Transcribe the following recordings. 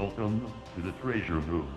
Welcome to the treasure room.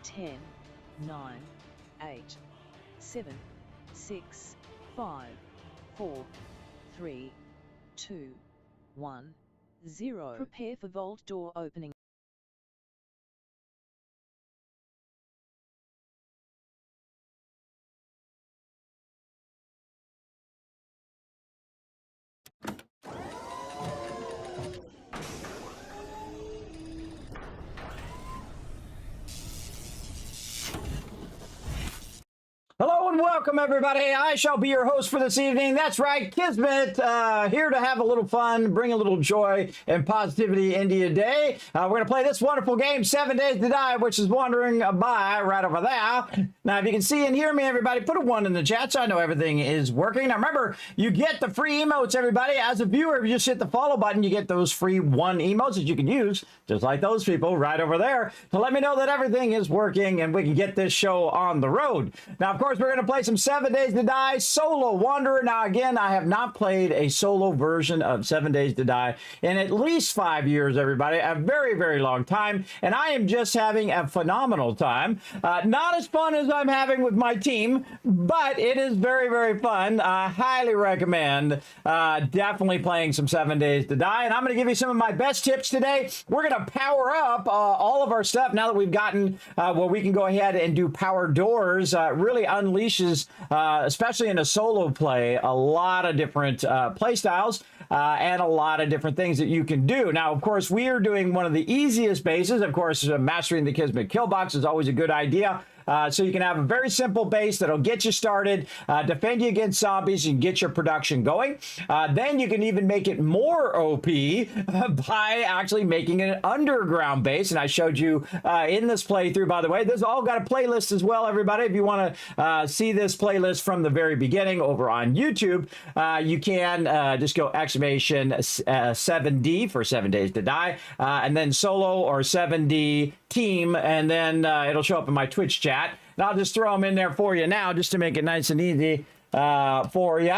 Ten, 9, 8, 7, 6, 5, 4, 3, 2, 1, 0. Prepare for vault door opening. Hello and welcome, everybody. I shall be your host for this evening. That's right, Kismet, here to have a little fun, bring a little joy and positivity into your day. We're going to play this wonderful game, 7 Days to Die, which is wandering by right over there. Now, if you can see and hear me, everybody, put a 1 in the chat so I know everything is working. Now, remember, you get the free emotes, everybody. As a viewer, if you just hit the follow button, you get those free 1 emotes that you can use, just like those people right over there, to let me know that everything is working and we can get this show on the road. Now, of course, we're going to play some 7 Days to Die Solo Wanderer. Now, again, I have not played a solo version of 7 Days to Die in at least 5 years, everybody. A very, very long time. And I am just having a phenomenal time. Not as fun as I'm having with my team, but it is very, very fun. I highly recommend definitely playing some 7 Days to Die. And I'm going to give you some of my best tips today. We're going to power up all of our stuff now that we've gotten where we can go ahead and do power doors. Really unleashes, especially in a solo play, a lot of different play styles and a lot of different things that you can do. Now, of course, we are doing one of the easiest bases. Of course, mastering the Kismet kill box is always a good idea. So you can have a very simple base that'll get you started, defend you against zombies, and get your production going. Then you can even make it more OP by actually making an underground base. And I showed you in this playthrough, by the way. This all got a playlist as well, everybody. If you want to see this playlist from the very beginning over on YouTube, you can just go exclamation 7D for 7 Days to Die, and then solo or 7D team, and then it'll show up in my Twitch chat. And I'll just throw them in there for you now, just to make it nice and easy for you.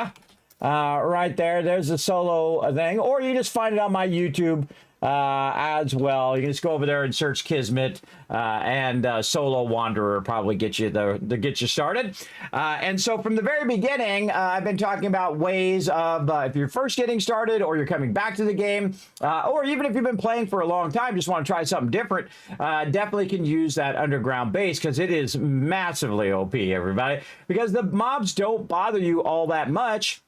Right there, there's the solo thing, or you just find it on my YouTube as well. You can just go over there and search Kismet and Solo Wanderer, probably get you get you started. And so from the very beginning, I've been talking about ways of if you're first getting started, or you're coming back to the game, or even if you've been playing for a long time, just want to try something different, definitely can use that underground base, because it is massively OP, everybody, because the mobs don't bother you all that much.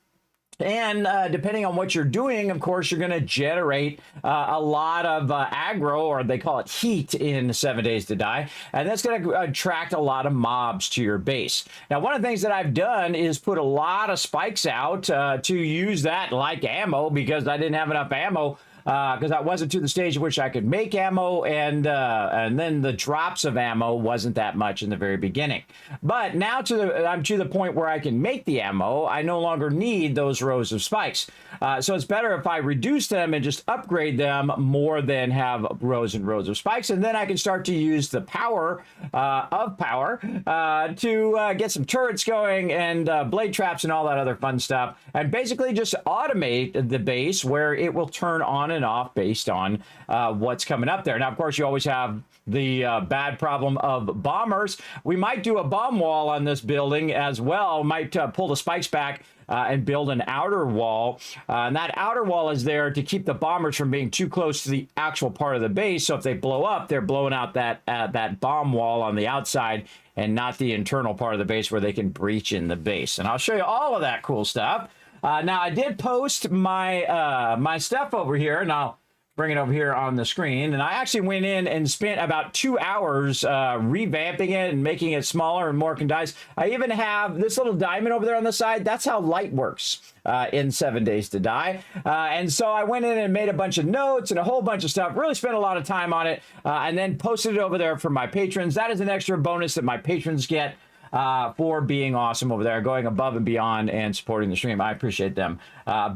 And depending on what you're doing, of course, you're going to generate a lot of aggro, or they call it heat, in 7 Days to Die. And that's going to attract a lot of mobs to your base. Now, one of the things that I've done is put a lot of spikes out to use that like ammo, because I didn't have enough ammo because I wasn't to the stage at which I could make ammo, and then the drops of ammo wasn't that much in the very beginning. But now I'm to the point where I can make the ammo. I no longer need those rows of spikes. So it's better if I reduce them and just upgrade them more than have rows and rows of spikes, and then I can start to use the power to get some turrets going and blade traps and all that other fun stuff, and basically just automate the base where it will turn on and off based on what's coming up there. Now, of course, you always have the bad problem of bombers. We might do a bomb wall on this building as well. Might pull the spikes back and build an outer wall. And that outer wall is there to keep the bombers from being too close to the actual part of the base. So if they blow up, they're blowing out that bomb wall on the outside and not the internal part of the base where they can breach in the base. And I'll show you all of that cool stuff. Now, I did post my my stuff over here, and I'll bring it over here on the screen. And I actually went in and spent about 2 hours revamping it and making it smaller and more condensed. I even have this little diamond over there on the side. That's how light works in 7 Days to Die. And so I went in and made a bunch of notes and a whole bunch of stuff. Really spent a lot of time on it, and then posted it over there for my patrons. That is an extra bonus that my patrons get for being awesome over there, going above and beyond and supporting the stream. I appreciate them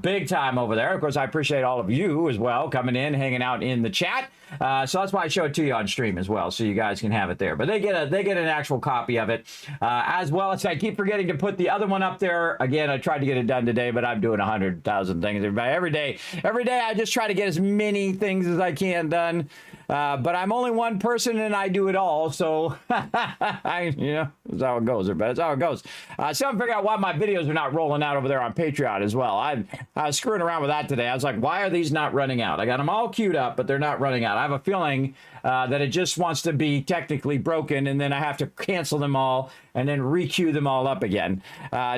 big time over there. Of course, I appreciate all of you as well, coming in, hanging out in the chat. So that's why I show it to you on stream as well, so you guys can have it there. But they get an actual copy of it, as well as I keep forgetting to put the other one up there. Again, I tried to get it done today, but I'm doing 100,000 things every day. Every day, I just try to get as many things as I can done. But I'm only one person and I do it all, so that's how it goes. But that's how it goes. So I'm figuring out why my videos are not rolling out over there on Patreon as well. I was screwing around with that today. I was like, why are these not running out? I got them all queued up, but they're not running out. I have a feeling that it just wants to be technically broken, and then I have to cancel them all and then re-queue them all up again,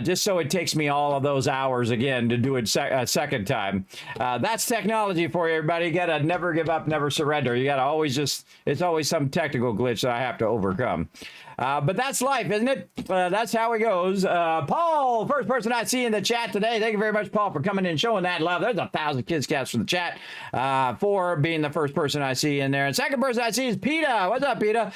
just so it takes me all of those hours again to do it a second time. That's technology for you, everybody. You gotta never give up, never surrender. You gotta always it's always some technical glitch that I have to overcome. But that's life, isn't it? That's how it goes. Paul, first person I see in the chat today. Thank you very much, Paul, for coming in and showing that love. There's 1,000 kids cats from the chat for being the first person I see in there. And second person I see is PETA. What's up, PETA?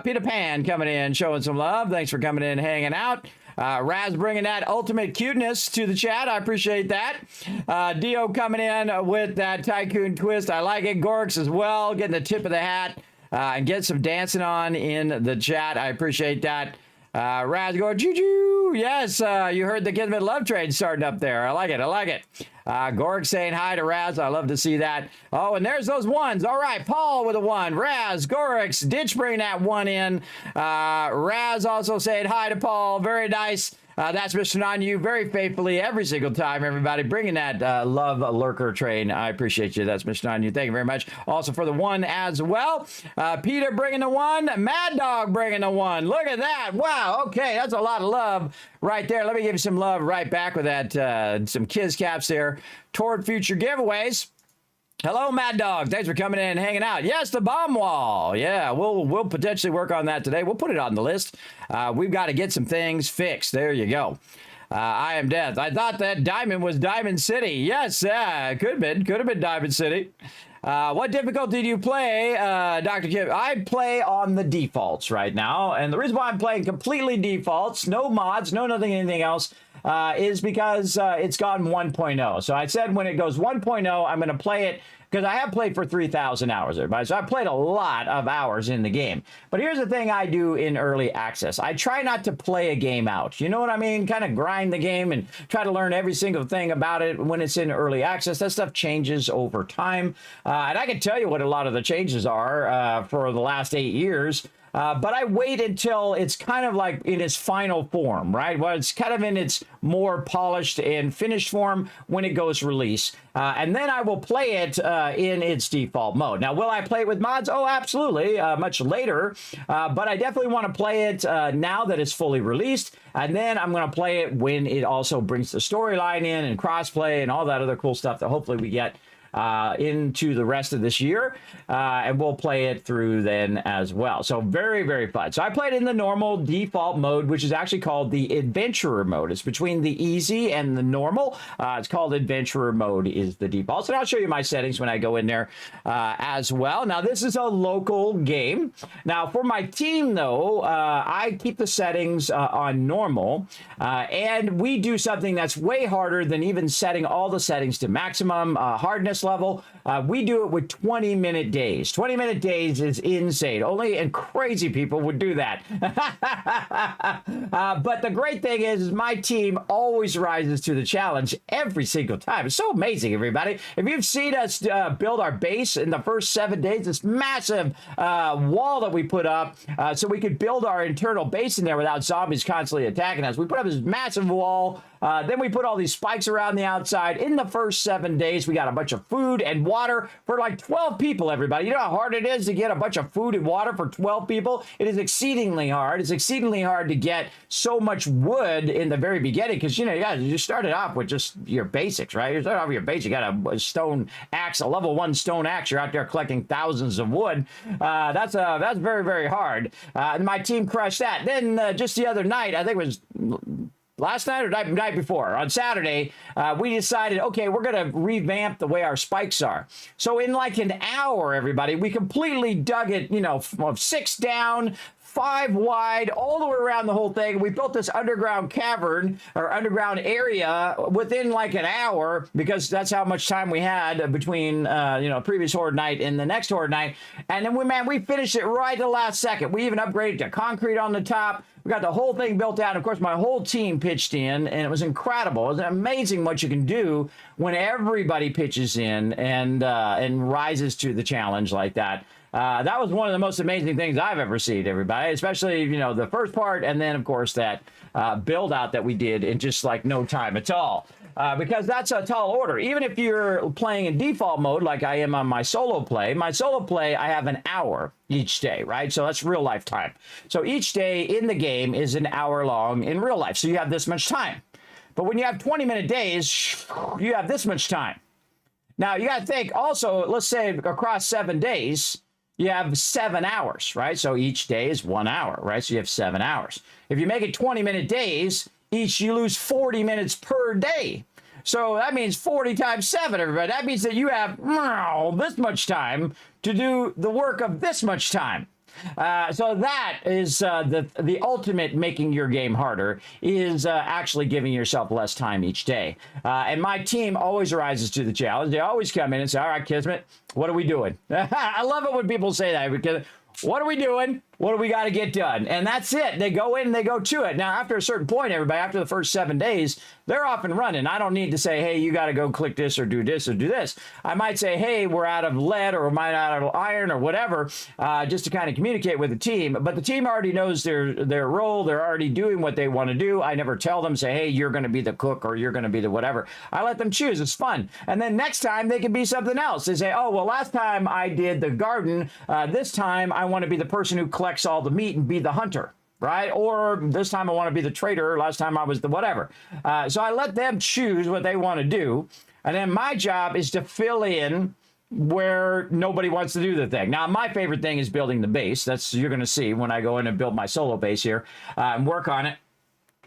PETA Pan coming in, showing some love. Thanks for coming in, hanging out. Raz bringing that ultimate cuteness to the chat. I appreciate that. Dio coming in with that tycoon twist. I like it. Gorks as well, getting the tip of the hat. And get some dancing on in the chat. I appreciate that. Raz going, choo-choo. Yes, you heard the Kismet love train starting up there. I like it. I like it. Gorg saying hi to Raz. I love to see that. Oh, and there's those ones. All right, Paul with a 1. Raz, Gorix, Ditch bringing that 1 in. Raz also saying hi to Paul. Very nice. That's Mr. Non-You very faithfully every single time, everybody, bringing that love lurker train. I appreciate you. That's Mr. Non-You. Thank you very much. Also for the 1 as well. Peter bringing the 1. Mad Dog bringing the 1. Look at that. Wow. Okay, that's a lot of love right there. Let me give you some love right back with that. Some Kiz caps there toward future giveaways. Hello, Mad Dog. Thanks for coming in and hanging out. Yes, the bomb wall. Yeah, we'll potentially work on that today. We'll put it on the list. We've got to get some things fixed. There you go. I am Death. I thought that Diamond was Diamond City. Yes, could have been Diamond City. What difficulty do you play, Dr. Kim? I play on the defaults right now, and the reason why I'm playing completely defaults, no mods, no nothing, anything else, is because it's gone 1.0. So I said when it goes 1.0, I'm going to play it because I have played for 3,000 hours, everybody. So I played a lot of hours in the game. But here's the thing I do in early access. I try not to play a game out. You know what I mean? Kind of grind the game and try to learn every single thing about it when it's in early access. That stuff changes over time. And I can tell you what a lot of the changes are for the last 8 years. But I wait until it's kind of like in its final form, right? Well, it's kind of in its more polished and finished form when it goes release. And then I will play it in its default mode. Now, will I play it with mods? Oh, absolutely, much later. But I definitely want to play it now that it's fully released. And then I'm going to play it when it also brings the storyline in and crossplay and all that other cool stuff that hopefully we get into the rest of this year, and we'll play it through then as well. So very, very fun. So I played in the normal default mode, which is actually called the adventurer mode. It's between the easy and the normal. It's called adventurer mode is the default. So I'll show you my settings when I go in there as well. Now this is a local game. Now for my team though, I keep the settings on normal, and we do something that's way harder than even setting all the settings to maximum hardness level. We do it with 20-minute days. 20-minute days is insane. Only and crazy people would do that. But the great thing is my team always rises to the challenge every single time. It's so amazing, everybody. If you've seen us build our base in the first 7 days, this massive wall that we put up so we could build our internal base in there without zombies constantly attacking us. We put up this massive wall. Then we put all these spikes around the outside. In the first 7 days, we got a bunch of food and water for like 12 people, everybody. You know how hard it is to get a bunch of food and water for 12 people? It is exceedingly hard. It's exceedingly hard to get so much wood in the very beginning because, you know, you started off with just your basics, right? You start off with your basics. You got a stone axe, a level 1 stone axe. You're out there collecting thousands of wood. That's very, very hard. And my team crushed that. Then just the other night, I think it was last night or night before, on Saturday, we decided, okay, we're going to revamp the way our spikes are. So in like an hour, everybody, we completely dug it, you know, from 6 down, 5 wide, all the way around the whole thing. We built this underground cavern or underground area within like an hour because that's how much time we had between, you know, previous Horde night and the next Horde night. And then we finished it right at the last second. We even upgraded to concrete on the top. We got the whole thing built out. Of course, my whole team pitched in, and it was incredible. It was amazing what you can do when everybody pitches in and rises to the challenge like that. That was one of the most amazing things I've ever seen, everybody, especially, you know, the first part, and then, of course, that build out that we did in just like no time at all. Because that's a tall order. Even if you're playing in default mode, like I am on my solo play, I have an hour each day, right? So that's real life time. So each day in the game is an hour long in real life. So you have this much time. But when you have 20-minute days, you have this much time. Now, you got to think also, let's say across 7 days, you have 7 hours, right? So each day is 1 hour, right? So you have 7 hours. If you make it 20-minute days, each you lose 40 minutes per day. So that means 40 times 7, everybody. That means that you have this much time to do the work of this much time. So that is the ultimate making your game harder is actually giving yourself less time each day. And my team always rises to the challenge. They always come in and say, all right, Kismet, what are we doing? I love it when people say that because what are we doing? What do we got to get done? And that's it. They go in and they go to it. Now, after a certain point, everybody, after the first 7 days, they're off and running. I don't need to say, hey, you got to go click this or do this or do this. I might say, hey, we're out of lead or we're out of iron or whatever, just to kind of communicate with the team. But the team already knows their role. They're already doing what they want to do. I never tell them, say, hey, you're going to be the cook or you're going to be the whatever. I let them choose. It's fun. And then next time they can be something else. They say, oh, well, last time I did the garden. This time I want to be the person who collects all the meat and be the hunter, right? Or this time I want to be the trader. Last time I was the whatever. So I let them choose what they want to do. And then my job is to fill in where nobody wants to do the thing. Now, my favorite thing is building the base. That's you're going to see when I go in and build my solo base here and work on it.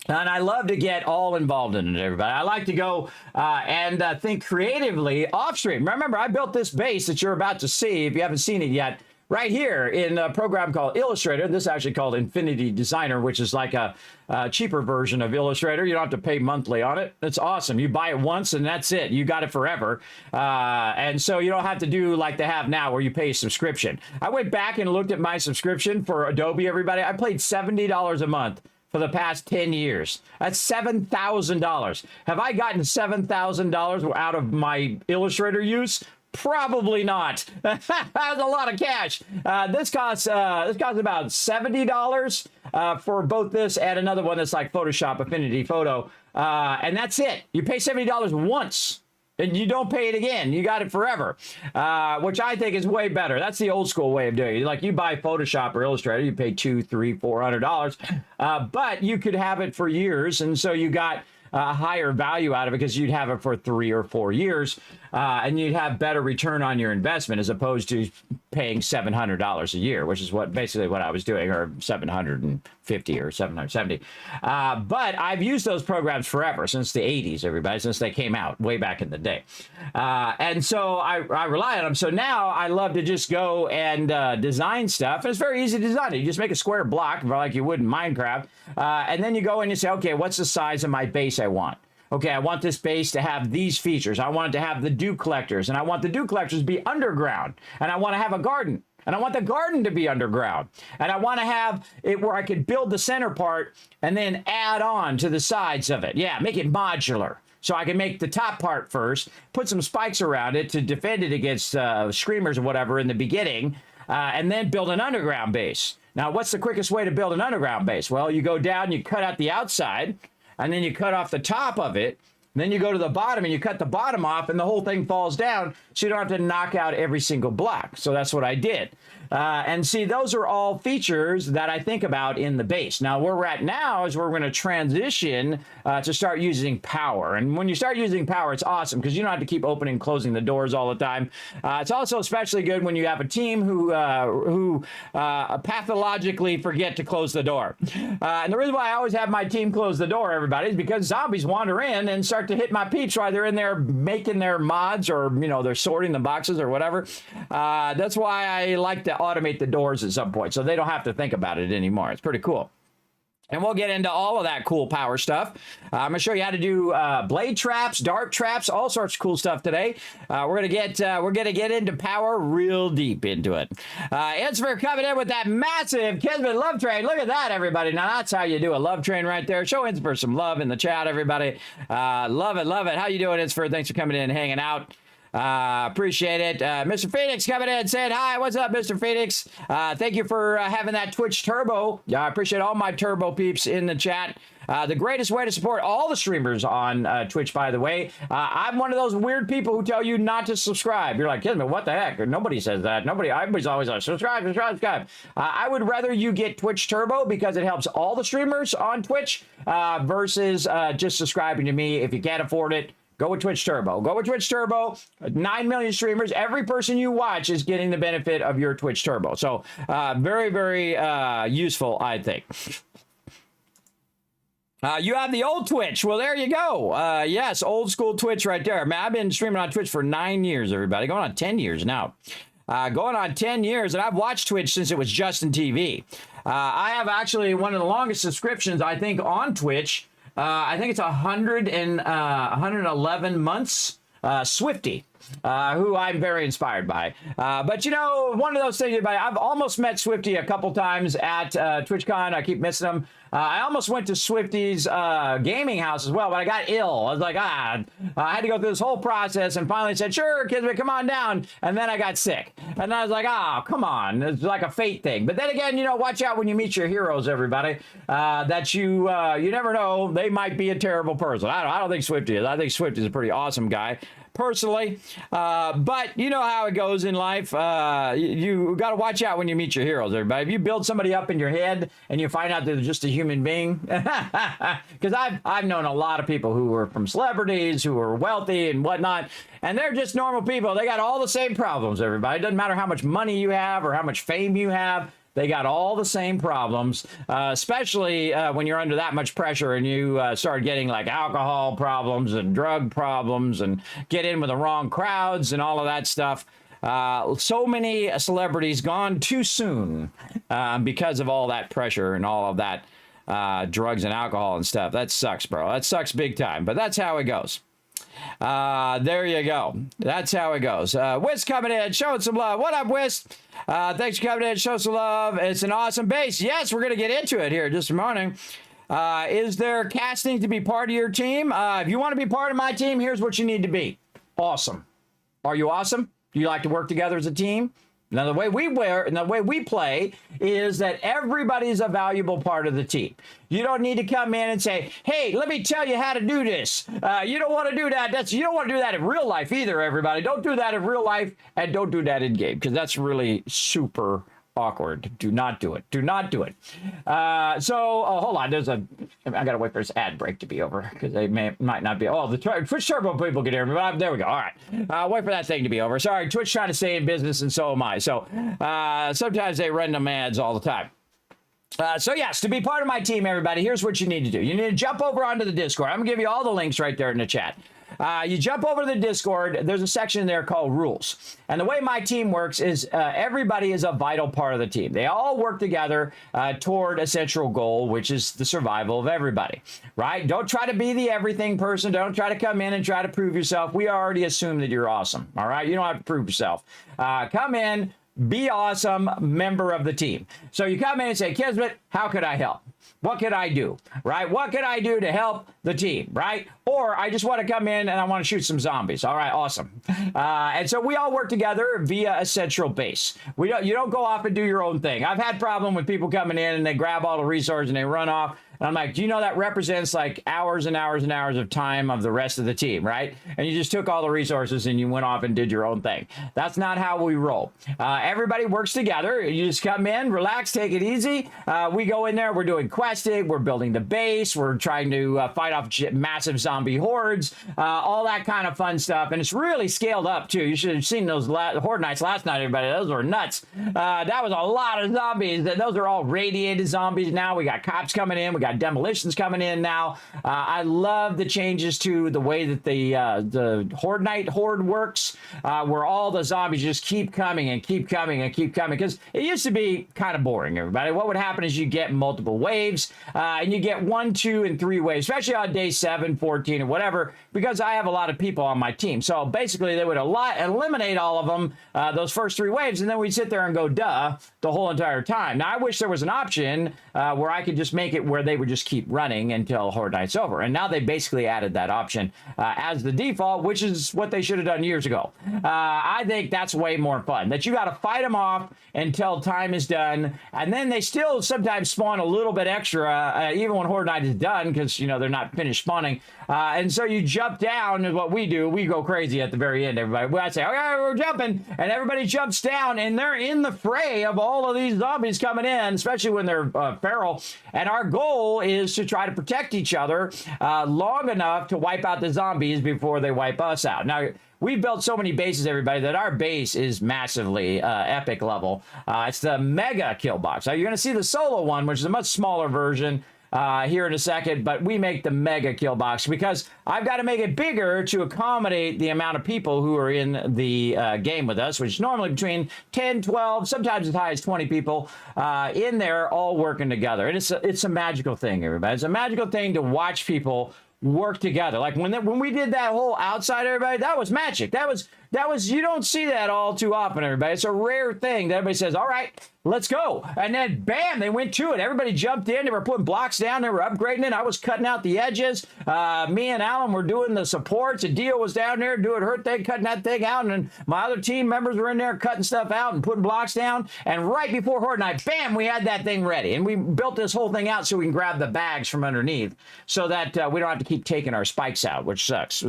And I love to get all involved in it, everybody. I like to go and think creatively off stream. Remember, I built this base that you're about to see, if you haven't seen it yet, right here in a program called Illustrator. This is actually called Infinity Designer, which is like a cheaper version of Illustrator. You don't have to pay monthly on it. It's awesome. You buy it once and that's it. You got it forever. And so you don't have to do like they have now where you pay a subscription. I went back and looked at my subscription for Adobe, everybody. I paid $70 a month for the past 10 years. That's $7,000. Have I gotten $7,000 out of my Illustrator use? Probably not. That's a lot of cash. This costs about $70 for both this and another one that's like Photoshop Affinity Photo. And that's it. You pay $70 once. And you don't pay it again. You got it forever, which I think is way better. That's the old school way of doing it. Like you buy Photoshop or Illustrator, you pay $200, $300, $400, but you could have it for years. And so you got higher value out of it because you'd have it for 3 or 4 years, and you'd have better return on your investment as opposed to paying $700 a year, which is basically what I was doing, or 750 or 770. But I've used those programs forever, since the 80s, everybody, since they came out way back in the day. And so I rely on them. So now I love to just go and design stuff. And it's very easy to design it. You just make a square block like you would in Minecraft. And then you go and you say, okay, what's the size of my base I want? Okay, I want this base to have these features. I want it to have the dew collectors, and I want the dew collectors to be underground, and I want to have a garden, and I want the garden to be underground, and I want to have it where I could build the center part and then add on to the sides of it. Yeah, make it modular. So I can make the top part first, put some spikes around it to defend it against screamers or whatever in the beginning, and then build an underground base. Now, what's the quickest way to build an underground base? Well, you go down, you cut out the outside, and then you cut off the top of it. Then you go to the bottom and you cut the bottom off, and the whole thing falls down, so you don't have to knock out every single block. So that's what I did. And see, those are all features that I think about in the base. Now, where we're at now is we're going to transition to start using power. And when you start using power, it's awesome because you don't have to keep opening and closing the doors all the time. It's also especially good when you have a team who pathologically forget to close the door. And the reason why I always have my team close the door, everybody, is because zombies wander in and start to hit my peeps while they're in there making their mods, or, you know, they're sorting the boxes or whatever. That's why I like to automate the doors at some point so they don't have to think about it anymore. It's pretty cool. And we'll get into all of that cool power stuff. I'm going to show you how to do blade traps, dart traps, all sorts of cool stuff today. We're going to get into power real deep into it. Insper coming in with that massive Kismet love train. Look at that, everybody. Now, that's how you do a love train right there. Show Insper some love in the chat, everybody. Love it, love it. How you doing, Insper? Thanks for coming in and hanging out. Appreciate it. Mr. Phoenix coming in saying hi. What's up, Mr. Phoenix? Thank you for having that Twitch Turbo. I appreciate all my Turbo peeps in the chat. The greatest way to support all the streamers on Twitch, by the way. I'm one of those weird people who tell you not to subscribe. You're like, Kismet, what the heck? Nobody says that. Everybody's always like, subscribe. I would rather you get Twitch Turbo because it helps all the streamers on Twitch versus just subscribing to me. If you can't afford it, go with Twitch Turbo. Go with Twitch Turbo. 9 million streamers. Every person you watch is getting the benefit of your Twitch Turbo. So very, very useful, I think. You have the old Twitch. Well, there you go. Yes, old school Twitch right there. Man, I've been streaming on Twitch for 9 years, everybody. Going on 10 years now. Going on 10 years, and I've watched Twitch since it was Justin TV. I have actually one of the longest subscriptions, I think, on Twitch. I think it's 111 months. Swifty, who I'm very inspired by. But, you know, one of those things, I've almost met Swifty a couple times at TwitchCon. I keep missing him. I almost went to Swifty's gaming house as well, but I got ill. I was like, I had to go through this whole process and finally said, sure, Kismet, come on down. And then I got sick. And I was like, come on. It's like a fate thing. But then again, you know, watch out when you meet your heroes, everybody, that you never know. They might be a terrible person. I don't think Swifty is. I think Swifty is a pretty awesome guy, personally. But you know how it goes in life. You got to watch out when you meet your heroes, everybody. If you build somebody up in your head and you find out they're just a human being, because I've known a lot of people who were from celebrities, who were wealthy and whatnot, and they're just normal people. They got all the same problems, everybody. It doesn't matter how much money you have or how much fame you have. They got all the same problems, especially when you're under that much pressure and you start getting like alcohol problems and drug problems and get in with the wrong crowds and all of that stuff. So many celebrities gone too soon because of all that pressure and all of that drugs and alcohol and stuff. That sucks, bro. That sucks big time, but that's how it goes. There you go. That's how it goes. Wiz coming in, showing some love. What up, Wiz? Thanks for coming in, show some love. It's an awesome base. Yes, we're going to get into it here just a morning. Is there casting to be part of your team? If you want to be part of my team, here's what you need to be. Awesome. Are you awesome? Do you like to work together as a team? Now, the way we play is that everybody's a valuable part of the team. You don't need to come in and say, hey, let me tell you how to do this. You don't want to do that. You don't want to do that in real life either, everybody. Don't do that in real life, and don't do that in game, because that's really super awkward. Do not do it. Do not do it. Hold on. I got to wait for this ad break to be over because they might not be. Oh, the Twitch Turbo people can hear me. There we go. All right. Wait for that thing to be over. Sorry, Twitch trying to stay in business, and so am I. So sometimes they run them ads all the time. So yes, to be part of my team, everybody, here's what you need to do. You need to jump over onto the Discord. I'm going to give you all the links right there in the chat. You jump over to the Discord. There's a section there called Rules. And the way my team works is everybody is a vital part of the team. They all work together toward a central goal, which is the survival of everybody, right? Don't try to be the everything person. Don't try to come in and try to prove yourself. We already assume that you're awesome, all right? You don't have to prove yourself. Come in. Be awesome member of the team. So you come in and say, Kismet, how could I help? What could I do? Right? What could I do to help the team? Right? Or I just want to come in and I want to shoot some zombies. All right, awesome. And so we all work together via a central base. You don't go off and do your own thing. I've had problem with people coming in and they grab all the resources and they run off. And I'm like, do you know that represents like hours and hours and hours of time of the rest of the team, right? And you just took all the resources and you went off and did your own thing. That's not how we roll. Everybody works together. You just come in, relax, take it easy. We go in there, we're doing questing, we're building the base, we're trying to fight off massive zombie hordes, all that kind of fun stuff. And it's really scaled up too. You should have seen those horde nights last night, everybody. Those were nuts. That was a lot of zombies. Those are all radiated zombies now. We got cops coming in. We got demolitions coming in now. I love the changes to the way that the horde night horde works, where all the zombies just keep coming and keep coming and keep coming, because it used to be kind of boring, everybody. What would happen is you get multiple waves, and you get 1, 2, and 3 waves, especially on day 7, 14, or whatever, because I have a lot of people on my team. So basically they would eliminate all of them, those first 3 waves, and then we'd sit there and go duh the whole entire time. Now I wish there was an option where I could just make it where they would just keep running until horde night's over, and now they basically added that option as the default, which is what they should have done years ago. I think that's way more fun, that you got to fight them off until time is done, and then they still sometimes spawn a little bit extra even when horde night is done, because you know they're not finished spawning, and so you jump down, is what we do. We go crazy at the very end, everybody. I say, okay, we're jumping, and everybody jumps down, and they're in the fray of all of these zombies coming in, especially when they're feral, and our goal is to try to protect each other long enough to wipe out the zombies before they wipe us out. Now, we've built so many bases, everybody, that our base is massively epic level. It's the mega kill box. Now, you're going to see the solo one, which is a much smaller version here in a second, but we make the mega kill box because I've got to make it bigger to accommodate the amount of people who are in the game with us, which is normally between 10, 12, sometimes as high as 20 people in there, all working together. And it's a magical thing, everybody. It's a magical thing to watch people work together. Like when we did that whole outside, everybody, that was magic. That was you don't see that all too often, everybody. It's a rare thing that everybody says, all right, let's go. And then bam, they went to it. Everybody jumped in. They were putting blocks down. They were upgrading it. I was cutting out the edges. Me and Alan were doing the supports. Adio was down there doing her thing, cutting that thing out. And then my other team members were in there cutting stuff out and putting blocks down. And right before horde night, bam, we had that thing ready. And we built this whole thing out so we can grab the bags from underneath so that we don't have to keep taking our spikes out, which sucks.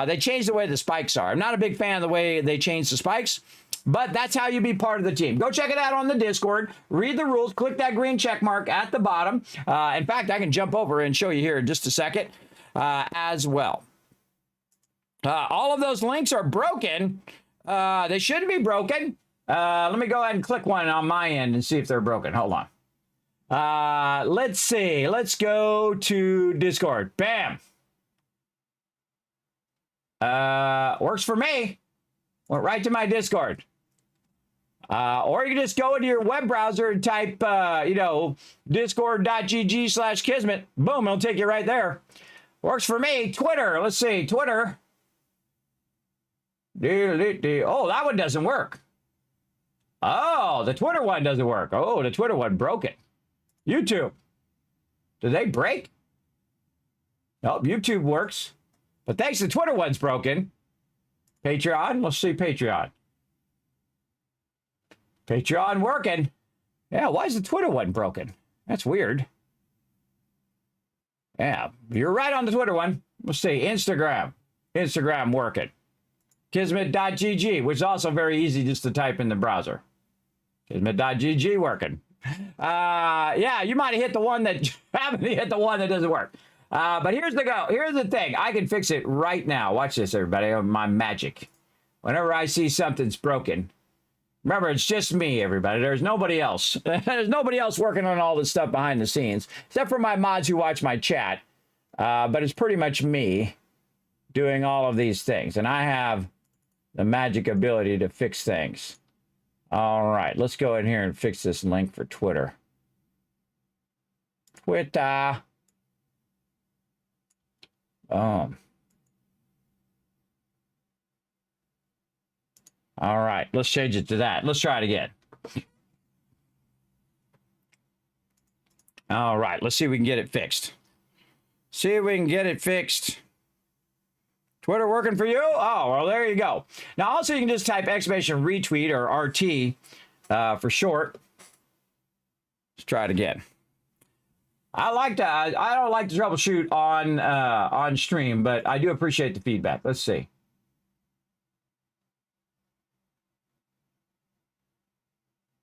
They changed the way the spikes are. I'm not a big fan of the way they changed the spikes, but that's how you be part of the team. Go check it out on the Discord. Read the rules. Click that green check mark at the bottom. In fact, I can jump over and show you here in just a second as well. All of those links are broken. They shouldn't be broken. Let me go ahead and click one on my end and see if they're broken. Hold on. Let's see. Let's go to Discord. Bam. Works for me. Went right to my Discord. Or you can just go into your web browser and type, discord.gg/Kismet. Boom, it'll take you right there. Works for me. Twitter. Let's see. Twitter. Oh, that one doesn't work. Oh, the Twitter one doesn't work. Oh, the Twitter one broke it. YouTube. Did they break? Nope, YouTube works. But thanks, the Twitter one's broken. Patreon, let's see Patreon. Patreon working. Yeah, why is the Twitter one broken? That's weird. Yeah, you're right on the Twitter one. Let's see, Instagram. Instagram working. Kismet.gg, which is also very easy just to type in the browser. Kismet.gg working. Yeah, you might have hit the one that haven't hit the one that doesn't work. But here's the go. Here's the thing. I can fix it right now. Watch this, everybody. My magic. Whenever I see something's broken, remember, it's just me, everybody. There's nobody else. There's nobody else working on all this stuff behind the scenes, except for my mods who watch my chat. But it's pretty much me doing all of these things. And I have the magic ability to fix things. All right, let's go in here and fix this link for Twitter. Twitter. All right, let's change it to that. Let's try it again. All right, let's see if we can get it fixed. See if we can get it fixed. Twitter working for you? Oh, well, there you go. Now, also, you can just type exclamation retweet or RT for short. Let's try it again. I don't like to troubleshoot on stream, but I do appreciate the feedback. Let's see.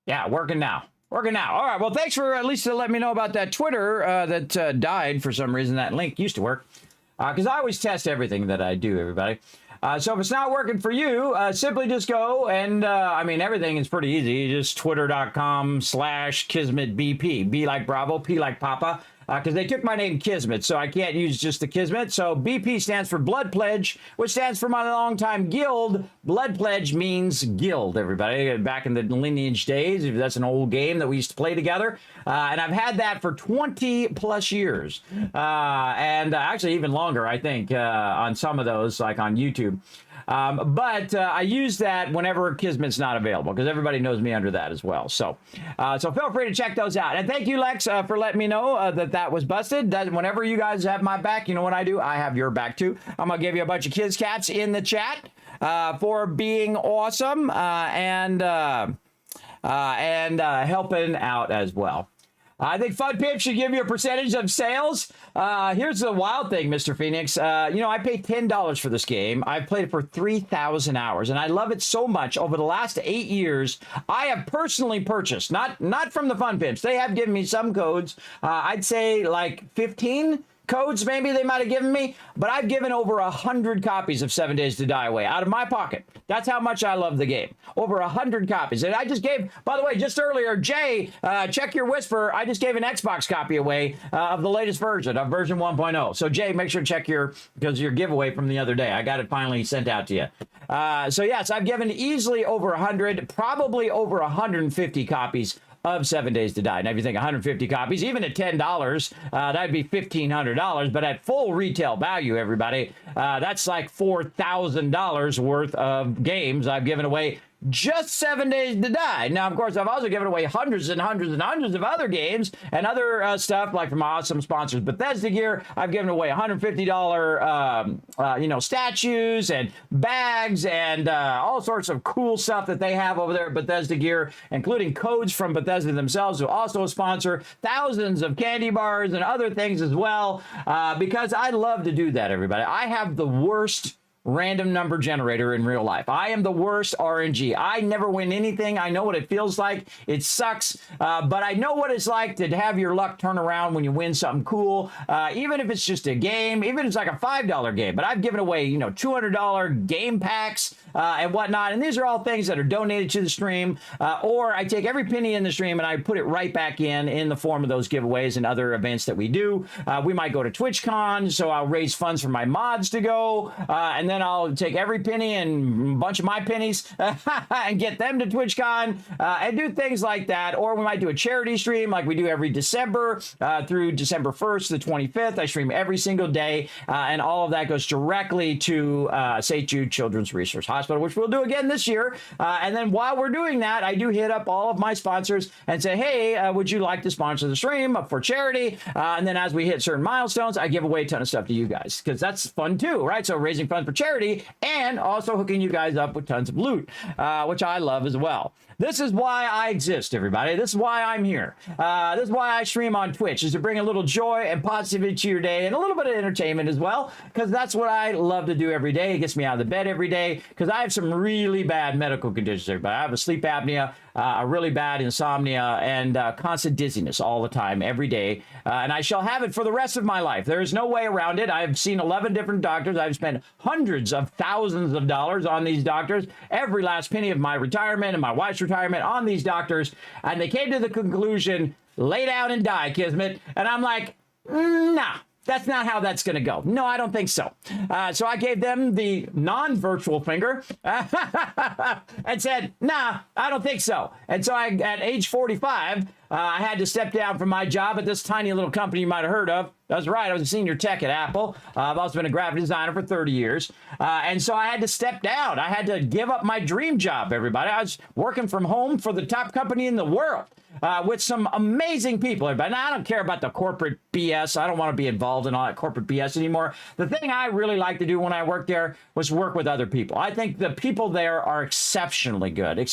Yeah, working now. Working now. All right. Well, thanks for at least letting me know about that Twitter that died for some reason. That link used to work. Because I always test everything that I do, everybody. So if it's not working for you, simply just go and, I mean, everything is pretty easy. Just twitter.com/KismetBP. B like Bravo, P like Papa. Because they took my name Kismet, so I can't use just the Kismet. So BP stands for Blood Pledge, which stands for my longtime guild. Blood Pledge means guild, everybody. Back in the lineage days, if that's an old game that we used to play together. And I've had that for 20 plus years. And actually even longer, I think, on some of those, like on YouTube. But I use that whenever Kismet's not available, because everybody knows me under that as well. So feel free to check those out. And thank you, Lex, for letting me know that was busted. Whenever you guys have my back, you know what I do? I have your back, too. I'm going to give you a bunch of kids cats in the chat for being awesome and helping out as well. I think FunPimp should give you a percentage of sales. Here's the wild thing, Mr. Phoenix. I paid $10 for this game. I've played it for 3,000 hours, and I love it so much. Over the last 8 years, I have personally purchased, not from the FunPimps. They have given me some codes. I'd say like 15 codes maybe they might have given me, but I've given over 100 copies of 7 Days to Die away out of my pocket. That's how much I love the game. Over 100 copies. And I just gave, by the way, just earlier, Jay, check your whisper. I just gave an Xbox copy away of the latest version, of version 1.0. So Jay, make sure to check your giveaway from the other day. I got it finally sent out to you. So yes, I've given easily over 100, probably over 150 copies of 7 Days to Die. Now, if you think 150 copies, even at $10, that'd be $1,500. But at full retail value, everybody, that's like $4,000 worth of games I've given away just 7 Days to Die. Now, of course, I've also given away hundreds and hundreds and hundreds of other games and other stuff, like from my awesome sponsors, Bethesda Gear. I've given away $150, statues and bags and all sorts of cool stuff that they have over there at Bethesda Gear, including codes from Bethesda themselves, who also sponsor thousands of candy bars and other things as well, because I love to do that, everybody. I have the worst random number generator in real life. I am the worst RNG. I never win anything. I know what it feels like. It sucks, but I know what it's like to have your luck turn around when you win something cool, even if it's just a game, even if it's like a $5 game. But I've given away, $200 game packs and whatnot, and these are all things that are donated to the stream, or I take every penny in the stream and I put it right back in the form of those giveaways and other events that we do. We might go to TwitchCon, so I'll raise funds for my mods to go, and then I'll take every penny and a bunch of my pennies and get them to TwitchCon and do things like that. Or we might do a charity stream like we do every December through December 1st to the 25th. I stream every single day, and all of that goes directly to St. Jude Children's Research Hospital, which we'll do again this year. And then while we're doing that, I do hit up all of my sponsors and say, hey, would you like to sponsor the stream for charity? And then as we hit certain milestones, I give away a ton of stuff to you guys, because that's fun too, right? So raising funds for charity, and also hooking you guys up with tons of loot, which I love as well. This is why I exist, everybody. This is why I'm here. This is why I stream on Twitch, is to bring a little joy and positivity to your day and a little bit of entertainment as well, because that's what I love to do every day. It gets me out of the bed every day, because I have some really bad medical conditions, everybody. I have a sleep apnea, a really bad insomnia, and constant dizziness all the time, every day. And I shall have it for the rest of my life. There is no way around it. I've seen 11 different doctors. I've spent hundreds of thousands of dollars on these doctors, every last penny of my retirement and my wife's retirement on these doctors. And they came to the conclusion, lay down and die, Kismet. And I'm like, nah. That's not how that's going to go. No, I don't think so. So I gave them the non-virtual finger and said, nah, I don't think so. And so at age 45, I had to step down from my job at this tiny little company you might have heard of. That's right. I was a senior tech at Apple. I've also been a graphic designer for 30 years. And so I had to step down. I had to give up my dream job, everybody. I was working from home for the top company in the world. With some amazing people. Everybody. Now, I don't care about the corporate BS. I don't want to be involved in all that corporate BS anymore. The thing I really liked to do when I worked there was work with other people. I think the people there are exceptionally good,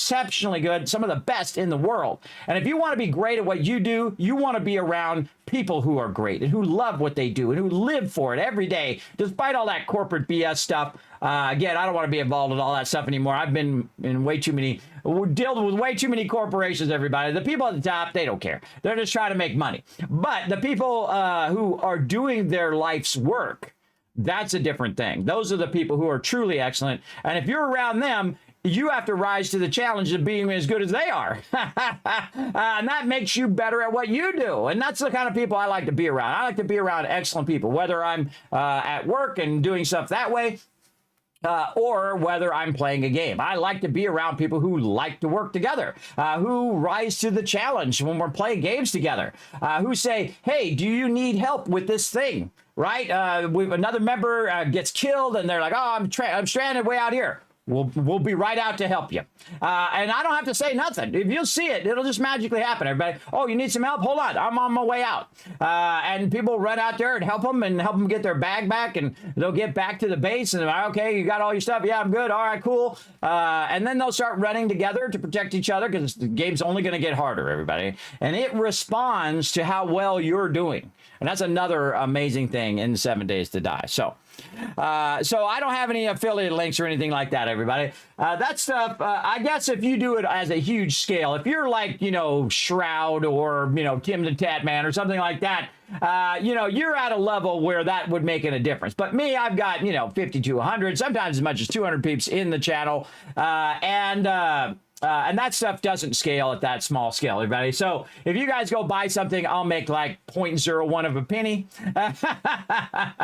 some of the best in the world. And if you want to be great at what you do, you want to be around people who are great and who love what they do and who live for it every day, despite all that corporate BS stuff. Again, I don't want to be involved in all that stuff anymore. I've been in dealt with way too many corporations, everybody. The people at the top, they don't care. They're just trying to make money. But the people who are doing their life's work, that's a different thing. Those are the people who are truly excellent. And if you're around them, you have to rise to the challenge of being as good as they are. And that makes you better at what you do. And that's the kind of people I like to be around. I like to be around excellent people, whether I'm at work and doing stuff that way, or whether I'm playing a game. I like to be around people who like to work together, who rise to the challenge when we're playing games together, who say, hey, do you need help with this thing? Right? Another member gets killed and they're like, oh, I'm stranded way out here. We'll be right out to help you. And I don't have to say nothing. If you'll see it, it'll just magically happen, everybody. Oh, you need some help? Hold on. I'm on my way out. And people run out there and help them get their bag back, and they'll get back to the base and they're like, okay, you got all your stuff? Yeah, I'm good. All right, cool. And then they'll start running together to protect each other, because the game's only going to get harder, everybody. And it responds to how well you're doing. And that's another amazing thing in 7 Days to Die. So I don't have any affiliate links or anything like that, everybody. That stuff, I guess if you do it as a huge scale, if you're like, Shroud or, Tim the Tatman or something like that, you're at a level where that would make it a difference. But me, I've got, 50 to 100, sometimes as much as 200 peeps in the channel. And that stuff doesn't scale at that small scale, everybody. So if you guys go buy something, I'll make like 0.01 of a penny,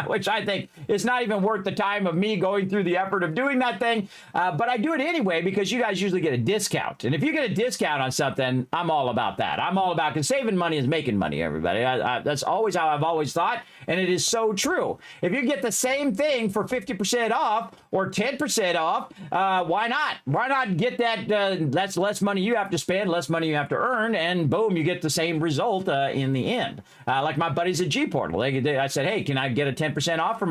which I think is not even worth the time of me going through the effort of doing that thing. But I do it anyway, because you guys usually get a discount. And if you get a discount on something, I'm all about that. I'm all about, because saving money is making money, everybody. That's always how I've always thought. And it is so true. If you get the same thing for 50% off or 10% off, why not? Why not get that? That's less money you have to spend, less money you have to earn, and boom, you get the same result in the end. Like my buddies at G Portal, I said, hey, can I get a 10% off for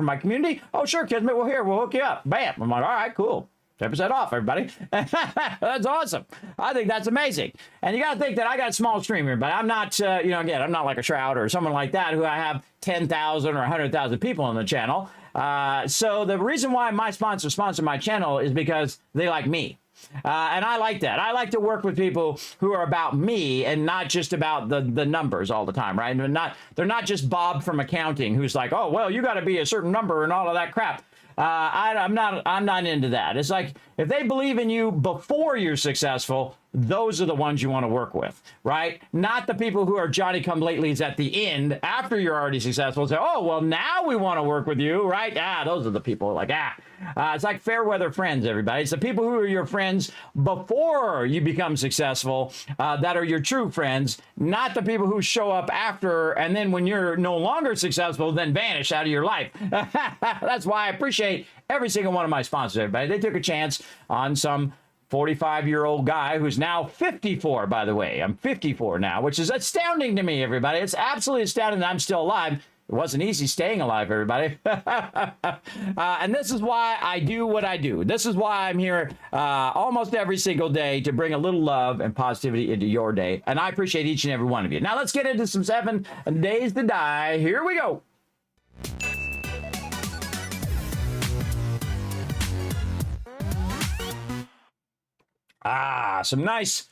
my community? Oh, sure, Kismet. Well, here, we'll hook you up. Bam. I'm like, all right, cool. 10% off, everybody. That's awesome. I think that's amazing. And you got to think that I got a small stream here, but I'm not, again, I'm not like a Shroud or someone like that who I have 10,000 or 100,000 people on the channel. So the reason why my sponsor my channel is because they like me. And I like that. I like to work with people who are about me and not just about the numbers all the time, right? They're not just Bob from accounting who's like, oh, well, you got to be a certain number and all of that crap. I'm not into that. It's like, if they believe in you before you're successful, those are the ones you want to work with, right? Not the people who are Johnny-come-latelys at the end after you're already successful and say, oh, well, now we want to work with you, right? Those are the people like, it's like fair weather friends, everybody. It's the people who are your friends before you become successful that are your true friends, not the people who show up after and then when you're no longer successful, then vanish out of your life. That's why I appreciate every single one of my sponsors, everybody. They took a chance on some 45-year-old guy who's now 54, by the way. I'm 54 now, which is astounding to me, everybody. It's absolutely astounding that I'm still alive. It wasn't easy staying alive, everybody. And this is why I do what I do. This is why I'm here almost every single day to bring a little love and positivity into your day. And I appreciate each and every one of you. Now let's get into some 7 days to die. Here we go. Some nice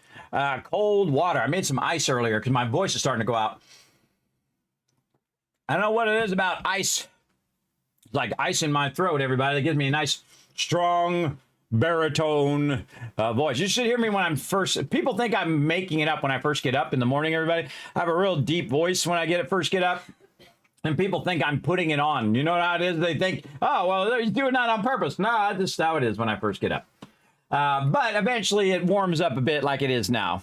cold water. I made some ice earlier because my voice is starting to go out. I don't know what it is about ice. It's like ice in my throat, everybody. That gives me a nice, strong, baritone voice. You should hear me when I'm first. People think I'm making it up when I first get up in the morning, everybody. I have a real deep voice when I first get up. And people think I'm putting it on. You know how it is? They think, oh, well, he's doing that on purpose. No, that's just how it is when I first get up. But eventually it warms up a bit like it is now.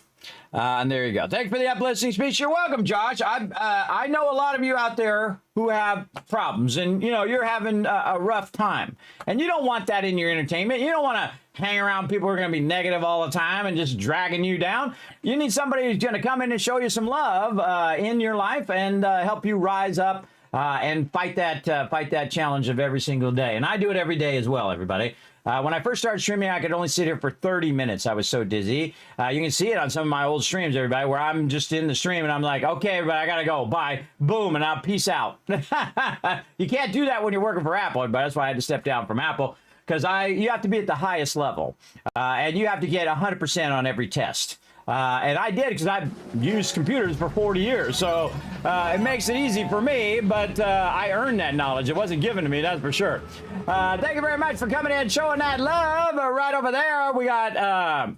And there you go. Thanks for the uplifting speech. You're welcome, Josh. I know a lot of you out there who have problems, and you know you're having a rough time, and you don't want that in your entertainment. You don't want to hang around people who are going to be negative all the time and just dragging you down. You need somebody who's going to come in and show you some love in your life and help you rise up and fight that challenge of every single day. And I do it every day as well, everybody. When I first started streaming, I could only sit here for 30 minutes. I was so dizzy. You can see it on some of my old streams, everybody, where I'm just in the stream and I'm like, okay, everybody, I got to go. Bye. Boom. And I'll peace out. You can't do that when you're working for Apple, but that's why I had to step down from Apple, because you have to be at the highest level and you have to get 100% on every test. And I did because I've used computers for 40 years. So it makes it easy for me, but I earned that knowledge. It wasn't given to me, that's for sure. Thank you very much for coming in, showing that love. Right over there, we got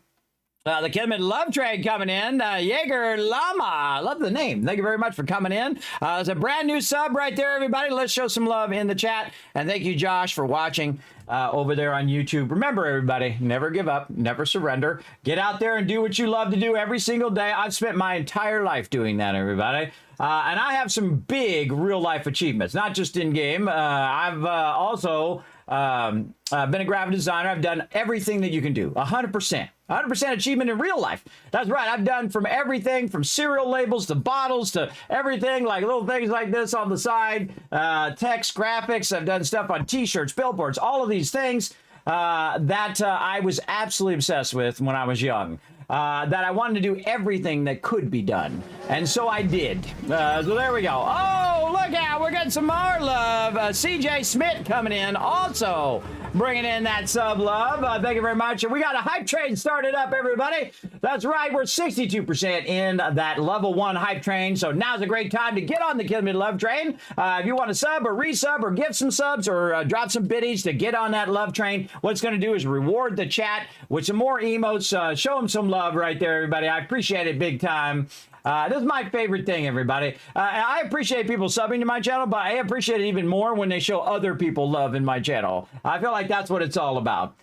the Kismet Love Train coming in. Jaeger Llama. I love the name. Thank you very much for coming in. There's a brand new sub right there, everybody. Let's show some love in the chat. And thank you, Josh, for watching over there on YouTube. Remember, everybody, never give up, never surrender. Get out there and do what you love to do every single day. I've spent my entire life doing that, everybody. And I have some big real-life achievements, not just in-game. I've also been a graphic designer. I've done everything that you can do, 100%. 100% achievement in real life. That's right. I've done from everything from cereal labels to bottles to everything, like little things like this on the side, text, graphics. I've done stuff on t-shirts, billboards, all of these things that I was absolutely obsessed with when I was young. That I wanted to do everything that could be done. And so I did. So there we go. Oh, look out. We're getting some more love. CJ Smith coming in also. Bringing in that sub love. Thank you very much. And we got a hype train started up, everybody. That's right. We're 62% in that level 1 hype train. So now's a great time to get on the Kismet Love Train. If you want to sub or resub or give some subs or drop some biddies to get on that love train, what it's going to do is reward the chat with some more emotes. Show them some love right there, everybody. I appreciate it big time. This is my favorite thing, everybody. I appreciate people subbing to my channel, but I appreciate it even more when they show other people love in my channel. I feel like that's what it's all about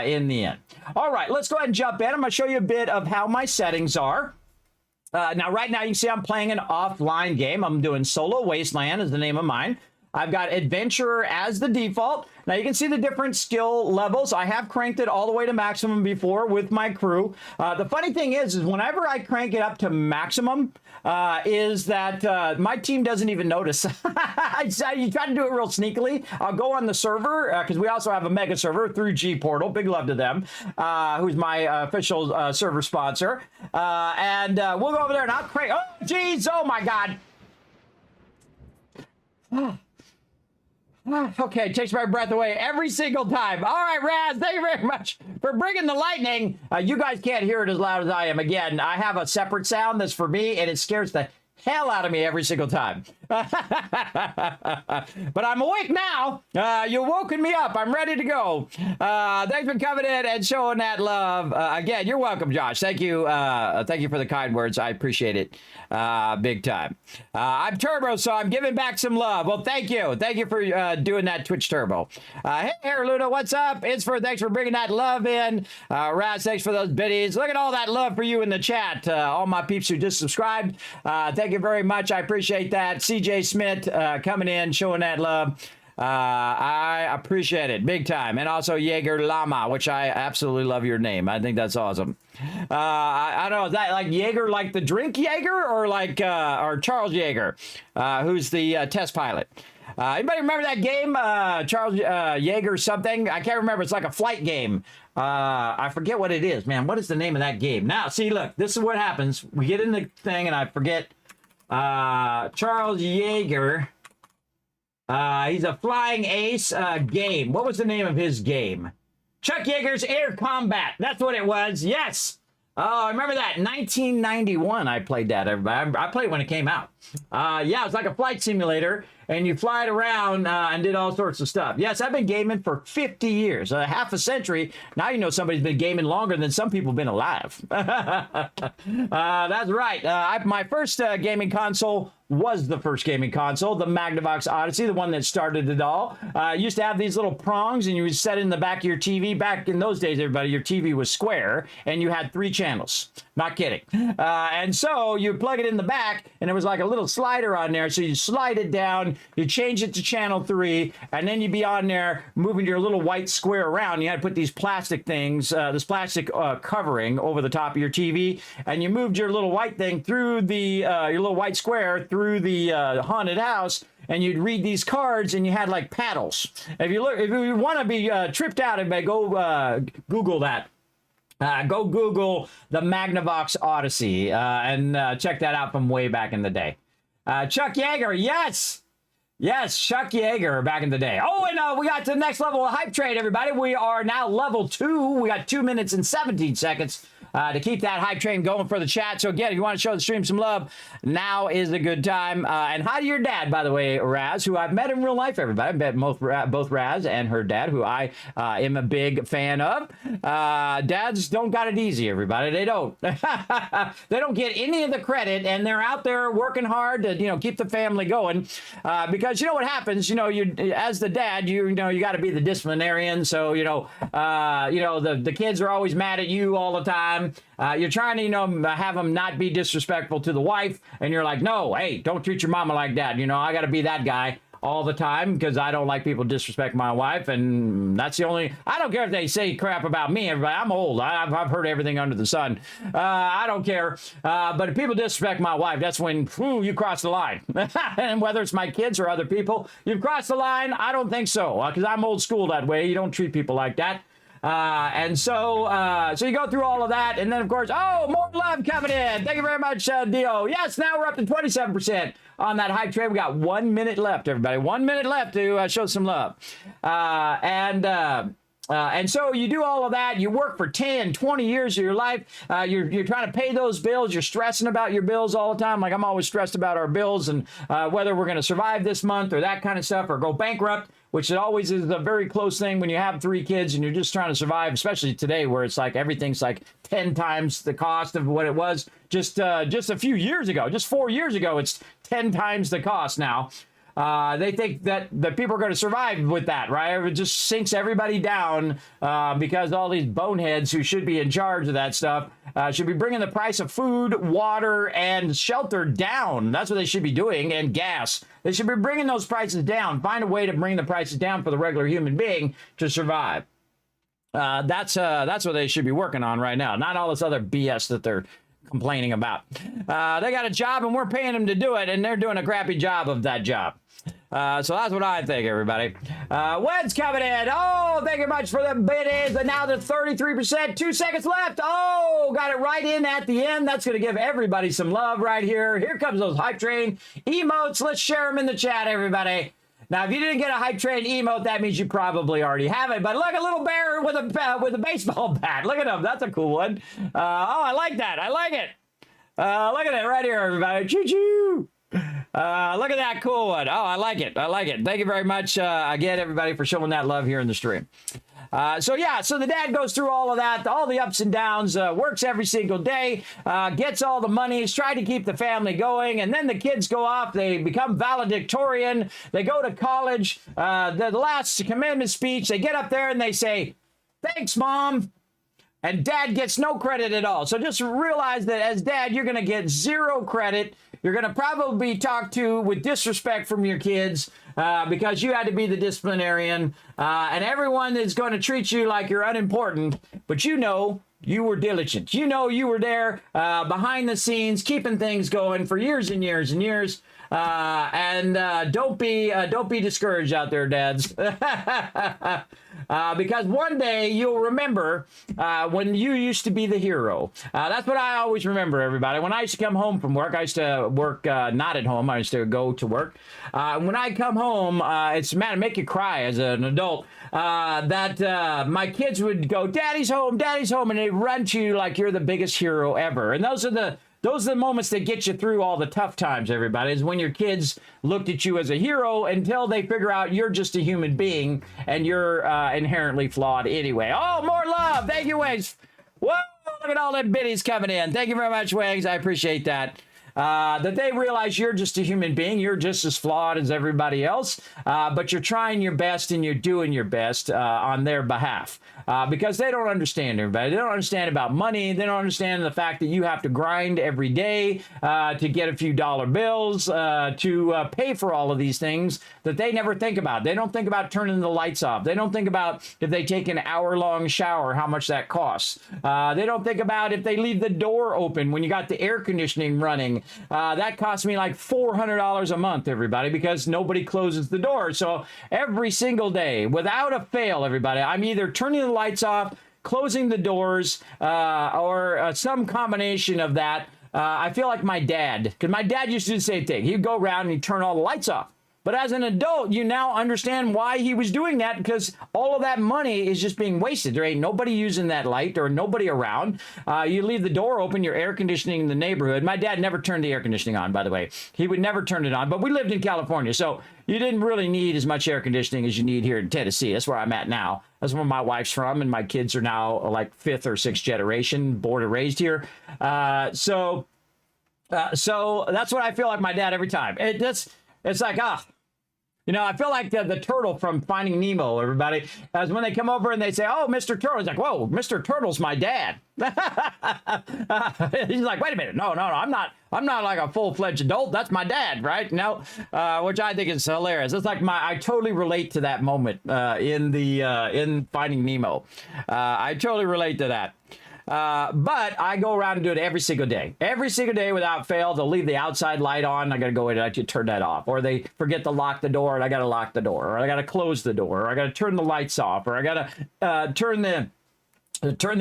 in the end. All right, let's go ahead and jump in. I'm going to show you a bit of how my settings are. Now, right now, you can see I'm playing an offline game. I'm doing Solo Wasteland is the name of mine. I've got Adventurer as the default. Now, you can see the different skill levels. I have cranked it all the way to maximum before with my crew. The funny thing is whenever I crank it up to maximum, is that my team doesn't even notice. You try to do it real sneakily. I'll go on the server, because we also have a mega server through G Portal. Big love to them, who's my official server sponsor. And we'll go over there and I'll crank. Oh, geez. Oh, my God. Okay, it takes my breath away every single time. All right, Raz, thank you very much for bringing the lightning. You guys can't hear it as loud as I am. Again, I have a separate sound that's for me, and it scares the hell out of me every single time. But I'm awake now. You've woken me up. I'm ready to go. Thanks for coming in and showing that love. Again, you're welcome, Josh. Thank you. Thank you for the kind words. I appreciate it big time. I'm Turbo, so I'm giving back some love. Well, thank you. Thank you for doing that, Twitch Turbo. Hey, Luna, what's up? Thanks for bringing that love in. Raz, thanks for those biddies. Look at all that love for you in the chat. All my peeps who just subscribed. Thank you very much. I appreciate that. CJ Smith coming in, showing that love. I appreciate it big time. And also Jaeger Llama, which I absolutely love your name. I think that's awesome. I don't know, is that like Jaeger, like the drink Jaeger, or like or Charles Jaeger, who's the test pilot? Anybody remember that game, Charles Jaeger something? I can't remember. It's like a flight game. I forget what it is, man. What is the name of that game? Now, see, look, this is what happens. We get in the thing, and I forget. Charles Jaeger. He's a flying ace game. What was the name of his game? Chuck Yeager's Air Combat. That's what it was. Yes. Oh, I remember that. 1991, I played that. I played it when it came out. Yeah, it was like a flight simulator, and you fly it around and did all sorts of stuff. Yes, I've been gaming for 50 years, half a century. Now you know somebody's been gaming longer than some people have been alive. That's right. My first gaming console was the first gaming console, the Magnavox Odyssey, the one that started it all. Used to have these little prongs, and you would set it in the back of your TV. Back in those days, everybody, your TV was square, and you had 3 channels. Not kidding. And so you plug it in the back, and there was like a little slider on there. So you slide it down, you change it to channel 3, and then you'd be on there moving your little white square around. You had to put these plastic things, this plastic covering over the top of your TV, and you moved your little white thing through the, your little white square through the haunted house, and you'd read these cards, and you had like paddles. If you want to be tripped out, everybody go Google that. Go Google the Magnavox Odyssey and check that out from way back in the day. Chuck Yeager, yes! Yes, Chuck Yeager back in the day. Oh, and we got to the next level of hype train, everybody. We are now level 2. We got 2 minutes and 17 seconds to keep that hype train going for the chat. So again, if you want to show the stream some love, now is a good time. And hi to your dad, by the way, Raz, who I've met in real life, everybody. I've met both Raz and her dad, who I am a big fan of. Dads don't got it easy, everybody. They don't. They don't get any of the credit, and they're out there working hard to, keep the family going. Because you know what happens, you as the dad, you got to be the disciplinarian. So, the kids are always mad at you all the time. You're trying to, have them not be disrespectful to the wife, and you're like, no, hey, don't treat your mama like that. I got to be that guy all the time because I don't like people disrespect my wife, and that's the only. I don't care if they say crap about me, everybody. I'm old. I've heard everything under the sun. I don't care. But if people disrespect my wife, that's when you cross the line. And whether it's my kids or other people, you've crossed the line. I don't think so, because I'm old school that way. You don't treat people like that. And so you go through all of that, and then of course, more love coming in. Thank you very much, Dio. Yes, now we're up to 27% on that hype train. We got 1 minute left, everybody. 1 minute left to show some love. And so you do all of that. You work for 10, 20 years of your life. You're trying to pay those bills. You're stressing about your bills all the time. Like I'm always stressed about our bills and whether we're going to survive this month or that kind of stuff, or go bankrupt, which it always is a very close thing when you have 3 kids and you're just trying to survive, especially today where it's like everything's like 10 times the cost of what it was just a few years ago. Just 4 years ago, it's 10 times the cost now. They think that people are going to survive with that, right? It just sinks everybody down because all these boneheads who should be in charge of that stuff should be bringing the price of food, water, and shelter down. That's what they should be doing, and gas. They should be bringing those prices down. Find a way to bring the prices down for the regular human being to survive. That's what they should be working on right now, not all this other BS that they're complaining about. They got a job and we're paying them to do it, and they're doing a crappy job of that job. So that's what I think, everybody. Wed's coming in. Oh, thank you much for the biddies. And now they're 33%. 2 seconds left. Oh, got it right in at the end. That's going to give everybody some love right here. Here comes those hype train emotes. Let's share them in the chat, everybody. Now, if you didn't get a hype train emote, that means you probably already have it. But look, a little bear with a baseball bat. Look at him. That's a cool one. I like that. I like it. Look at it right here, everybody. Choo-choo. Look at that cool one. Oh, I like it. I like it. Thank you very much again, everybody, for showing that love here in the stream. So the dad goes through all of that, all the ups and downs, works every single day, gets all the monies, try to keep the family going, and then the kids go off, they become valedictorian, they go to college, the last commencement speech, they get up there and they say, "Thanks, Mom." And dad gets no credit at all. So just realize that as dad, you're going to get 0 credit. You're going to probably be talked to with disrespect from your kids because you had to be the disciplinarian. And everyone is going to treat you like you're unimportant. But you know you were diligent. You know you were there behind the scenes, keeping things going for years and years and years. Don't be discouraged out there, dads. Because one day you'll remember when you used to be the hero. That's what I always remember, everybody. When I used to come home from work, I used to work not at home. I used to go to work. When I come home, it's man, make you cry as an adult. That my kids would go, "Daddy's home, Daddy's home," and they run to you like you're the biggest hero ever. And those are the moments that get you through all the tough times, everybody, is when your kids looked at you as a hero until they figure out you're just a human being and you're inherently flawed anyway. Oh, more love. Thank you, Wings. Whoa, look at all them biddies coming in. Thank you very much, Wings. I appreciate that. That they realize you're just a human being. You're just as flawed as everybody else, but you're trying your best and you're doing your best on their behalf. Because they don't understand, everybody. They don't understand about money. They don't understand the fact that you have to grind every day to get a few dollar bills, to pay for all of these things that they never think about. They don't think about turning the lights off. They don't think about if they take an hour-long shower, how much that costs. They don't think about if they leave the door open when you got the air conditioning running. That costs me like $400 a month, everybody, because nobody closes the door. So every single day, without a fail, everybody, I'm either turning the lights off, closing the doors, or some combination of that. I feel like my dad, because my dad used to do the same thing. He'd go around and he'd turn all the lights off. But as an adult, you now understand why he was doing that, because all of that money is just being wasted. There ain't nobody using that light or nobody around. You leave the door open, your air conditioning in the neighborhood. My dad never turned the air conditioning on, by the way. He would never turn it on, but we lived in California, so you didn't really need as much air conditioning as you need here in Tennessee. That's where I'm at now. That's where my wife's from, and my kids are now like 5th or 6th generation, born and raised here. So that's what I feel like my dad every time. It's like, you know, I feel like the turtle from Finding Nemo, everybody, as when they come over and they say, "Oh, Mr. Turtle," he's like, "Whoa, Mr. Turtle's my dad." He's like, "Wait a minute, no, I'm not like a full-fledged adult. That's my dad, right?" No, which I think is hilarious. It's like I totally relate to that moment in Finding Nemo. I totally relate to that. But I go around and do it every single day without fail. They'll leave the outside light on. I got to go in and I have to turn that off, or they forget to lock the door and I got to lock the door, or I got to close the door, or I got to turn the lights off, or I got to turn the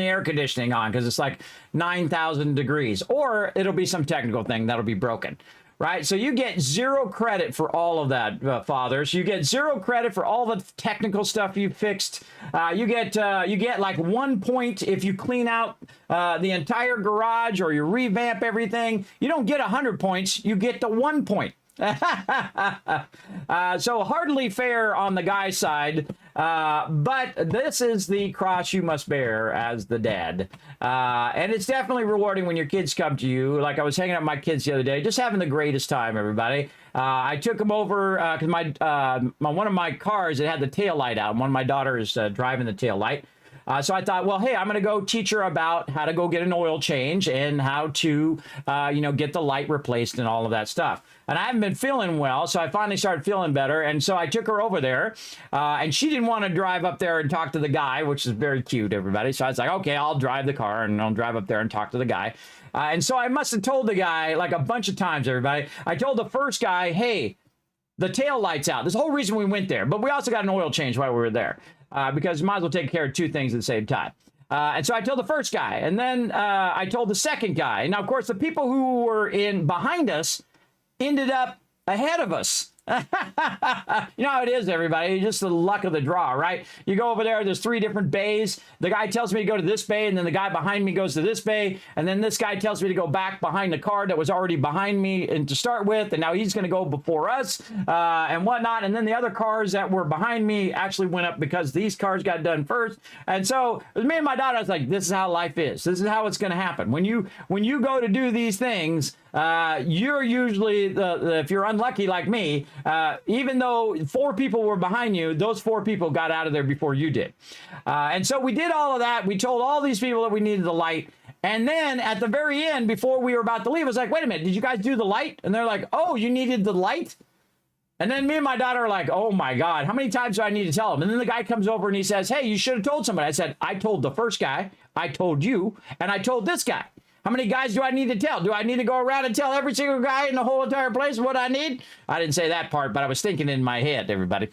air conditioning on because it's like 9,000 degrees, or it'll be some technical thing that'll be broken. Right, so you get 0 credit for all of that, fathers. You get 0 credit for all the technical stuff you fixed. You get like 1 point if you clean out the entire garage or you revamp everything. You don't get 100 points. You get the 1 point. So hardly fair on the guy's side, but this is the cross you must bear as the dad, and it's definitely rewarding when your kids come to you. Like I was hanging out with my kids the other day, just having the greatest time, everybody. I took them over because one of my cars, it had the tail light out, and one of my daughters driving the tail light. So I thought, well, hey, I'm going to go teach her about how to go get an oil change and how to, get the light replaced and all of that stuff. And I haven't been feeling well, so I finally started feeling better. And so I took her over there, and she didn't want to drive up there and talk to the guy, which is very cute, everybody. So I was like, okay, I'll drive the car and I'll drive up there and talk to the guy. And so I must have told the guy like a bunch of times, everybody. I told the first guy, hey, the tail light's out. There's the whole reason we went there. But we also got an oil change while we were there. Because you might as well take care of 2 things at the same time. And so I told the first guy, and then I told the second guy. Now, of course, the people who were behind us ended up ahead of us. You know how it is, everybody. Just the luck of the draw, right? You go over there, there's 3 different bays. The guy tells me to go to this bay, and then the guy behind me goes to this bay, and then this guy tells me to go back behind the car that was already behind me and to start with, and now he's going to go before us and whatnot. And then the other cars that were behind me actually went up because these cars got done first. And so it was me and my daughter. I was like, this is how life is. This is how it's going to happen. When you go to do these things, you're usually if you're unlucky like me, even though 4 people were behind you, those 4 people got out of there before you did. And so we did all of that. We told all these people that we needed the light. And then at the very end, before we were about to leave, I was like, wait a minute, did you guys do the light? And they're like, oh, you needed the light? And then me and my daughter are like, oh my God, how many times do I need to tell him? And then the guy comes over and he says, hey, you should have told somebody. I said, I told the first guy, I told you, and I told this guy. How many guys do I need to tell? Do I need to go around and tell every single guy in the whole entire place what I need? I didn't say that part, but I was thinking in my head, everybody.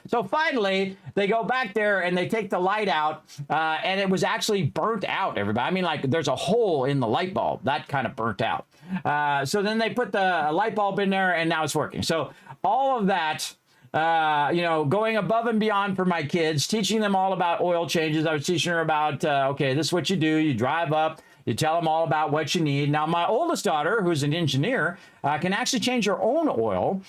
So finally, they go back there and they take the light out, and it was actually burnt out, everybody. I mean, like, there's a hole in the light bulb. That kind of burnt out. So then they put the light bulb in there, and now it's working. So all of that, you know, going above and beyond for my kids, teaching them all about oil changes. I was teaching her about, okay, this is what you do. You drive up. You tell them all about what you need. Now, my oldest daughter, who's an engineer, can actually change her own oil,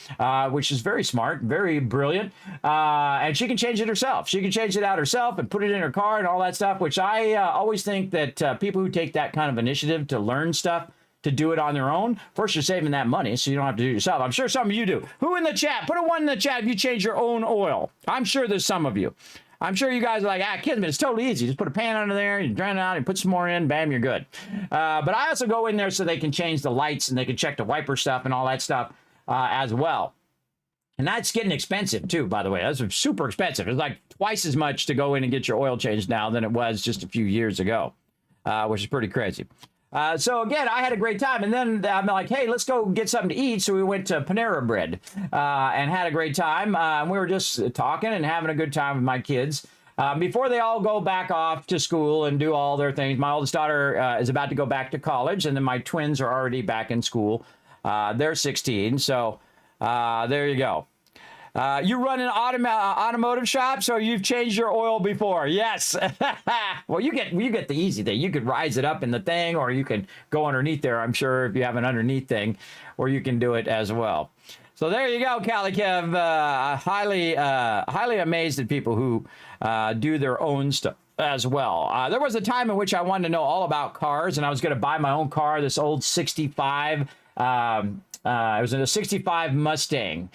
which is very smart, very brilliant. And she can change it herself. She can change it out herself and put it in her car and all that stuff, which I always think that people who take that kind of initiative to learn stuff, to do it on their own, first, you're saving that money, so you don't have to do it yourself. I'm sure some of you do. Who in the chat? Put a 1 in the chat if you change your own oil. I'm sure there's some of you. I'm sure you guys are like, Kismet, it's totally easy. Just put a pan under there, you drain it out, and put some more in, bam, you're good. But I also go in there so they can change the lights and they can check the wiper stuff and all that stuff as well. And that's getting expensive too, by the way. That's super expensive. It's like twice as much to go in and get your oil changed now than it was just a few years ago, which is pretty crazy. So again, I had a great time, and then I'm like, hey, let's go get something to eat. So we went to Panera Bread and had a great time. We were just talking and having a good time with my kids. Before they all go back off to school and do all their things, my oldest daughter is about to go back to college, and then my twins are already back in school. They're 16, so there you go. You run an automotive shop, so you've changed your oil before. Yes. Well, you get the easy thing. You could rise it up in the thing, or you can go underneath there. I'm sure if you have an underneath thing, or you can do it as well. So there you go, Cali Kev. Highly amazed at people who do their own stuff as well. There was a time in which I wanted to know all about cars, and I was going to buy my own car, this old 65. It was in a 65 Mustang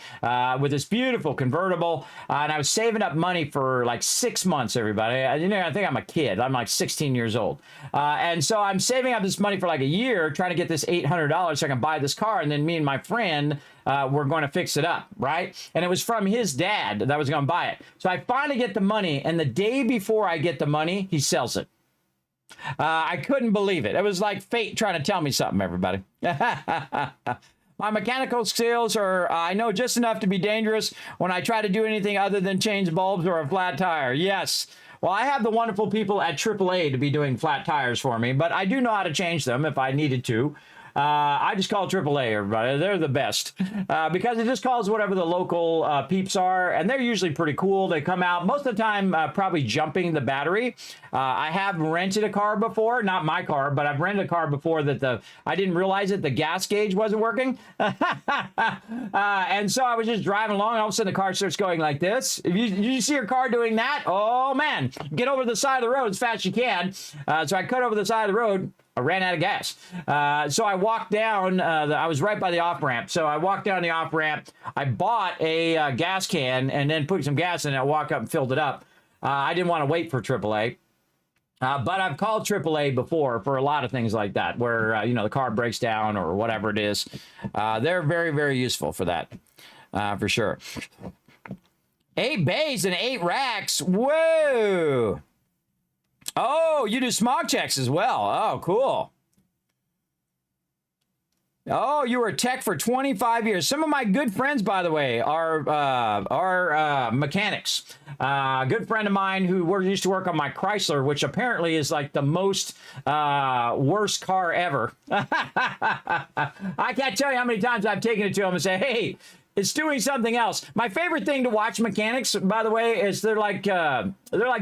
with this beautiful convertible, and I was saving up money for like 6 months, everybody. You know, I think I'm a kid. I'm like 16 years old. And so I'm saving up this money for like a year, trying to get this $800 so I can buy this car, and then me and my friend were going to fix it up, right? And it was from his dad that was going to buy it. So I finally get the money, and the day before I get the money, he sells it. I couldn't believe it. It was like fate trying to tell me something, everybody. My mechanical skills are, I know just enough to be dangerous when I try to do anything other than change bulbs or a flat tire. Yes. Well, I have the wonderful people at AAA to be doing flat tires for me, but I do know how to change them if I needed to. I just call AAA, everybody. They're the best because it just calls whatever the local peeps are, and they're usually pretty cool. They come out most of the time probably jumping the battery. I have rented a car before, not my car, but I've rented a car before that I didn't realize it, the gas gauge wasn't working. And so I was just driving along, and all of a sudden the car starts going like this. If you see your car doing that, oh man, get over the side of the road as fast as you can. So I cut over the side of the road. I ran out of gas. So I walked down, I was right by the off-ramp. So I walked down the off-ramp. I bought a gas can and then put some gas in it. I walked up and filled it up. I didn't want to wait for AAA. But I've called AAA before for a lot of things like that, where, you know, the car breaks down or whatever it is. They're very, very useful for that, for sure. 8 bays and 8 racks. Whoa. Oh, you do smog checks as well. Oh, cool. Oh, you were a tech for 25 years. Some of my good friends, by the way, are mechanics. A good friend of mine who used to work on my Chrysler, which apparently is like the most worst car ever. I can't tell you how many times I've taken it to him and say, hey, it's doing something else. My favorite thing to watch mechanics, by the way, is they're like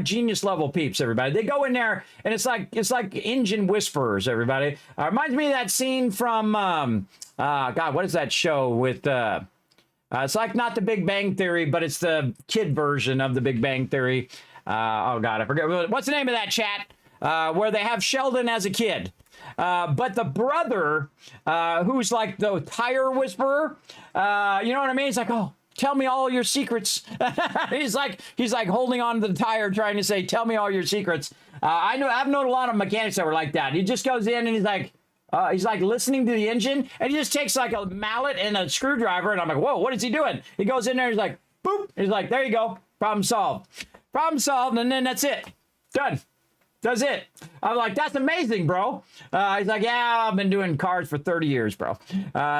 genius level peeps. Everybody, they go in there and it's like engine whisperers. Everybody, reminds me of that scene from God, what is that show with? It's like not The Big Bang Theory, but it's the kid version of The Big Bang Theory. Oh God, I forget what's the name of that chat where they have Sheldon as a kid. But the brother, who's like the tire whisperer, you know what I mean? He's like, oh, tell me all your secrets. he's like holding on to the tire, trying to say, tell me all your secrets. I've known a lot of mechanics that were like that. He just goes in and he's like, He's like listening to the engine, and he just takes like a mallet and a screwdriver, and I'm like, whoa, what is he doing? He goes in there, he's like, boop. He's like, there you go, problem solved. Problem solved, and then that's it. Done. That's it. I'm like, that's amazing, bro. He's like, yeah, I've been doing cars for 30 years, bro.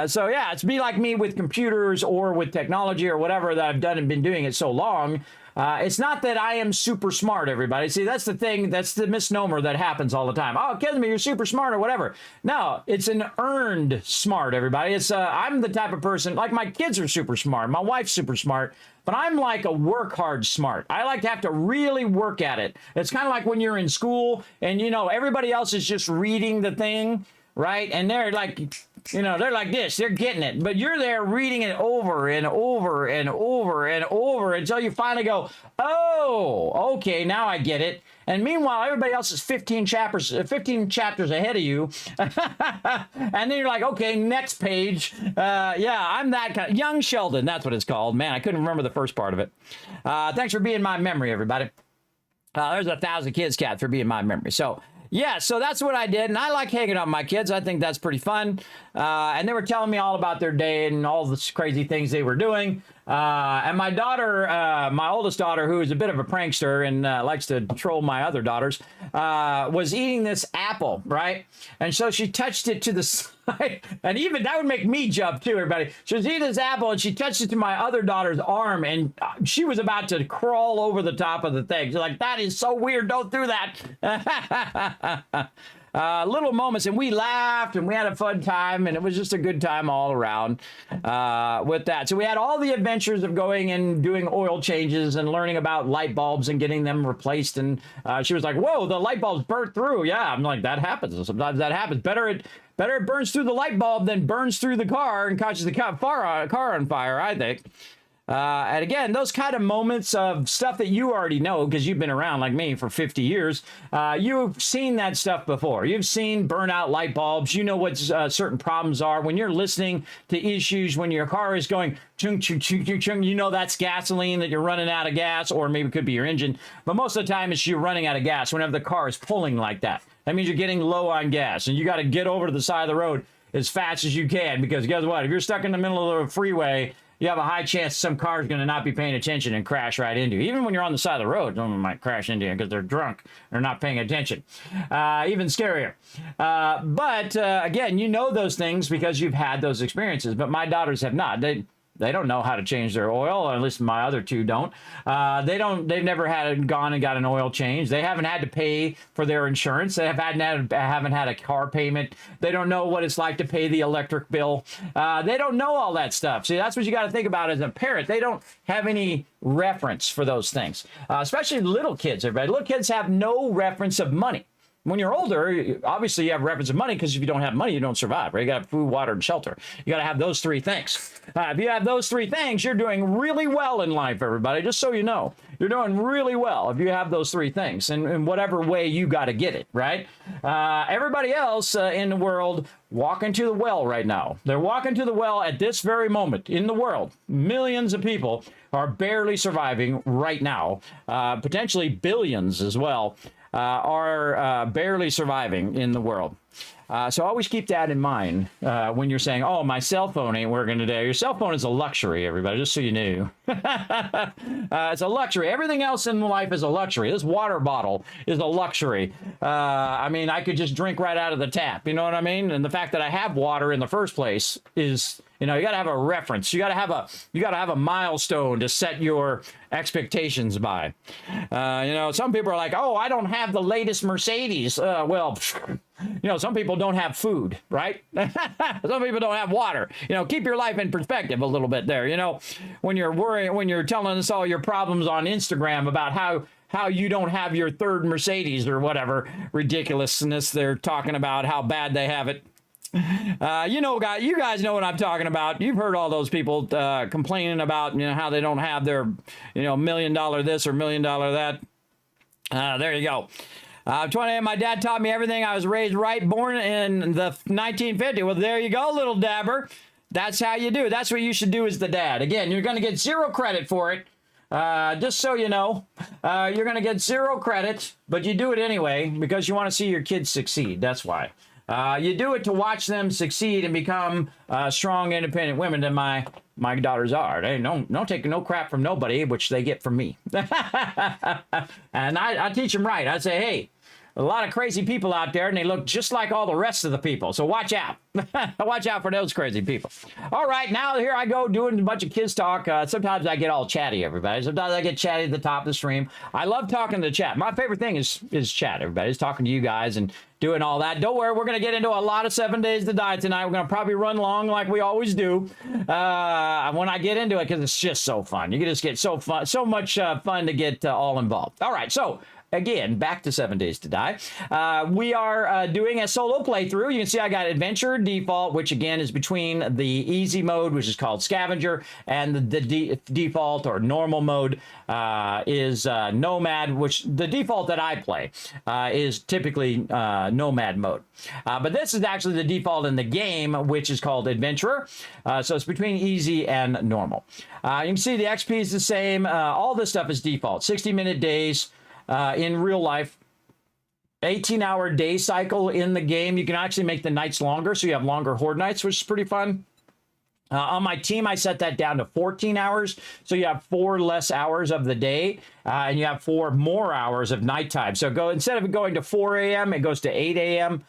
So yeah, it's be like me with computers or with technology or whatever that I've done and been doing it so long. It's not that I am super smart, everybody. See, that's the thing. That's the misnomer that happens all the time. Oh, Kismet, you're super smart or whatever. No, it's an earned smart, everybody. It's I'm the type of person, like my kids are super smart. My wife's super smart. But I'm like a work hard smart. I like to have to really work at it. It's kind of like when you're in school and, you know, everybody else is just reading the thing, right? And they're like, you know, they're like this. They're getting it. But you're there reading it over and over and over and over until you finally go, oh, okay, now I get it. And meanwhile, everybody else is 15 chapters ahead of you. And then you're like, okay, next page. Yeah, I'm that kind of young Sheldon. That's what it's called. Man, I couldn't remember the first part of it. Thanks for being my memory, everybody. There's 1,000 kids, Cat, for being my memory. So, yeah, so that's what I did. And I like hanging out with my kids. I think that's pretty fun. And they were telling me all about their day and all the crazy things they were doing. And my daughter, my oldest daughter, who is a bit of a prankster and likes to troll my other daughters, was eating this apple, right? And so she touched it to the side. And even that would make me jump too, everybody. She was eating this apple and she touched it to my other daughter's arm. And she was about to crawl over the top of the thing. She's like, that is so weird. Don't do that. Little moments, and we laughed and we had a fun time, and it was just a good time all around with that. So we had all the adventures of going and doing oil changes and learning about light bulbs and getting them replaced. And she was like, whoa, the light bulb's burnt through. Yeah, I'm like, that happens. Sometimes that happens. Better it burns through the light bulb than burns through the car and catches the car on fire, I think. And again, those kind of moments of stuff that you already know because you've been around like me for 50 years, you've seen that stuff before. You've seen burnout light bulbs. You know what certain problems are. When you're listening to issues, when your car is going chung, chung, chung, chung, chung, you know that's gasoline, that you're running out of gas, or maybe it could be your engine. But most of the time, it's you running out of gas whenever the car is pulling like that. That means you're getting low on gas, and you got to get over to the side of the road as fast as you can because guess what? If you're stuck in the middle of the freeway, you have a high chance some car is going to not be paying attention and crash right into you. Even when you're on the side of the road, someone might crash into you because they're drunk. They're not paying attention. Even scarier. But again, you know those things because you've had those experiences. But my daughters have not. They don't know how to change their oil, or at least my other two don't. They've never gone and got an oil change. They haven't had to pay for their insurance. They haven't had a car payment. They don't know what it's like to pay the electric bill. They don't know all that stuff. See, that's what you got to think about as a parent. They don't have any reference for those things, especially little kids. Everybody, little kids have no reference of money. When you're older, obviously you have reference of money because if you don't have money, you don't survive, right? You got to have food, water, and shelter. You got to have those three things. If you have those three things, you're doing really well in life, everybody, just so you know. You're doing really well if you have those three things in whatever way you got to get it, right? Everybody else in the world walking to the well right now. They're walking to the well at this very moment in the world. Millions of people are barely surviving right now, potentially billions as well. Are barely surviving in the world. So always keep that in mind when you're saying, oh, my cell phone ain't working today. Your cell phone is a luxury, everybody, just so you knew. It's a luxury. Everything else in life is a luxury. This water bottle is a luxury. I mean, I could just drink right out of the tap. You know what I mean? And the fact that I have water in the first place is, you know, you got to have a reference. You got to have a milestone to set your expectations by. You know, some people are like, oh, I don't have the latest Mercedes. Well, you know, some people don't have food, right? Some people don't have water. You know, keep your life in perspective a little bit there. You know, when you're worrying, when you're telling us all your problems on Instagram about how you don't have your third Mercedes or whatever ridiculousness they're talking about, how bad they have it. You know, you guys know what I'm talking about. You've heard all those people complaining about, you know, how they don't have their, you know, $1 million this or $1 million that. There you go. 20, my dad taught me everything. I was raised right, born in the 1950. Well, there you go, little dabber. That's how you do. That's what you should do as the dad. Again, you're going to get zero credit for it. Just so you know, you're going to get zero credit, but you do it anyway because you want to see your kids succeed. That's why. You do it to watch them succeed and become strong, independent women that my daughters are. They don't take no crap from nobody, which they get from me. And I teach them right. I say, hey, a lot of crazy people out there, and they look just like all the rest of the people. So watch out. Watch out for those crazy people. All right, now here I go doing a bunch of kids talk. Sometimes I get all chatty, everybody. Sometimes I get chatty at the top of the stream. I love talking to the chat. My favorite thing is chat, everybody. Is talking to you guys and doing all that. Don't worry, we're going to get into a lot of 7 Days to Die tonight. We're going to probably run long like we always do when I get into it, because it's just so fun. You can just get so much fun to get all involved. All right, so again, back to 7 Days to Die. We are doing a solo playthrough. You can see I got Adventure default, which again is between the easy mode, which is called Scavenger, and the default or normal mode is Nomad, which the default that I play is typically Nomad mode. But this is actually the default in the game, which is called Adventurer. So it's between easy and normal. You can see the XP is the same. All this stuff is default. 60-minute days. In real life, 18-hour day cycle in the game. You can actually make the nights longer, so you have longer horde nights, which is pretty fun. On my team, I set that down to 14 hours, so you have 4 less hours of the day, and you have 4 more hours of nighttime. So instead of it going to 4 a.m., it goes to 8 a.m.,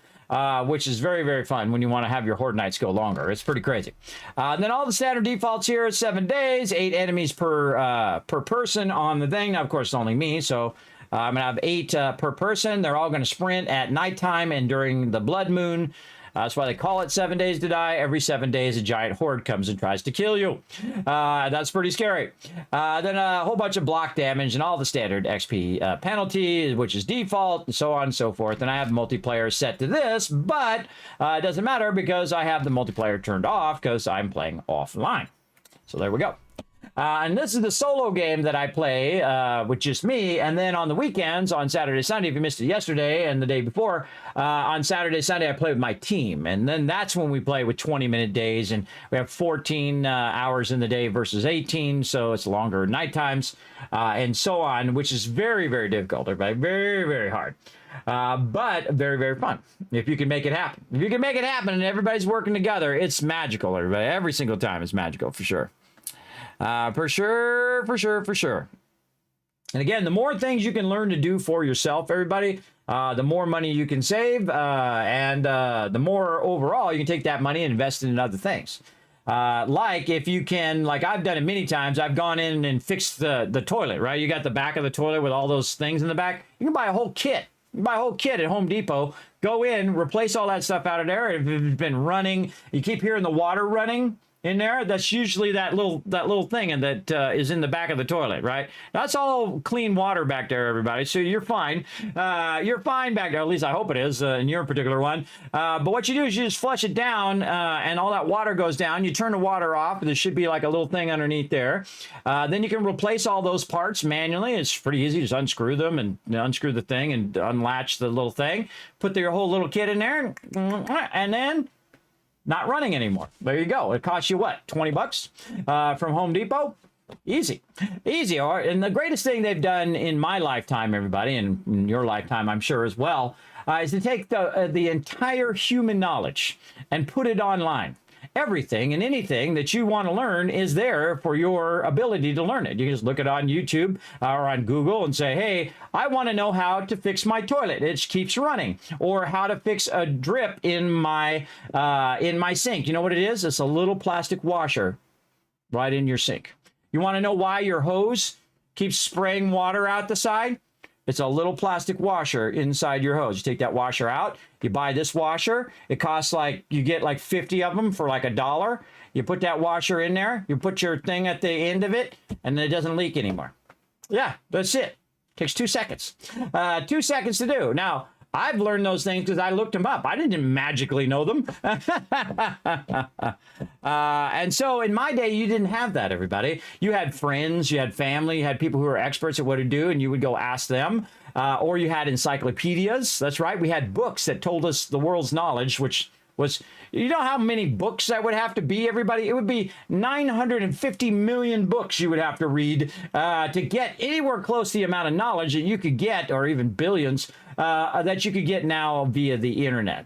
which is very, very fun when you want to have your horde nights go longer. It's pretty crazy. And then all the standard defaults here is 7 days, 8 enemies per person on the thing. Now, of course, it's only me, so I'm going to have 8 per person. They're all going to sprint at nighttime and during the blood moon. That's why they call it 7 Days to Die. Every 7 days, a giant horde comes and tries to kill you. That's pretty scary. Then a whole bunch of block damage and all the standard XP penalties, which is default, and so on and so forth. And I have multiplayer set to this, but it doesn't matter because I have the multiplayer turned off because I'm playing offline. So there we go. And this is the solo game that I play with just me. And then on the weekends, on Saturday, Sunday, if you missed it yesterday and the day before, on Saturday, Sunday, I play with my team. And then that's when we play with 20-minute days. And we have 14 hours in the day versus 18. So it's longer night times and so on, which is very, very difficult. Everybody, very, very hard. But very, very fun if you can make it happen. If you can make it happen and everybody's working together, it's magical, everybody. Every single time it's magical, for sure. For sure. And again, the more things you can learn to do for yourself, everybody, the more money you can save, and the more overall you can take that money and invest it in other things. Like if you can, like I've done it many times, I've gone in and fixed the toilet, right? You got the back of the toilet with all those things in the back. You can buy a whole kit. You can buy a whole kit at Home Depot. Go in, replace all that stuff out of there. If it's been running, you keep hearing the water running in there, that's usually that little thing and that is in the back of the toilet, right? That's all clean water back there, everybody. So you're fine. You're fine back there. At least I hope it is in your particular one. But what you do is you just flush it down and all that water goes down. You turn the water off. There should be like a little thing underneath there. Then you can replace all those parts manually. It's pretty easy. Just unscrew them and unscrew the thing and unlatch the little thing. Put your whole little kit in there and then not running anymore. There you go. It costs you what, 20 bucks from Home Depot? Easy. And the greatest thing they've done in my lifetime, everybody, and in your lifetime, I'm sure as well, is to take the entire human knowledge and put it online. Everything and anything that you want to learn is there for your ability to learn it. You can just look it on YouTube or on Google and say, hey, I want to know how to fix my toilet. It keeps running. Or how to fix a drip in my sink. You know what it is? It's a little plastic washer right in your sink. You want to know why your hose keeps spraying water out the side? It's a little plastic washer inside your hose. You take that washer out, you buy this washer. It costs you get like 50 of them for like $1. You put that washer in there, you put your thing at the end of it, and then it doesn't leak anymore. Yeah, that's it. Takes 2 seconds. 2 seconds to do. Now, I've learned those things because I looked them up. I didn't magically know them. And so in my day, you didn't have that, everybody. You had friends, you had family, you had people who were experts at what to do, and you would go ask them. Or you had encyclopedias. That's right. We had books that told us the world's knowledge, which was, you know how many books that would have to be, everybody? It would be 950 million books you would have to read to get anywhere close to the amount of knowledge that you could get, or even billions, that you could get now via the internet.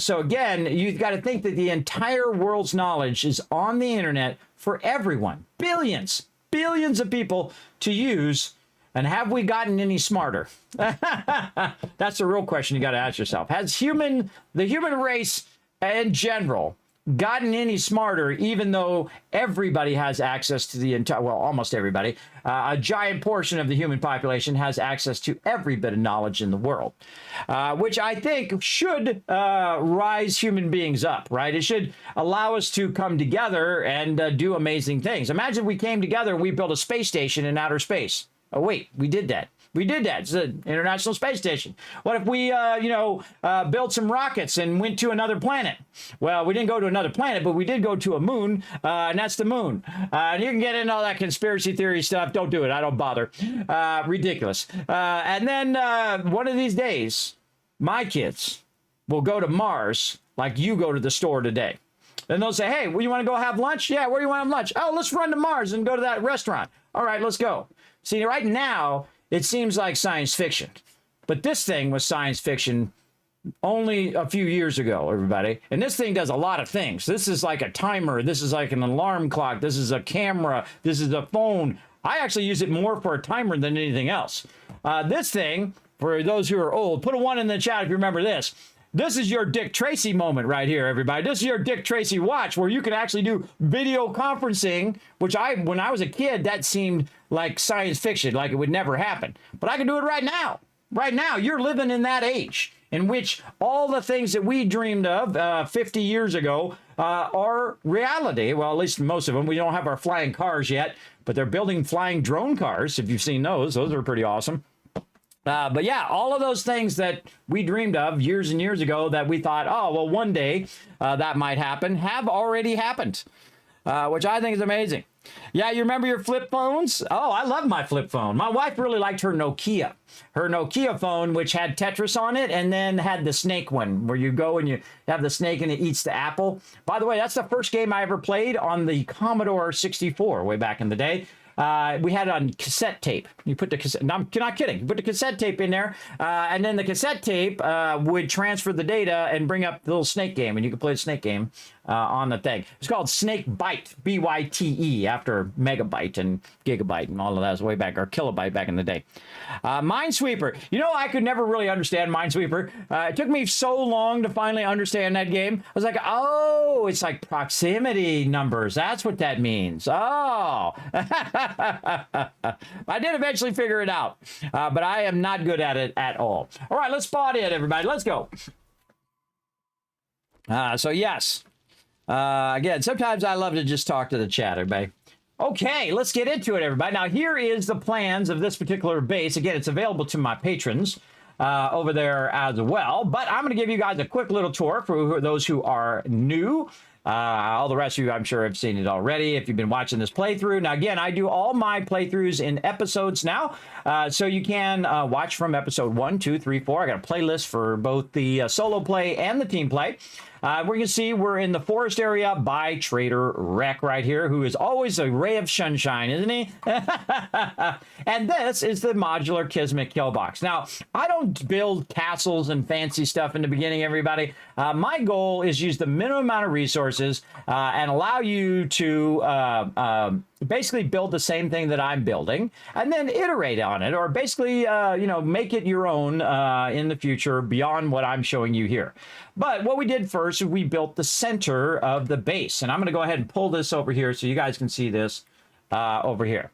So again, you've got to think that the entire world's knowledge is on the internet for everyone, billions of people to use. And have we gotten any smarter? That's the real question you got to ask yourself. Has the human race in general gotten any smarter, even though everybody has access to the entire, well, almost everybody, a giant portion of the human population has access to every bit of knowledge in the world, which I think should rise human beings up, right? It should allow us to come together and do amazing things. Imagine we came together and we built a space station in outer space. Oh, wait, we did that. We did that. It's the International Space Station. What if we, built some rockets and went to another planet? Well, we didn't go to another planet, but we did go to a moon, and that's the moon. And you can get into all that conspiracy theory stuff. Don't do it. I don't bother. Ridiculous. And then one of these days, my kids will go to Mars like you go to the store today. Then they'll say, hey, well, you want to go have lunch? Yeah, where do you want to have lunch? Oh, let's run to Mars and go to that restaurant. All right, let's go. See, right now, it seems like science fiction. But this thing was science fiction only a few years ago, everybody. And this thing does a lot of things. This is like a timer. This is like an alarm clock. This is a camera. This is a phone. I actually use it more for a timer than anything else. This thing, for those who are old, put a 1 in the chat if you remember this. This is your Dick Tracy moment right here, everybody. This is your Dick Tracy watch where you can actually do video conferencing, which when I was a kid, that seemed like science fiction, like it would never happen. But I can do it right now. Right now, you're living in that age in which all the things that we dreamed of 50 years ago are reality. Well, at least most of them. We don't have our flying cars yet, but they're building flying drone cars. If you've seen those are pretty awesome. But yeah, all of those things that we dreamed of years and years ago that we thought, oh, well, one day that might happen, have already happened, which I think is amazing. Yeah, you remember your flip phones? Oh, I love my flip phone. My wife really liked her Nokia. Her Nokia phone, which had Tetris on it, and then had the snake one, where you go and you have the snake and it eats the apple. By the way, that's the first game I ever played on the Commodore 64 way back in the day. We had it on cassette tape. You put the cassette, no, I'm not kidding. You put the cassette tape in there, and then the cassette tape would transfer the data and bring up the little snake game, and you could play the snake game on the thing. It's called Snake Byte, B-Y-T-E, after megabyte and gigabyte and all of that was way back, or kilobyte back in the day. Minesweeper. You know, I could never really understand Minesweeper. It took me so long to finally understand that game. I was like, oh, it's like proximity numbers. That's what that means. Oh. I did eventually figure it out, but I am not good at it at all. All right, let's spot in, everybody. Let's go. So yes, again, sometimes I love to just talk to the chat, everybody. Okay, let's get into it, everybody. Now, here is the plans of this particular base. Again, it's available to my patrons over there as well, but I'm going to give you guys a quick little tour for those who are new. All the rest of you, I'm sure, have seen it already if you've been watching this playthrough. Now, again, I do all my playthroughs in episodes now, so you can watch from episode 1, 2, 3, 4. I got a playlist for both the solo play and the team play. We're going to see we're in the forest area by Trader Rec right here, who is always a ray of sunshine, isn't he? And this is the modular Kismet kill box. Now, I don't build castles and fancy stuff in the beginning, everybody. My goal is use the minimum amount of resources and allow you to basically build the same thing that I'm building and then iterate on it, or basically, make it your own in the future beyond what I'm showing you here. But what we did first is we built the center of the base, and I'm going to go ahead and pull this over here so you guys can see this over here.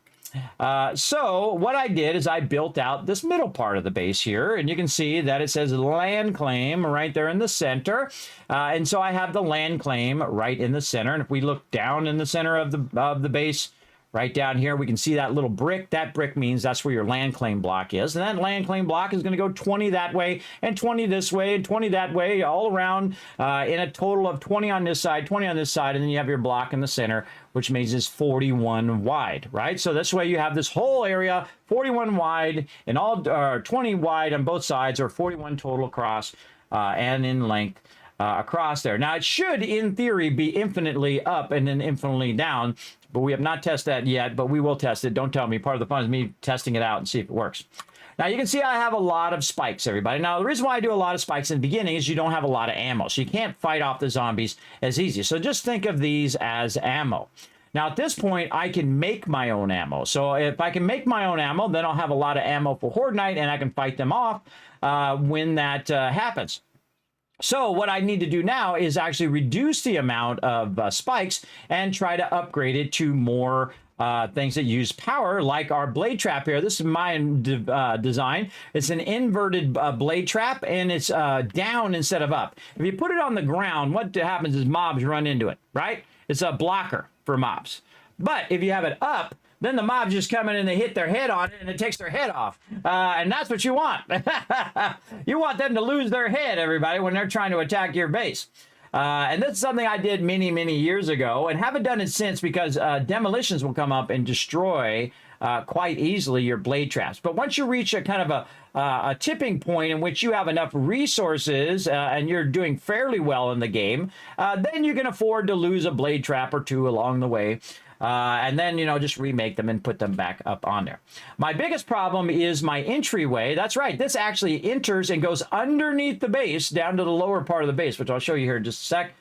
So what I did is I built out this middle part of the base here, and you can see that it says land claim right there in the center. And so I have the land claim right in the center. And if we look down in the center of the base, right down here, we can see that little brick. That brick means that's where your land claim block is. And that land claim block is going to go 20 that way and 20 this way and 20 that way all around in a total of 20 on this side, 20 on this side. And then you have your block in the center, which means it's 41 wide, right? So this way you have this whole area 41 wide and all 20 wide on both sides, or 41 total across and in length. Across there. Now, it should, in theory, be infinitely up and then infinitely down, but we have not tested that yet, but we will test it. Don't tell me. Part of the fun is me testing it out and see if it works. Now you can see I have a lot of spikes, everybody. Now the reason why I do a lot of spikes in the beginning is you don't have a lot of ammo. So you can't fight off the zombies as easy. So just think of these as ammo. Now at this point, I can make my own ammo. So if I can make my own ammo, then I'll have a lot of ammo for Horde Night and I can fight them off when that happens. So what I need to do now is actually reduce the amount of spikes and try to upgrade it to more things that use power, like our blade trap here. This is my design. It's an inverted blade trap, and it's down instead of up. If you put it on the ground, what happens is mobs run into it, right? It's a blocker for mobs. But if you have it up, then the mobs just come in and they hit their head on it and it takes their head off. And that's what you want. You want them to lose their head, everybody, when they're trying to attack your base. And this is something I did many, many years ago and haven't done it since because demolitions will come up and destroy quite easily your blade traps. But once you reach a kind of a tipping point in which you have enough resources and you're doing fairly well in the game, then you can afford to lose a blade trap or two along the way. And then, just remake them and put them back up on there. My biggest problem is my entryway. That's right. This actually enters and goes underneath the base down to the lower part of the base, which I'll show you here in just a sec.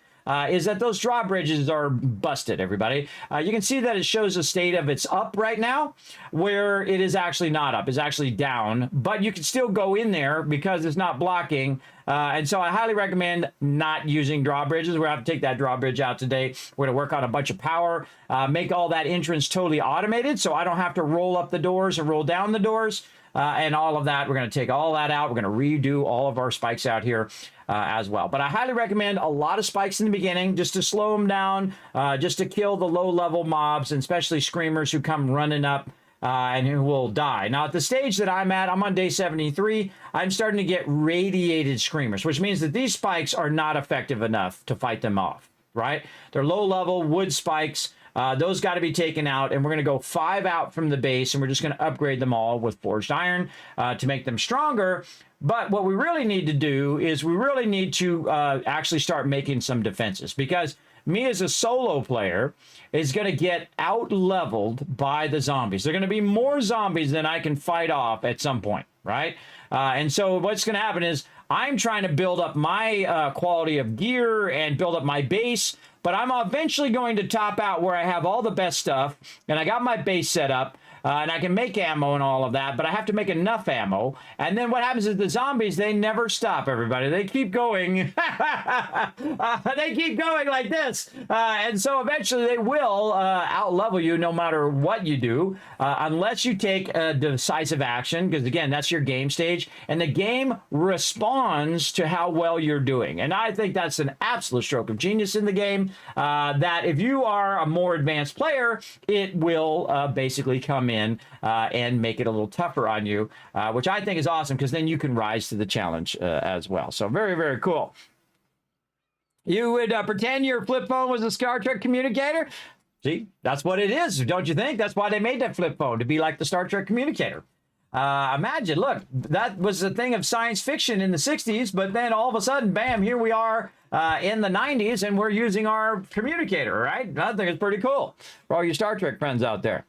Is that those drawbridges are busted, everybody. You can see that it shows a state of it's up right now, where it is actually not up. It's actually down, but you can still go in there because it's not blocking. And so I highly recommend not using drawbridges. We're going to have to take that drawbridge out today. We're going to work on a bunch of power, make all that entrance totally automated so I don't have to roll up the doors or roll down the doors. And all of that, we're going to take all that out. We're going to redo all of our spikes out here as well. But I highly recommend a lot of spikes in the beginning just to slow them down, just to kill the low-level mobs, and especially screamers who come running up and who will die. Now, at the stage that I'm at, I'm on day 73. I'm starting to get radiated screamers, which means that these spikes are not effective enough to fight them off, right? They're low-level wood spikes. Those got to be taken out, and we're going to go 5 out from the base, and we're just going to upgrade them all with forged iron to make them stronger. But what we really need to do is we really need to actually start making some defenses, because me as a solo player is going to get out-leveled by the zombies. There are going to be more zombies than I can fight off at some point, right? And so what's going to happen is I'm trying to build up my quality of gear and build up my base, but I'm eventually going to top out where I have all the best stuff, and I got my base set up, and I can make ammo and all of that, but I have to make enough ammo. And then what happens is the zombies, they never stop, everybody. They keep going. They keep going like this. And so eventually they will out-level you no matter what you do, unless you take a decisive action, because, again, that's your game stage. And the game responds to how well you're doing. And I think that's an absolute stroke of genius in the game, that if you are a more advanced player, it will basically come in and make it a little tougher on you, which I think is awesome, because then you can rise to the challenge as well. So very, very cool. You would pretend your flip phone was a Star Trek communicator? See, that's what it is, don't you think? That's why they made that flip phone, to be like the Star Trek communicator. Imagine, look, that was a thing of science fiction in the 60s, but then all of a sudden, bam, here we are in the 90s, and we're using our communicator, right? I think it's pretty cool for all you Star Trek friends out there.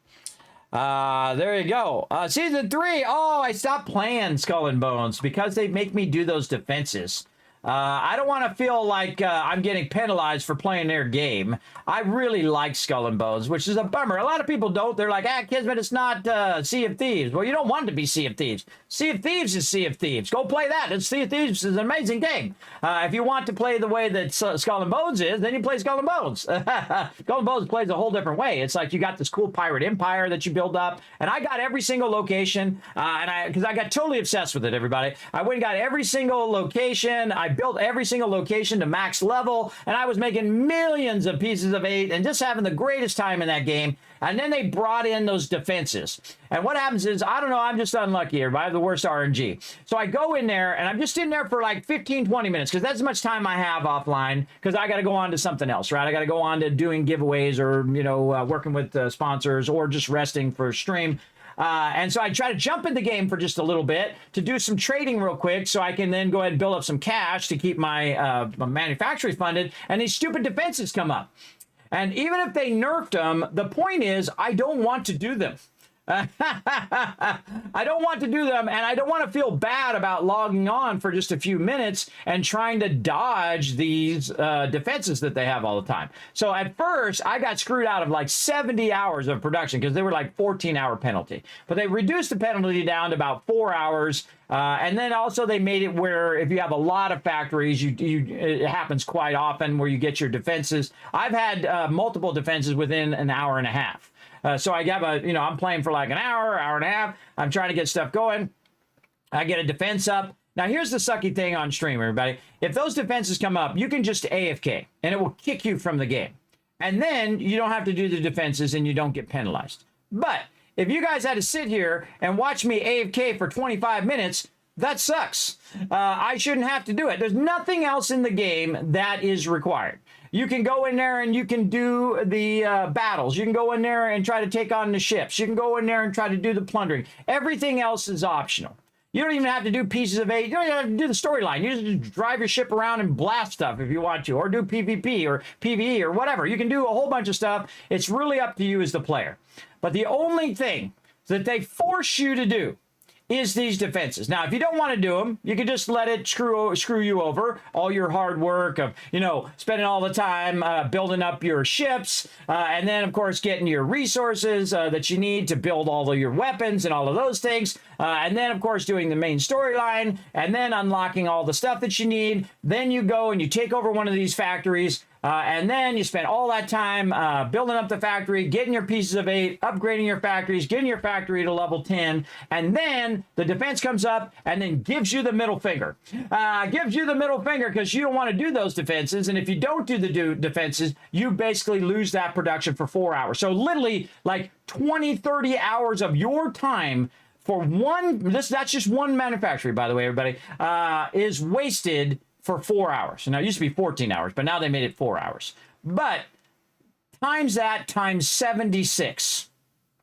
There you go. Season 3. Oh, I stopped playing Skull and Bones because they make me do those defenses. I don't want to feel like I'm getting penalized for playing their game. I really like Skull and Bones, which is a bummer. A lot of people don't. They're like, Kismet, it's not Sea of Thieves. Well, you don't want it to be Sea of Thieves. Sea of Thieves is Sea of Thieves. Go play that. It's Sea of Thieves is an amazing game. If you want to play the way that Skull and Bones is, then you play Skull and Bones. Skull and Bones plays a whole different way. It's like you got this cool pirate empire that you build up, and I got every single location, because I got totally obsessed with it, everybody. I went and got every single location. I built every single location to max level, and I was making millions of pieces of 8 and just having the greatest time in that game. And then they brought in those defenses. And what happens is, I don't know, I'm just unlucky here, but I have the worst RNG. So I go in there, and I'm just in there for like 15, 20 minutes, because that's as much time I have offline, because I got to go on to something else, right? I got to go on to doing giveaways, or, working with sponsors, or just resting for stream. And so I try to jump in the game for just a little bit to do some trading real quick, so I can then go ahead and build up some cash to keep my manufacturing funded, and these stupid defenses come up. And even if they nerfed them, the point is I don't want to do them. I don't want to do them, and I don't want to feel bad about logging on for just a few minutes and trying to dodge these defenses that they have all the time. So at first, I got screwed out of like 70 hours of production because they were like 14-hour penalty. But they reduced the penalty down to about 4 hours. And then also they made it where if you have a lot of factories, it happens quite often where you get your defenses. I've had multiple defenses within an hour and a half. So I have I'm playing for like an hour and a half. I'm trying to get stuff going. I get a defense up. Now, here's the sucky thing on stream, everybody. If those defenses come up, you can just AFK, and it will kick you from the game. And then you don't have to do the defenses, and you don't get penalized. But if you guys had to sit here and watch me AFK for 25 minutes, that sucks. I shouldn't have to do it. There's nothing else in the game that is required. You can go in there and you can do the battles. You can go in there and try to take on the ships. You can go in there and try to do the plundering. Everything else is optional. You don't even have to do pieces of eight. You don't even have to do the storyline. You just drive your ship around and blast stuff if you want to, or do PvP or PvE or whatever. You can do a whole bunch of stuff. It's really up to you as the player. But the only thing that they force you to do is these defenses. Now, if you don't want to do them, you can just let it screw you over. All your hard work of, spending all the time building up your ships, and then, of course, getting your resources that you need to build all of your weapons and all of those things. And then, of course, doing the main storyline, and then unlocking all the stuff that you need. Then you go and you take over one of these factories, and then you spend all that time building up the factory, getting your pieces of 8, upgrading your factories, getting your factory to level 10, and then the defense comes up and then gives you the middle finger. Gives you the middle finger because you don't want to do those defenses, and if you don't do the defenses, you basically lose that production for 4 hours. So literally like 20, 30 hours of your time for that's just one manufacturer, by the way, everybody, is wasted for 4 hours. Now, it used to be 14 hours, but now they made it 4 hours. But times that times 76.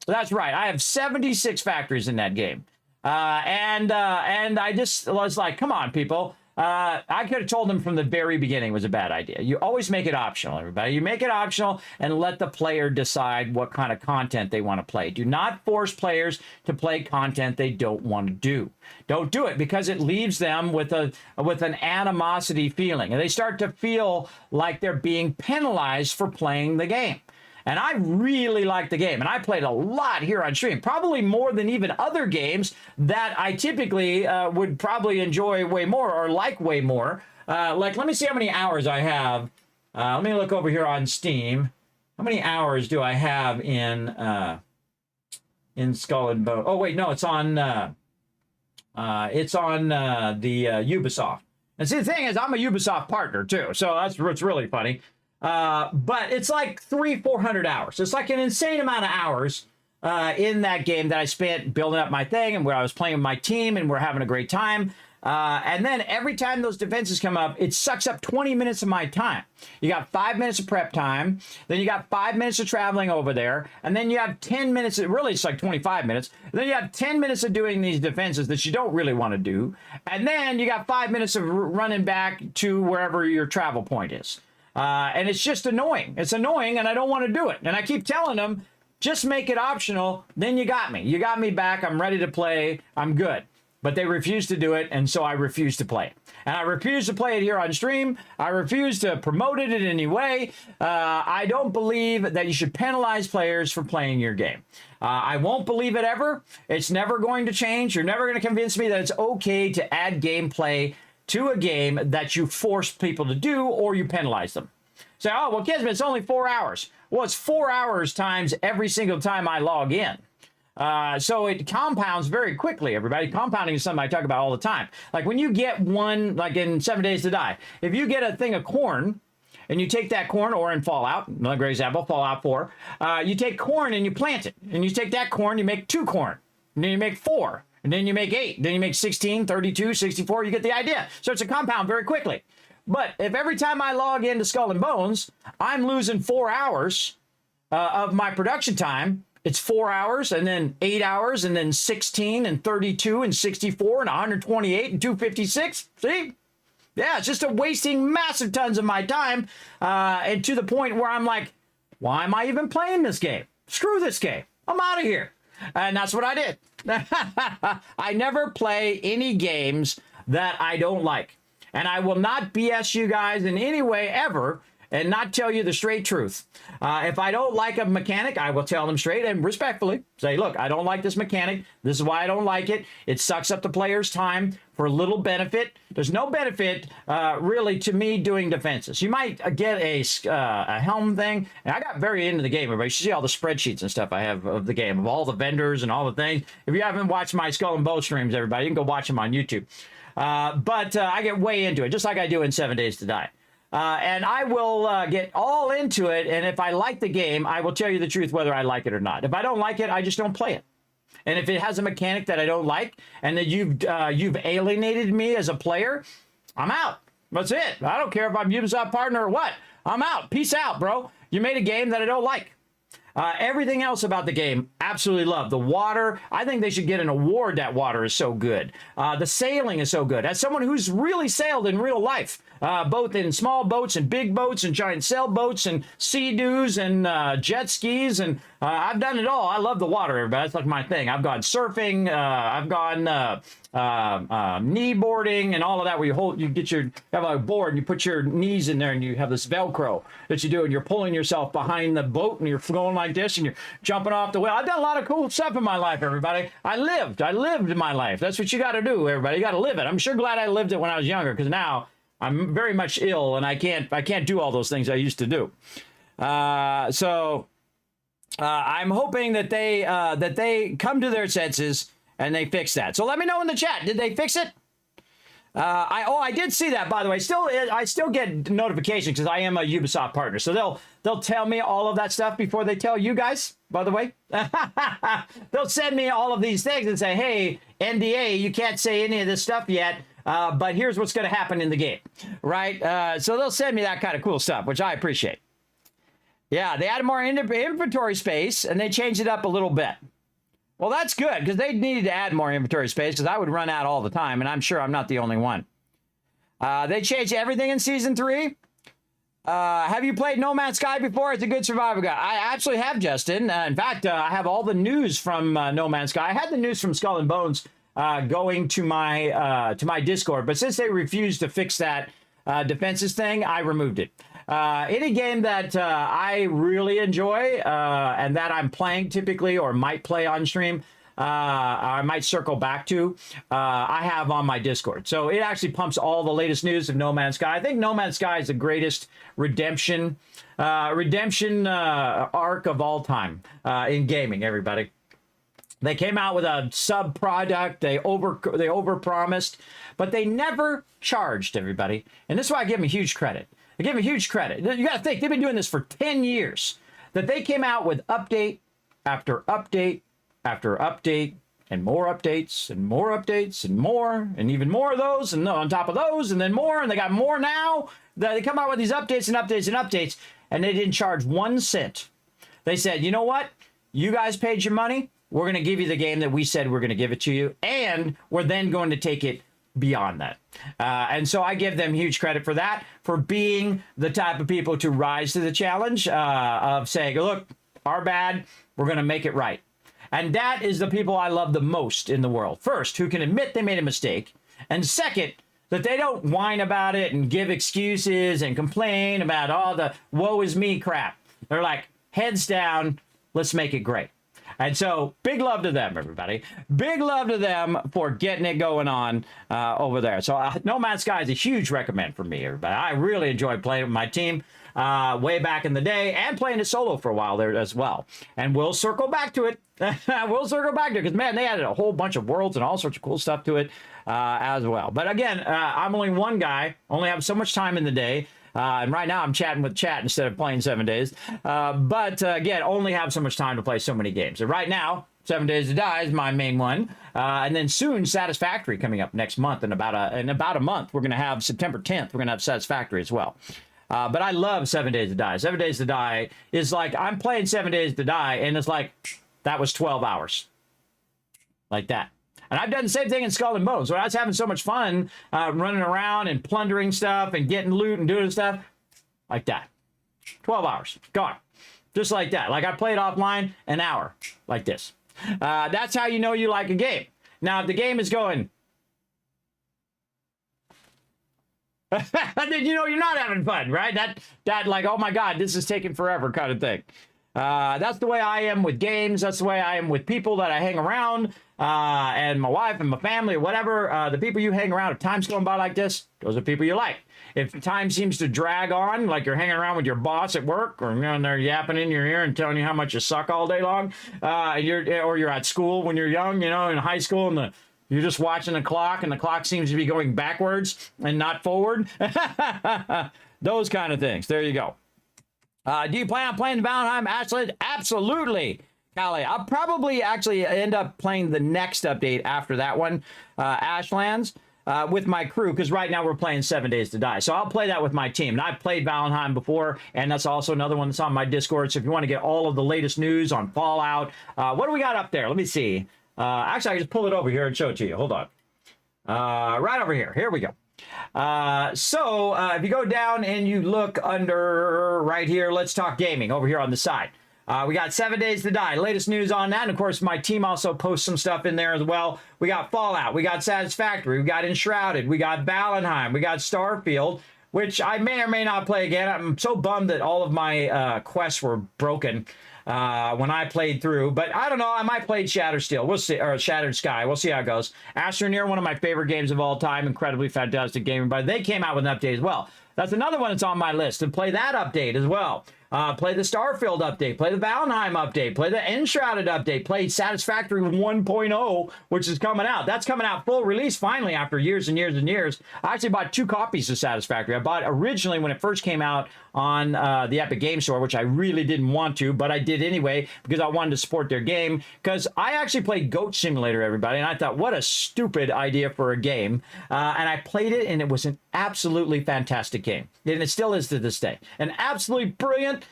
That's right. I have 76 factories in that game. And I just was like, come on, people. I could have told them from the very beginning it was a bad idea. You always make it optional, everybody. You make it optional and let the player decide what kind of content they want to play. Do not force players to play content they don't want to do. Don't do it because it leaves them with an animosity feeling. And they start to feel like they're being penalized for playing the game. And I really like the game, and I played a lot here on stream, probably more than even other games that I typically would probably enjoy way more or like way more. Like, let me see how many hours I have. Let me look over here on Steam. How many hours do I have in Skull and Bone? Oh, wait, no, it's on the Ubisoft. And see, the thing is, I'm a Ubisoft partner, too, so that's what's really funny. But it's like 300-400 hours. It's like an insane amount of hours in that game that I spent building up my thing and where I was playing with my team and we're having a great time. And then every time those defenses come up, it sucks up 20 minutes of my time. You got 5 minutes of prep time, then you got 5 minutes of traveling over there, and then you have 10 minutes, really it's like 25 minutes, and then you have 10 minutes of doing these defenses that you don't really want to do, and then you got 5 minutes of running back to wherever your travel point is. And it's just annoying. It's annoying, and I don't want to do it. And I keep telling them, just make it optional, then you got me. You got me back. I'm ready to play. I'm good. But they refuse to do it, and so I refuse to play it. And I refuse to play it here on stream. I refuse to promote it in any way. I don't believe that you should penalize players for playing your game. I won't believe it ever. It's never going to change. You're never going to convince me that it's okay to add gameplay to a game that you force people to do or you penalize them. Say, oh, well, Kismet, it's only 4 hours. Well, it's 4 hours times every single time I log in. So it compounds very quickly, everybody. Compounding is something I talk about all the time. Like when you get one, like in 7 Days to Die, if you get a thing of corn and you take that corn, or in Fallout, another great example, Fallout 4, you take corn and you plant it. And you take that corn, you make 2 corn. And then you make 4. And then you make 8. Then you make 16, 32, 64. You get the idea. So it's a compound very quickly. But if every time I log into Skull and Bones, I'm losing 4 hours of my production time, it's 4 hours and then 8 hours and then 16 and 32 and 64 and 128 and 256. See? Yeah, it's just a wasting massive tons of my time. And to the point where I'm like, why am I even playing this game? Screw this game. I'm out of here. And that's what I did. I never play any games that I don't like. And I will not BS you guys in any way ever and not tell you the straight truth. If I don't like a mechanic, I will tell them straight and respectfully. Say, look, I don't like this mechanic. This is why I don't like it. It sucks up the player's time for little benefit. There's no benefit, really, to me doing defenses. You might get a helm thing. And I got very into the game. Everybody should see all the spreadsheets and stuff I have of the game, of all the vendors and all the things. If you haven't watched my Skull and Bow streams, everybody, you can go watch them on YouTube. But I get way into it, just like I do in 7 Days to Die. And I will get all into it, and if I like the game, I will tell you the truth whether I like it or not. If I don't like it, I just don't play it. And if it has a mechanic that I don't like, and that you've alienated me as a player, I'm out. That's it. I don't care if I'm Ubisoft partner or what. I'm out. Peace out, bro. You made a game that I don't like. Everything else about the game, absolutely love. The water, I think they should get an award. That water is so good. The sailing is so good. As someone who's really sailed in real life, both in small boats and big boats and giant sailboats and sea-doos and jet skis, and I've done it all. I love the water, everybody. That's like my thing. I've gone surfing. I've gone knee boarding and all of that, where you have a board and you put your knees in there and you have this Velcro that you do, and you're pulling yourself behind the boat and you're going like this and you're jumping off the wheel. I've done a lot of cool stuff in my life, everybody. I lived my life. That's what you got to do, everybody. You got to live it. I'm sure glad I lived it when I was younger, because now I'm very much ill and I can't do all those things I used to do. So I'm hoping that they come to their senses and they fix that. So let me know in the chat. Did they fix it? I did see that, by the way. I still get notifications because I am a Ubisoft partner. So they'll tell me all of that stuff before they tell you guys, by the way. They'll send me all of these things and say, hey, NDA, you can't say any of this stuff yet. But here's what's going to happen in the game, right? So they'll send me that kind of cool stuff, which I appreciate. Yeah, they added more inventory space, and they changed it up a little bit. Well, that's good, because they needed to add more inventory space, because I would run out all the time, and I'm sure I'm not the only one. They changed everything in Season 3. Have you played No Man's Sky before? It's a good survival guide. I absolutely have, Justin. In fact, I have all the news from No Man's Sky. I had the news from Skull and Bones going to my Discord, but since they refused to fix that defenses thing, I removed it. Any game that I really enjoy and that I'm playing typically or might play on stream, I might circle back to, I have on my Discord. So it actually pumps all the latest news of No Man's Sky. I think No Man's Sky is the greatest redemption arc of all time in gaming, everybody. They came out with a sub product. They overpromised, but they never charged, everybody. And this is why I give them huge credit. I give them huge credit. You got to think, they've been doing this for 10 years. That they came out with update after update after update, and more updates and more updates and more, and even more of those, and on top of those, and then more, and they got more now. They come out with these updates and updates and updates, and they didn't charge 1 cent. They said, you know what? You guys paid your money. We're going to give you the game that we said we're going to give it to you, and we're then going to take it beyond that. And so I give them huge credit for that, for being the type of people to rise to the challenge of saying, look, our bad, we're going to make it right. And that is the people I love the most in the world. First, who can admit they made a mistake. And second, that they don't whine about it and give excuses and complain about all the woe is me crap. They're like, heads down, let's make it great. And so, big love to them, everybody. Big love to them for getting it going on over there. So, No Man's Sky is a huge recommend for me, everybody. I really enjoyed playing with my team way back in the day, and playing it solo for a while there as well. And we'll circle back to it. We'll circle back to it, because, man, they added a whole bunch of worlds and all sorts of cool stuff to it as well. But again, I'm only one guy, only have so much time in the day. And right now I'm chatting with chat instead of playing 7 days. But again, only have so much time to play so many games. So right now, 7 Days to Die is my main one. And then soon, Satisfactory coming up next month. In about a month, we're going to have September 10th. We're going to have Satisfactory as well. But I love 7 Days to Die. 7 Days to Die is like, I'm playing 7 Days to Die, and it's like, that was 12 hours. Like that. And I've done the same thing in Skull and Bones, where I was having so much fun running around and plundering stuff and getting loot and doing stuff like that. 12 hours, gone. Just like that. Like I played offline an hour like this. That's how you know you like a game. Now, if the game is going, then you know you're not having fun, right? That like, oh my God, this is taking forever kind of thing. That's the way I am with games. That's the way I am with people that I hang around, and my wife and my family or whatever. The people you hang around, if time's going by like this, those are people you like. If time seems to drag on, like you're hanging around with your boss at work, or they're yapping in your ear and telling you how much you suck all day long, or you're at school when you're young, in high school, and you're just watching the clock, and the clock seems to be going backwards and not forward. Those kind of things. There you go. Do you plan on playing Valheim, Ashland? Absolutely, Callie. I'll probably actually end up playing the next update after that one, Ashlands, with my crew, because right now we're playing 7 Days to Die. So I'll play that with my team. And I've played Valheim before, and that's also another one that's on my Discord. So if you want to get all of the latest news on Fallout, what do we got up there? Let me see. Actually, I can just pull it over here and show it to you. Hold on. Right over here. Here we go. So if you go down and you look under right here, Let's Talk Gaming over here on the side. We got 7 Days to Die, latest news on that. And of course, my team also posts some stuff in there as well. We got Fallout, we got Satisfactory, we got Enshrouded, we got Valheim, we got Starfield, which I may or may not play again. I'm so bummed that all of my quests were broken when I played through, but I don't know. I might play Shattered Steel. We'll see, or Shattered Sky. We'll see how it goes. Astroneer, one of my favorite games of all time. Incredibly fantastic game, but they came out with an update as well. That's another one that's on my list, and play that update as well. Play the Starfield update, play the Valheim update, play the Enshrouded update, play Satisfactory 1.0, which is coming out. That's coming out full release finally after years and years and years. I actually bought 2 copies of Satisfactory. I bought originally when it first came out on the Epic Game Store, which I really didn't want to, but I did anyway because I wanted to support their game. Because I actually played Goat Simulator, everybody, and I thought, what a stupid idea for a game. And I played it, and it was an absolutely fantastic game. And it still is to this day. An absolutely brilliant.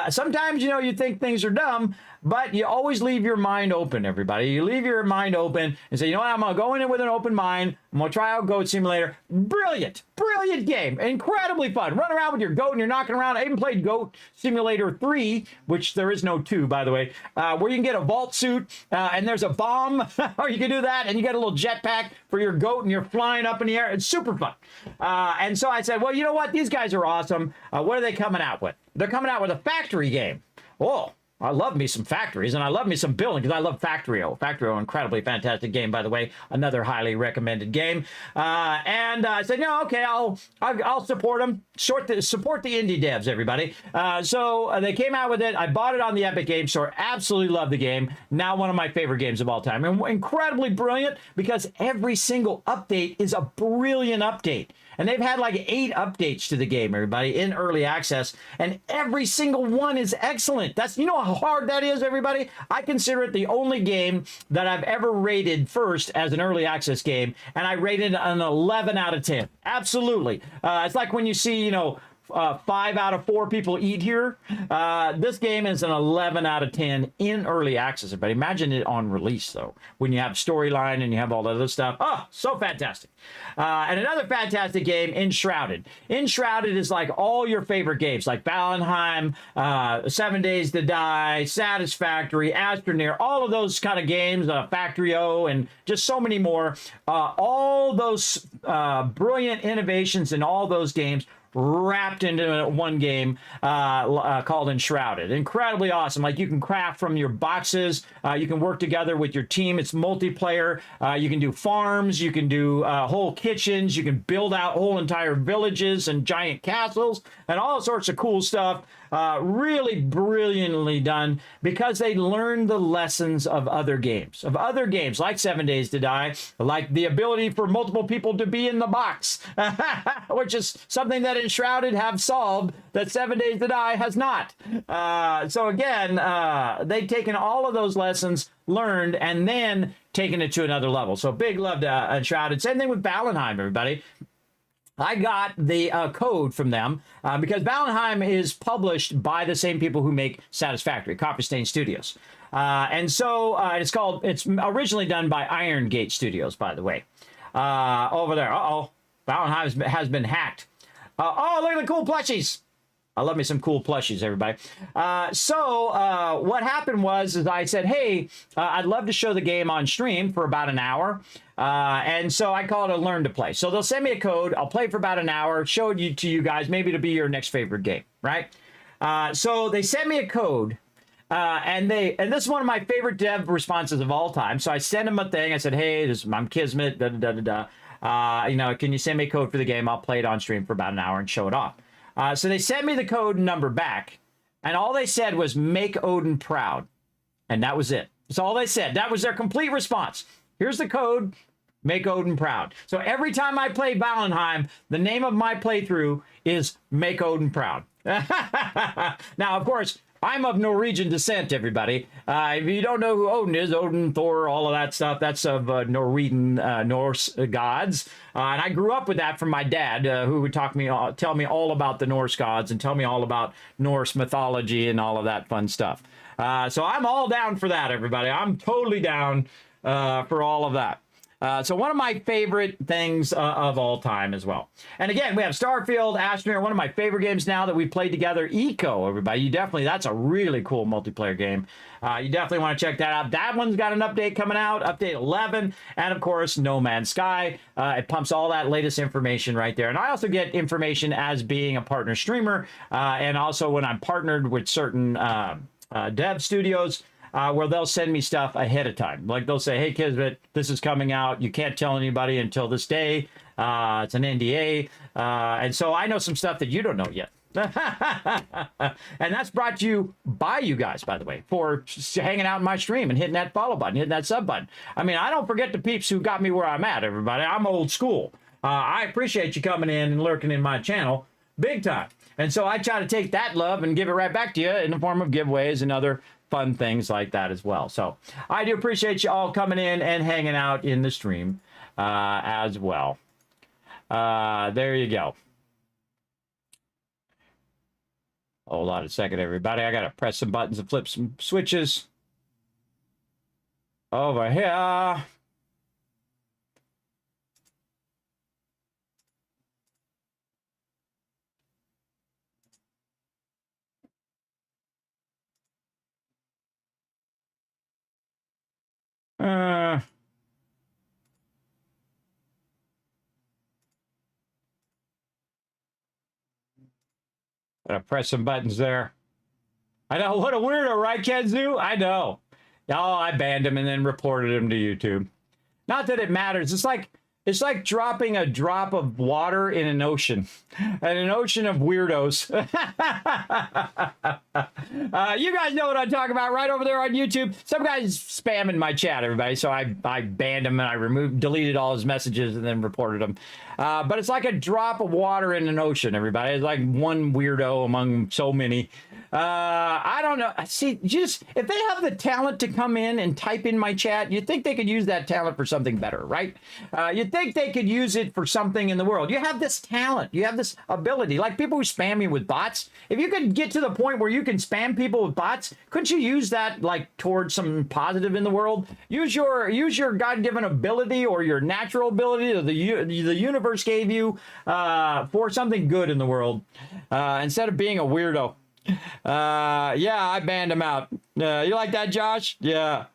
Sometimes, you think things are dumb, but you always leave your mind open, everybody. You leave your mind open and say, you know what, I'm going to go in with an open mind. I'm going to try out Goat Simulator. Brilliant, brilliant game. Incredibly fun. Run around with your goat and you're knocking around. I even played Goat Simulator 3, which there is no 2, by the way, where you can get a vault suit and there's a bomb, or you can do that and you get a little jetpack for your goat and you're flying up in the air. It's super fun. And so I said, well, you know what? These guys are awesome. What are they coming out with? They're coming out with a factory game. Oh, I love me some factories, and I love me some building, because I love Factorio. Factorio, incredibly fantastic game, by the way. Another highly recommended game. And I said, no, okay, I'll support them. Support the indie devs, everybody. So they came out with it. I bought it on the Epic Game Store. Absolutely love the game. Now one of my favorite games of all time. And incredibly brilliant, because every single update is a brilliant update. And they've had like 8 updates to the game, everybody, in early access. And every single one is excellent. You know how hard that is, everybody? I consider it the only game that I've ever rated first as an early access game. And I rated an 11 out of 10. Absolutely. It's like when you see, 5 out of 4 people eat here. This game is an 11 out of 10 in early access. But imagine it on release, though, when you have storyline and you have all that other stuff. Oh, so fantastic. And another fantastic game, Enshrouded. Enshrouded is like all your favorite games, like Valheim, 7 Days to Die, Satisfactory, Astroneer, all of those kind of games, Factorio, and just so many more. All those brilliant innovations in all those games wrapped into one game called Enshrouded. Incredibly awesome. Like, you can craft from your boxes. You can work together with your team. It's multiplayer. You can do farms. You can do whole kitchens. You can build out whole entire villages and giant castles and all sorts of cool stuff. Really brilliantly done, because they learned the lessons of other games like 7 Days to Die, like the ability for multiple people to be in the box, which is something that Enshrouded have solved that 7 Days to Die has not. So again, they've taken all of those lessons learned and then taken it to another level. So big love to Enshrouded. Same thing with Valheim, everybody. I got the code from them because Valheim is published by the same people who make Satisfactory, Copper Stain Studios. And so it's originally done by Iron Gate Studios, by the way. Over there. Uh-oh. Valheim has been hacked. Oh, look at the cool plushies. I love me some cool plushies, everybody. So what happened was is I said, hey, I'd love to show the game on stream for about an hour. And so I call it a learn to play. So they'll send me a code. I'll play for about an hour, show it to you guys, maybe to be your next favorite game, right? So they sent me a code. And this is one of my favorite dev responses of all time. So I sent them a thing. I said, hey, I'm Kismet, you know, can you send me a code for the game? I'll play it on stream for about an hour and show it off. So they sent me the code number back, and all they said was make Odin proud. And that was it. That's all they said. That was their complete response. Here's the code, make Odin proud. So every time I play Valheim, the name of my playthrough is make Odin proud. Now, of course, I'm of Norwegian descent, everybody. If you don't know who Odin is, Odin, Thor, all of that stuff, that's of Norwegian Norse gods. And I grew up with that from my dad, who would tell me all about the Norse gods and tell me all about Norse mythology and all of that fun stuff. So I'm all down for that, everybody. I'm totally down for all of that. So one of my favorite things of all time as well. And again, we have Starfield, Astroneer, one of my favorite games now that we played together, Eco, everybody. That's a really cool multiplayer game. You definitely want to check that out. That one's got an update coming out, update 11. And of course, No Man's Sky. It pumps all that latest information right there. And I also get information as being a partner streamer. And also when I'm partnered with certain dev studios, where they'll send me stuff ahead of time. Like they'll say, hey, Kismet, this is coming out. You can't tell anybody until this day. It's an NDA. And so I know some stuff that you don't know yet. And that's brought to you by you guys, by the way, for hanging out in my stream and hitting that follow button, hitting that sub button. I mean, I don't forget the peeps who got me where I'm at, everybody. I'm old school. I appreciate you coming in and lurking in my channel big time. And so I try to take that love and give it right back to you in the form of giveaways and other fun things like that as well. So I do appreciate you all coming in and hanging out in the stream as well. There you go. Hold on a second, everybody. I got to press some buttons and flip some switches over here. Gotta press some buttons there. I know, what a weirdo, right, Kenzu? I know. Oh, I banned him and then reported him to YouTube. Not that it matters. It's like dropping a drop of water in an ocean of weirdos. You guys know what I'm talking about right over there on YouTube. Some guy's spamming my chat, everybody. So I banned him and I deleted all his messages and then reported him. But it's like a drop of water in an ocean, everybody. It's like one weirdo among so many. I don't know. See, just if they have the talent to come in and type in my chat, you'd think they could use that talent for something better, right? You'd think they could use it for something in the world. You have this talent. You have this ability. Like people who spam me with bots. If you could get to the point where you can spam people with bots, couldn't you use that like towards some positive in the world? Use your God-given ability or your natural ability that the universe gave you for something good in the world instead of being a weirdo. Yeah, I banned him out. You like that, Josh? Yeah.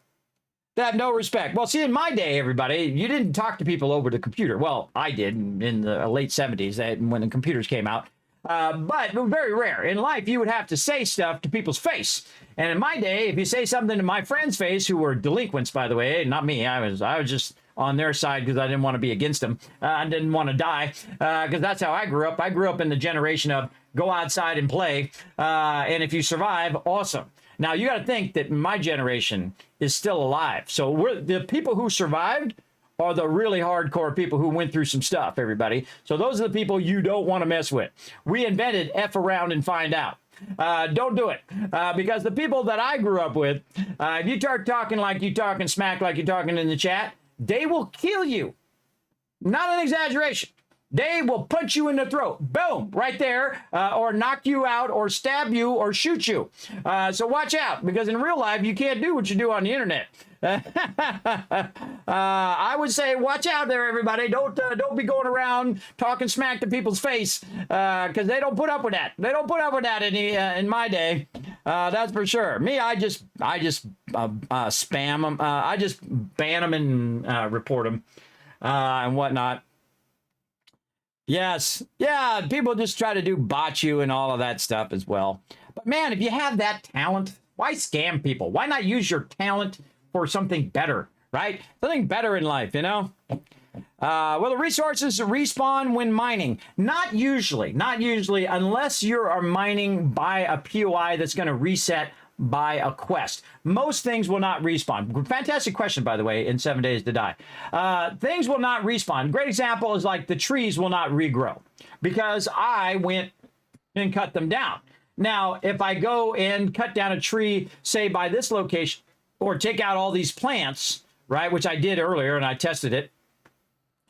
They have no respect. Well, see, in my day, everybody, you didn't talk to people over the computer. Well, I did in the late 70s when the computers came out. But very rare. In life, you would have to say stuff to people's face. And in my day, if you say something to my friend's face, who were delinquents, by the way, not me, I was just on their side because I didn't want to be against them. I didn't want to die because that's how I grew up. I grew up in the generation of go outside and play. And if you survive, awesome. Now, you got to think that my generation is still alive. So the people who survived are the really hardcore people who went through some stuff, everybody. So those are the people you don't want to mess with. We invented F around and find out. Don't do it. Because the people that I grew up with, if you start talking like you talking smack like you're talking in the chat, they will kill you. Not an exaggeration. They will punch you in the throat. Boom, right there, or knock you out, or stab you, or shoot you. So watch out, because in real life, you can't do what you do on the internet. I would say watch out there, everybody. Don't be going around talking smack to people's face, because they don't put up with that. They don't put up with that in my day. That's for sure. Me, I just spam them. I just ban them and report them and whatnot. Yes. Yeah, people just try to bot you and all of that stuff as well. But man, if you have that talent, why scam people? Why not use your talent for something better, right? Something better in life, you know? Well, the resources respawn when mining. Not usually, unless you are mining by a POI that's going to reset by a quest. Most things will not respawn. Fantastic question, by the way, in 7 Days to Die. Things will not respawn. Great example is like the trees will not regrow because I went and cut them down. Now, if I go and cut down a tree, say by this location, or take out all these plants, right, which I did earlier and I tested it,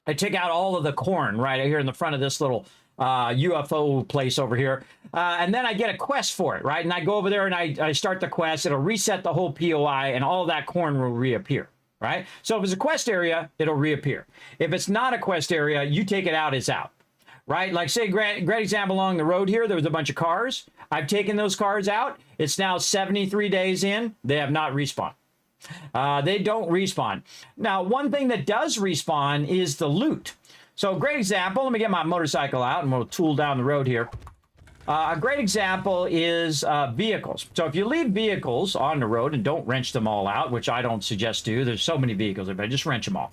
I take out all of the corn right here in the front of this little UFO place over here. And then I get a quest for it, right? And I go over there and I start the quest. It'll reset the whole POI and all of that corn will reappear, right? So if it's a quest area, it'll reappear. If it's not a quest area, you take it out, it's out, right? Like say, great example along the road here, there was a bunch of cars. I've taken those cars out. It's now 73 days in. They have not respawned. They don't respawn. Now, one thing that does respawn is the loot. So great example, let me get my motorcycle out and we'll tool down the road here. A great example is vehicles. So if you leave vehicles on the road and don't wrench them all out, which I don't suggest do, there's so many vehicles, but just wrench them all.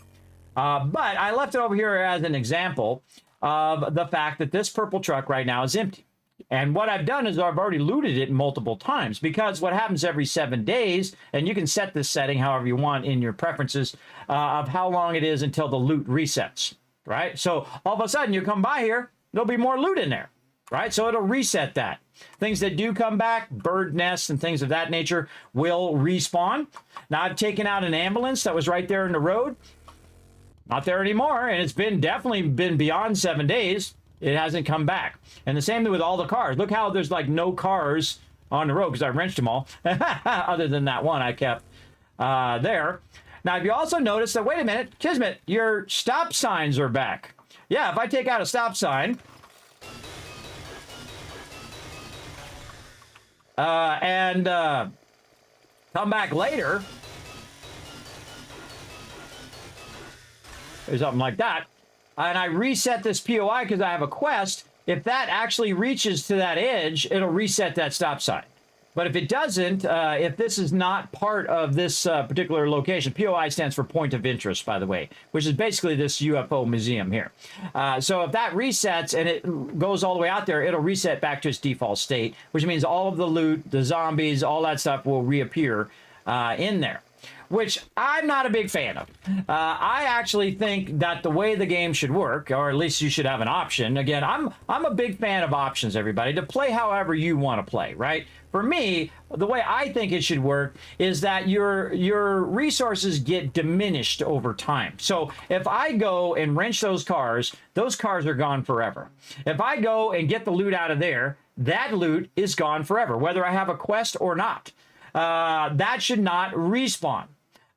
But I left it over here as an example of the fact that this purple truck right now is empty. And what I've done is I've already looted it multiple times because what happens every 7 days, and you can set this setting however you want in your preferences of how long it is until the loot resets. Right? So all of a sudden you come by here, there'll be more loot in there, right? So it'll reset that. Things that do come back, bird nests and things of that nature will respawn. Now I've taken out an ambulance that was right there in the road. Not there anymore. And it's definitely been beyond 7 days. It hasn't come back. And the same thing with all the cars. Look how there's like no cars on the road because I wrenched them all. Other than that one I kept there. Now, if you also notice that, wait a minute, Kismet, your stop signs are back. Yeah, if I take out a stop sign and come back later, or something like that, and I reset this POI because I have a quest, if that actually reaches to that edge, it'll reset that stop sign. But if it doesn't, if this is not part of this particular location, POI stands for Point of Interest, by the way, which is basically this UFO museum here. So if that resets and it goes all the way out there, it'll reset back to its default state, which means all of the loot, the zombies, all that stuff will reappear in there, which I'm not a big fan of. I actually think that the way the game should work, or at least you should have an option. Again, I'm a big fan of options, everybody, to play however you want to play, right? For me, the way I think it should work is that your resources get diminished over time. So if I go and wrench those cars are gone forever. If I go and get the loot out of there, that loot is gone forever, whether I have a quest or not. That should not respawn.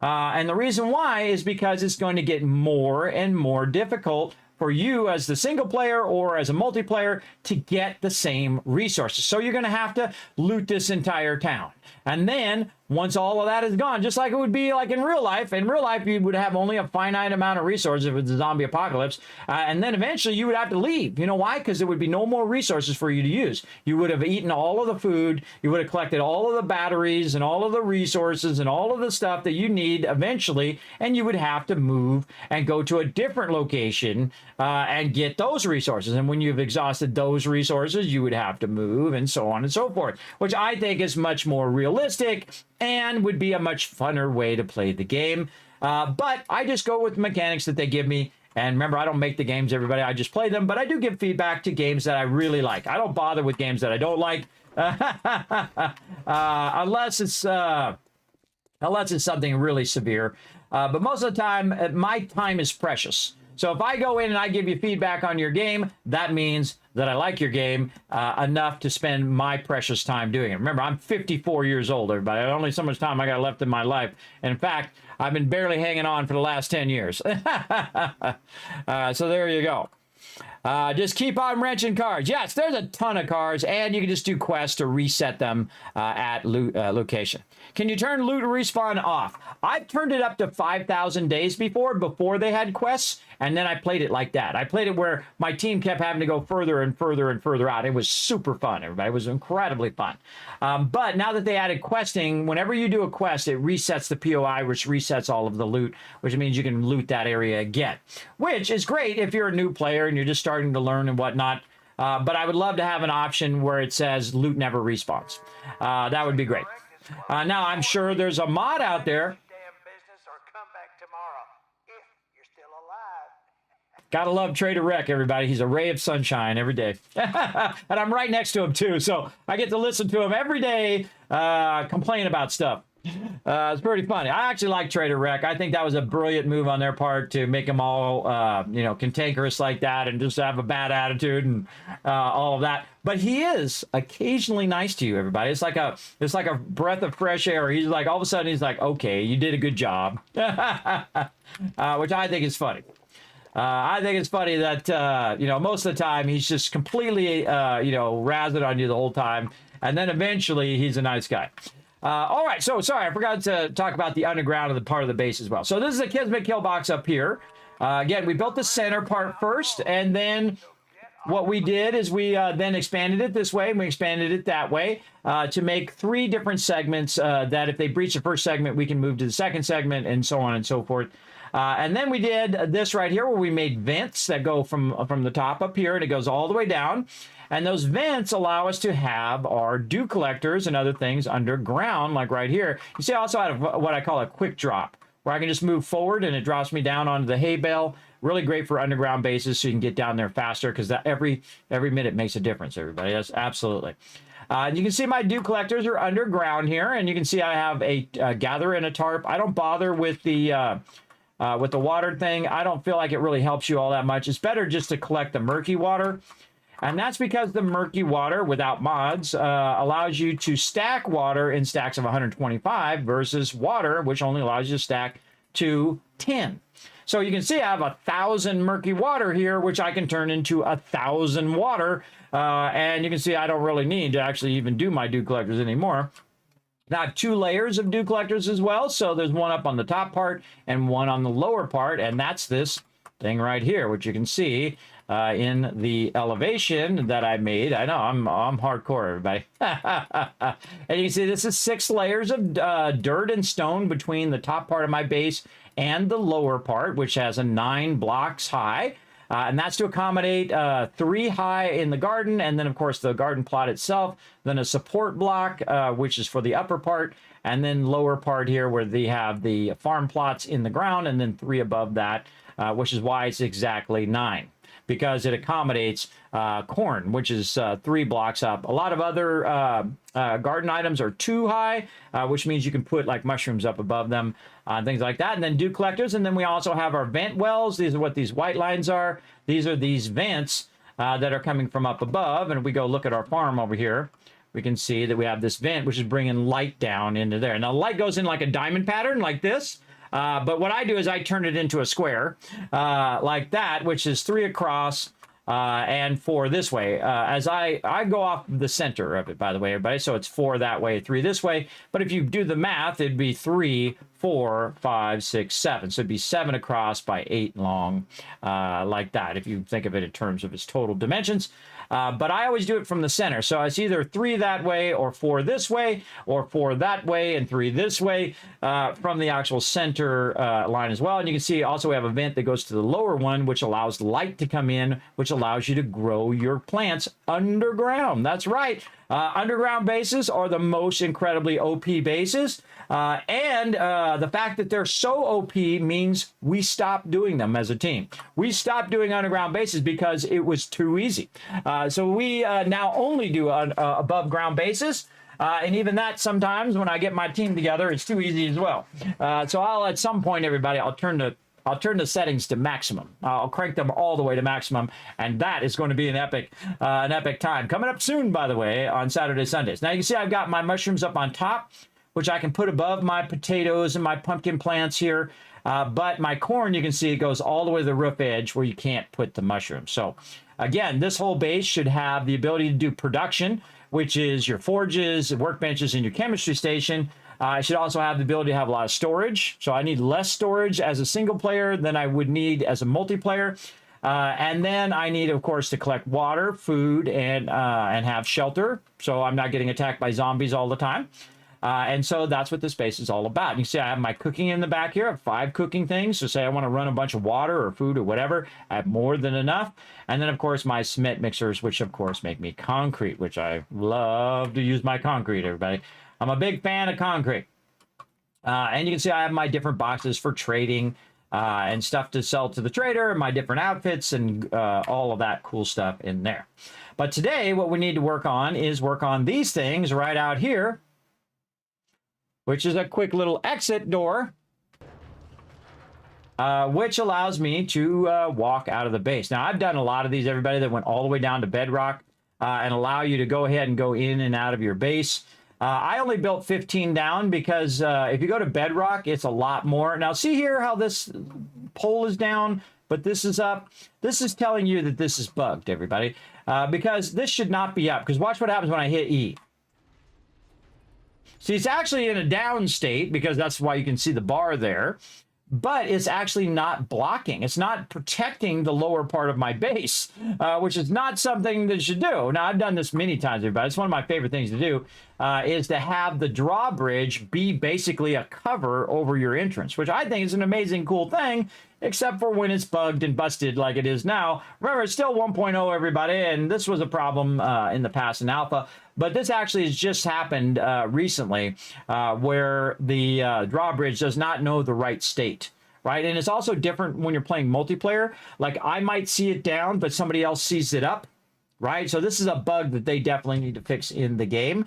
And the reason why is because it's going to get more and more difficult for you as the single player or as a multiplayer to get the same resources. So you're going to have to loot this entire town. And then once all of that is gone, just like it would be like in real life you would have only a finite amount of resources if it's a zombie apocalypse. And then eventually you would have to leave. You know why? Because there would be no more resources for you to use. You would have eaten all of the food. You would have collected all of the batteries and all of the resources and all of the stuff that you need eventually. And you would have to move and go to a different location and get those resources. And when you've exhausted those resources, you would have to move and so on and so forth, which I think is much more realistic and would be a much funner way to play the game. But I just go with the mechanics that they give me. And remember, I don't make the games, everybody. I just play them. But I do give feedback to games that I really like. I don't bother with games that I don't like. Unless it's something really severe. But most of the time, my time is precious. So if I go in and I give you feedback on your game, that means that I like your game enough to spend my precious time doing it. Remember, I'm 54 years old, everybody. Only so much time I got left in my life. And in fact, I've been barely hanging on for the last 10 years. So there you go. Just keep on wrenching cards. Yes, there's a ton of cards, and you can just do quests to reset them at location. Can you turn loot respawn off? I've turned it up to 5,000 days before they had quests, and then I played it like that. I played it where my team kept having to go further and further and further out. It was super fun, everybody. It was incredibly fun. But now that they added questing, whenever you do a quest, it resets the POI, which resets all of the loot, which means you can loot that area again, which is great if you're a new player and you're just starting to learn and whatnot. But I would love to have an option where it says loot never respawns. That would be great. Now, I'm sure there's a mod out there. Gotta love Trader Rec, everybody. He's a ray of sunshine every day. And I'm right next to him, too. So I get to listen to him every day complain about stuff. It's pretty funny. I actually like Trader Rec. I think that was a brilliant move on their part to make them all, cantankerous like that and just have a bad attitude and all of that. But he is occasionally nice to you, everybody. It's like a breath of fresh air. He's like, all of a sudden, he's like, okay, you did a good job, which I think is funny. I think it's funny that, most of the time he's just completely, razzing on you the whole time. And then eventually he's a nice guy. All right, so sorry, I forgot to talk about the underground of the part of the base as well. So this is a Kismet kill box up here. Again, we built the center part first, and then what we did is we then expanded it this way, and we expanded it that way to make 3 different segments that if they breach the first segment, we can move to the second segment, and so on and so forth. And then we did this right here where we made vents that go from the top up here, and it goes all the way down. And those vents allow us to have our dew collectors and other things underground, like right here. You see, I also have what I call a quick drop, where I can just move forward and it drops me down onto the hay bale. Really great for underground bases, so you can get down there faster, because that every minute makes a difference, everybody. That's absolutely. You can see my dew collectors are underground here, and you can see I have a gatherer and a tarp. I don't bother with the water thing. I don't feel like it really helps you all that much. It's better just to collect the murky water. And that's because the murky water, without mods, allows you to stack water in stacks of 125 versus water, which only allows you to stack to 10. So you can see I have 1,000 murky water here, which I can turn into 1,000 water. And you can see I don't really need to actually even do my dew collectors anymore. Now, I have 2 layers of dew collectors as well. So there's one up on the top part and one on the lower part. And that's this thing right here, which you can see in the elevation that I made. I know, I'm hardcore, everybody. And you can see this is 6 layers of dirt and stone between the top part of my base and the lower part, which has a 9 blocks high. And that's to accommodate 3 high in the garden, and then, of course, the garden plot itself, then a support block, which is for the upper part, and then lower part here where they have the farm plots in the ground, and then 3 above that, which is why it's exactly 9. Because it accommodates corn, which is 3 blocks up. A lot of other garden items are 2 high, which means you can put like mushrooms up above them, things like that. And then dew collectors. And then we also have our vent wells. These are what these white lines are. These are these vents that are coming from up above. And if we go look at our farm over here, we can see that we have this vent, which is bringing light down into there. Now, light goes in like a diamond pattern like this. But what I do is I turn it into a square like that, which is 3 across and 4 this way. As I go off the center of it, by the way, everybody. So it's 4 that way, 3 this way. But if you do the math, it'd be 3, 4, 5, 6, 7. So it'd be 7 across by 8 long like that, if you think of it in terms of its total dimensions. But I always do it from the center. So it's either 3 that way or 4 this way or 4 that way and 3 this way from the actual center line as well. And you can see also we have a vent that goes to the lower one, which allows light to come in, which allows you to grow your plants underground. That's right. Underground bases are the most incredibly OP bases. And the fact that they're so OP means we stopped doing them as a team. We stopped doing underground bases because it was too easy. So we now only do above ground bases. And even that, sometimes when I get my team together, it's too easy as well. So I'll, at some point, everybody, I'll turn the I'll turn the settings to maximum. I'll crank them all the way to maximum, and that is going to be an epic time. Coming up soon, by the way, on Saturday, Sundays. Now, you can see I've got my mushrooms up on top, which I can put above my potatoes and my pumpkin plants here. But my corn, you can see it goes all the way to the roof edge where you can't put the mushrooms. So, again, this whole base should have the ability to do production, which is your forges, workbenches, and your chemistry station. I should also have the ability to have a lot of storage. So I need less storage as a single player than I would need as a multiplayer. And then I need, of course, to collect water, food, and have shelter. So I'm not getting attacked by zombies all the time. And so that's what this base is all about. You see I have my cooking in the back here. I have 5 cooking things. So say I want to run a bunch of water or food or whatever. I have more than enough. And then, of course, my cement mixers, which, of course, make me concrete, which I love to use my concrete, everybody. I'm a big fan of concrete. And you can see I have my different boxes for trading and stuff to sell to the trader, my different outfits, and all of that cool stuff in there. But today, what we need to work on is work on these things right out here, which is a quick little exit door, which allows me to walk out of the base. Now, I've done a lot of these, everybody, that went all the way down to bedrock and allow you to go ahead and go in and out of your base. I only built 15 down because if you go to bedrock, it's a lot more. Now, see here how this pole is down, but this is up. This is telling you that this is bugged, everybody, because this should not be up. Because watch what happens when I hit E. See, it's actually in a down state because that's why you can see the bar there. But it's actually not blocking. It's not protecting the lower part of my base, which is not something that you should do. Now, I've done this many times, everybody. It's one of my favorite things to do, is to have the drawbridge be basically a cover over your entrance, which I think is an amazing, cool thing, except for when it's bugged and busted like it is now. Remember, it's still 1.0, everybody, and this was a problem in the past in alpha. But this actually has just happened recently where the drawbridge does not know the right state, right? And it's also different when you're playing multiplayer. Like, I might see it down, but somebody else sees it up, right? So this is a bug that they definitely need to fix in the game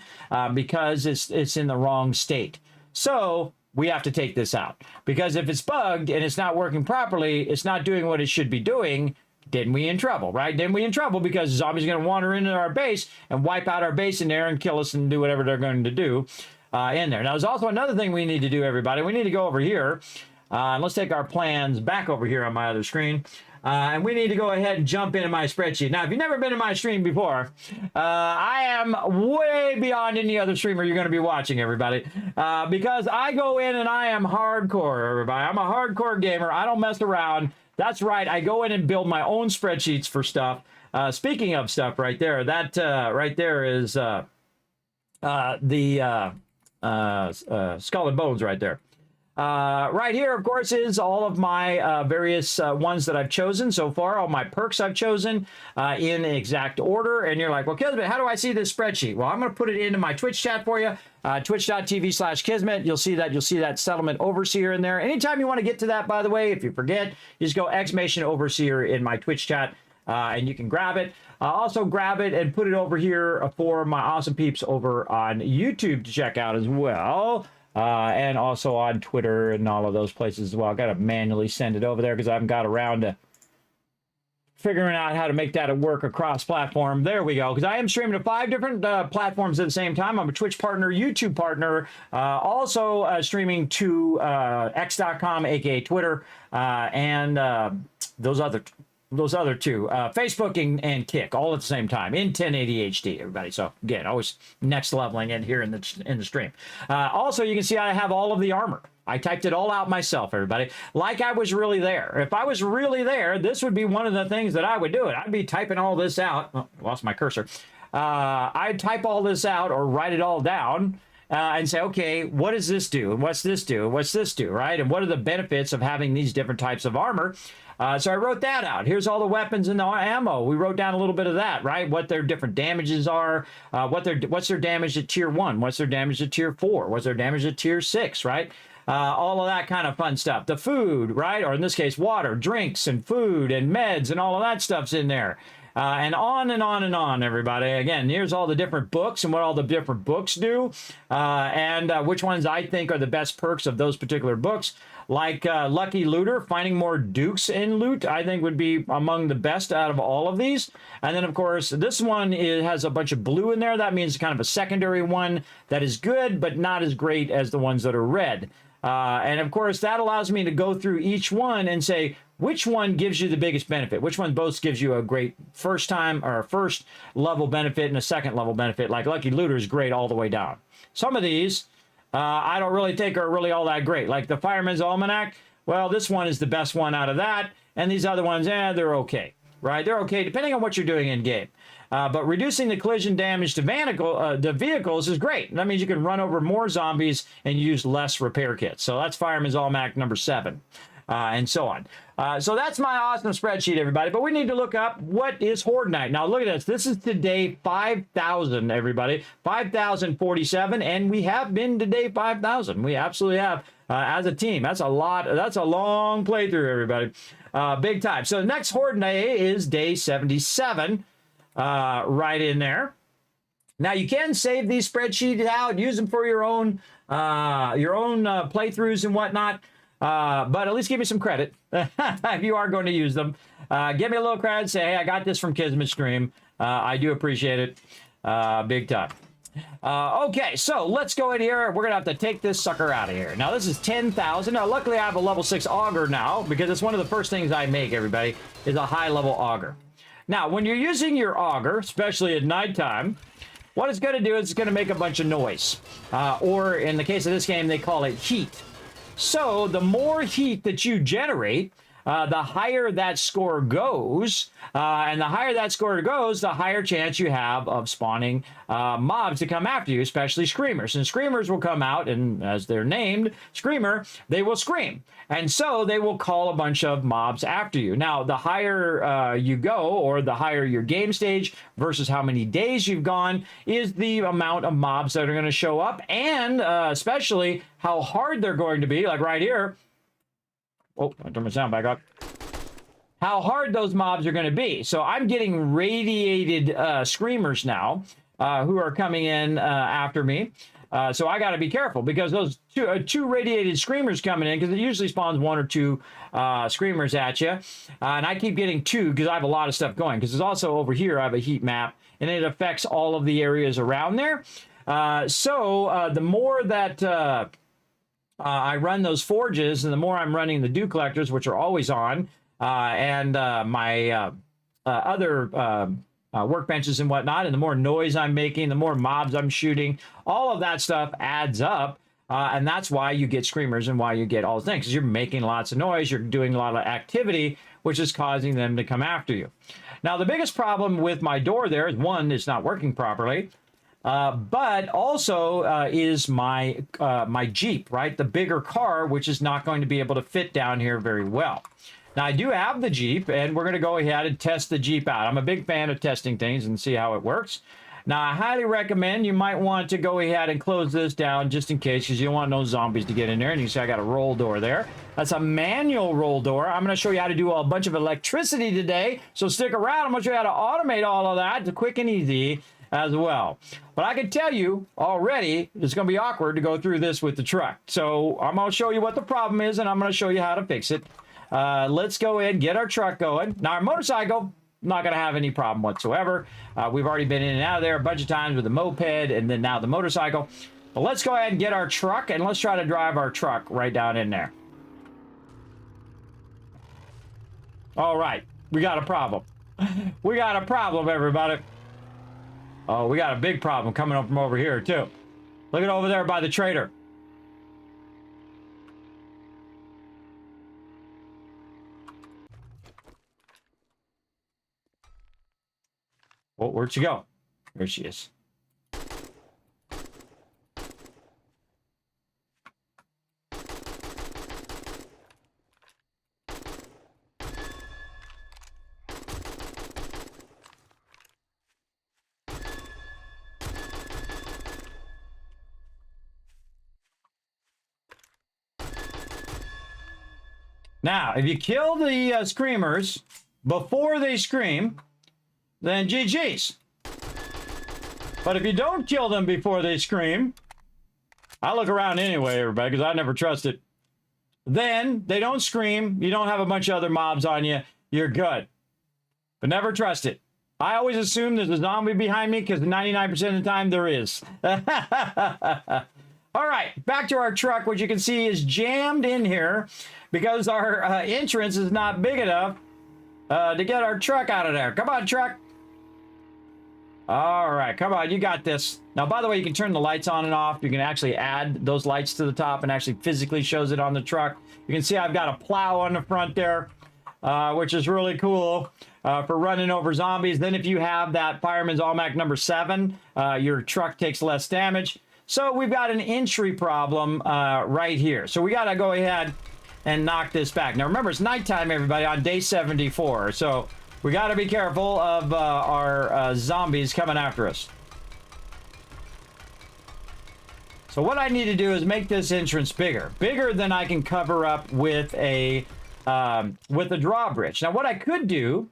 because it's in the wrong state. So we have to take this out because if it's bugged and it's not working properly, it's not doing what it should be doing, then we in trouble, right? Then we in trouble because zombies are going to wander into our base and wipe out our base in there and kill us and do whatever they're going to do in there. Now, there's also another thing we need to do, everybody. We need to go over here. And let's take our plans back over here on my other screen. And we need to go ahead and jump into my spreadsheet. Now, if you've never been to my stream before, I am way beyond any other streamer you're going to be watching, everybody. Because I go in and I am hardcore, everybody. I'm a hardcore gamer. I don't mess around. That's right. I go in and build my own spreadsheets for stuff. Speaking of stuff right there, that right there is the Skull and Bones right there. Right here, of course, is all of my various ones that I've chosen so far, all my perks I've chosen in exact order. And you're like, well, Kismet, how do I see this spreadsheet? Well, I'm going to put it into my Twitch chat for you, twitch.tv/Kismet. You'll see that settlement overseer in there. Anytime you want to get to that, by the way, if you forget, you just go !overseer in my Twitch chat and you can grab it. Also grab it and put it over here for my awesome peeps over on YouTube to check out as well. And also on Twitter and all of those places as well. I got to manually send it over there because I haven't got around to figuring out how to make that work across platform. There we go. Because I am streaming to 5 different platforms at the same time. I'm a Twitch partner, YouTube partner, also streaming to x.com, aka Twitter, and those other two, Facebook and Kick, all at the same time in 1080 HD, everybody. So again, always next leveling it here in the stream. Also, you can see I have all of the armor. I typed it all out myself, everybody, like I was really there. If I was really there, this would be one of the things that I would do. I'd be typing all this out. Oh, lost my cursor. I'd type all this out or write it all down. And say, okay, what does this do? What's this do? What's this do, right? And what are the benefits of having these different types of armor? So I wrote that out. Here's all the weapons and the ammo. We wrote down a little bit of that, right? What their different damages are, what's their damage at tier 1, what's their damage at tier 4, what's their damage at tier 6, right? All of that kind of fun stuff. The food, right? Or in this case, water, drinks, and food, and meds, and all of that stuff's in there. and on and on and on, everybody. Again, here's all the different books and what all the different books do, and which ones I think are the best perks of those particular books. Like Lucky Looter, finding more dukes in loot, I think would be among the best out of all of these. And then, of course, this one has a bunch of blue in there. That means kind of a secondary one that is good, but not as great as the ones that are red. And, of course, that allows me to go through each one and say, which one gives you the biggest benefit? Which one both gives you a great first level benefit and a second level benefit? Like Lucky Looter is great all the way down. Some of these I don't really think are really all that great. Like the Fireman's Almanac, well, this one is the best one out of that. And these other ones, they're okay, right? They're okay depending on what you're doing in game. But reducing the collision damage to vehicles is great. That means you can run over more zombies and use less repair kits. So that's Fireman's Almanac number 7. And so on. So that's my awesome spreadsheet, everybody. But we need to look up what is Horde Night. Now, look at this. This is today 5,000, everybody. 5,047, and we have been today 5,000. We absolutely have as a team. That's a lot. That's a long playthrough, everybody. Big time. So the next Horde Night is day 77, right in there. Now, you can save these spreadsheets out, use them for your own playthroughs and whatnot. But at least give me some credit if you are going to use them. Give me a little credit. Say, hey, I got this from Kismet Stream. I do appreciate it big time. Okay, so let's go in here. We're going to have to take this sucker out of here. Now, this is 10,000. Now, luckily, I have a level 6 auger now because it's one of the first things I make, everybody, is a high-level auger. Now, when you're using your auger, especially at nighttime, what it's going to do is it's going to make a bunch of noise. Or in the case of this game, they call it heat. So the more heat that you generate, the higher that score goes. And the higher that score goes, the higher chance you have of spawning mobs to come after you, especially screamers. And screamers will come out, and as they're named, screamer, they will scream. And so they will call a bunch of mobs after you. Now, the higher you go, or the higher your game stage versus how many days you've gone, is the amount of mobs that are going to show up, and especially how hard they're going to be. Like right here. Oh, I turned my sound back up. How hard those mobs are going to be. So I'm getting radiated screamers now who are coming in after me. So I got to be careful because those two radiated screamers coming in, because it usually spawns 1 or 2 screamers at you. And I keep getting 2 because I have a lot of stuff going. Because there's also over here, I have a heat map, and it affects all of the areas around there. So the more that I run those forges, and the more I'm running the dew collectors, which are always on, and my other workbenches and whatnot, and the more noise I'm making, the more mobs I'm shooting, all of that stuff adds up. And that's why you get screamers and why you get all the things, because you're making lots of noise, you're doing a lot of activity, which is causing them to come after you. Now, the biggest problem with my door there is, one, it's not working properly. But also is my my Jeep, right? The bigger car, which is not going to be able to fit down here very well. Now, I do have the Jeep, and we're going to go ahead and test the Jeep out. I'm a big fan of testing things and see how it works. Now, I highly recommend you might want to go ahead and close this down just in case, because you don't want no zombies to get in there. And you see I got a roll door there. That's a manual roll door. I'm going to show you how to do a bunch of electricity today. So stick around. I'm going to show you how to automate all of that. It's quick and easy as well. But I can tell you already, it's going to be awkward to go through this with the truck. So I'm going to show you what the problem is, and I'm going to show you how to fix it. Let's go ahead and get our truck going. Now, our motorcycle, not going to have any problem whatsoever. We've already been in and out of there a bunch of times with the moped and then now the motorcycle. But let's go ahead and get our truck, and let's try to drive our truck right down in there. All right, we got a problem. We got a problem, everybody. Oh, we got a big problem coming up from over here, too. Look at over there by the trader. Oh, where'd she go? There she is. Now, if you kill the screamers before they scream, then GG's. But if you don't kill them before they scream, I look around anyway, everybody, because I never trust it. Then they don't scream. You don't have a bunch of other mobs on you. You're good. But never trust it. I always assume there's a zombie behind me because 99% of the time there is. All right, back to our truck, which you can see is jammed in here because our entrance is not big enough to get our truck out of there. Come on, truck. All right, come on, you got this. Now, by the way, you can turn the lights on and off. You can actually add those lights to the top and actually physically shows it on the truck. You can see I've got a plow on the front there, which is really cool for running over zombies. Then if you have that Fireman's Almanac number 7, your truck takes less damage. So we've got an entry problem right here. So we got to go ahead and knock this back. Now, remember, it's nighttime, everybody, on day 74. So we got to be careful of our zombies coming after us. So what I need to do is make this entrance bigger than I can cover up with a drawbridge. Now, what I could do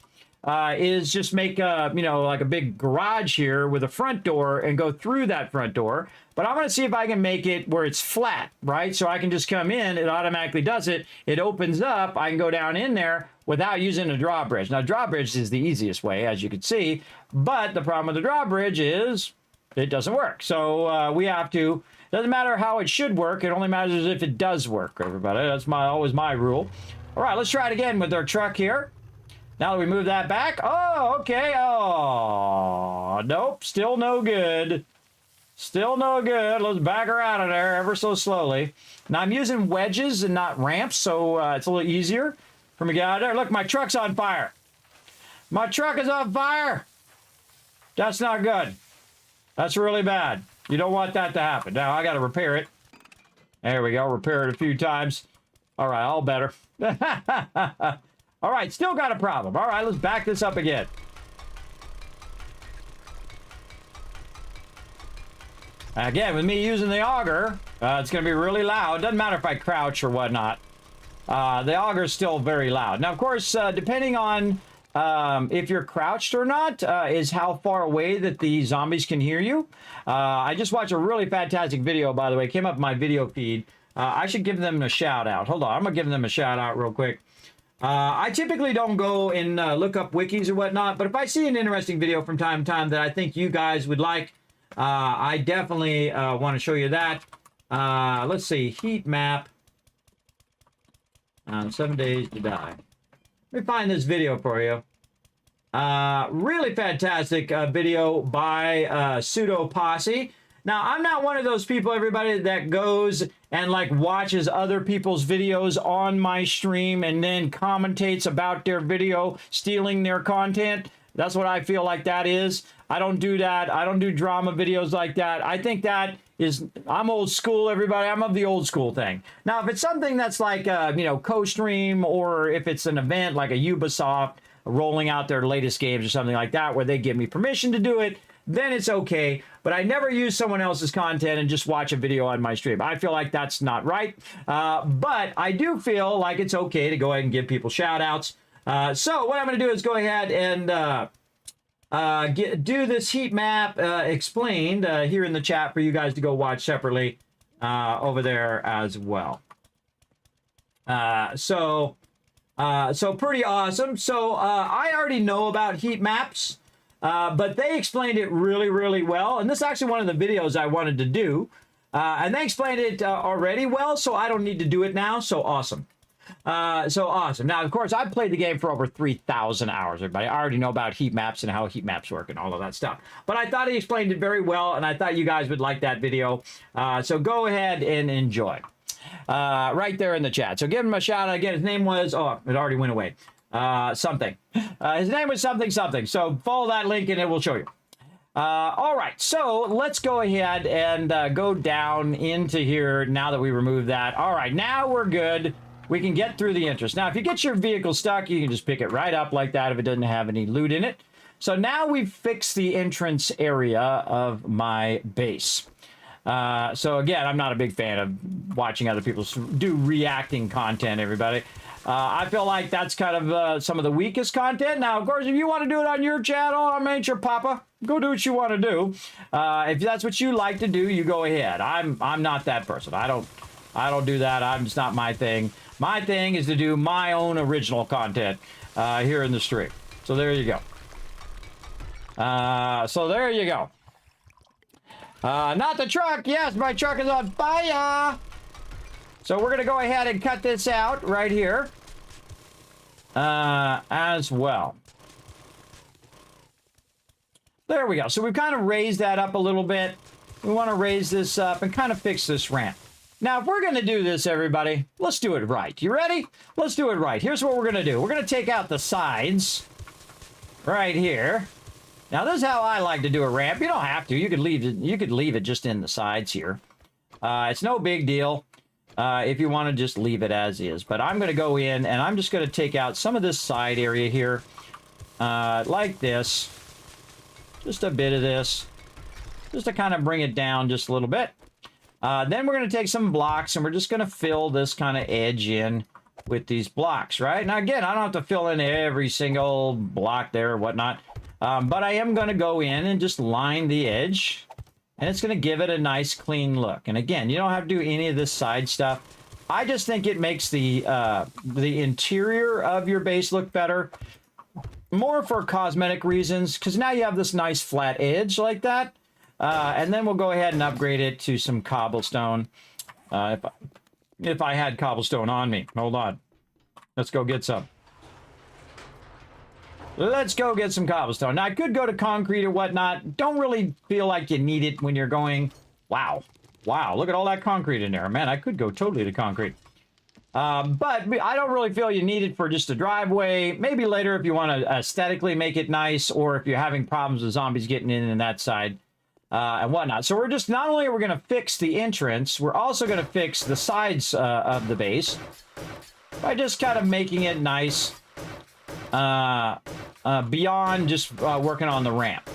is just make a, like a big garage here with a front door and go through that front door. But I'm going to see if I can make it where it's flat, right? So I can just come in, it automatically does it. It opens up, I can go down in there without using a drawbridge. Now, drawbridge is the easiest way, as you can see. But the problem with the drawbridge is it doesn't work. So we have to, doesn't matter how it should work. It only matters if it does work, everybody. That's always my rule. All right, let's try it again with our truck here. Now that we move that back. Oh, okay. Oh, nope. Still no good. Still no good. Let's back her out of there ever so slowly. Now, I'm using wedges and not ramps, so it's a little easier for me to get out of there. Look, my truck's on fire. My truck is on fire. That's not good. That's really bad. You don't want that to happen. Now, I got to repair it. There we go. Repair it a few times. All right, all better. All right, still got a problem. All right, let's back this up again. Again, with me using the auger, it's going to be really loud. Doesn't matter if I crouch or whatnot. The auger is still very loud. Now, of course, depending on if you're crouched or not, is how far away that the zombies can hear you. I just watched a really fantastic video, by the way. It came up in my video feed. I should give them a shout out. Hold on, I'm going to give them a shout out real quick. I typically don't go and look up wikis or whatnot, but if I see an interesting video from time to time that I think you guys would like, I definitely want to show you that. Let's see, heat map. 7 days to die. Let me find this video for you. Really fantastic video by Pseudo Posse. Now, I'm not one of those people, everybody, that goes and like watches other people's videos on my stream and then commentates about their video, stealing their content. That's what I feel like that is. I don't do that. I don't do drama videos like that. I think that is, I'm old school, everybody. I'm of the old school thing. Now, if it's something that's like, co-stream, or if it's an event like a Ubisoft rolling out their latest games or something like that, where they give me permission to do it, then it's okay. But I never use someone else's content and just watch a video on my stream. I feel like that's not right. But I do feel like it's okay to go ahead and give people shout outs. So what I'm going to do is go ahead and do this heat map explained here in the chat for you guys to go watch separately over there as well. So pretty awesome. So I already know about heat maps, but they explained it really, really well. And this is actually one of the videos I wanted to do. And they explained it already well, so I don't need to do it now. So awesome. So awesome. Now, of course, I've played the game for over 3,000 hours, everybody. I already know about heat maps and how heat maps work and all of that stuff. But I thought he explained it very well, and I thought you guys would like that video. So go ahead and enjoy. Right there in the chat. So give him a shout out again. His name was, oh, it already went away. Something. His name was something. So follow that link and it will show you. All right, so let's go ahead and go down into here now that we removed that. All right, now we're good. We can get through the entrance. Now, if you get your vehicle stuck, you can just pick it right up like that if it doesn't have any loot in it. So now we've fixed the entrance area of my base. So again, I'm not a big fan of watching other people do reacting content, everybody. I feel like that's kind of some of the weakest content. Now, of course, if you want to do it on your channel, I mean, your papa, go do what you want to do. If that's what you like to do, you go ahead. I'm not that person. I don't do that. It's not my thing. My thing is to do my own original content here in the stream. So there you go. Not the truck. Yes, my truck is on fire. So we're going to go ahead and cut this out right here as well. There we go. So we've kind of raised that up a little bit. We want to raise this up and kind of fix this ramp. Now, if we're going to do this, everybody, let's do it right. You ready? Let's do it right. Here's what we're going to do. We're going to take out the sides right here. Now, this is how I like to do a ramp. You don't have to. You could leave it just in the sides here. It's no big deal if you want to just leave it as is. But I'm going to go in and I'm just going to take out some of this side area here like this. Just a bit of this. Just to kind of bring it down just a little bit. Then we're going to take some blocks and we're just going to fill this kind of edge in with these blocks, right? Now, again, I don't have to fill in every single block there or whatnot. But I am going to go in and just line the edge. And it's going to give it a nice clean look. And again, you don't have to do any of this side stuff. I just think it makes the interior of your base look better. More for cosmetic reasons. Because now you have this nice flat edge like that. And then we'll go ahead and upgrade it to some cobblestone. If I had cobblestone on me. Hold on. Let's go get some. Let's go get some cobblestone. Now, I could go to concrete or whatnot. Don't really feel like you need it when you're going... Wow. Wow, look at all that concrete in there. Man, I could go totally to concrete. But I don't really feel you need it for just a driveway. Maybe later if you want to aesthetically make it nice, or if you're having problems with zombies getting in that side and whatnot. So we're just... Not only are we going to fix the entrance, we're also going to fix the sides of the base by just kind of making it nice. Beyond just working on the ramp.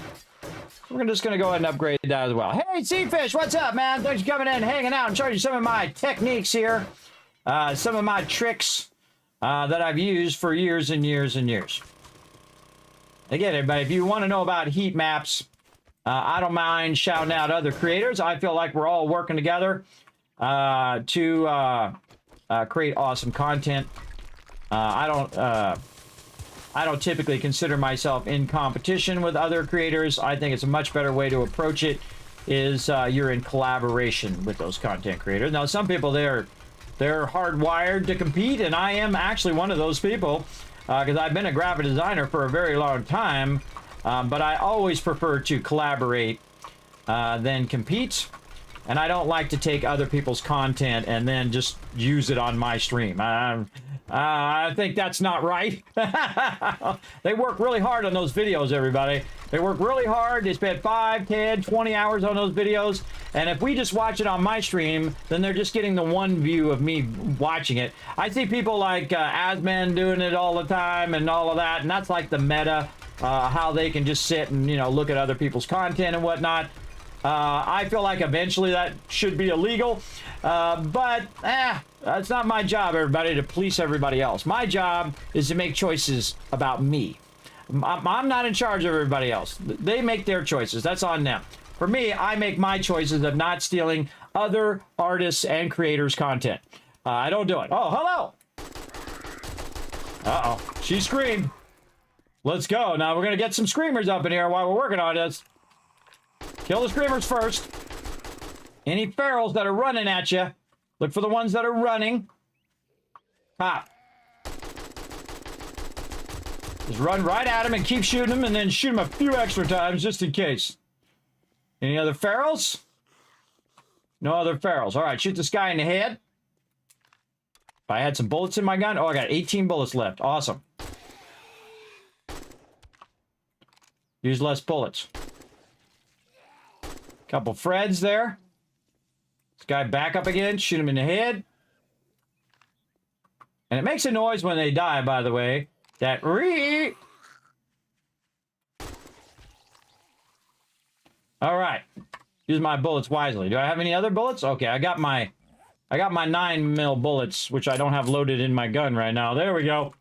We're just going to go ahead and upgrade that as well. Hey, Seafish, what's up, man? Thanks for coming in, hanging out, and showing you some of my techniques here. Some of my tricks that I've used for years and years and years. Again, everybody, if you want to know about heat maps, I don't mind shouting out other creators. I feel like we're all working together to create awesome content. I don't typically consider myself in competition with other creators. I think it's a much better way to approach it is you're in collaboration with those content creators. Now, some people, they're hardwired to compete, and I am actually one of those people because I've been a graphic designer for a very long time, but I always prefer to collaborate than compete. And I don't like to take other people's content and then just use it on my stream. I think that's not right. They work really hard on those videos, everybody. They work really hard. They spend 5, 10, 20 hours on those videos. And if we just watch it on my stream, then they're just getting the one view of me watching it. I see people like Asman doing it all the time and all of that. And that's like the meta, how they can just sit and, you know, look at other people's content and whatnot. I feel like eventually that should be illegal, but that's not my job, everybody, to police everybody else. My job is to make choices about me. I'm not in charge of everybody else. They make their choices. That's on them. For me, I make my choices of not stealing other artists and creators' content. I don't do it. Oh, hello! Uh-oh. She screamed. Let's go. Now we're going to get some screamers up in here while we're working on this. Kill the screamers first. Any ferals that are running at you, look for the ones that are running. Pop. Just run right at them and keep shooting them, and then shoot them a few extra times just in case. Any other ferals? No other ferals. All right, shoot this guy in the head. If I had some bullets in my gun. Oh, I got 18 bullets left. Awesome. Use less bullets. Couple Freds there. This guy back up again. Shoot him in the head. And it makes a noise when they die, by the way. That ree. All right. Use my bullets wisely. Do I have any other bullets? Okay, I got my 9mm bullets, which I don't have loaded in my gun right now. There we go.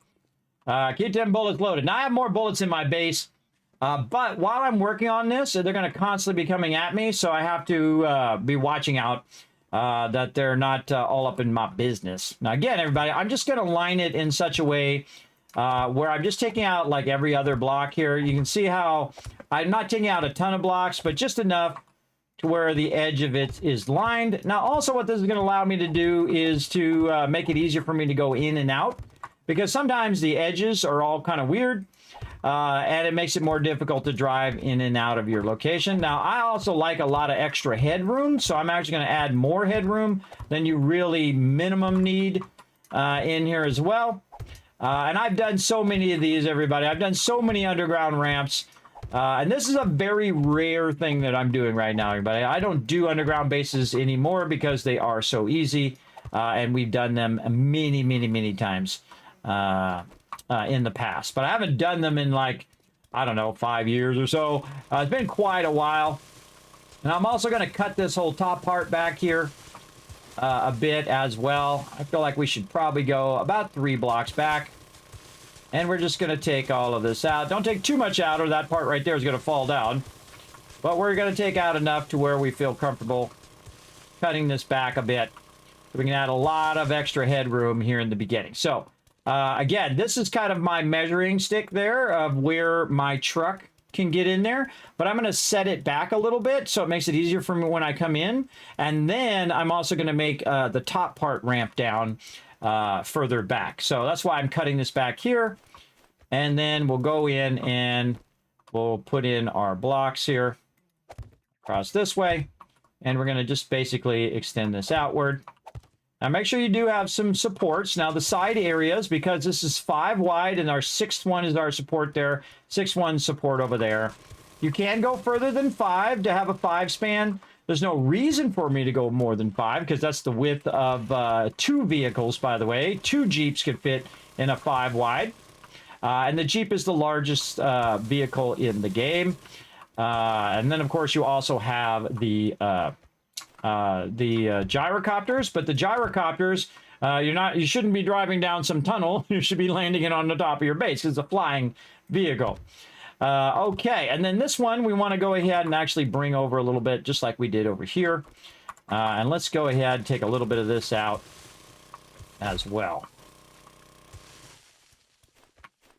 Keep them bullets loaded. Now I have more bullets in my base, but while I'm working on this, they're going to constantly be coming at me, so I have to be watching out that they're not all up in my business. Now again, everybody, I'm just going to line it in such a way where I'm just taking out like every other block here. You can see how I'm not taking out a ton of blocks, but just enough to where the edge of it is lined. Now also what this is going to allow me to do is to make it easier for me to go in and out, because sometimes the edges are all kind of weird and it makes it more difficult to drive in and out of your location. Now I also like a lot of extra headroom, so I'm actually going to add more headroom than you really minimum need in here as well. And I've done so many of these, everybody. I've done so many underground ramps. And this is a very rare thing that I'm doing right now, everybody. I don't do underground bases anymore because they are so easy. And we've done them many, many, many times in the past. But I haven't done them in like, I don't know, 5 years or so. It's been quite a while. And I'm also going to cut this whole top part back here a bit as well. I feel like we should probably go about 3 blocks back. And we're just going to take all of this out. Don't take too much out or that part right there is going to fall down. But we're going to take out enough to where we feel comfortable cutting this back a bit. We can add a lot of extra headroom here in the beginning. So, again, this is kind of my measuring stick there of where my truck can get in there. But I'm going to set it back a little bit so it makes it easier for me when I come in. And then I'm also going to make the top part ramp down further back. So that's why I'm cutting this back here. And then we'll go in and we'll put in our blocks here across this way. And we're going to just basically extend this outward. Now make sure you do have some supports. Now the side areas, because this is 5 wide and our 6th one is our support there, 6th one support over there. You can go further than 5 to have a 5 span. There's no reason for me to go more than 5 because that's the width of 2 vehicles, by the way. 2 Jeeps could fit in a 5 wide. And the Jeep is the largest vehicle in the game. And then, of course, you also have the gyrocopters. But the gyrocopters, you shouldn't be driving down some tunnel. You should be landing it on the top of your base because it's a flying vehicle. Okay, and then this one we want to go ahead and actually bring over a little bit, just like we did over here. And let's go ahead and take a little bit of this out as well.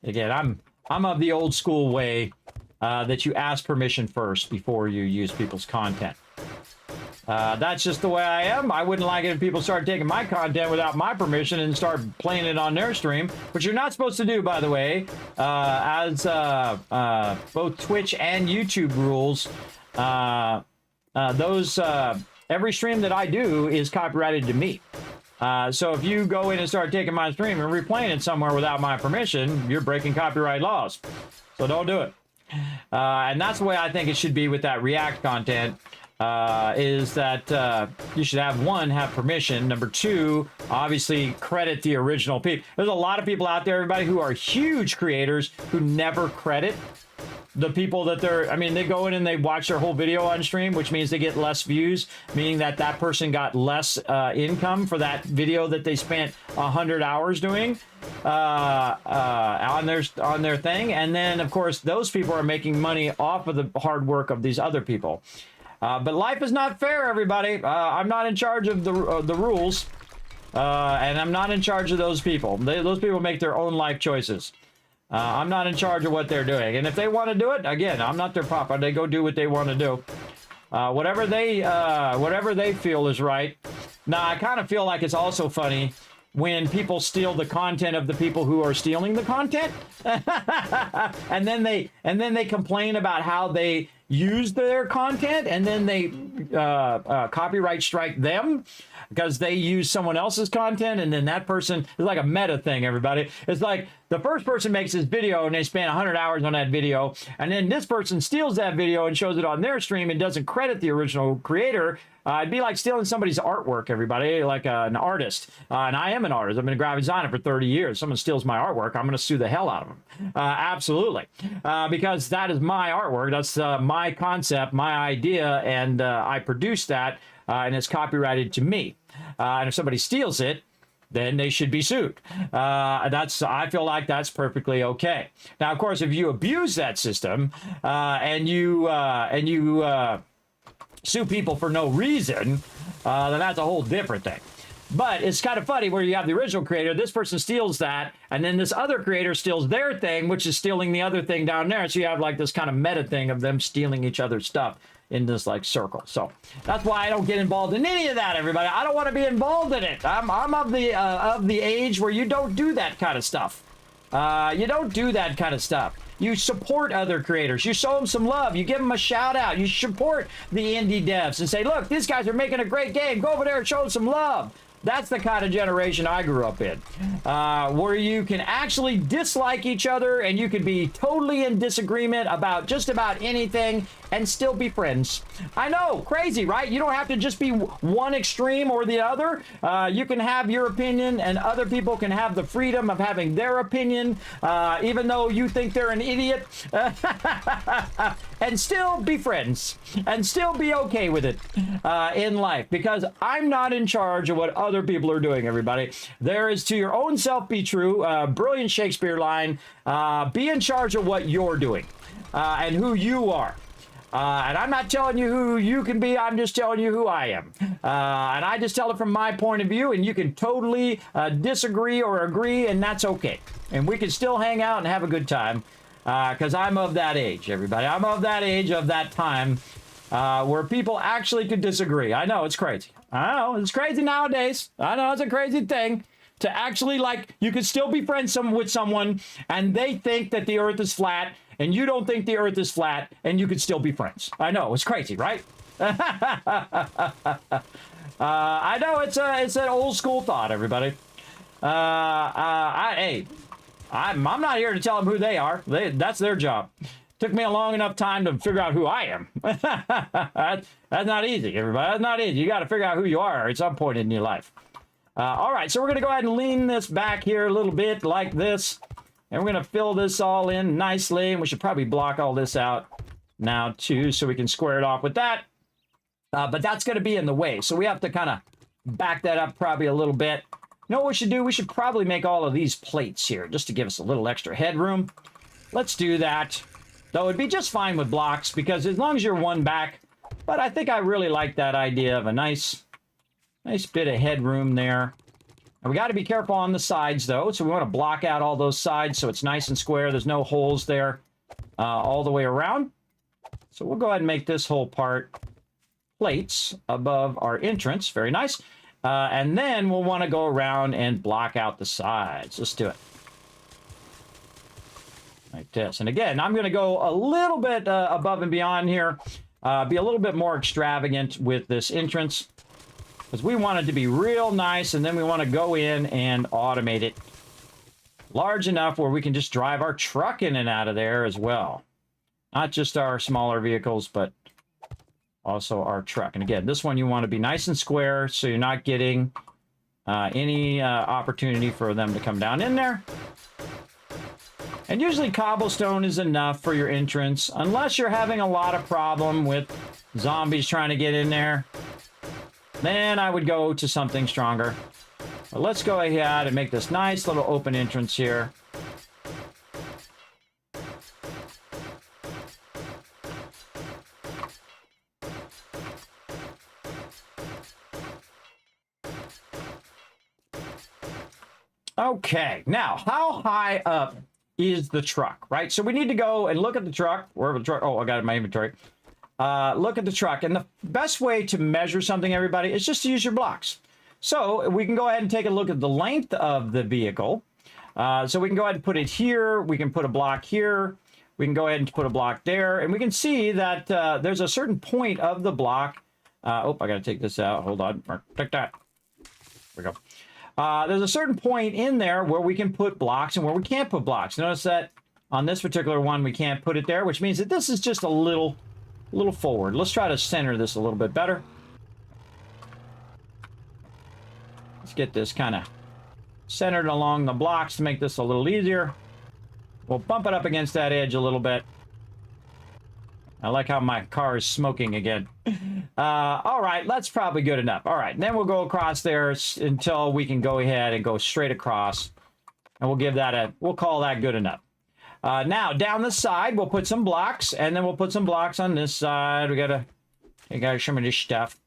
Again, I'm of the old school way that you ask permission first before you use people's content. That's just the way I am. I wouldn't like it if people start taking my content without my permission and start playing it on their stream, which you're not supposed to do, by the way, as both Twitch and YouTube rules. Every stream that I do is copyrighted to me. So if you go in and start taking my stream and replaying it somewhere without my permission, you're breaking copyright laws. So don't do it. And that's the way I think it should be with that React content. Is that you should have permission. Number 2, obviously credit the original people. There's a lot of people out there, everybody, who are huge creators who never credit the people that they go in and they watch their whole video on stream, which means they get less views, meaning that that person got less income for that video that they spent 100 hours doing on their thing. And then, of course, those people are making money off of the hard work of these other people. But life is not fair, everybody. I'm not in charge of the rules, and I'm not in charge of those people. Those people make their own life choices. I'm not in charge of what they're doing. And if they want to do it, again, I'm not their papa. They go do what they want to do. Whatever they feel is right. Now, I kind of feel like it's also funny when people steal the content of the people who are stealing the content. and then they complain about how they use their content, and then they copyright strike them because they use someone else's content, and then that person is like a meta thing, everybody. It's like the first person makes this video and they spend 100 hours on that video, and then this person steals that video and shows it on their stream and doesn't credit the original creator. It'd be like stealing somebody's artwork, everybody, like an artist. And I am an artist. I've been a graphic designer for 30 years. Someone steals my artwork, I'm going to sue the hell out of them. Absolutely. Because that is my artwork. That's my concept, my idea, and I produced that, and it's copyrighted to me. And if somebody steals it, then they should be sued. I feel like that's perfectly okay. Now, of course, if you abuse that system and you sue people for no reason, then that's a whole different thing. But it's kind of funny where you have the original creator, this person steals that, and then this other creator steals their thing, which is stealing the other thing down there. So you have like this kind of meta thing of them stealing each other's stuff in this like circle. So that's why I don't get involved in any of that, everybody. I don't want to be involved in it. I'm of the age where you don't do that kind of stuff. You don't do that kind of stuff. You support other creators. You show them some love. You give them a shout out. You support the indie devs and say, look, these guys are making a great game. Go over there and show them some love. That's the kind of generation I grew up in, where you can actually dislike each other and you can be totally in disagreement about just about anything and still be friends. I know, crazy, right? You don't have to just be one extreme or the other. You can have your opinion and other people can have the freedom of having their opinion, even though you think they're an idiot, and still be friends and still be okay with it in life, because I'm not in charge of what other people are doing, everybody. There is to your own self be true. Brilliant Shakespeare line. Be in charge of what you're doing and who you are. And I'm not telling you who you can be. I'm just telling you who I am. And I just tell it from my point of view, and you can totally disagree or agree, and that's okay. And we can still hang out and have a good time, because I'm of that age, everybody. I'm of that age, of that time, where people actually could disagree. I know, it's crazy. I know, it's crazy nowadays. I know, it's a crazy thing. To actually, like, you could still be friends with someone, and they think that the earth is flat, and you don't think the earth is flat, and you could still be friends. I know, it's crazy, right? I know, it's an old school thought, everybody. Hey, I'm not here to tell them who they are. That's their job. Took me a long enough time to figure out who I am. That's not easy, everybody. That's not easy. You got to figure out who you are at some point in your life. All right, so we're going to go ahead and lean this back here a little bit like this. And we're going to fill this all in nicely. And we should probably block all this out now, too, so we can square it off with that. But that's going to be in the way. So we have to kind of back that up probably a little bit. You know what we should do? We should probably make all of these plates here just to give us a little extra headroom. Let's do that. Though it'd be just fine with blocks, because as long as you're one back. But I think I really like that idea of a nice bit of headroom there. And we got to be careful on the sides, though. So we want to block out all those sides so it's nice and square. There's no holes there all the way around. So we'll go ahead and make this whole part plates above our entrance. Very nice. And then we'll want to go around and block out the sides. Let's do it. Like this. And again, I'm going to go a little bit above and beyond here. Be a little bit more extravagant with this entrance, because we want it to be real nice, and then we want to go in and automate it large enough where we can just drive our truck in and out of there as well. Not just our smaller vehicles, but also our truck. And again, this one you want to be nice and square, so you're not getting any opportunity for them to come down in there. And usually cobblestone is enough for your entrance, unless you're having a lot of problem with zombies trying to get in there. Then I would go to something stronger. But let's go ahead and make this nice little open entrance here. Okay, now how high up is the truck, right? So we need to go and look at the truck. Wherever the truck, oh, I got it in my inventory. Look at the truck. And the best way to measure something, everybody, is just to use your blocks. So we can go ahead and take a look at the length of the vehicle. So we can go ahead and put it here. We can put a block here. We can go ahead and put a block there. And we can see that there's a certain point of the block. Oh, I got to take this out. Hold on. Take that. There we go. There's a certain point in there where we can put blocks and where we can't put blocks. Notice that on this particular one, we can't put it there, which means that this is just a little forward. Let's try to center this a little bit better. Let's get this kind of centered along the blocks to make this a little easier. We'll bump it up against that edge a little bit. I like how my car is smoking again. All right, that's probably good enough. All right, and then we'll go across there until we can go ahead and go straight across. And we'll give that we'll call that good enough. Now, down the side, we'll put some blocks, and then we'll put some blocks on this side. We gotta show me this stuff.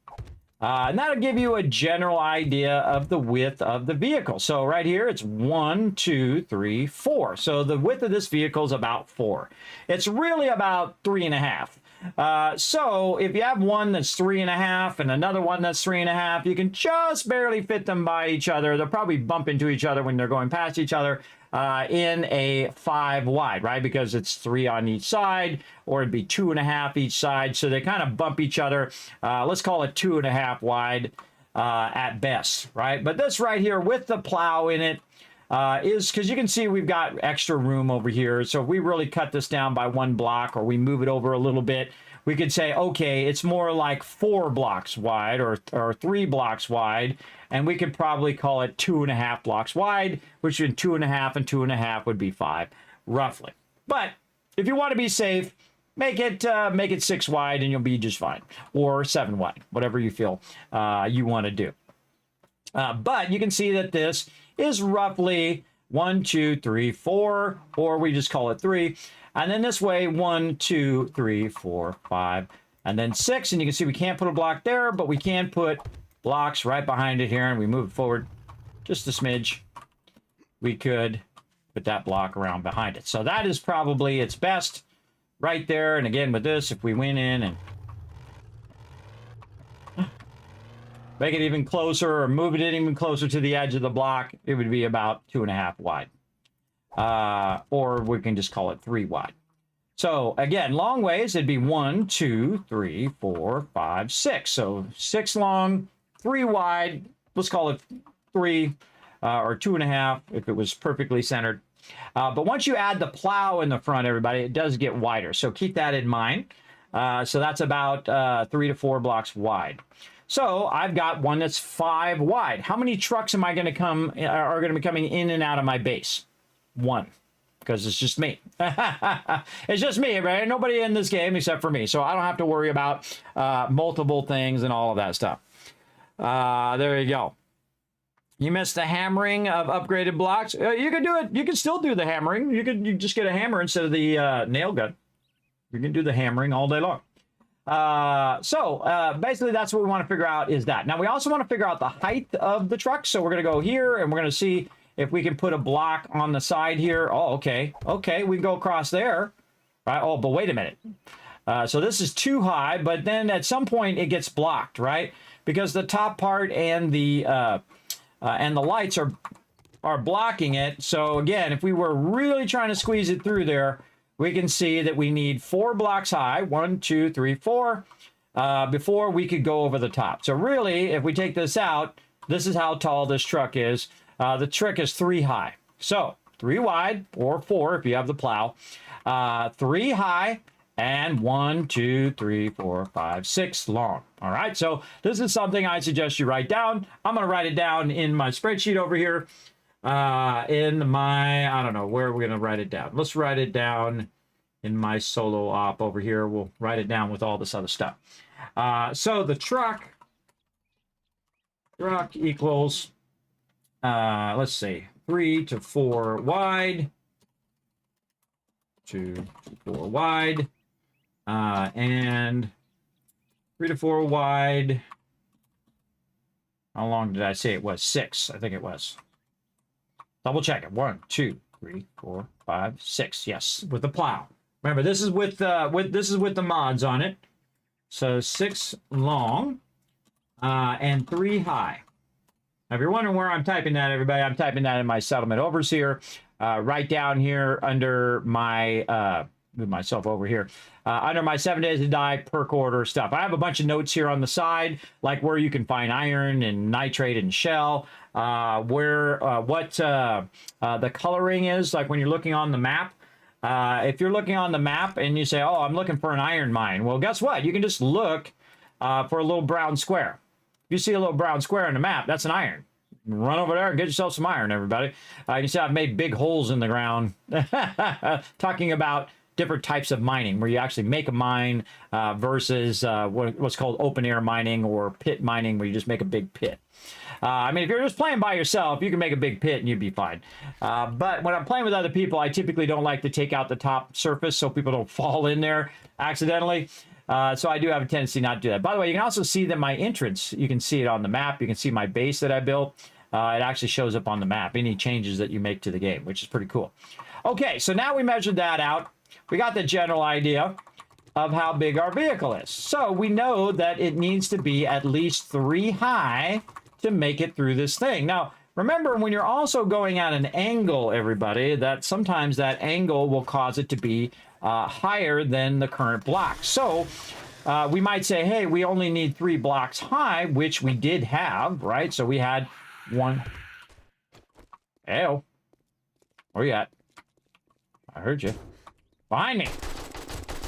And that'll give you a general idea of the width of the vehicle. So right here, it's 1, 2, 3, 4. So the width of this vehicle is about 4. It's really about 3.5. So if you have one that's 3.5 and another one that's 3.5, you can just barely fit them by each other. They'll probably bump into each other when they're going past each other. In a 5 wide, right? Because it's 3 on each side, or it'd be 2.5 each side. So they kind of bump each other. Let's call it 2.5 wide at best, right? But this right here with the plow in it is because you can see we've got extra room over here. So if we really cut this down by 1 block or we move it over a little bit, we could say, okay, it's more like 4 blocks wide or 3 blocks wide. And we could probably call it 2.5 blocks wide, which in 2.5 and 2.5 would be 5, roughly. But if you want to be safe, make it 6 wide and you'll be just fine, or 7 wide, whatever you feel you want to do. But you can see that this is roughly 1, 2, 3, 4, or we just call it 3. And then this way, 1, 2, 3, 4, 5, and then 6. And you can see we can't put a block there, but we can put blocks right behind it here, and we move it forward just a smidge. We could put that block around behind it. So that is probably its best right there. And again, with this, if we went in and make it even closer or move it even closer to the edge of the block, it would be about 2.5 wide. Or we can just call it 3 wide. So again, long ways, it'd be 1, 2, 3, 4, 5, 6. So 6 long, 3 wide, let's call it 3 or 2.5 if it was perfectly centered. But once you add the plow in the front, everybody, it does get wider. So keep that in mind. So that's about 3 to 4 blocks wide. So I've got one that's 5 wide. How many trucks am I going to are going to be coming in and out of my base? 1. Because it's just me. It's just me, right? Nobody in this game except for me. So I don't have to worry about multiple things and all of that stuff. There you go. You missed the hammering of upgraded blocks. You can do it. You can still do the hammering. You just get a hammer instead of the nail gun. You can do the hammering all day long. So basically that's what we want to figure out is that. Now we also want to figure out the height of the truck. So we're going to go here and we're going to see if we can put a block on the side here. Oh, okay. Okay, we can go across there. Right? Oh, but wait a minute. So this is too high, but then at some point it gets blocked, right? Because the top part and the lights are blocking it. So again, if we were really trying to squeeze it through there, we can see that we need 4 blocks high, 1, 2, 3, 4, before we could go over the top. So really, if we take this out, this is how tall this truck is. The truck is 3 high. So 3 wide or 4 if you have the plow, 3 high, and 1, 2, 3, 4, 5, 6 long. All right, so this is something I suggest you write down. I'm going to write it down in my spreadsheet over here. In my, I don't know, where we're going to write it down. Let's write it down in my solo op over here. We'll write it down with all this other stuff. So the truck equals, let's see, 3 to 4 wide, 2 to 4 wide, and 3 to 4 wide. How long did I say it was? 6, I think it was. Double check it. 1, 2, 3, 4, 5, 6. Yes, with the plow. Remember, this is with the mods on it. So 6 long, and 3 high. Now, if you're wondering where I'm typing that, everybody, I'm typing that in my settlement overseer, right down here under my, move myself over here, under my 7 days to die perk order stuff. I have a bunch of notes here on the side, like where you can find iron and nitrate and shell, what the coloring is, like when you're looking on the map. If you're looking on the map and you say, oh, I'm looking for an iron mine. Well, guess what? You can just look for a little brown square. If you see a little brown square on the map, that's an iron. run over there and get yourself some iron, everybody. You can see I've made big holes in the ground. Talking about different types of mining, where you actually make a mine versus what's called open air mining or pit mining, where you just make a big pit. I mean, if you're just playing by yourself, you can make a big pit and you'd be fine. But when I'm playing with other people, I typically don't like to take out the top surface so people don't fall in there accidentally. So I do have a tendency not to do that. By the way, you can also see that my entrance, you can see it on the map. You can see my base that I built. It actually shows up on the map, any changes that you make to the game, which is pretty cool. Okay, so now we measured that out. We got the general idea of how big our vehicle is. So we know that it needs to be at least 3 high to make it through this thing. Now, remember, when you're also going at an angle, everybody, that sometimes that angle will cause it to be higher than the current block. So we might say, hey, we only need 3 blocks high, which we did have, right? So we had 1. Ew. Where you at? I heard you. Behind me.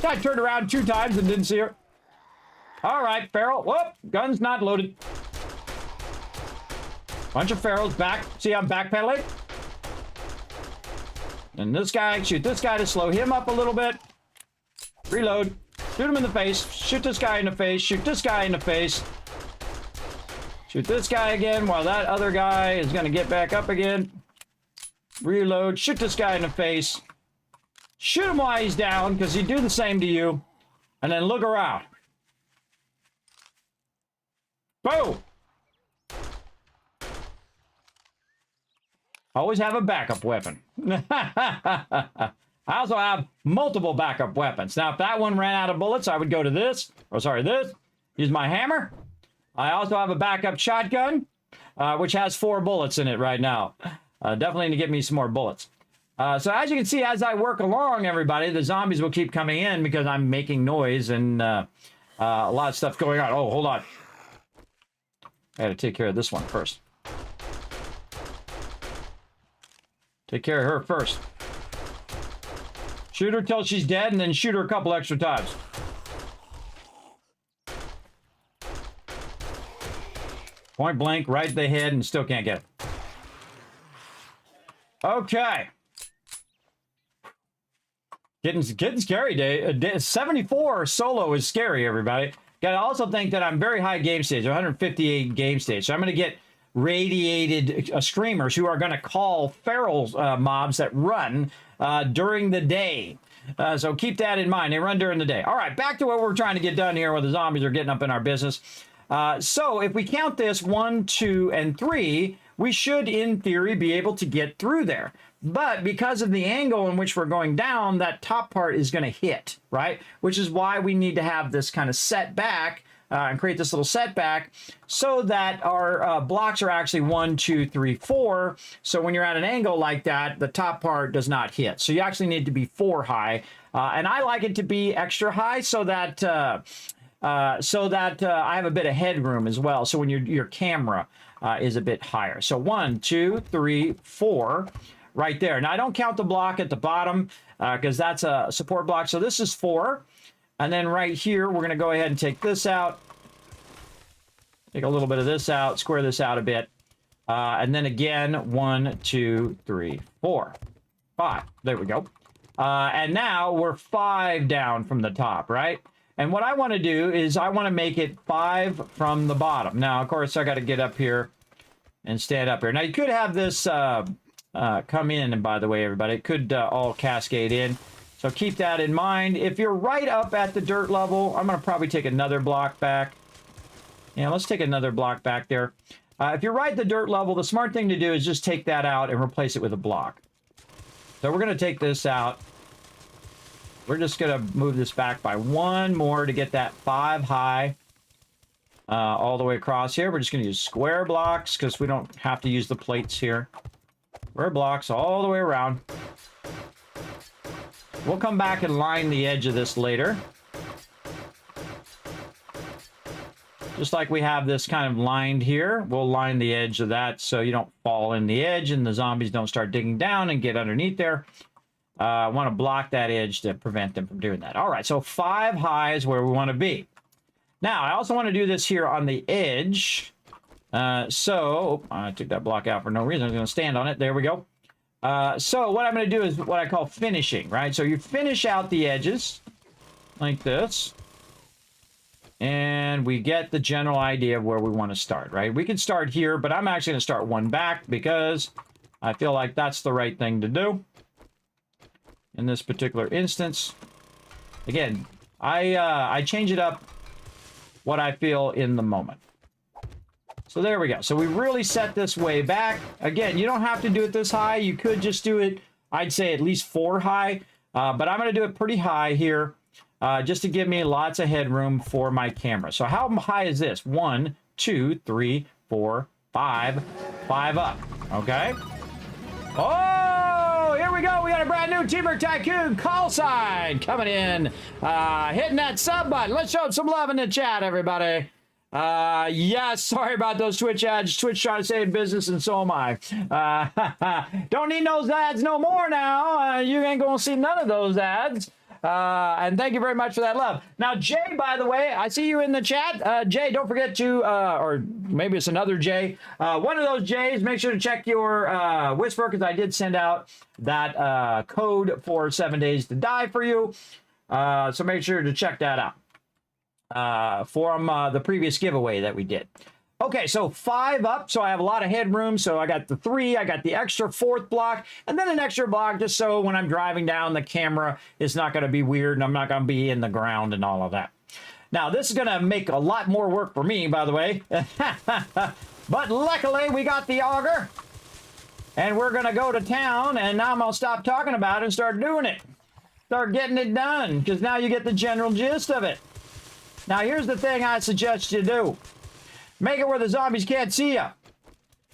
I turned around 2 times and didn't see her. All right, Feral. Whoop, gun's not loaded. Bunch of Ferals back. See, I'm backpedaling. And this guy, shoot this guy to slow him up a little bit. Reload. Shoot him in the face. Shoot this guy in the face. Shoot this guy in the face. Shoot this guy again while that other guy is going to get back up again. Reload. Shoot this guy in the face. Shoot him while he's down, because he'd do the same to you. And then look around. Boom! Always have a backup weapon. I also have multiple backup weapons. Now, if that one ran out of bullets, I would go to this. Or sorry, this. Use my hammer. I also have a backup shotgun, which has 4 bullets in it right now. Definitely need to get me some more bullets. So as you can see, as I work along, everybody, the zombies will keep coming in because I'm making noise and a lot of stuff going on. Oh, hold on. I gotta take care of this one first. Take care of her first. Shoot her till she's dead and then shoot her a couple extra times. Point blank, right in the head, and still can't get it. Okay. Getting scary, Dave. 74 solo is scary, everybody. Gotta also think that I'm very high game stage, 158 game stage. So I'm gonna get radiated screamers who are gonna call feral mobs that run during the day. So keep that in mind. They run during the day. All right, back to what we're trying to get done here, where the zombies are getting up in our business. So if we count this 1, 2, and 3, we should, in theory, be able to get through there. But because of the angle in which we're going down, that top part is going to hit, right? Which is why we need to have this kind of setback and create this little setback so that our blocks are actually 1, 2, 3, 4. So when you're at an angle like that, the top part does not hit. So you actually need to be 4 high. And I like it to be extra high so that I have a bit of headroom as well. So when your camera is a bit higher. So 1, 2, 3, 4. Right there. Now, I don't count the block at the bottom because that's a support block. So this is 4. And then right here, we're going to go ahead and take this out. Take a little bit of this out. Square this out a bit. And then again, 1, 2, 3, 4, 5. There we go. And now we're 5 down from the top, right? And what I want to do is I want to make it 5 from the bottom. Now, of course, I got to get up here and stand up here. Now, you could have this... come in, and by the way, everybody, it could all cascade in. So keep that in mind. If you're right up at the dirt level, I'm going to probably take another block back. Yeah, let's take another block back there. If you're right at the dirt level, the smart thing to do is just take that out and replace it with a block. So we're going to take this out. We're just going to move this back by 1 more to get that 5 high all the way across here. We're just going to use square blocks because we don't have to use the plates here. Square blocks all the way around. We'll come back and line the edge of this later. Just like we have this kind of lined here, we'll line the edge of that so you don't fall in the edge and the zombies don't start digging down and get underneath there. I want to block that edge to prevent them from doing that. All right, so 5 high is where we want to be. Now, I also want to do this here on the edge. So I took that block out for no reason. I was going to stand on it. There we go. So what I'm going to do is what I call finishing, right? So you finish out the edges like this. And we get the general idea of where we want to start, right? We can start here, but I'm actually going to start one back because I feel like that's the right thing to do in this particular instance. Again, I change it up what I feel in the moment. So there we go. So we really set this way back. Again, you don't have to do it this high. You could just do it, I'd say at least 4 high. But I'm going to do it pretty high here just to give me lots of headroom for my camera. So how high is this? 1, 2, 3, 4, 5. 5 up. Okay. Oh, here we go. We got a brand new Teamwork Tycoon call sign coming in. Hitting that sub button. Let's show some love in the chat, everybody. Yes, sorry about those Twitch ads. Twitch trying to save business, and so am I. Don't need those ads no more now. You ain't gonna see none of those ads. And thank you very much for that love. Now, Jay, by the way, I see you in the chat. Jay, don't forget to, or maybe it's another Jay. One of those Jays, make sure to check your Whisper, because I did send out that code for 7 days to die for you. So make sure to check that out. From the previous giveaway that we did. Okay, so 5 up, so I have a lot of headroom. So I got the 3, I got the extra 4th block, and then an extra block just so when I'm driving down, the camera is not going to be weird and I'm not going to be in the ground and all of that. Now, this is going to make a lot more work for me, by the way. But luckily, we got the auger, and we're going to go to town, and now I'm going to stop talking about it and start doing it. Start getting it done, because now you get the general gist of it. Now, here's the thing I suggest you do. Make it where the zombies can't see you.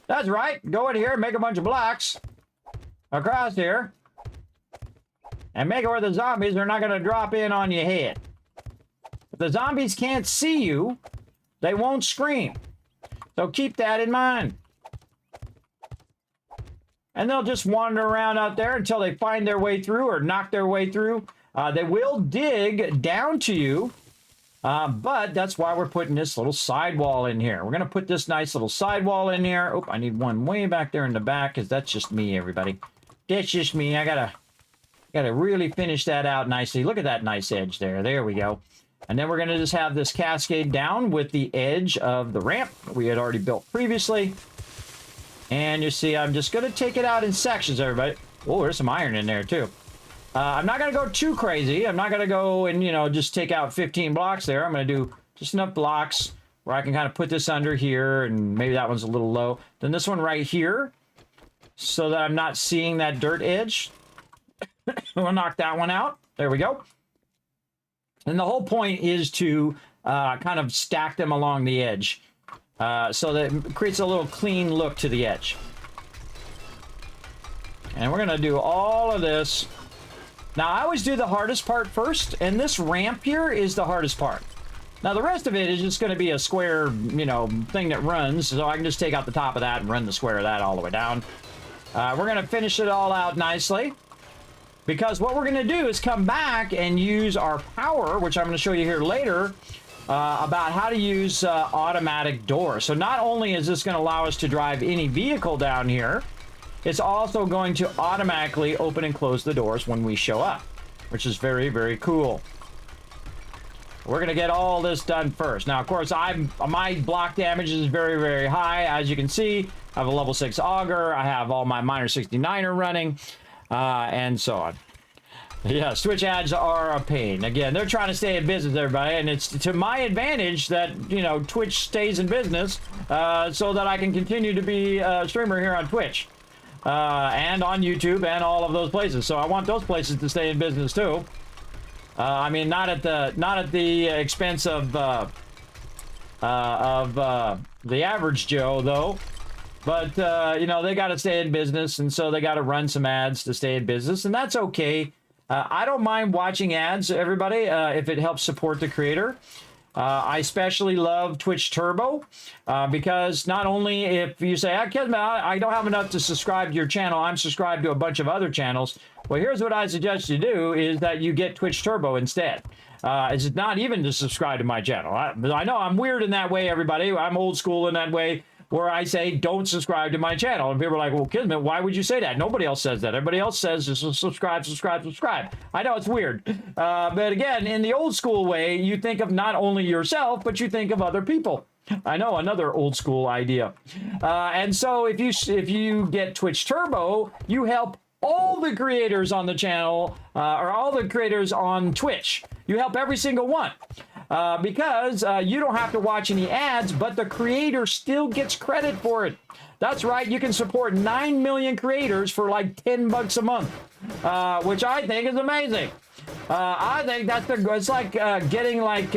That's right. Go in here and make a bunch of blocks across here. And make it where the zombies are not going to drop in on your head. If the zombies can't see you, they won't scream. So keep that in mind. And they'll just wander around out there until they find their way through or knock their way through. They will dig down to you. But that's why we're putting this little sidewall in here. We're going to put this nice little sidewall in here. Oh, I need one way back there in the back because that's just me, everybody. That's just me. I gotta really finish that out nicely. Look at that nice edge there. There we go. And then we're going to just have this cascade down with the edge of the ramp we had already built previously. And you see, I'm just going to take it out in sections, everybody. Oh, there's some iron in there, too. I'm not going to go too crazy. I'm not going to go and, you know, just take out 15 blocks there. I'm going to do just enough blocks where I can kind of put this under here, and maybe that one's a little low. Then this one right here, so that I'm not seeing that dirt edge. We'll knock that one out. There we go. And the whole point is to kind of stack them along the edge so that it creates a little clean look to the edge. And we're going to do all of this. Now, I always do the hardest part first, and this ramp here is the hardest part. Now, the rest of it is just going to be a square, you know, thing that runs, so I can just take out the top of that and run the square of that all the way down. We're going to finish it all out nicely, because what we're going to do is come back and use our power, which I'm going to show you here later, about how to use automatic doors. So not only is this going to allow us to drive any vehicle down here, it's also going to automatically open and close the doors when we show up, which is very, very cool. We're going to get all this done first. Now, of course, my block damage is very, very high. As you can see, I have a level 6 auger. I have all my miner 69er running, and so on. Yeah, Twitch ads are a pain. Again, they're trying to stay in business, everybody, and it's to my advantage that, you know, Twitch stays in business so that I can continue to be a streamer here on Twitch. And on YouTube and all of those places. So I want those places to stay in business too. I mean, not at the expense of the average Joe, though. But you know, they got to stay in business, and so they got to run some ads to stay in business, and that's okay. I don't mind watching ads, everybody, if it helps support the creator. I especially love Twitch Turbo because not only if you say, I don't have enough to subscribe to your channel, I'm subscribed to a bunch of other channels. Well, here's what I suggest you do is that you get Twitch Turbo instead. It's not even to subscribe to my channel. I know I'm weird in that way, everybody. I'm old school in that way. where I say, don't subscribe to my channel. And people are like, well, Kismet, why would you say that? Nobody else says that. Everybody else says just subscribe, subscribe, subscribe. I know it's weird. But again, in the old school way, you think of not only yourself, but you think of other people. I know, another old school idea. And so if you get Twitch Turbo, you help all the creators on the channel, or all the creators on Twitch. You help every single one. Because you don't have to watch any ads, but the creator still gets credit for it. That's right, you can support 9 million creators for like $10 a month, which I think is amazing. I think it's like getting like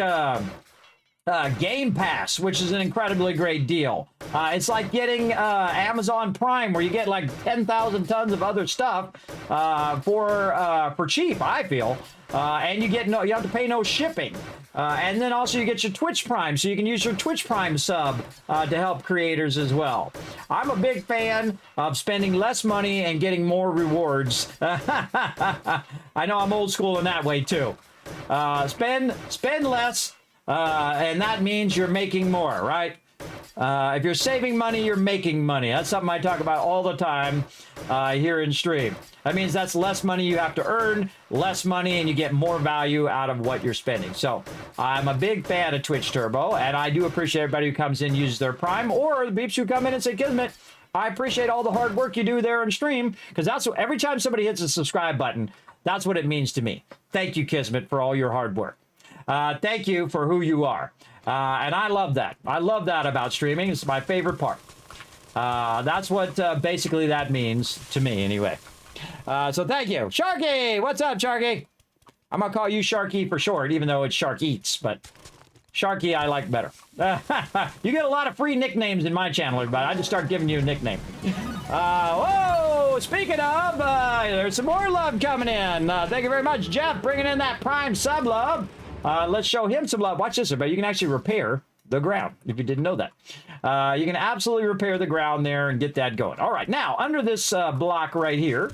Game Pass, which is an incredibly great deal. It's like getting Amazon Prime, where you get like 10,000 tons of other stuff for cheap, I feel. And you have to pay no shipping. And then also you get your Twitch Prime, so you can use your Twitch Prime sub to help creators as well. I'm a big fan of spending less money and getting more rewards. I know I'm old school in that way too. Spend less, and that means you're making more, right? If you're saving money, you're making money. That's something I talk about all the time here in stream. That means that's less money you have to earn, less money, and you get more value out of what you're spending. So I'm a big fan of Twitch Turbo, and I do appreciate everybody who comes in, uses their Prime, or the beeps who come in and say, Kismet, I appreciate all the hard work you do there on stream, because that's what, every time somebody hits a subscribe button, that's what it means to me. Thank you, Kismet, for all your hard work. Thank you for who you are. And I love that. I love that about streaming. It's my favorite part. That's what basically that means to me anyway. So thank you. Sharky! What's up, Sharky? I'm going to call you Sharky for short, even though it's Shark Eats, but Sharky I like better. You get a lot of free nicknames in my channel, everybody. I just start giving you a nickname. Whoa! Speaking of, there's some more love coming in. Thank you very much, Jeff, bringing in that Prime sub love. Let's show him some love. Watch this, everybody. You can actually repair the ground, if you didn't know that. You can absolutely repair the ground there and get that going. All right, now, under this block right here,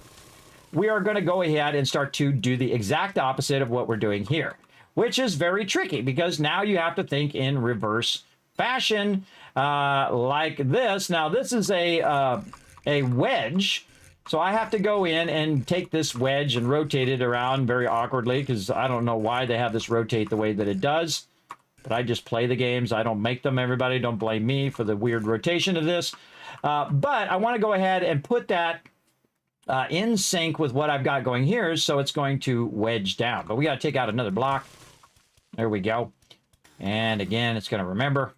we are going to go ahead and start to do the exact opposite of what we're doing here, which is very tricky, because now you have to think in reverse fashion like this. Now, this is a wedge. So I have to go in and take this wedge and rotate it around very awkwardly, because I don't know why they have this rotate the way that it does. But I just play the games. I don't make them, everybody. Don't blame me for the weird rotation of this. But I want to go ahead and put that in sync with what I've got going here, so it's going to wedge down. But we got to take out another block. There we go. And again, it's going to remember.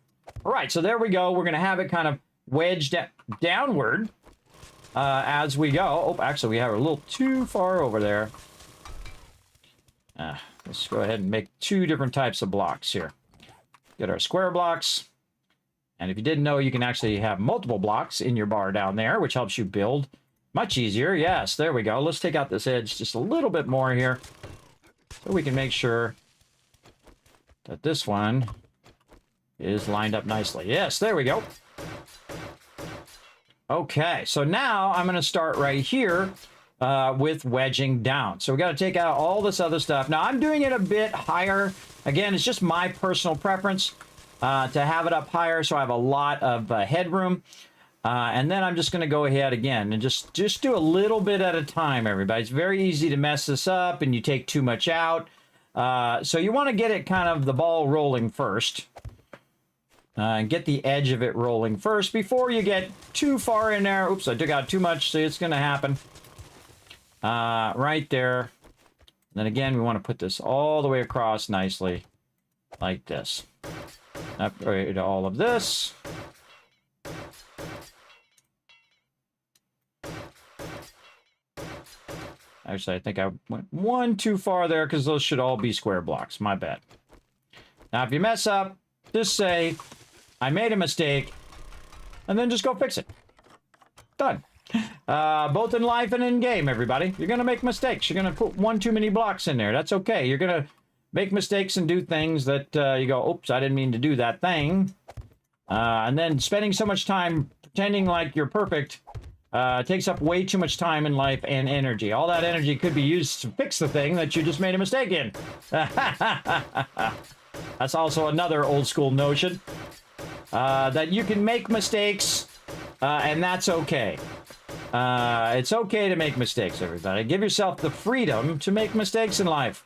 All right, so there we go. We're going to have it kind of wedged downward. As we go. Oh, actually, we have it a little too far over there. Let's go ahead and make two different types of blocks here. Get our square blocks. And if you didn't know, you can actually have multiple blocks in your bar down there, which helps you build much easier. Yes, there we go. Let's take out this edge just a little bit more here, so we can make sure that this one is lined up nicely. Yes, there we go. Okay, so now I'm going to start right here with wedging down. So we got to take out all this other stuff. Now, I'm doing it a bit higher. Again, it's just my personal preference to have it up higher, so I have a lot of headroom. And then I'm just going to go ahead again and just do a little bit at a time, everybody. It's very easy to mess this up, and you take too much out. So you want to get it kind of the ball rolling first. And get the edge of it rolling first before you get too far in there. Oops, I took out too much, so it's going to happen. Right there. And then again, we want to put this all the way across nicely, like this. Upgrade all of this. Actually, I think I went one too far there, because those should all be square blocks. My bad. Now, if you mess up, just say, I made a mistake, and then just go fix it. Done. Both in life and in game, everybody. You're going to make mistakes. You're going to put one too many blocks in there. That's okay. You're going to make mistakes and do things that you go, oops, I didn't mean to do that thing. And then spending so much time pretending like you're perfect takes up way too much time in life and energy. All that energy could be used to fix the thing that you just made a mistake in. That's also another old school notion. that you can make mistakes, and that's okay. It's okay to make mistakes, everybody. Give yourself the freedom to make mistakes in life.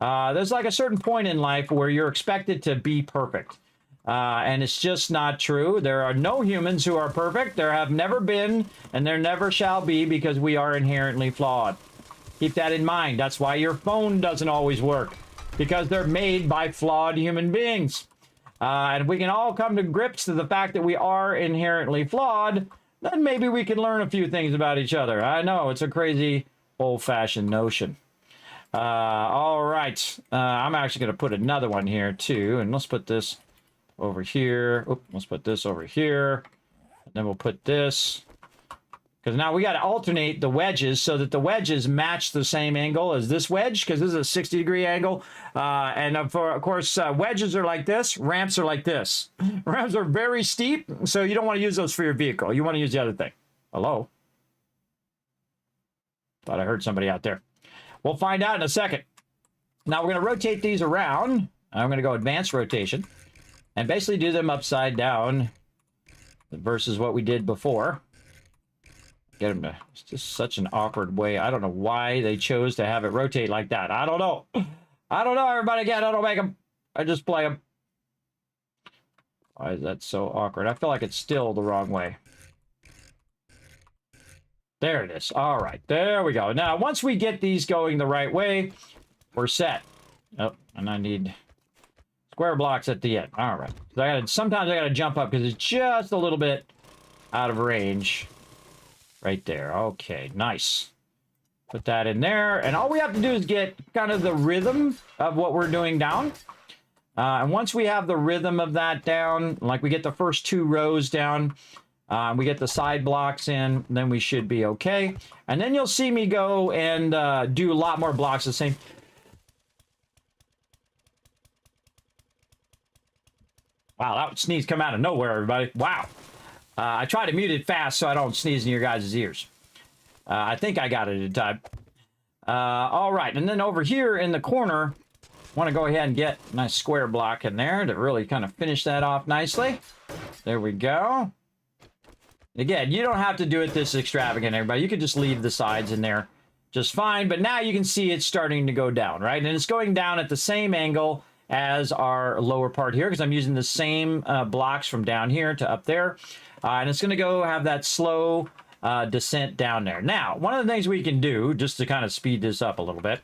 There's like a certain point in life where you're expected to be perfect. And it's just not true. There are no humans who are perfect. There have never been, and there never shall be, because we are inherently flawed. Keep that in mind. That's why your phone doesn't always work, because they're made by flawed human beings. And if we can all come to grips to the fact that we are inherently flawed, then maybe we can learn a few things about each other. I know, it's a crazy, old-fashioned notion. All right. I'm actually going to put another one here, too. And let's put this over here. Oop, let's put this over here. And then we'll put this. Because now we got to alternate the wedges so that the wedges match the same angle as this wedge, because this is a 60-degree angle. Of course, wedges are like this. Ramps are like this. Ramps are very steep, so you don't want to use those for your vehicle. You want to use the other thing. Hello? Thought I heard somebody out there. We'll find out in a second. Now we're going to rotate these around. I'm going to go advanced rotation and basically do them upside down versus what we did before. Get them to, it's just such an awkward way. I don't know why they chose to have it rotate like that. I don't know. I don't know, everybody. Again, I don't make them. I just play them. Why is that so awkward? I feel like it's still the wrong way. There it is. All right, there we go. Now, once we get these going the right way, we're set. Oh, and I need square blocks at the end. All right. So sometimes I gotta jump up because it's just a little bit out of range. Right there. Okay, nice. Put that in there. And all we have to do is get kind of the rhythm of what we're doing down. And once we have the rhythm of that down, like we get the first 2 rows down, we get the side blocks in, then we should be okay. And then you'll see me go and do a lot more blocks the same. Wow, that sneeze come out of nowhere, everybody. Wow. I try to mute it fast so I don't sneeze in your guys' ears. I think I got it in time. All right, and then over here in the corner, I want to go ahead and get a nice square block in there to really kind of finish that off nicely. There we go. Again, you don't have to do it this extravagant, everybody. You could just leave the sides in there just fine. But now you can see it's starting to go down, right? And it's going down at the same angle as our lower part here, because I'm using the same blocks from down here to up there. And it's going to go have that slow descent down there. Now, one of the things we can do, just to kind of speed this up a little bit,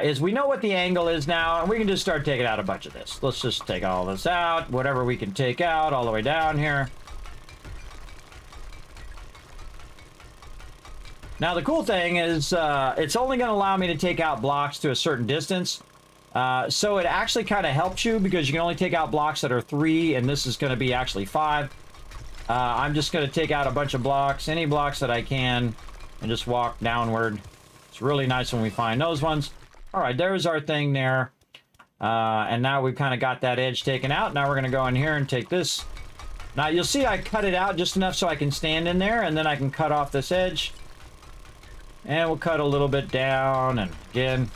is we know what the angle is now, and we can just start taking out a bunch of this. Let's just take all this out, whatever we can take out all the way down here. Now, the cool thing is it's only going to allow me to take out blocks to a certain distance. So it actually kind of helps you because you can only take out blocks that are 3, and this is going to be actually 5. I'm just going to take out a bunch of blocks, any blocks that I can, and just walk downward. It's really nice when we find those ones. All right, there's our thing there. And now we've kind of got that edge taken out. Now we're going to go in here and take this. Now you'll see I cut it out just enough so I can stand in there, and then I can cut off this edge. And we'll cut a little bit down, and again,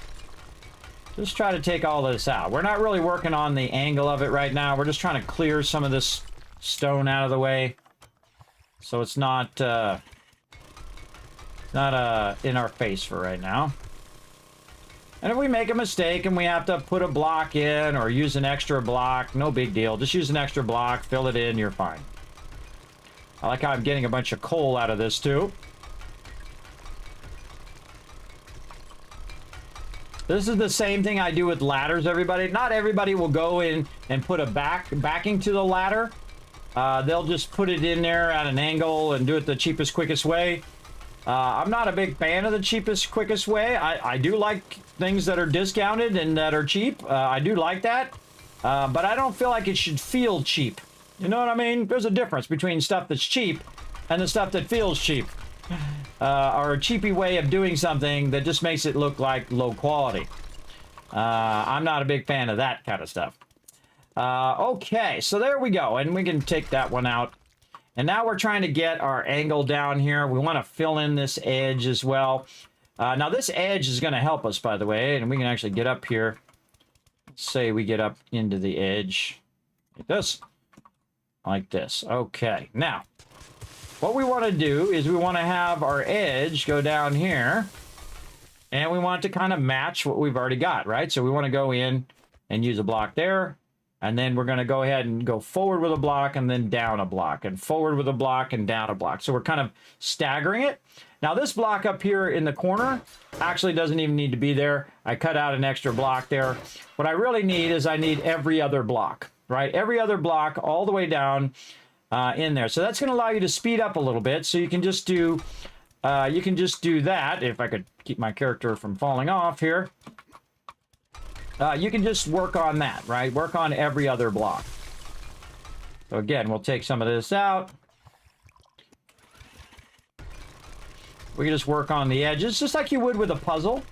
just try to take all this out. We're not really working on the angle of it right now. We're just trying to clear some of this stone out of the way, so it's not in our face for right now. And if we make a mistake and we have to put a block in or use an extra block, no big deal. Just use an extra block, fill it in, you're fine. I like how I'm getting a bunch of coal out of this too. This is the same thing I do with ladders, everybody. Not everybody will go in and put a backing to the ladder. They'll just put it in there at an angle and do it the cheapest, quickest way. I'm not a big fan of the cheapest, quickest way. I do like things that are discounted and that are cheap. I do like that. But I don't feel like it should feel cheap. You know what I mean? There's a difference between stuff that's cheap and the stuff that feels cheap. Or a cheapy way of doing something that just makes it look like low quality. I'm not a big fan of that kind of stuff. Okay, so there we go. And we can take that one out. And now we're trying to get our angle down here. We want to fill in this edge as well. Now this edge is going to help us, by the way. And we can actually get up here. Let's say we get up into the edge like this. like this. Okay, now, what we want to do is we want to have our edge go down here, and we want it to kind of match what we've already got, right? So we want to go in and use a block there, and then we're going to go ahead and go forward with a block and then down a block, and forward with a block and down a block. So we're kind of staggering it. Now this block up here in the corner actually doesn't even need to be there. I cut out an extra block there. What I really need is I need every other block, right? Every other block all the way down in there. So that's going to allow you to speed up a little bit. So you can just do that. If I could keep my character from falling off here. You can just work on that, right? Work on every other block. So again, we'll take some of this out. We can just work on the edges, just like you would with a puzzle.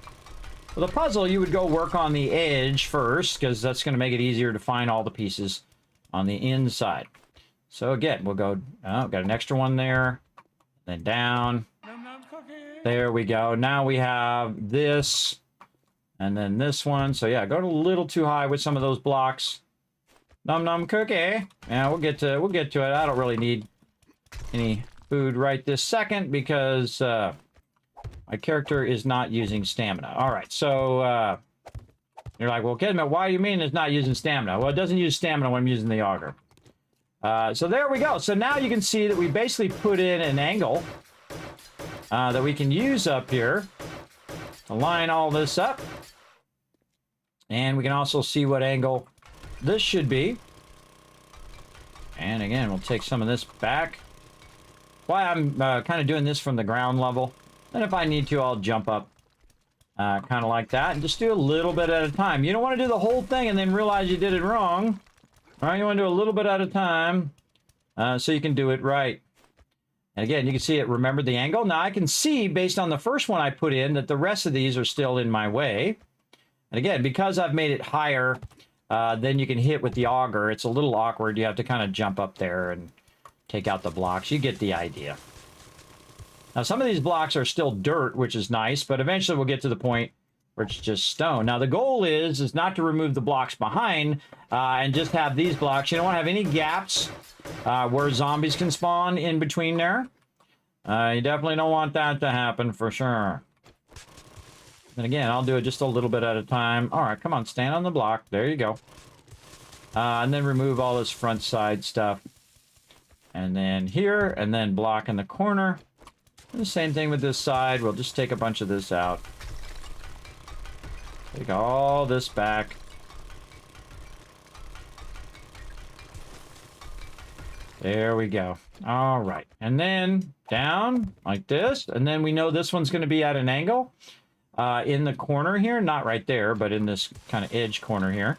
With a puzzle, you would go work on the edge first, because that's going to make it easier to find all the pieces on the inside. So again, we'll go, got an extra one there, then down. There we go. Now we have this, and then this one. So yeah, go a little too high with some of those blocks. Num num cookie. Yeah, we'll get to it. I don't really need any food right this second because my character is not using stamina. All right, so you're like, well, Kismet, why do you mean it's not using stamina? Well, it doesn't use stamina when I'm using the auger. So there we go. So now you can see that we basically put in an angle that we can use up here to line all this up. And we can also see what angle this should be. And again, we'll take some of this back. Why I'm kind of doing this from the ground level. And if I need to, I'll jump up kind of like that. And just do a little bit at a time. You don't want to do the whole thing and then realize you did it wrong. All right, you want to do a little bit at a time so you can do it right. And again, you can see it remembered the angle. Now I can see, based on the first one I put in, that the rest of these are still in my way. And again, because I've made it higher than you can hit with the auger, it's a little awkward. You have to kind of jump up there and take out the blocks. You get the idea. Now, some of these blocks are still dirt, which is nice, but eventually we'll get to the point where it's just stone. Now, the goal is not to remove the blocks behind and just have these blocks. You don't want to have any gaps where zombies can spawn in between there. You definitely don't want that to happen for sure. And again, I'll do it just a little bit at a time. All right, come on, stand on the block. There you go. And then remove all this front side stuff. And then here, and then block in the corner. And the same thing with this side. We'll just take a bunch of this out. Take all this back. There we go. All right. And then down like this. And then we know this one's going to be at an angle in the corner here. Not right there, but in this kind of edge corner here.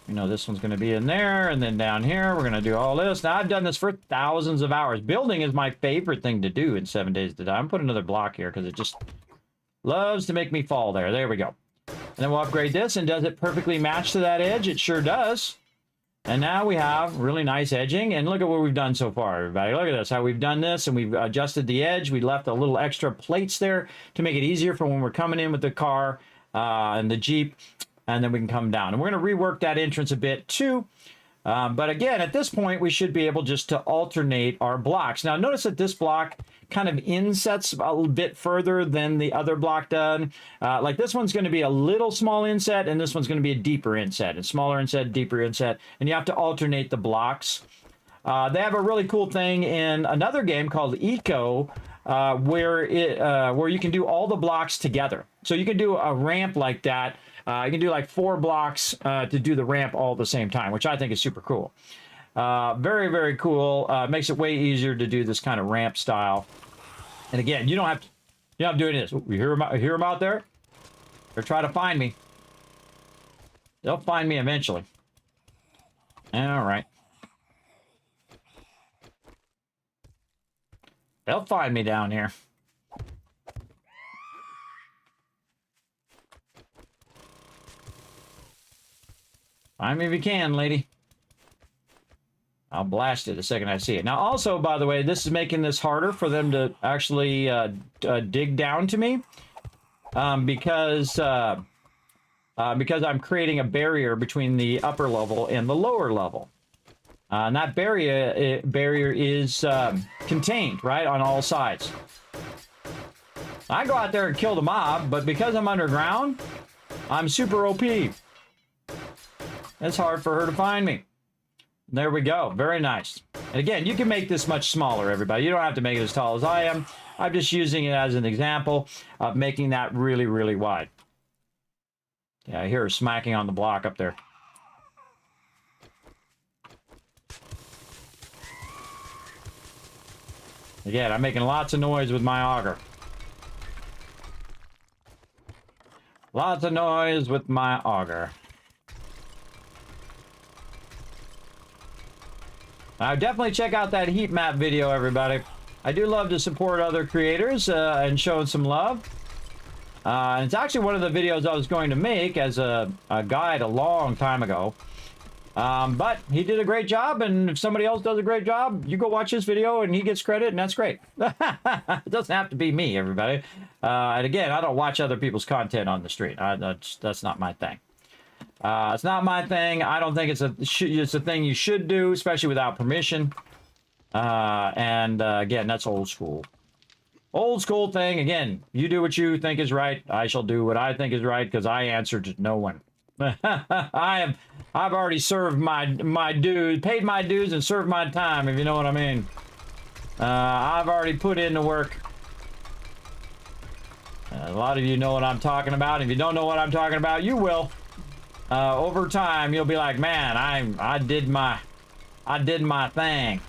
You know, this one's going to be in there, and then down here, we're going to do all this. Now, I've done this for thousands of hours. Building is my favorite thing to do in 7 days to die. I'm putting another block here because it just loves to make me fall there. There we go. And then we'll upgrade this, and does it perfectly match to that edge? It sure does. And now we have really nice edging, and look at what we've done so far, everybody. Look at this, how we've done this, and we've adjusted the edge. We left a little extra plates there to make it easier for when we're coming in with the car and the Jeep. And then we can come down. And we're going to rework that entrance a bit too. But again, at this point, we should be able just to alternate our blocks. Now, notice that this block kind of insets a little bit further than the other block done. Like this one's going to be a little small inset, and this one's going to be a deeper inset. And smaller inset, deeper inset. And you have to alternate the blocks. They have a really cool thing in another game called Eco, where you can do all the blocks together. So you can do a ramp like that. You can do like 4 blocks to do the ramp all at the same time, which I think is super cool. Very, very cool. Makes it way easier to do this kind of ramp style. And again, you don't have to do this. You hear them out there? They're trying to find me. They'll find me eventually. All right. They'll find me down here. Find me if you can, lady. I'll blast it the second I see it. Now, also, by the way, this is making this harder for them to actually dig down to me because I'm creating a barrier between the upper level and the lower level. And that barrier is contained, right, on all sides. I go out there and kill the mob, but because I'm underground, I'm super OP. It's hard for her to find me. There we go. Very nice. And again, you can make this much smaller, everybody. You don't have to make it as tall as I am. I'm just using it as an example of making that really, really wide. Yeah, I hear her smacking on the block up there. Again, I'm making lots of noise with my auger. Lots of noise with my auger. Now, definitely check out that heat map video, everybody. I do love to support other creators and show some love. And it's actually one of the videos I was going to make as a guide a long time ago. But he did a great job, and if somebody else does a great job, you go watch his video and he gets credit, and that's great. It doesn't have to be me, everybody. And again, I don't watch other people's content on the street. That's not my thing. It's not my thing. I don't think it's a thing you should do, especially without permission. Again, that's old school. Old school thing. Again, you do what you think is right. I shall do what I think is right because I answer to no one. I've already served my dues, paid my dues, and served my time, if you know what I mean. I've already put in the work. A lot of you know what I'm talking about. If you don't know what I'm talking about, you will. Over time, you'll be like, man, I did my thing.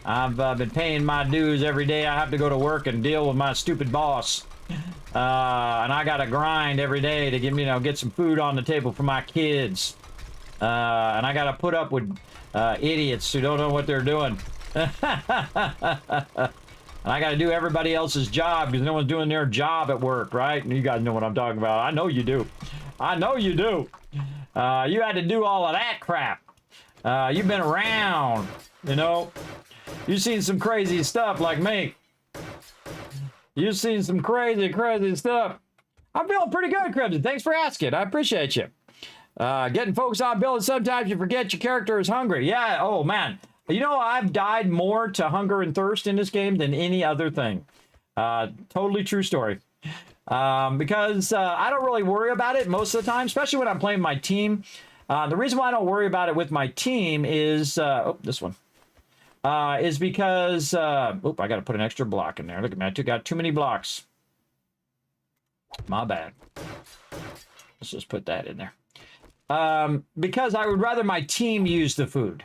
I've been paying my dues every day. I have to go to work and deal with my stupid boss. And I gotta grind every day to get some food on the table for my kids. And I gotta put up with idiots who don't know what they're doing. And I gotta do everybody else's job because no one's doing their job at work, right? And you guys know what I'm talking about. I know you do. I know you do. You had to do all of that crap. You've been around, you know. You've seen some crazy stuff like me. You've seen some crazy, crazy stuff. I'm feeling pretty good, Crimson. Thanks for asking. I appreciate you. Getting focused on building, sometimes you forget your character is hungry. Yeah, oh man. You know, I've died more to hunger and thirst in this game than any other thing. Totally true story. Because I don't really worry about it most of the time, especially when I'm playing my team. The reason why I don't worry about it with my team is, oh, this one. Is because, I got to put an extra block in there. Look at me, I got too many blocks. My bad. Let's just put that in there. Because I would rather my team use the food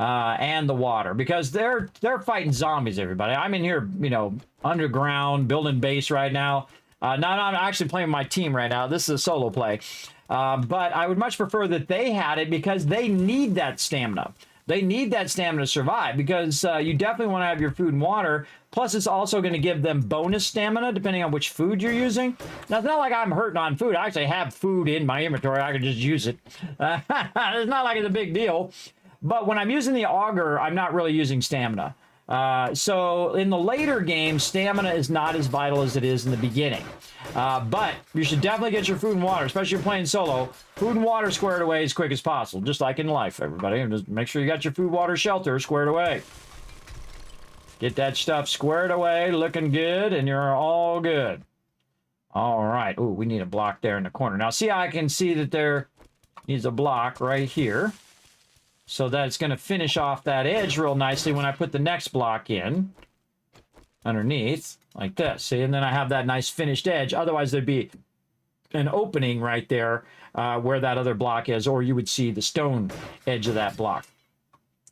and the water, because they're fighting zombies, everybody. I'm in here, you know, underground, building base right now. Now I'm actually playing my team right now. This is a solo play. But I would much prefer that they had it because they need that stamina. They need that stamina to survive because you definitely want to have your food and water. Plus, it's also going to give them bonus stamina depending on which food you're using. Now, it's not like I'm hurting on food. I actually have food in my inventory. I can just use it. It's not like it's a big deal. But when I'm using the auger, I'm not really using stamina. So in the later games, stamina is not as vital as it is in the beginning. But you should definitely get your food and water, especially if you're playing solo. Food and water squared away as quick as possible, just like in life, everybody. And just make sure you got your food, water, shelter squared away. Get that stuff squared away, looking good, and you're all good. All right. Ooh, we need a block there in the corner. Now, see, I can see that there needs a block right here. So that it's going to finish off that edge real nicely when I put the next block in underneath, like this. See, and then I have that nice finished edge. Otherwise, there'd be an opening right there where that other block is, or you would see the stone edge of that block,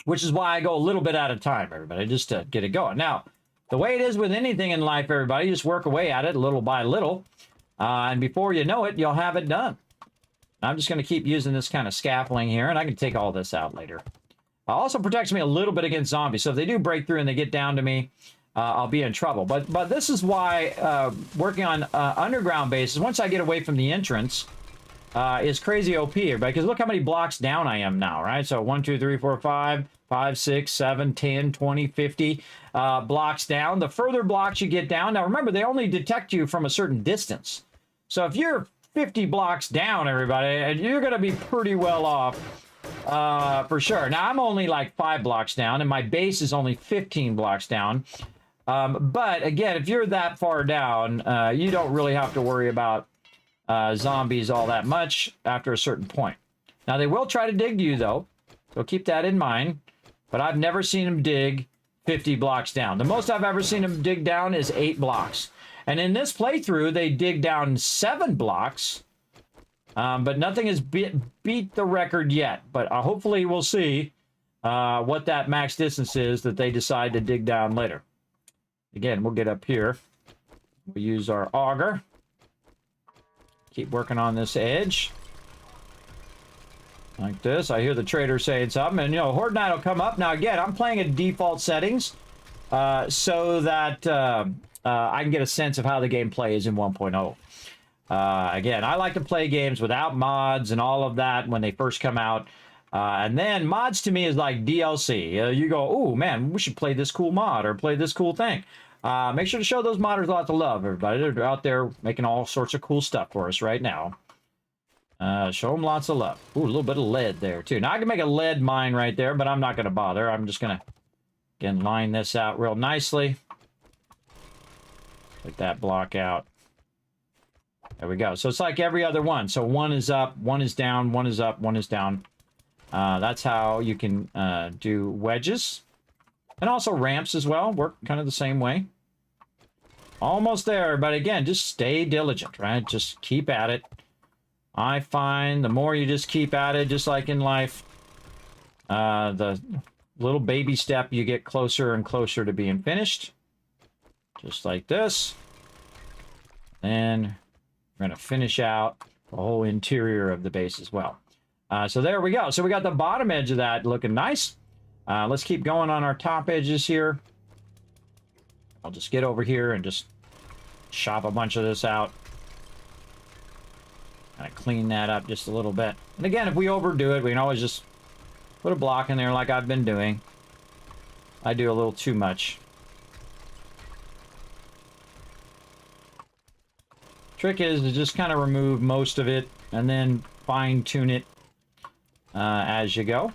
which is why I go a little bit at a time, everybody, just to get it going. Now, the way it is with anything in life, everybody, just work away at it little by little, and before you know it, you'll have it done. I'm just going to keep using this kind of scaffolding here, and I can take all this out later. Also protects me a little bit against zombies, so if they do break through and they get down to me, I'll be in trouble. But this is why working on underground bases, once I get away from the entrance, is crazy OP, everybody. Because look how many blocks down I am now, right? So 1, 2, 3, 4, 5, 5, 6, 7, 10, 20, 50 blocks down. The further blocks you get down, now remember, they only detect you from a certain distance. So if you're 50 blocks down, everybody, and you're going to be pretty well off For sure. Now, I'm only like 5 blocks down, and my base is only 15 blocks down. But, again, if you're that far down, you don't really have to worry about zombies all that much after a certain point. Now, they will try to dig you, though, so keep that in mind. But I've never seen them dig 50 blocks down. The most I've ever seen them dig down is 8 blocks. And in this playthrough, they dig down 7 blocks. But nothing has beat the record yet. But hopefully we'll see what that max distance is that they decide to dig down later. Again, we'll get up here. We'll use our auger. Keep working on this edge. Like this. I hear the trader saying something. And, you know, Horde Night will come up. Now, again, I'm playing at default settings so that I can get a sense of how the game plays in 1.0. Again, I like to play games without mods and all of that when they first come out. And then mods to me is like DLC. You go, oh, man, we should play this cool mod or play this cool thing. Make sure to show those modders lots of love, everybody. They're out there making all sorts of cool stuff for us right now. Show them lots of love. Ooh, a little bit of lead there, too. Now, I can make a lead mine right there, but I'm not going to bother. I'm just going to, again, line this out real nicely. Take that block out. There we go. So it's like every other one. So one is up, one is down, one is up, one is down. That's how you can do wedges. And also ramps as well. Work kind of the same way. Almost there. But again, just stay diligent, right? Just keep at it. I find the more you just keep at it, just like in life, the little baby step, you get closer and closer to being finished. Just like this. Then we're going to finish out the whole interior of the base as well. So there we go. So we got the bottom edge of that looking nice. Let's keep going on our top edges here. I'll just get over here and just chop a bunch of this out. Kind of clean that up just a little bit. And again, if we overdo it, we can always just put a block in there like I've been doing. I do a little too much. Trick is to just kind of remove most of it and then fine tune it as you go.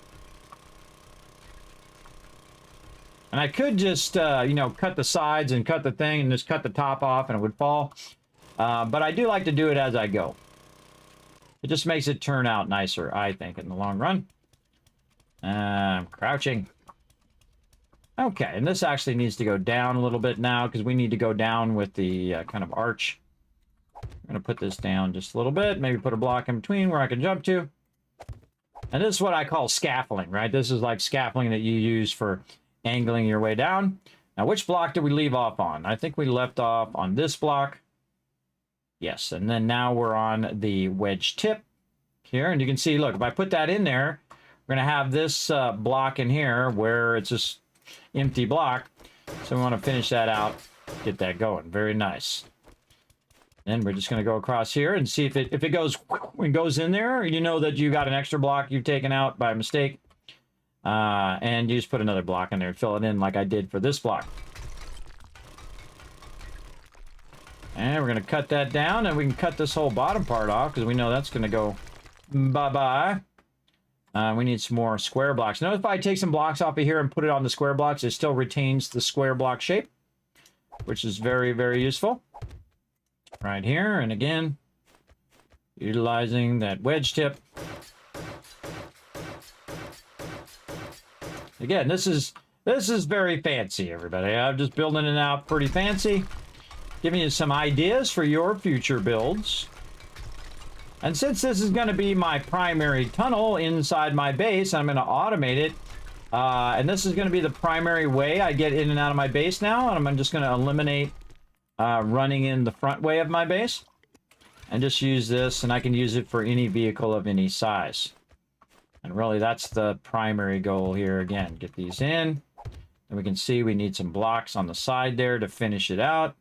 And I could just, you know, cut the sides and cut the thing and just cut the top off and it would fall. But I do like to do it as I go. It just makes it turn out nicer, I think, in the long run. Crouching. Okay, and this actually needs to go down a little bit now because we need to go down with the kind of arch. I'm going to put this down just a little bit. Maybe put a block in between where I can jump to. And this is what I call scaffolding, right? This is like scaffolding that you use for angling your way down. Now, which block did we leave off on? I think we left off on this block. Yes, and then now we're on the wedge tip here. And you can see, look, if I put that in there, we're going to have this block in here where it's just empty block. So we want to finish that out, get that going. Very nice. Then we're just going to go across here and see if it goes in there, you know that you got an extra block you've taken out by mistake. And you just put another block in there and fill it in like I did for this block. And we're going to cut that down, and we can cut this whole bottom part off because we know that's going to go bye-bye. We need some more square blocks. Notice if I take some blocks off of here and put it on the square blocks, it still retains the square block shape, which is very, very useful. Right here, and again, utilizing that wedge tip. Again, this is very fancy, everybody. I'm just building it out pretty fancy, giving you some ideas for your future builds. And since this is going to be my primary tunnel inside my base, I'm going to automate it. And this is going to be the primary way I get in and out of my base now. And I'm just going to eliminate running in the front way of my base. And just use this, and I can use it for any vehicle of any size. And really, that's the primary goal here. Again, get these in. And we can see we need some blocks on the side there to finish it out.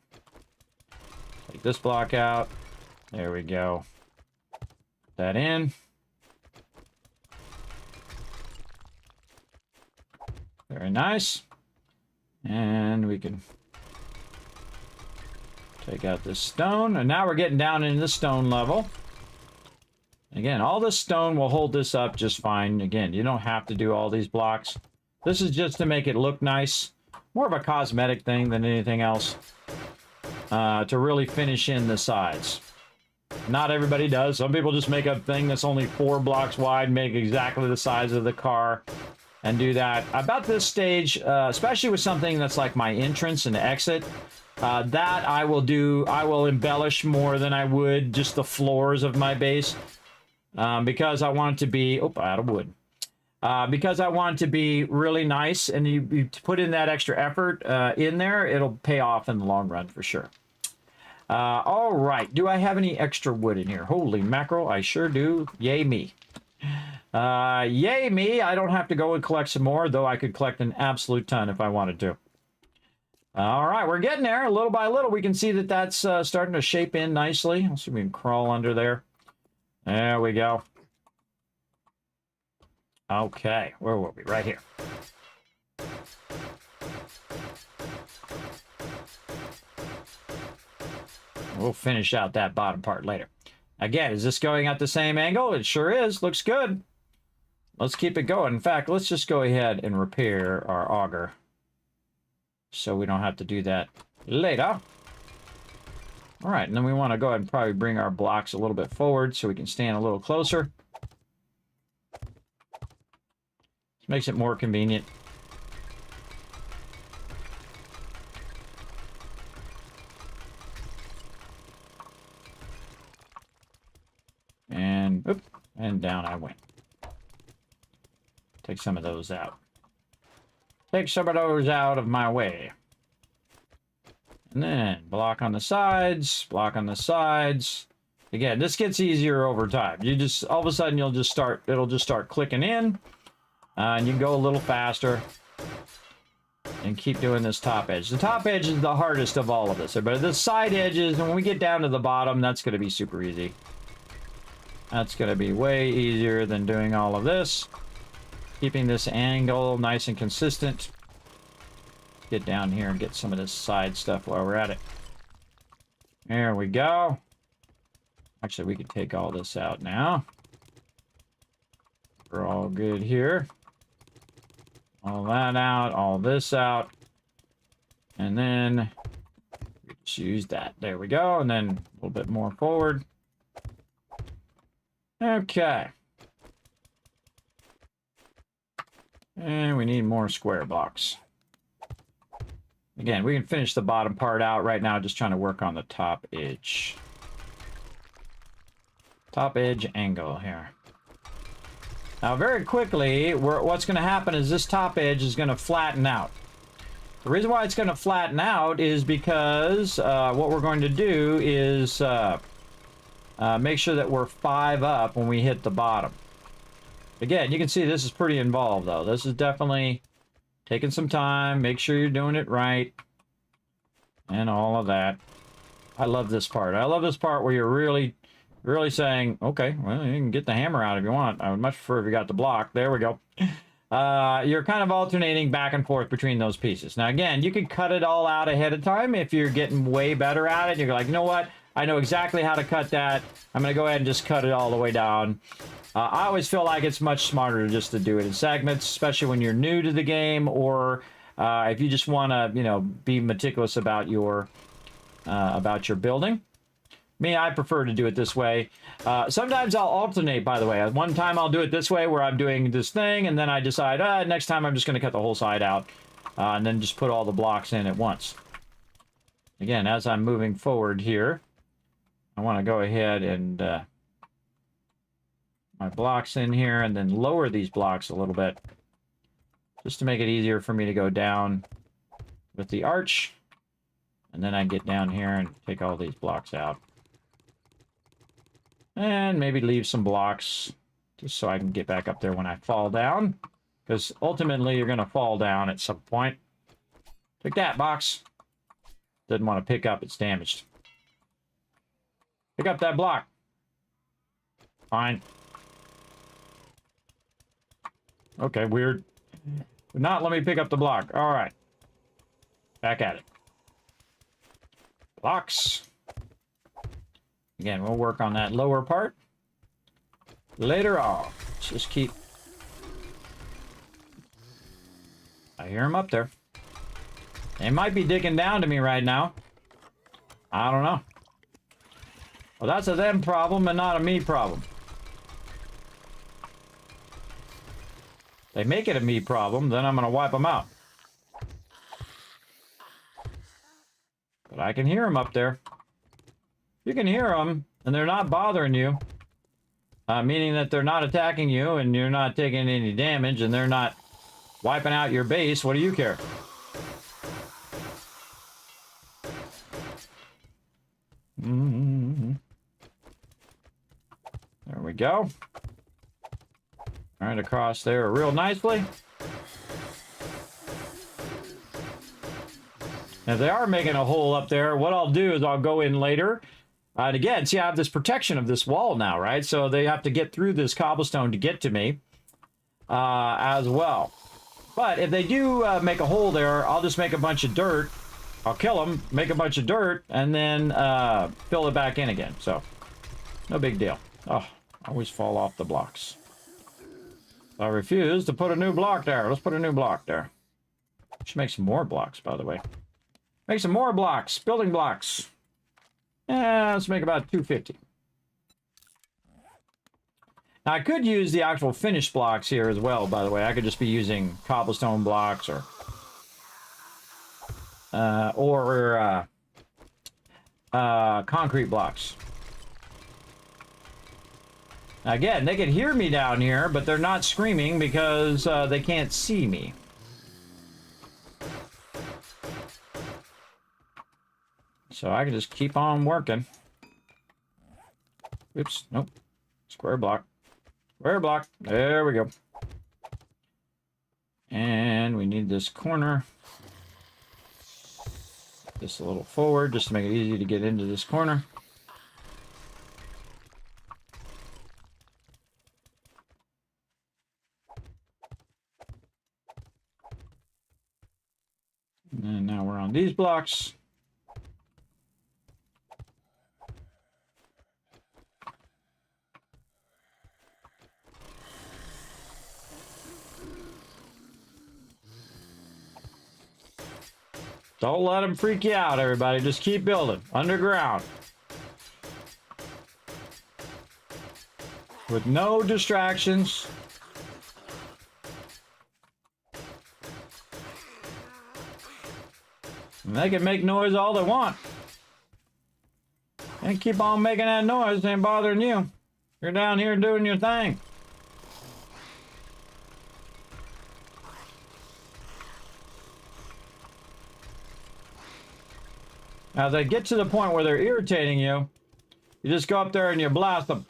Take this block out. There we go. Put that in. Very nice. And we can take out this stone. And now we're getting down into the stone level. Again, all this stone will hold this up just fine. Again, you don't have to do all these blocks. This is just to make it look nice. More of a cosmetic thing than anything else. To really finish in the sides. Not everybody does. Some people just make a thing that's only 4 blocks wide, make exactly the size of the car, and do that. About this stage, especially with something that's like my entrance and exit, that I will embellish more than I would just the floors of my base. Because I want it to be, out of wood. Because I want it to be really nice, and you put in that extra effort in there, it'll pay off in the long run for sure. All right, do I have any extra wood in here? Holy mackerel, I sure do. Yay me. Yay me, I don't have to go and collect some more, though I could collect an absolute ton if I wanted to. All right, we're getting there. Little by little, we can see that that's starting to shape in nicely. Let's see if we can crawl under there. There we go. Okay, where were we? Right here. We'll finish out that bottom part later. Again, is this going at the same angle? It sure is. Looks good. Let's keep it going. In fact, let's just go ahead and repair our auger, so we don't have to do that later. All right, and then we want to go ahead and probably bring our blocks a little bit forward so we can stand a little closer. This makes it more convenient. And, oop, and down I went. Take some of those out. Take some of those out of my way. And then block on the sides, block on the sides. Again, this gets easier over time. You just, all of a sudden, it'll just start clicking in. And you can go a little faster. And keep doing this top edge. The top edge is the hardest of all of this. But the side edges, when we get down to the bottom, that's going to be super easy. That's going to be way easier than doing all of this. Keeping this angle nice and consistent. Get down here and get some of this side stuff while we're at it. There we go. Actually, we could take all this out now. We're all good here. All that out, all this out. And then we just use that. There we go. And then a little bit more forward. Okay. And we need more square blocks. Again, we can finish the bottom part out right now, just trying to work on the top edge. Top edge angle here. Now, very quickly, what's going to happen is this top edge is going to flatten out. The reason why it's going to flatten out is because what we're going to do is make sure that we're 5 up when we hit the bottom. Again, you can see this is pretty involved, though. This is definitely taking some time. Make sure you're doing it right. And all of that. I love this part. I love this part where you're really saying, okay, well, you can get the hammer out if you want. I would much prefer if you got the block. There we go. You're kind of alternating back and forth between those pieces. Now, again, you can cut it all out ahead of time if you're getting way better at it. You're like, you know what? I know exactly how to cut that. I'm going to go ahead and just cut it all the way down. I always feel like it's much smarter just to do it in segments, especially when you're new to the game, or if you just want to, you know, be meticulous about your building. Me, I prefer to do it this way. Sometimes I'll alternate, by the way. One time I'll do it this way, where I'm doing this thing, and then I decide, next time I'm just going to cut the whole side out, and then just put all the blocks in at once. Again, as I'm moving forward here, I want to go ahead and my blocks in here, and then lower these blocks a little bit, just to make it easier for me to go down with the arch. And then I get down here and take all these blocks out. And maybe leave some blocks just so I can get back up there when I fall down. Because ultimately you're going to fall down at some point. Take that, box. Doesn't want to pick up, it's damaged. Pick up that block. Fine. Okay, weird. Would not let me pick up the block. All right. Back at it. Blocks. Again, we'll work on that lower part. Later on. Let's just keep... I hear them up there. They might be digging down to me right now. I don't know. Well, that's a them problem and not a me problem. They make it a me problem, then I'm going to wipe them out. But I can hear them up there. You can hear them, and they're not bothering you. Meaning that they're not attacking you, and you're not taking any damage, and they're not wiping out your base. What do you care? There we go. Right across there real nicely. If they are making a hole up there, what I'll do is I'll go in later. And again, see, I have this protection of this wall now, right? So they have to get through this cobblestone to get to me as well. But if they do make a hole there, I'll just make a bunch of dirt. I'll kill them, make a bunch of dirt, and then fill it back in again. So, no big deal. Oh, I always fall off the blocks. I refuse to put a new block there. Let's put a new block there. Should make some more blocks, by the way. Make some more blocks, building blocks. Yeah, let's make about 250. Now, I could use the actual finished blocks here as well, by the way. I could just be using cobblestone blocks or concrete blocks. Again, they can hear me down here, but they're not screaming because they can't see me. So I can just keep on working. Oops, nope. Square block. Square block. There we go. And we need this corner. This a little forward just to make it easy to get into this corner. And now we're on these blocks. Don't let them freak you out, everybody. Just keep building. Underground. With no distractions. And they can make noise all they want. And keep on making that noise. Ain't bothering you. You're down here doing your thing. Now, they get to the point where they're irritating you, you just go up there and you blast them.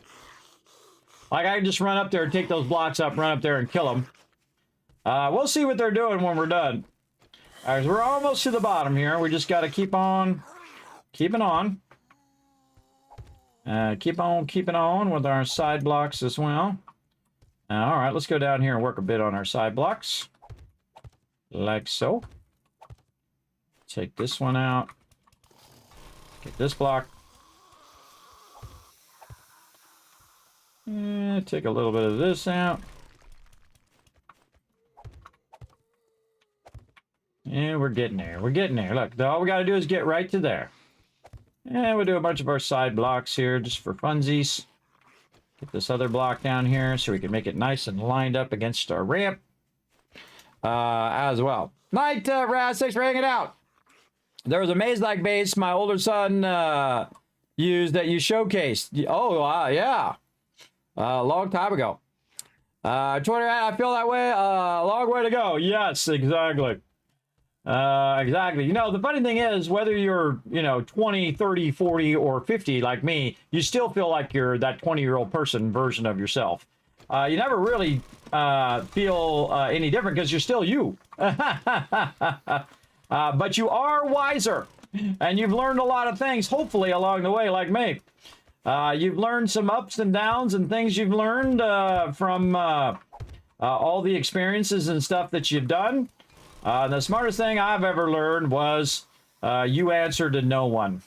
Like, I can just run up there and take those blocks up, run up there and kill them. We'll see what they're doing when we're done. All right, so we're almost to the bottom here. We just got to keep on keeping on. Keep on keeping on with our side blocks as well. All right, let's go down here and work a bit on our side blocks. Like so. Take this one out. Get this block. And take a little bit of this out. And we're getting there. We're getting there. Look, all we got to do is get right to there. And we'll do a bunch of our side blocks here just for funsies. Get this other block down here so we can make it nice and lined up against our ramp as well. Night, Raz. Thanks for hanging out. There was a maze-like base my older son used that you showcased. Oh, yeah. A long time ago. Twitter, I feel that way. A long way to go. Yes, exactly. Exactly. You know, the funny thing is, whether you're, 20, 30, 40, or 50 like me, you still feel like you're that 20-year-old person version of yourself. You never really feel any different because you're still you. But you are wiser, and you've learned a lot of things, hopefully, along the way, like me. You've learned some ups and downs and things you've learned from all the experiences and stuff that you've done. The smartest thing I've ever learned was you answer to no one.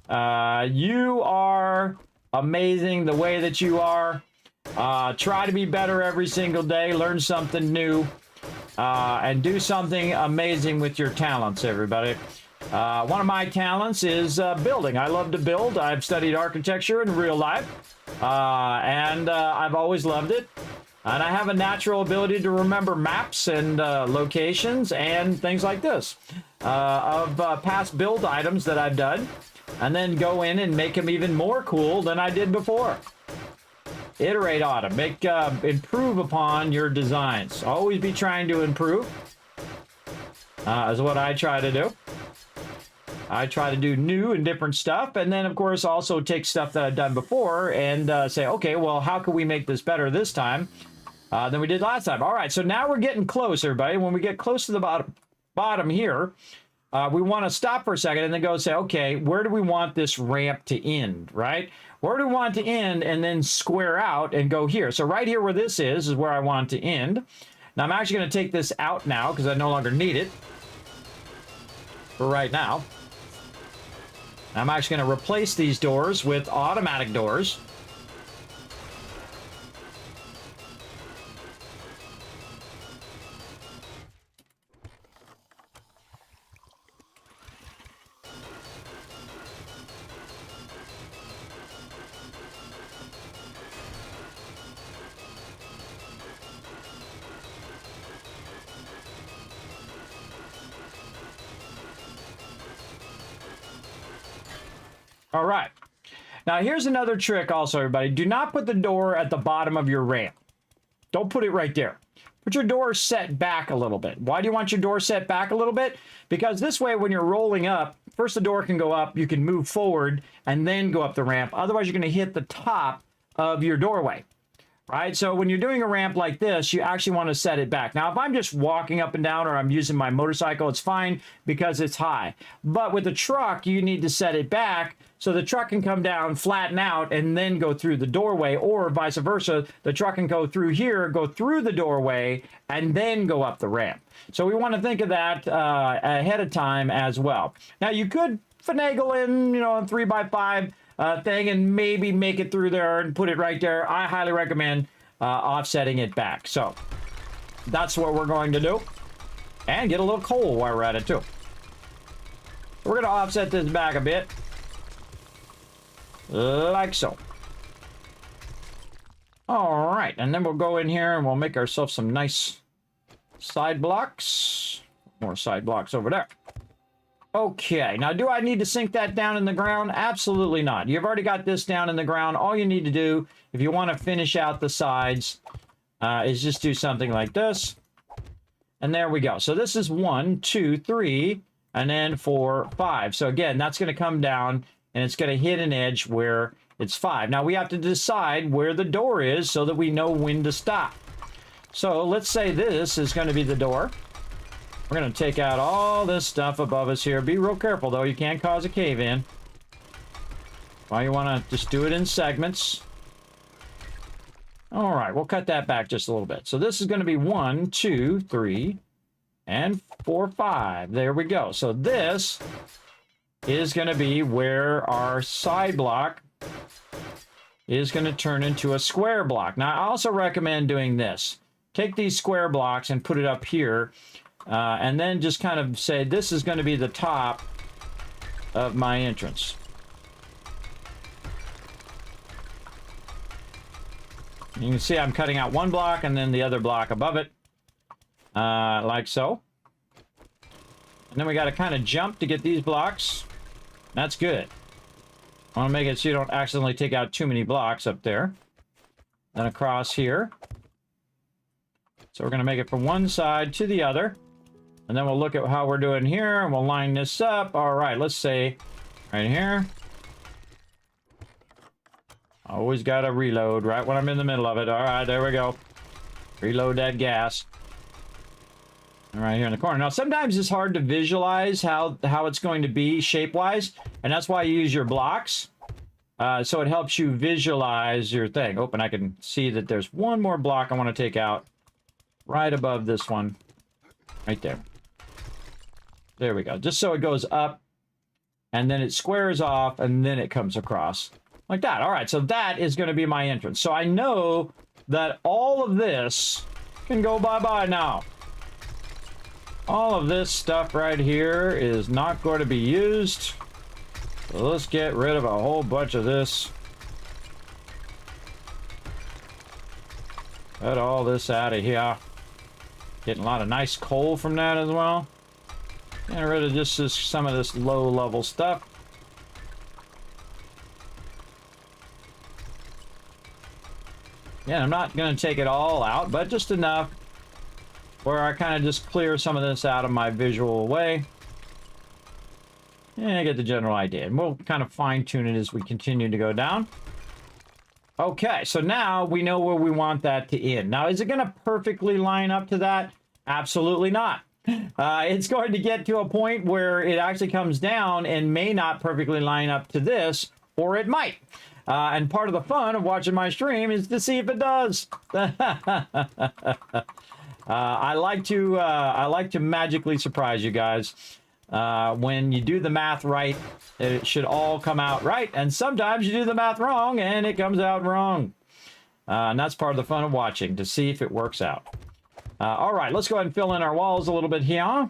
You are amazing the way that you are. Try to be better every single day. Learn something new. And do something amazing with your talents, everybody. One of my talents is building. I love to build. I've studied architecture in real life. And I've always loved it. And I have a natural ability to remember maps and locations and things like this of past build items that I've done, and then go in and make them even more cool than I did before. Iterate on them. Make improve upon your designs. Always be trying to improve. Is what I try to do. I try to do new and different stuff, and then, of course, also take stuff that I've done before and say, okay, well, how can we make this better this time than we did last time? All right, so now we're getting close, everybody. When we get close to the bottom here, we want to stop for a second and then go say, okay, where do we want this ramp to end, right? Where do we want it to end, and then square out and go here? So right here where this is where I want it to end. Now, I'm actually going to take this out now because I no longer need it for right now. I'm actually going to replace these doors with automatic doors. All right. Now, here's another trick also, everybody. Do not put the door at the bottom of your ramp. Don't put it right there. Put your door set back a little bit. Why do you want your door set back a little bit? Because this way, when you're rolling up, first the door can go up, you can move forward, and then go up the ramp. Otherwise, you're going to hit the top of your doorway. Right? So when you're doing a ramp like this, you actually want to set it back. Now, if I'm just walking up and down or I'm using my motorcycle, it's fine because it's high. But with a truck, you need to set it back so the truck can come down, flatten out, and then go through the doorway, or vice versa. The truck can go through here, go through the doorway, and then go up the ramp. So we want to think of that ahead of time as well. Now, you could finagle in, a 3x5 thing and maybe make it through there and put it right there. I highly recommend offsetting it back. So that's what we're going to do. And get a little coal while we're at it too. We're going to offset this back a bit. Like so. All right, and then we'll go in here and we'll make ourselves some nice side blocks. More side blocks over there. Okay, now do I need to sink that down in the ground? Absolutely not. You've already got this down in the ground. All you need to do, if you want to finish out the sides, is just do something like this. And there we go. So this is 1, 2, 3, and then 4, 5. So again, that's going to come down, and it's going to hit an edge where it's 5. Now we have to decide where the door is so that we know when to stop. So let's say this is going to be the door. We're going to take out all this stuff above us here. Be real careful, though. You can't cause a cave-in. Well, you want to just do it in segments. All right, we'll cut that back just a little bit. So this is going to be 1, 2, 3, and 4, 5. There we go. So this is going to be where our side block is going to turn into a square block. Now, I also recommend doing this. Take these square blocks and put it up here. And then just kind of say, this is going to be the top of my entrance. You can see I'm cutting out one block and then the other block above it. Like so. And then we got to kind of jump to get these blocks. That's good. I want to make it so you don't accidentally take out too many blocks up there. Then across here. So we're going to make it from one side to the other. And then we'll look at how we're doing here, and we'll line this up. All right, let's say right here. Always got to reload right when I'm in the middle of it. All right, there we go. Reload that gas. And right here in the corner. Now, sometimes it's hard to visualize how it's going to be shape-wise, and that's why you use your blocks. So it helps you visualize your thing. Oh, and I can see that there's one more block I want to take out right above this one. Right there. There we go. Just so it goes up, and then it squares off, and then it comes across. Like that. All right, so that is going to be my entrance. So I know that all of this can go bye-bye now. All of this stuff right here is not going to be used. So let's get rid of a whole bunch of this. Cut all this out of here. Getting a lot of nice coal from that as well. Get rid of just some of this low-level stuff. Yeah, I'm not going to take it all out, but just enough where I kind of just clear some of this out of my visual way. And I get the general idea. And we'll kind of fine-tune it as we continue to go down. Okay, so now we know where we want that to end. Now, is it going to perfectly line up to that? Absolutely not. It's going to get to a point where it actually comes down and may not perfectly line up to this, or it might. And part of the fun of watching my stream is to see if it does. I like to magically surprise you guys. When you do the math right, it should all come out right. And sometimes you do the math wrong and it comes out wrong. And that's part of the fun of watching, to see if it works out. All right, let's go ahead and fill in our walls a little bit here.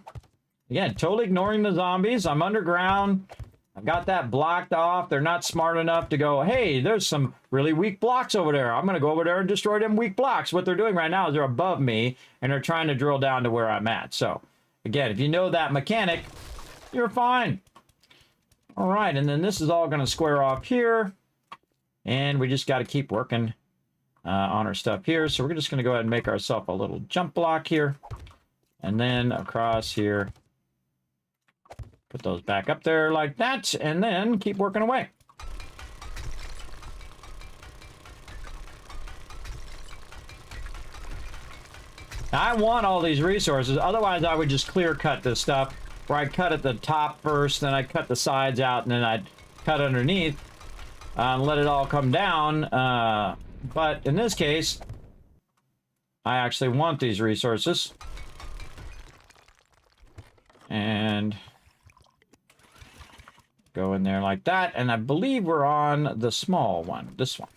Again, totally ignoring the zombies. I'm underground. I've got that blocked off. They're not smart enough to go, hey, there's some really weak blocks over there. I'm going to go over there and destroy them weak blocks. What they're doing right now is they're above me, and they're trying to drill down to where I'm at. So, again, if you know that mechanic, you're fine. All right, and then this is all going to square off here. And we just got to keep working on our stuff here. So we're just going to go ahead and make ourselves a little jump block here. And then across here. Put those back up there like that, and then keep working away. Now, I want all these resources, otherwise I would just clear cut this stuff, where I'd cut at the top first, then I'd cut the sides out, and then I'd cut underneath, and let it all come down. But in this case, I actually want these resources. And go in there like that, and I believe we're on the small one, this one.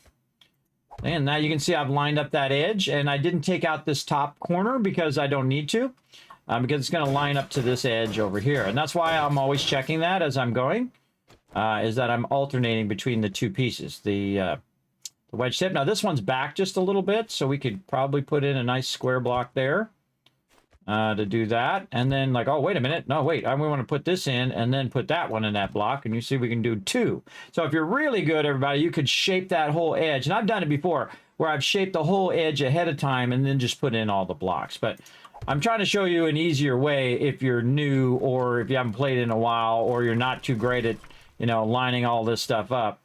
And now you can see I've lined up that edge, and I didn't take out this top corner because I don't need to, because it's going to line up to this edge over here. And that's why I'm always checking that as I'm going, is that I'm alternating between the two pieces, the wedge tip. Now this one's back just a little bit, so we could probably put in a nice square block there. To do that, and then like, oh, wait a minute, no, wait, we want to put this in and then put that one in that block, and you see we can do two. So if you're really good, everybody, you could shape that whole edge, and I've done it before, where I've shaped the whole edge ahead of time and then just put in all the blocks. But I'm trying to show you an easier way if you're new, or if you haven't played in a while, or you're not too great at, you know, lining all this stuff up.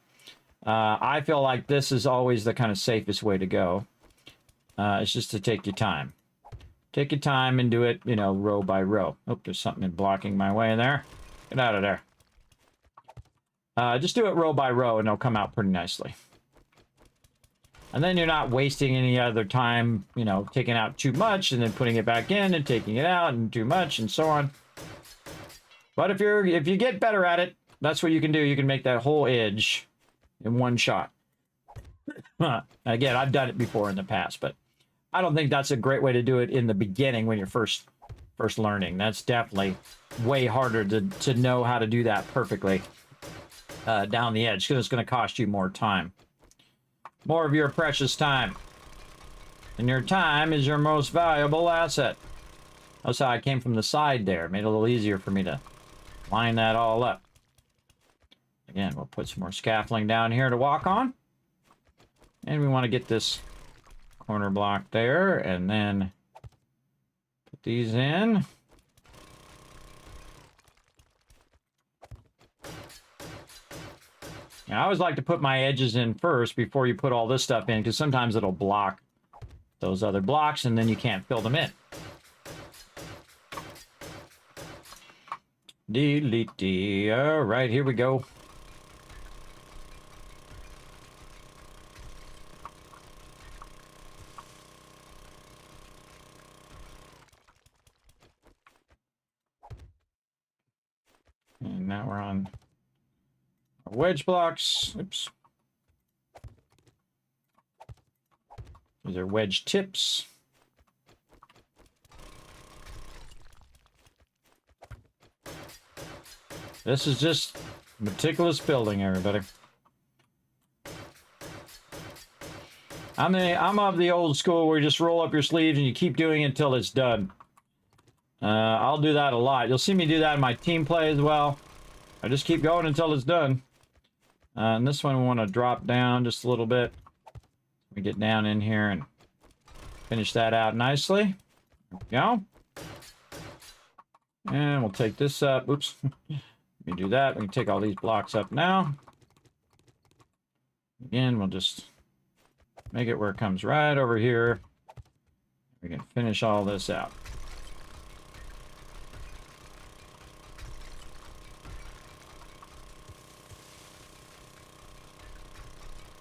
I feel like this is always the kind of safest way to go. It's just to take your time. Take your time and do it, you know, row by row. Oh, there's something blocking my way there. Get out of there. Just do it row by row, and it'll come out pretty nicely. And then you're not wasting any other time, you know, taking out too much and then putting it back in and taking it out and too much and so on. But if you get better at it, that's what you can do. You can make that whole edge in one shot. Again, I've done it before in the past, but I don't think that's a great way to do it in the beginning when you're first learning. That's definitely way harder to know how to do that perfectly down the edge, because it's going to cost you more time. More of your precious time. And your time is your most valuable asset. That's how I came from the side there. Made it a little easier for me to line that all up. Again, we'll put some more scaffolding down here to walk on. And we want to get this corner block there, and then put these in. Now, I always like to put my edges in first before you put all this stuff in, because sometimes it'll block those other blocks, and then you can't fill them in. Delete. All right, here we go. And now we're on our wedge blocks. Oops. These are wedge tips. This is just meticulous building, everybody. I'm of the old school where you just roll up your sleeves and you keep doing it until it's done. I'll do that a lot. You'll see me do that in my team play as well. I just keep going until it's done. And this one we want to drop down just a little bit. We get down in here and finish that out nicely. There we go. And we'll take this up. Oops. Let me do that. We can take all these blocks up now. Again, we'll just make it where it comes right over here. We can finish all this out.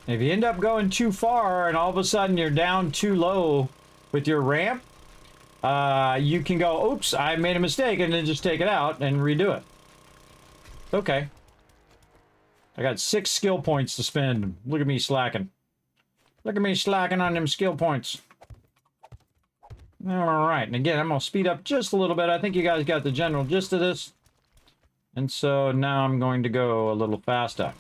If you end up going too far and all of a sudden you're down too low with your ramp, you can go, oops, I made a mistake, and then just take it out and redo it. Okay. I got 6 skill points to spend. Look at me slacking. Look at me slacking on them skill points. All right, and again, I'm going to speed up just a little bit. I think you guys got the general gist of this. And so now I'm going to go a little faster.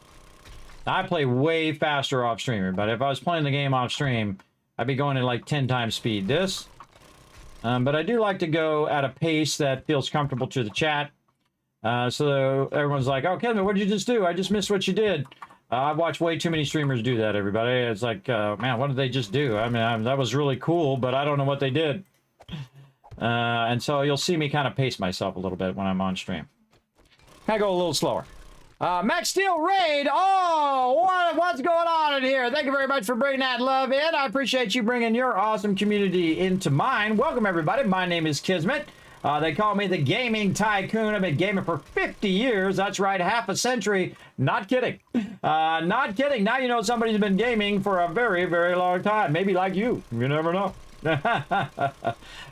I play way faster off stream, but if I was playing the game off stream, I'd be going at like 10 times speed. But I do like to go at a pace that feels comfortable to the chat. So everyone's like, oh, Kevin, what did you just do? I just missed what you did. I've watched way too many streamers do that, everybody. It's like, man, what did they just do? I mean, that was really cool, but I don't know what they did. And so you'll see me kind of pace myself a little bit when I'm on stream. I go a little slower. Max Steel Raid. Oh, what's going on in here? Thank you very much for bringing that love in. I appreciate you bringing your awesome community into mine. Welcome, everybody. My name is Kismet. They call me the Gaming Tycoon. I've been gaming for 50 years. That's right, half a century. Not kidding. Not kidding. Now you know somebody's been gaming for a very, very long time. Maybe like you. You never know.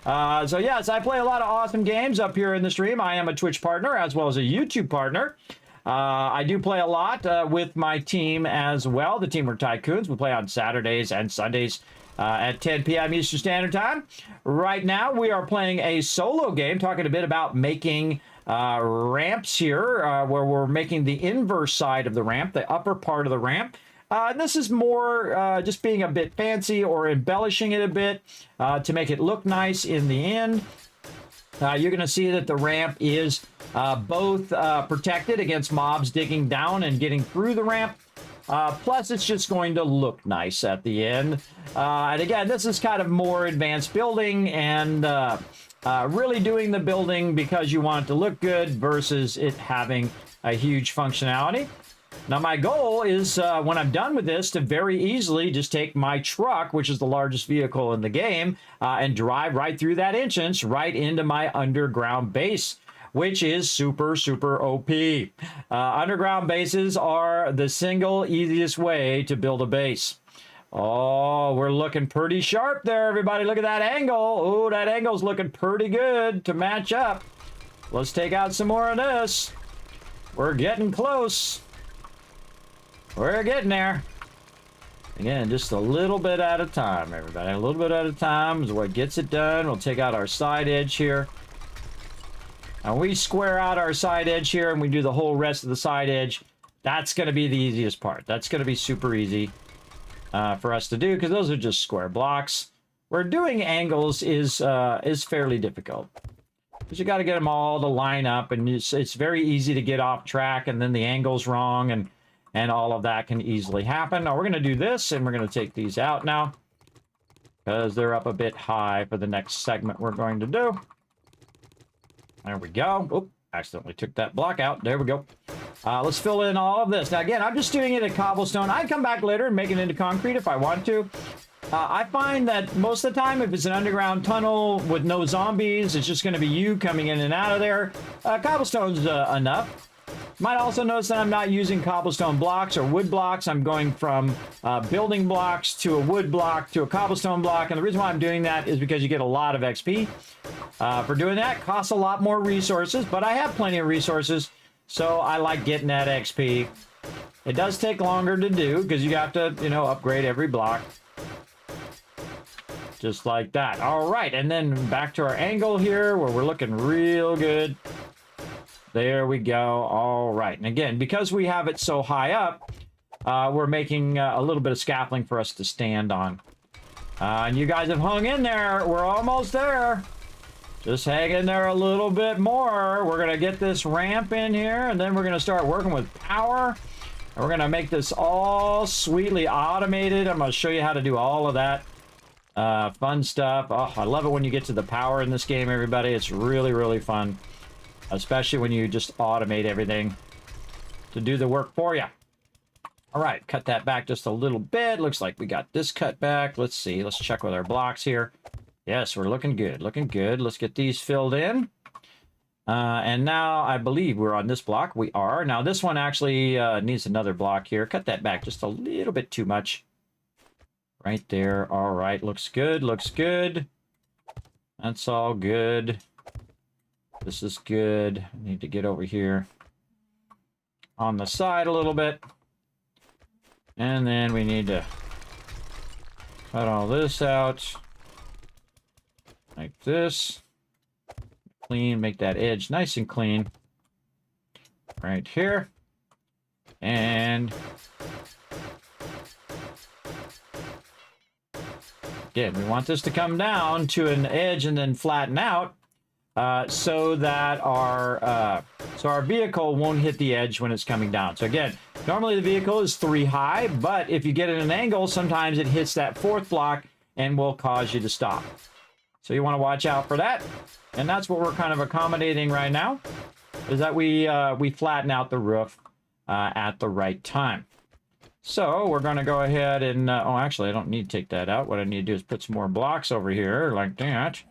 So yes, I play a lot of awesome games up here in the stream. I am a Twitch partner as well as a YouTube partner. I do play a lot with my team as well, the Teamwork Tycoons. We play on Saturdays and Sundays at 10 p.m. Eastern Standard Time. Right now, we are playing a solo game, talking a bit about making ramps here, where we're making the inverse side of the ramp, the upper part of the ramp. This is more just being a bit fancy or embellishing it a bit to make it look nice in the end. You're going to see that the ramp is both protected against mobs digging down and getting through the ramp. Plus, it's just going to look nice at the end. And again, this is kind of more advanced building and really doing the building because you want it to look good versus it having a huge functionality. Now, my goal is when I'm done with this to very easily just take my truck, which is the largest vehicle in the game, and drive right through that entrance right into my underground base, which is super, super OP. Underground bases are the single easiest way to build a base. Oh, we're looking pretty sharp there, everybody. Look at that angle. Oh, that angle's looking pretty good to match up. Let's take out some more of this. We're getting close. We're getting there. Again, just a little bit at a time, everybody. A little bit at a time is what gets it done. We'll take out our side edge here. Now, we square out our side edge here and we do the whole rest of the side edge. That's going to be the easiest part. That's going to be super easy for us to do because those are just square blocks. Where doing angles is fairly difficult because you got to get them all to line up, and it's very easy to get off track, and then the angle's wrong, and all of that can easily happen. Now, we're going to do this, and we're going to take these out now because they're up a bit high for the next segment we're going to do. There we go. Oop, accidentally took that block out. There we go. Let's fill in all of this. Now, again, I'm just doing it at cobblestone. I come back later and make it into concrete if I want to. I find that most of the time, if it's an underground tunnel with no zombies, it's just going to be you coming in and out of there. Cobblestone's enough. Might also notice that I'm not using cobblestone blocks or wood blocks. I'm going from building blocks to a wood block to a cobblestone block. And the reason why I'm doing that is because you get a lot of XP. For doing that, costs a lot more resources, but I have plenty of resources, so I like getting that XP. It does take longer to do because you have to, you know, upgrade every block. Just like that. All right, and then back to our angle here where we're looking real good. There we go. All right. And again, because we have it so high up, we're making a little bit of scaffolding for us to stand on. And you guys have hung in there. We're almost there. Just hang in there a little bit more. We're going to get this ramp in here, and then we're going to start working with power. And we're going to make this all sweetly automated. I'm going to show you how to do all of that. Fun stuff. Oh, I love it when you get to the power in this game, everybody. It's really, really fun. Especially when you just automate everything to do the work for you. All right, cut that back just a little bit. Looks like we got this cut back. Let's see. Let's check with our blocks here. Yes, we're looking good. Looking good. Let's get these filled in. And now I believe we're on this block. We are. Now this one actually needs another block here. Cut that back just a little bit too much. Right there. All right. Looks good. Looks good. That's all good. This is good. I need to get over here on the side a little bit. And then we need to cut all this out. Like this. Clean. Make that edge nice and clean. Right here. And again, we want this to come down to an edge and then flatten out. So that our vehicle won't hit the edge when it's coming down. So again, normally the vehicle is 3 high, but if you get at an angle, sometimes it hits that 4th block and will cause you to stop. So you want to watch out for that. And that's what we're kind of accommodating right now, is that we flatten out the roof at the right time. So we're going to go ahead and, oh, actually, I don't need to take that out. What I need to do is put some more blocks over here like that.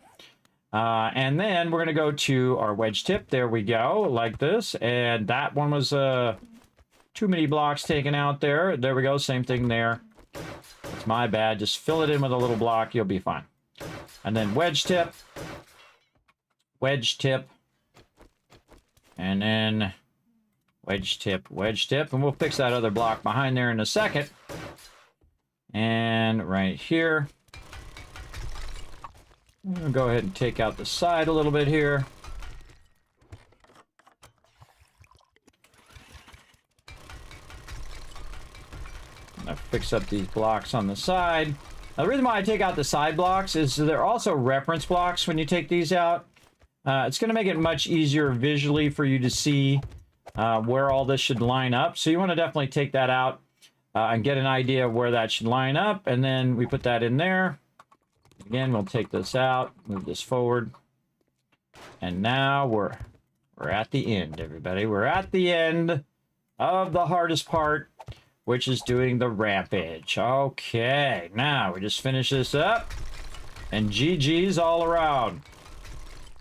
And then we're going to go to our wedge tip. There we go, like this. And that one was too many blocks taken out there. There we go, same thing there. That's my bad. Just fill it in with a little block. You'll be fine. And then wedge tip. Wedge tip. And then wedge tip, wedge tip. And we'll fix that other block behind there in a second. And right here. I'm going to go ahead and take out the side a little bit here. I'm going to fix up these blocks on the side. Now, the reason why I take out the side blocks is they're also reference blocks when you take these out. It's going to make it much easier visually for you to see where all this should line up. So you want to definitely take that out and get an idea of where that should line up. And then we put that in there. Again, we'll take this out, move this forward. And now we're at the end, everybody. We're at the end of the hardest part, which is doing the ramp edge. Okay, now we just finish this up. And GG's all around.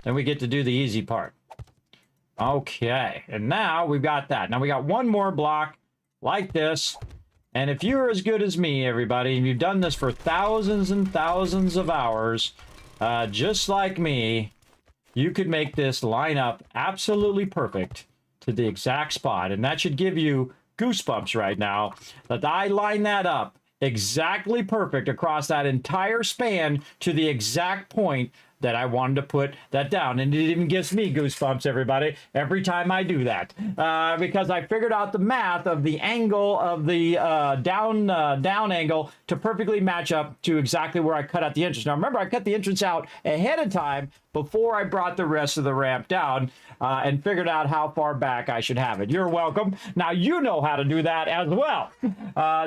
Then we get to do the easy part. Okay, and now we've got that. Now we got one more block like this. And if you're as good as me, everybody, and you've done this for thousands and thousands of hours, just like me, you could make this line up absolutely perfect to the exact spot. And that should give you goosebumps right now, that I line that up exactly perfect across that entire span to the exact point that I wanted to put that down. And it even gives me goosebumps, everybody, every time I do that. Because I figured out the math of the angle of the down angle to perfectly match up to exactly where I cut out the entrance. Now, remember, I cut the entrance out ahead of time before I brought the rest of the ramp down and figured out how far back I should have it. You're welcome. Now, you know how to do that as well.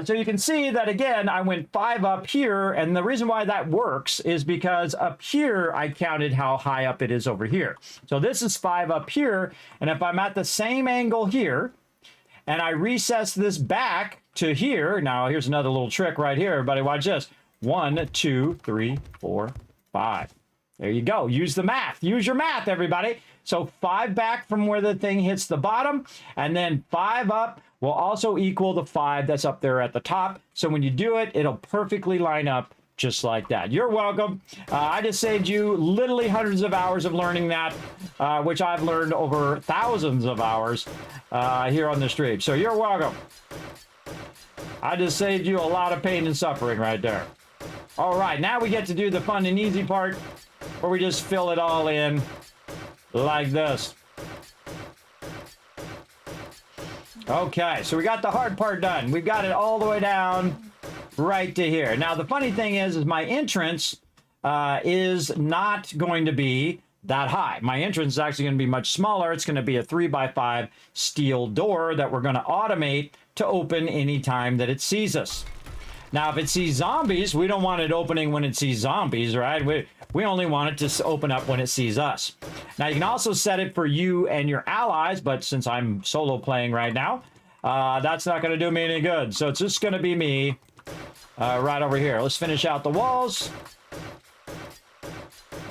So you can see that, again, I went 5 up here. And the reason why that works is because up here, I counted how high up it is over here. So this is 5 up here. And if I'm at the same angle here, and I recess this back to here, now here's another little trick right here, everybody, watch this. 1, 2, 3, 4, 5. There you go. Use the math. Use your math, everybody. So 5 back from where the thing hits the bottom, and then 5 up will also equal the 5 that's up there at the top. So when you do it, it'll perfectly line up just like that. You're welcome. I just saved you literally hundreds of hours of learning that, which I've learned over thousands of hours here on the stream. So you're welcome. I just saved you a lot of pain and suffering right there. All right, now we get to do the fun and easy part where we just fill it all in like this. Okay, so we got the hard part done. We got it all the way down right to here. Now, the funny thing is my entrance is not going to be that high. My entrance is actually going to be much smaller. It's going to be a 3x5 steel door that we're going to automate to open anytime that it sees us. Now, if it sees zombies, we don't want it opening when it sees zombies, right? We only want it to open up when it sees us. Now, you can also set it for you and your allies, but since I'm solo playing right now, that's not going to do me any good. So it's just going to be me right over here. Let's finish out the walls.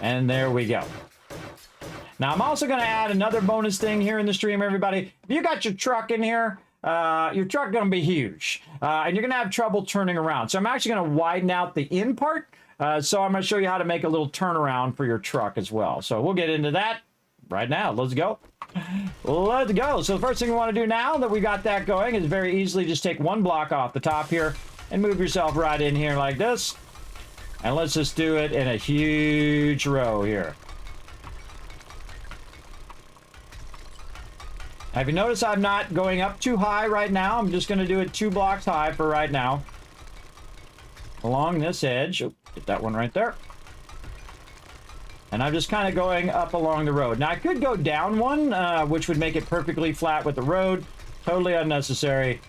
And there we go. Now, I'm also going to add another bonus thing here in the stream, everybody. If you got your truck in here, your truck going to be huge, and you're going to have trouble turning around. So I'm actually going to widen out the in part. So I'm going to show you how to make a little turnaround for your truck as well. So we'll get into that right now. Let's go. Let's go. So the first thing we want to do now that we got that going is very easily just take one block off the top here and move yourself right in here like this. And let's just do it in a huge row here. Have you noticed I'm not going up too high right now? I'm just going to do it 2 blocks high for right now. Along this edge. Oh, get that one right there. And I'm just kind of going up along the road. Now, I could go down one, which would make it perfectly flat with the road. Totally unnecessary.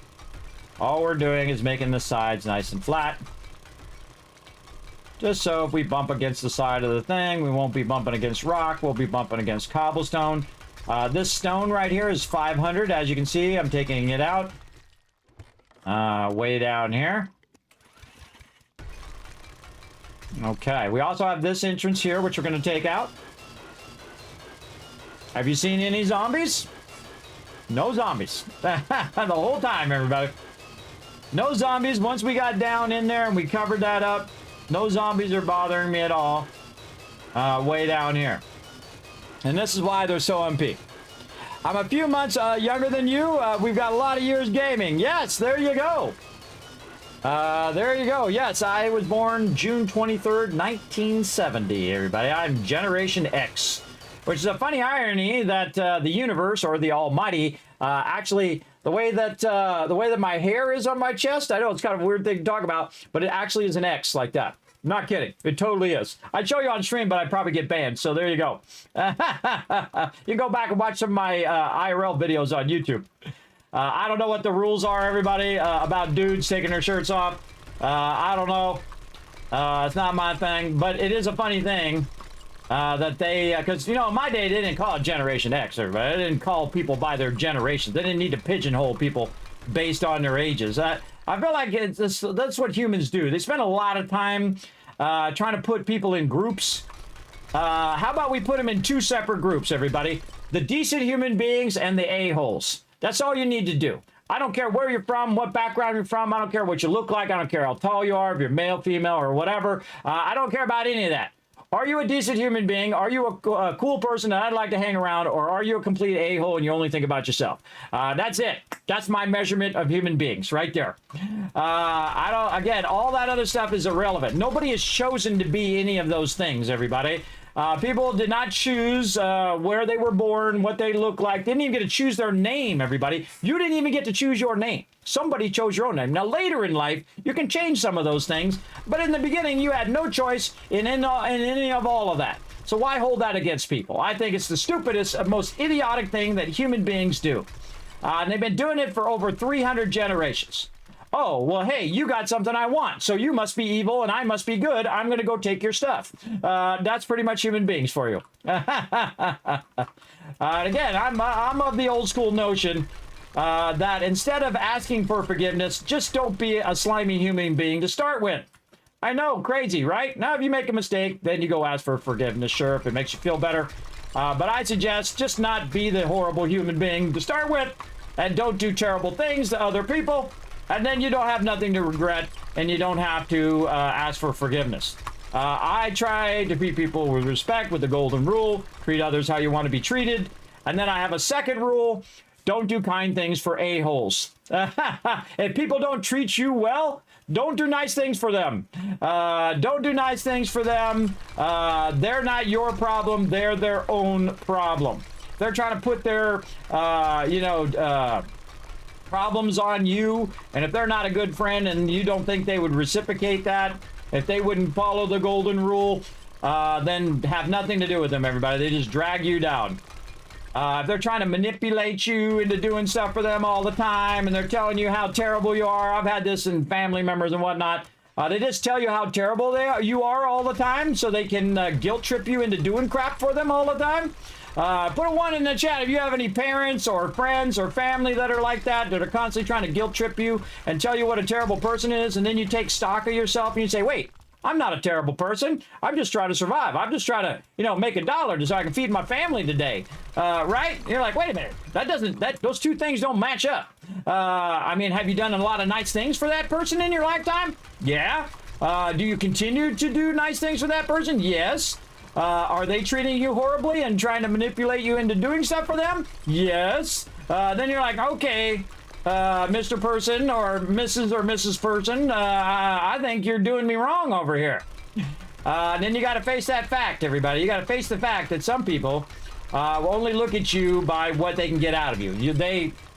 All we're doing is making the sides nice and flat. Just so if we bump against the side of the thing, we won't be bumping against rock. We'll be bumping against cobblestone. This stone right here is 500. As you can see, I'm taking it out. Way down here. Okay, we also have this entrance here, which we're going to take out. Have you seen any zombies? No zombies. The whole time, everybody. No zombies. Once we got down in there and we covered that up, no zombies are bothering me at all. Way down here. And this is why they're so MP. I'm a few months younger than you. We've got a lot of years gaming. Yes, there you go. There you go. Yes, I was born June 23rd, 1970, everybody. I'm Generation X, which is a funny irony that the universe or the Almighty actually, the way that my hair is on my chest, I know it's kind of a weird thing to talk about, but it actually is an X like that. I'm not kidding. It totally is. I'd show you on stream, but I'd probably get banned. So there you go. You go back and watch some of my IRL videos on YouTube. I don't know what the rules are, everybody, about dudes taking their shirts off. I don't know. It's not my thing, but it is a funny thing that they, because, you know, in my day, they didn't call it Generation X, everybody. They didn't call people by their generations. They didn't need to pigeonhole people based on their ages. I feel like that's what humans do. They spend a lot of time trying to put people in groups. How about we put them in 2 separate groups, everybody? The decent human beings and the a-holes. That's all you need to do. I don't care where you're from, what background you're from. I don't care what you look like. I don't care how tall you are, if you're male, female, or whatever. I don't care about any of that. Are you a decent human being? Are you a cool person that I'd like to hang around? Or are you a complete a-hole and you only think about yourself? That's it. That's my measurement of human beings right there. Again, all that other stuff is irrelevant. Nobody has chosen to be any of those things, everybody. People did not choose where they were born, what they look like. They didn't even get to choose their name, everybody. You didn't even get to choose your name. Somebody chose your own name. Now, later in life, you can change some of those things. But in the beginning, you had no choice in any of all of that. So why hold that against people? I think it's the stupidest, most idiotic thing that human beings do. And they've been doing it for over 300 generations. Oh, well, hey, you got something I want, so you must be evil and I must be good. I'm going to go take your stuff. That's pretty much human beings for you. Again, I'm of the old school notion that instead of asking for forgiveness, just don't be a slimy human being to start with. I know, crazy, right? Now, if you make a mistake, then you go ask for forgiveness, sure, if it makes you feel better. But I suggest just not be the horrible human being to start with, and don't do terrible things to other people. And then you don't have nothing to regret, and you don't have to ask for forgiveness. I try to treat people with respect, with the golden rule. Treat others how you want to be treated. And then I have a second rule. don't do kind things for a-holes. If people don't treat you well, don't do nice things for them. Don't do nice things for them. They're not your problem. They're their own problem. They're trying to put their, problems on you, and if they're not a good friend and you don't think they would reciprocate that, if they wouldn't follow the golden rule, then have nothing to do with them, everybody. They just drag you down. If they're trying to manipulate you into doing stuff for them all the time, and they're telling you how terrible you are, I've had this in family members and whatnot. They just tell you how terrible you are all the time, so they can guilt trip you into doing crap for them all the time. Put a 1 in the chat if you have any parents or friends or family that are like that are constantly trying to guilt trip you and tell you what a terrible person is, and then you take stock of yourself and you say, wait, I'm not a terrible person. I'm just trying to survive. I'm just trying to, make a dollar so I can feed my family today. Right? You're like, wait a minute. Those two things don't match up. Have you done a lot of nice things for that person in your lifetime? Yeah. Do you continue to do nice things for that person? Yes. Are they treating you horribly and trying to manipulate you into doing stuff for them? Yes. Then you're like, okay, Mr. Person or Mrs. Person, I think you're doing me wrong over here. Then you got to face that fact, everybody. You got to face the fact that some people will only look at you by what they can get out of you.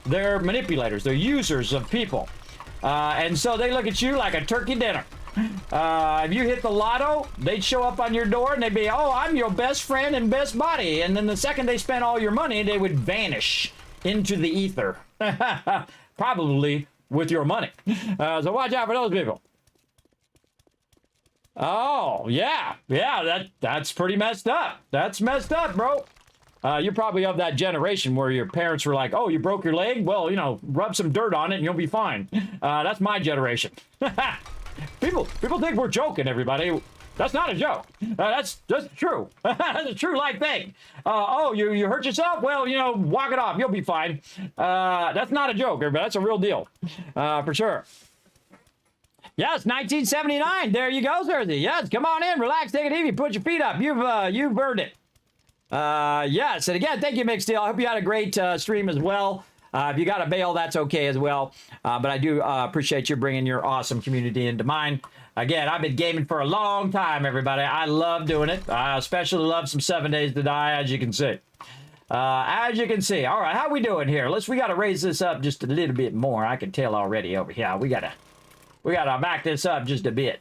They're manipulators. They're users of people. And so they look at you like a turkey dinner. If you hit the lotto, they'd show up on your door and they'd be, oh, I'm your best friend and best buddy. And then the second they spent all your money, they would vanish into the ether. Probably with your money. So watch out for those people. Oh, yeah. Yeah, that's pretty messed up. That's messed up, bro. You're probably of that generation where your parents were like, oh, you broke your leg? Well, rub some dirt on it and you'll be fine. That's my generation. People think we're joking, everybody. That's not a joke. That's true. That's a true life thing. Oh, you hurt yourself? Well, walk it off. You'll be fine. That's not a joke, everybody. That's a real deal. For sure. Yes, 1979. There you go, Thursday. Yes, come on in. Relax. Take it easy. Put your feet up. You've earned it. Yes, and again, thank you, Mixed Deal. I hope you had a great stream as well. If you got a bail, that's okay as well. But I do appreciate you bringing your awesome community into mine. Again, I've been gaming for a long time, everybody. I love doing it. I especially love some 7 Days to Die, as you can see. As you can see. All right, how we doing here? We got to raise this up just a little bit more. I can tell already over here. We gotta back this up just a bit.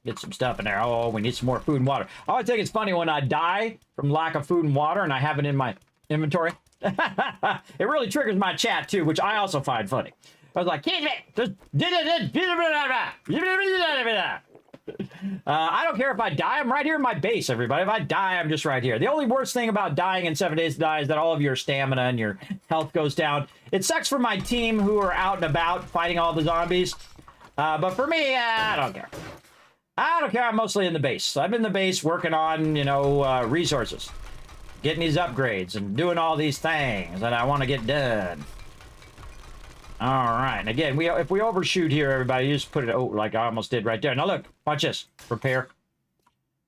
Get some stuff in there. Oh, we need some more food and water. I always think it's funny when I die from lack of food and water and I have it in my inventory. It really triggers my chat too, which I also find funny. I was like, I don't care if I die. I'm right here in my base, everybody. If I die, I'm just right here. The only worst thing about dying in 7 Days to Die is that all of your stamina and your health goes down. It sucks for my team who are out and about fighting all the zombies. But for me, I don't care. I don't care. I'm mostly in the base. I'm in the base working on, resources. Getting these upgrades and doing all these things that I want to get done. All right. And again, if we overshoot here, everybody, you just put it, like I almost did right there. Now look, watch this. Repair.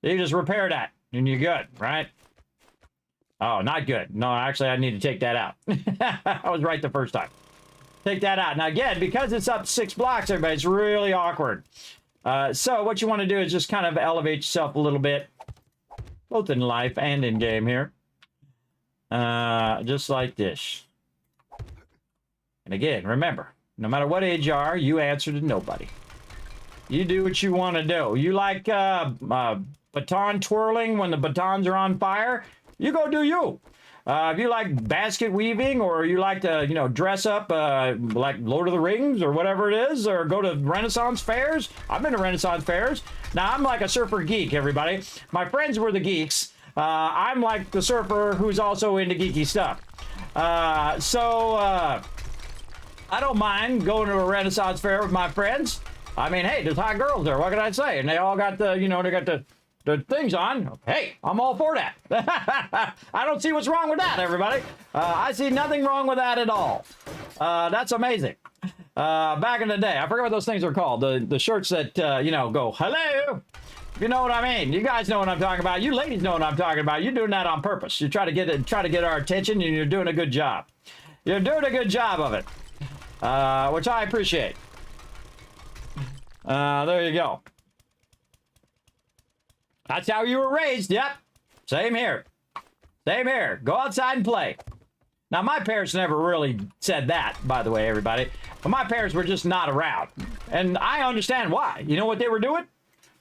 You just repair that and you're good, right? Oh, not good. No, actually, I need to take that out. I was right the first time. Take that out. Now again, because it's up 6 blocks, everybody, it's really awkward. So what you want to do is just kind of elevate yourself a little bit, both in life and in game here. Just like this. And again, remember, no matter what age you are, you answer to nobody. You do what you want to do. You like baton twirling when the batons are on fire? You go do you. If you like basket weaving, or you like to, dress up like Lord of the Rings or whatever it is, or go to Renaissance fairs. I've been to Renaissance fairs. Now, I'm like a surfer geek, everybody. My friends were the geeks. I'm like the surfer who's also into geeky stuff. I don't mind going to a Renaissance fair with my friends. I mean, hey, there's hot girls there. What can I say? And they all got the, they got the things on. Hey, I'm all for that. I don't see what's wrong with that, everybody. I see nothing wrong with that at all. That's amazing. Back in the day, I forget what those things are called. The shirts that, go, hello. You know what I mean? You guys know what I'm talking about. You ladies know what I'm talking about. You're doing that on purpose. You try to get our attention, and you're doing a good job. You're doing a good job of it, which I appreciate. There you go. That's how you were raised. Yep. Same here. Same here. Go outside and play. Now, my parents never really said that, by the way, everybody. But my parents were just not around. And I understand why. You know what they were doing?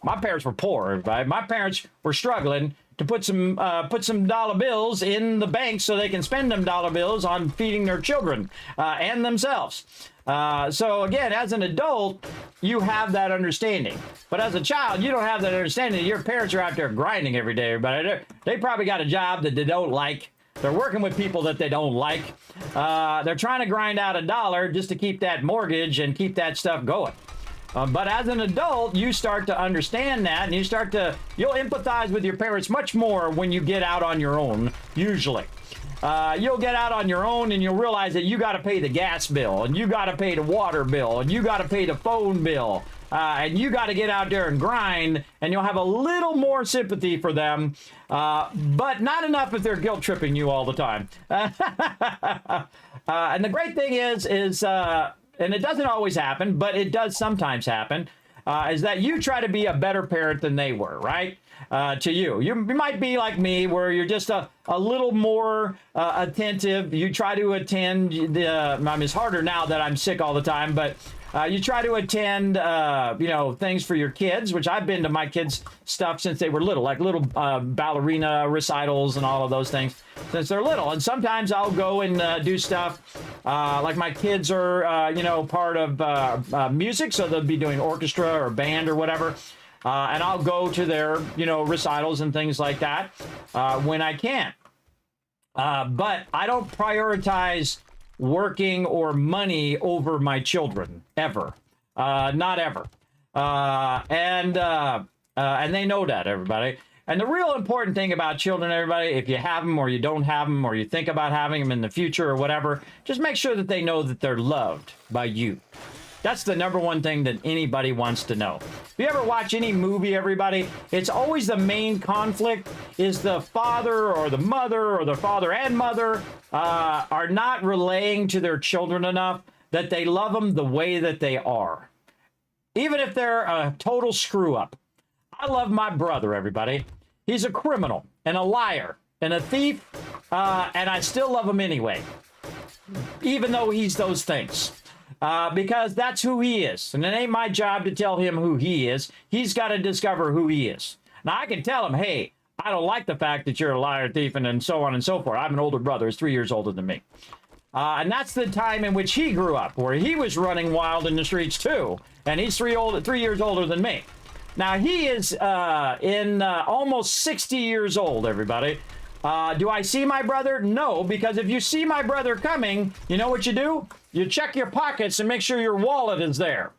My parents were poor, everybody. My parents were struggling to put some dollar bills in the bank so they can spend them dollar bills on feeding their children and themselves. So again, as an adult, you have that understanding. But as a child, you don't have that understanding. Your parents are out there grinding every day, everybody. They probably got a job that they don't like. They're working with people that they don't like. They're trying to grind out $1 just to keep that mortgage and keep that stuff going. But as an adult, you start to understand that, and you'll empathize with your parents much more when you get out on your own, usually. You'll get out on your own and you'll realize that you got to pay the gas bill, and you got to pay the water bill, and you got to pay the phone bill, and you got to get out there and grind, and you'll have a little more sympathy for them, but not enough if they're guilt tripping you all the time. And the great thing is and it doesn't always happen, but it does sometimes happen, is that you try to be a better parent than they were, right? To you. You might be like me, where you're just a little more attentive. You try to attend, it's harder now that I'm sick all the time, but you try to attend, things for your kids, which I've been to my kids' stuff since they were little, like little ballerina recitals and all of those things since they're little. And sometimes I'll go and do stuff like my kids are, part of music, so they'll be doing orchestra or band or whatever. And I'll go to their, recitals and things like that when I can. But I don't prioritize working or money over my children, ever. Not ever. And they know that, everybody. And the real important thing about children, everybody, if you have them or you don't have them or you think about having them in the future or whatever, just make sure that they know that they're loved by you. That's the number one thing that anybody wants to know. If you ever watch any movie, everybody, it's always the main conflict is the father or the mother or the father and mother are not relaying to their children enough that they love them the way that they are. Even if they're a total screw up. I love my brother, everybody. He's a criminal and a liar and a thief, and I still love him anyway, even though he's those things. Because that's who he is. And it ain't my job to tell him who he is. He's got to discover who he is. Now, I can tell him, hey, I don't like the fact that you're a liar, thief, and so on and so forth. I have an older brother who's 3 years older than me. And that's the time in which he grew up, where he was running wild in the streets, too. And he's 3 years older than me. Now, he is almost 60 years old, everybody. Do I see my brother? No, because if you see my brother coming, you know what you do? You check your pockets and make sure your wallet is there.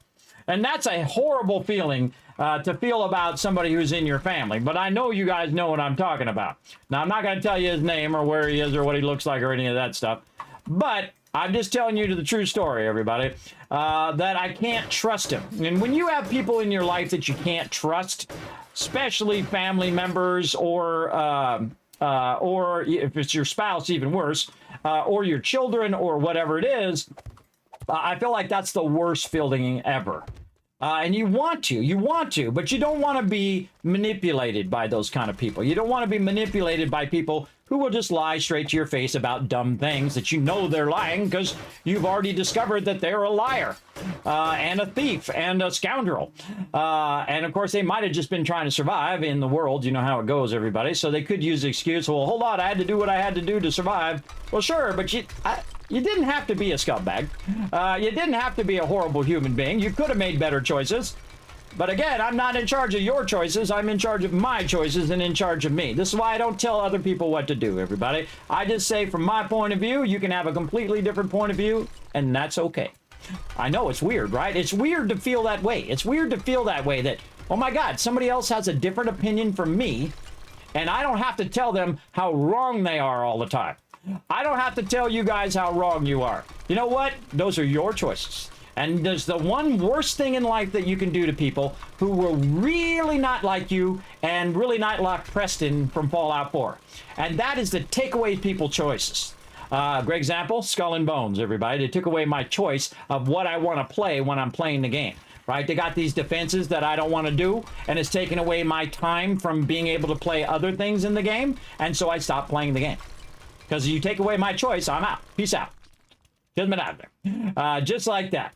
And that's a horrible feeling to feel about somebody who's in your family. But I know you guys know what I'm talking about. Now, I'm not going to tell you his name or where he is or what he looks like or any of that stuff. But I'm just telling you the true story, everybody, that I can't trust him. And when you have people in your life that you can't trust, especially family members or if it's your spouse, even worse, or your children or whatever it is, I feel like that's the worst feeling ever. And you want to, but you don't want to be manipulated by those kind of people. You don't want to be manipulated by people who will just lie straight to your face about dumb things that you know they're lying because you've already discovered that they're a liar and a thief and a scoundrel. And of course, they might have just been trying to survive in the world. You know how it goes, everybody. So they could use the excuse, well, hold on, I had to do what I had to do to survive. Well, sure, but you didn't have to be a scumbag. You didn't have to be a horrible human being. You could have made better choices. But again, I'm not in charge of your choices. I'm in charge of my choices and in charge of me. This is why I don't tell other people what to do, everybody. I just say from my point of view, you can have a completely different point of view, and that's okay. I know it's weird, right? It's weird to feel that way. It's weird to feel that way that, oh my God, somebody else has a different opinion from me, and I don't have to tell them how wrong they are all the time. I don't have to tell you guys how wrong you are. You know what? Those are your choices. And there's the one worst thing in life that you can do to people who will really not like you and really not like Preston from Fallout 4. And that is to take away people's choices. Great example, Skull and Bones, everybody. They took away my choice of what I want to play when I'm playing the game. Right? They got these defenses that I don't want to do, and it's taken away my time from being able to play other things in the game, and so I stopped playing the game. Because you take away my choice, I'm out. Peace out. Kismet out there. Just like that.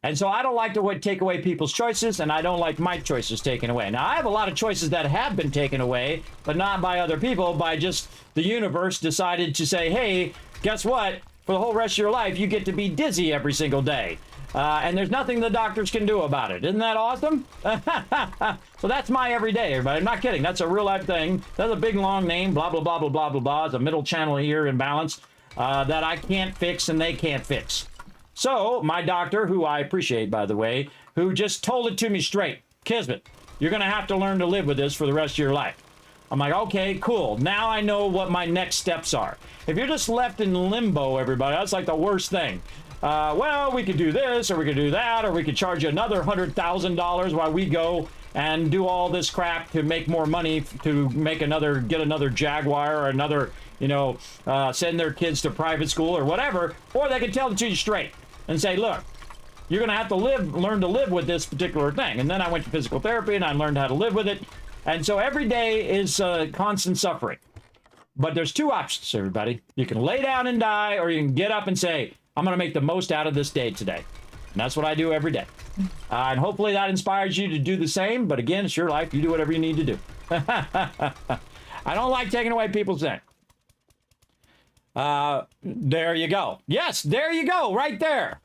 And so I don't like to take away people's choices, and I don't like my choices taken away. Now, I have a lot of choices that have been taken away, but not by other people, by just the universe decided to say, hey, guess what? For the whole rest of your life, you get to be dizzy every single day. And there's nothing the doctors can do about it. Isn't that awesome? So that's my everyday, everybody. I'm not kidding. That's a real life thing. That's a big, long name, blah, blah, blah, blah, blah, blah, blah. It's a middle channel ear imbalance that I can't fix and they can't fix. So my doctor, who I appreciate, by the way, who just told it to me straight, Kismet, you're going to have to learn to live with this for the rest of your life. I'm like, okay, cool. Now I know what my next steps are. If you're just left in limbo, everybody, that's like the worst thing. Well, we could do this, or we could do that, or we could charge you another $100,000 while we go and do all this crap to make more money, to make get another Jaguar, or another, you know, send their kids to private school or whatever. Or they could tell it to you straight and say, look, you're going to have to learn to live with this particular thing. And then I went to physical therapy and I learned how to live with it. And so every day is constant suffering. But there's two options, everybody. You can lay down and die, or you can get up and say, I'm going to make the most out of this day today. And that's what I do every day. And hopefully that inspires you to do the same. But again, it's your life. You do whatever you need to do. I don't like taking away people's thing. There you go. Yes, there you go. Right there.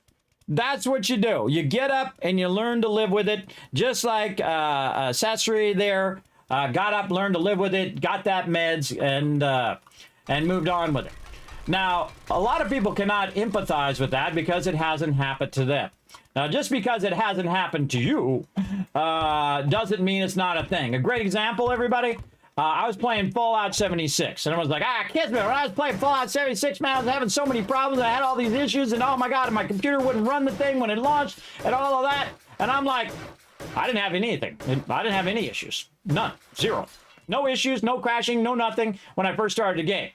That's what you do. You get up and you learn to live with it. Just like Sasri there got up, learned to live with it, got that meds, and moved on with it. Now, a lot of people cannot empathize with that because it hasn't happened to them. Now, just because it hasn't happened to you doesn't mean it's not a thing. A great example, everybody, I was playing Fallout 76, and I was like, Kismet, when I was playing Fallout 76, man, I was having so many problems, I had all these issues, and oh my god, my computer wouldn't run the thing when it launched, and all of that, and I'm like, I didn't have anything. I didn't have any issues. None. Zero. No issues, no crashing, no nothing when I first started the game.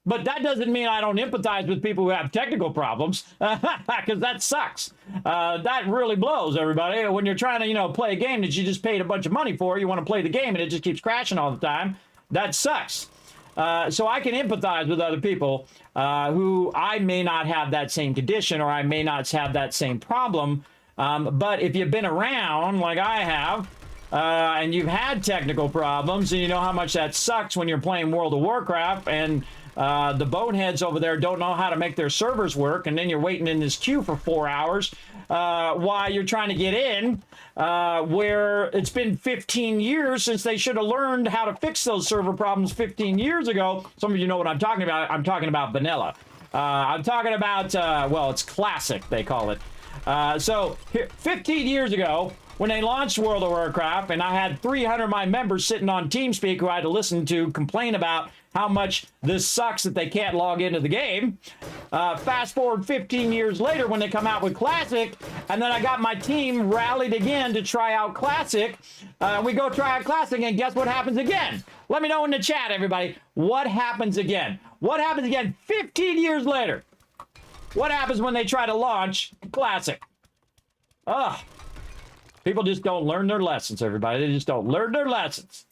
But that doesn't mean I don't empathize with people who have technical problems, because that sucks. That really blows, everybody. When you're trying to, you know, play a game that you just paid a bunch of money for, you want to play the game and it just keeps crashing all the time. That sucks. So I can empathize with other people who I may not have that same condition, or I may not have that same problem. But if you've been around like I have, and you've had technical problems, and you know how much that sucks when you're playing World of Warcraft, and the boneheads over there don't know how to make their servers work, and then you're waiting in this queue for 4 hours while you're trying to get in, where it's been 15 years since they should have learned how to fix those server problems 15 years ago. Some of you know what I'm talking about. I'm talking about vanilla. I'm talking about, well, it's classic, they call it. So 15 years ago, when they launched World of Warcraft, and I had 300 of my members sitting on TeamSpeak who I had to listen to complain about how much this sucks that they can't log into the game. Fast forward 15 years later when they come out with Classic, and then I got my team rallied again to try out Classic. We go try out Classic, and guess what happens again? Let me know in the chat, everybody. What happens again? What happens again 15 years later? What happens when they try to launch Classic? Ugh. People just don't learn their lessons, everybody. They just don't learn their lessons.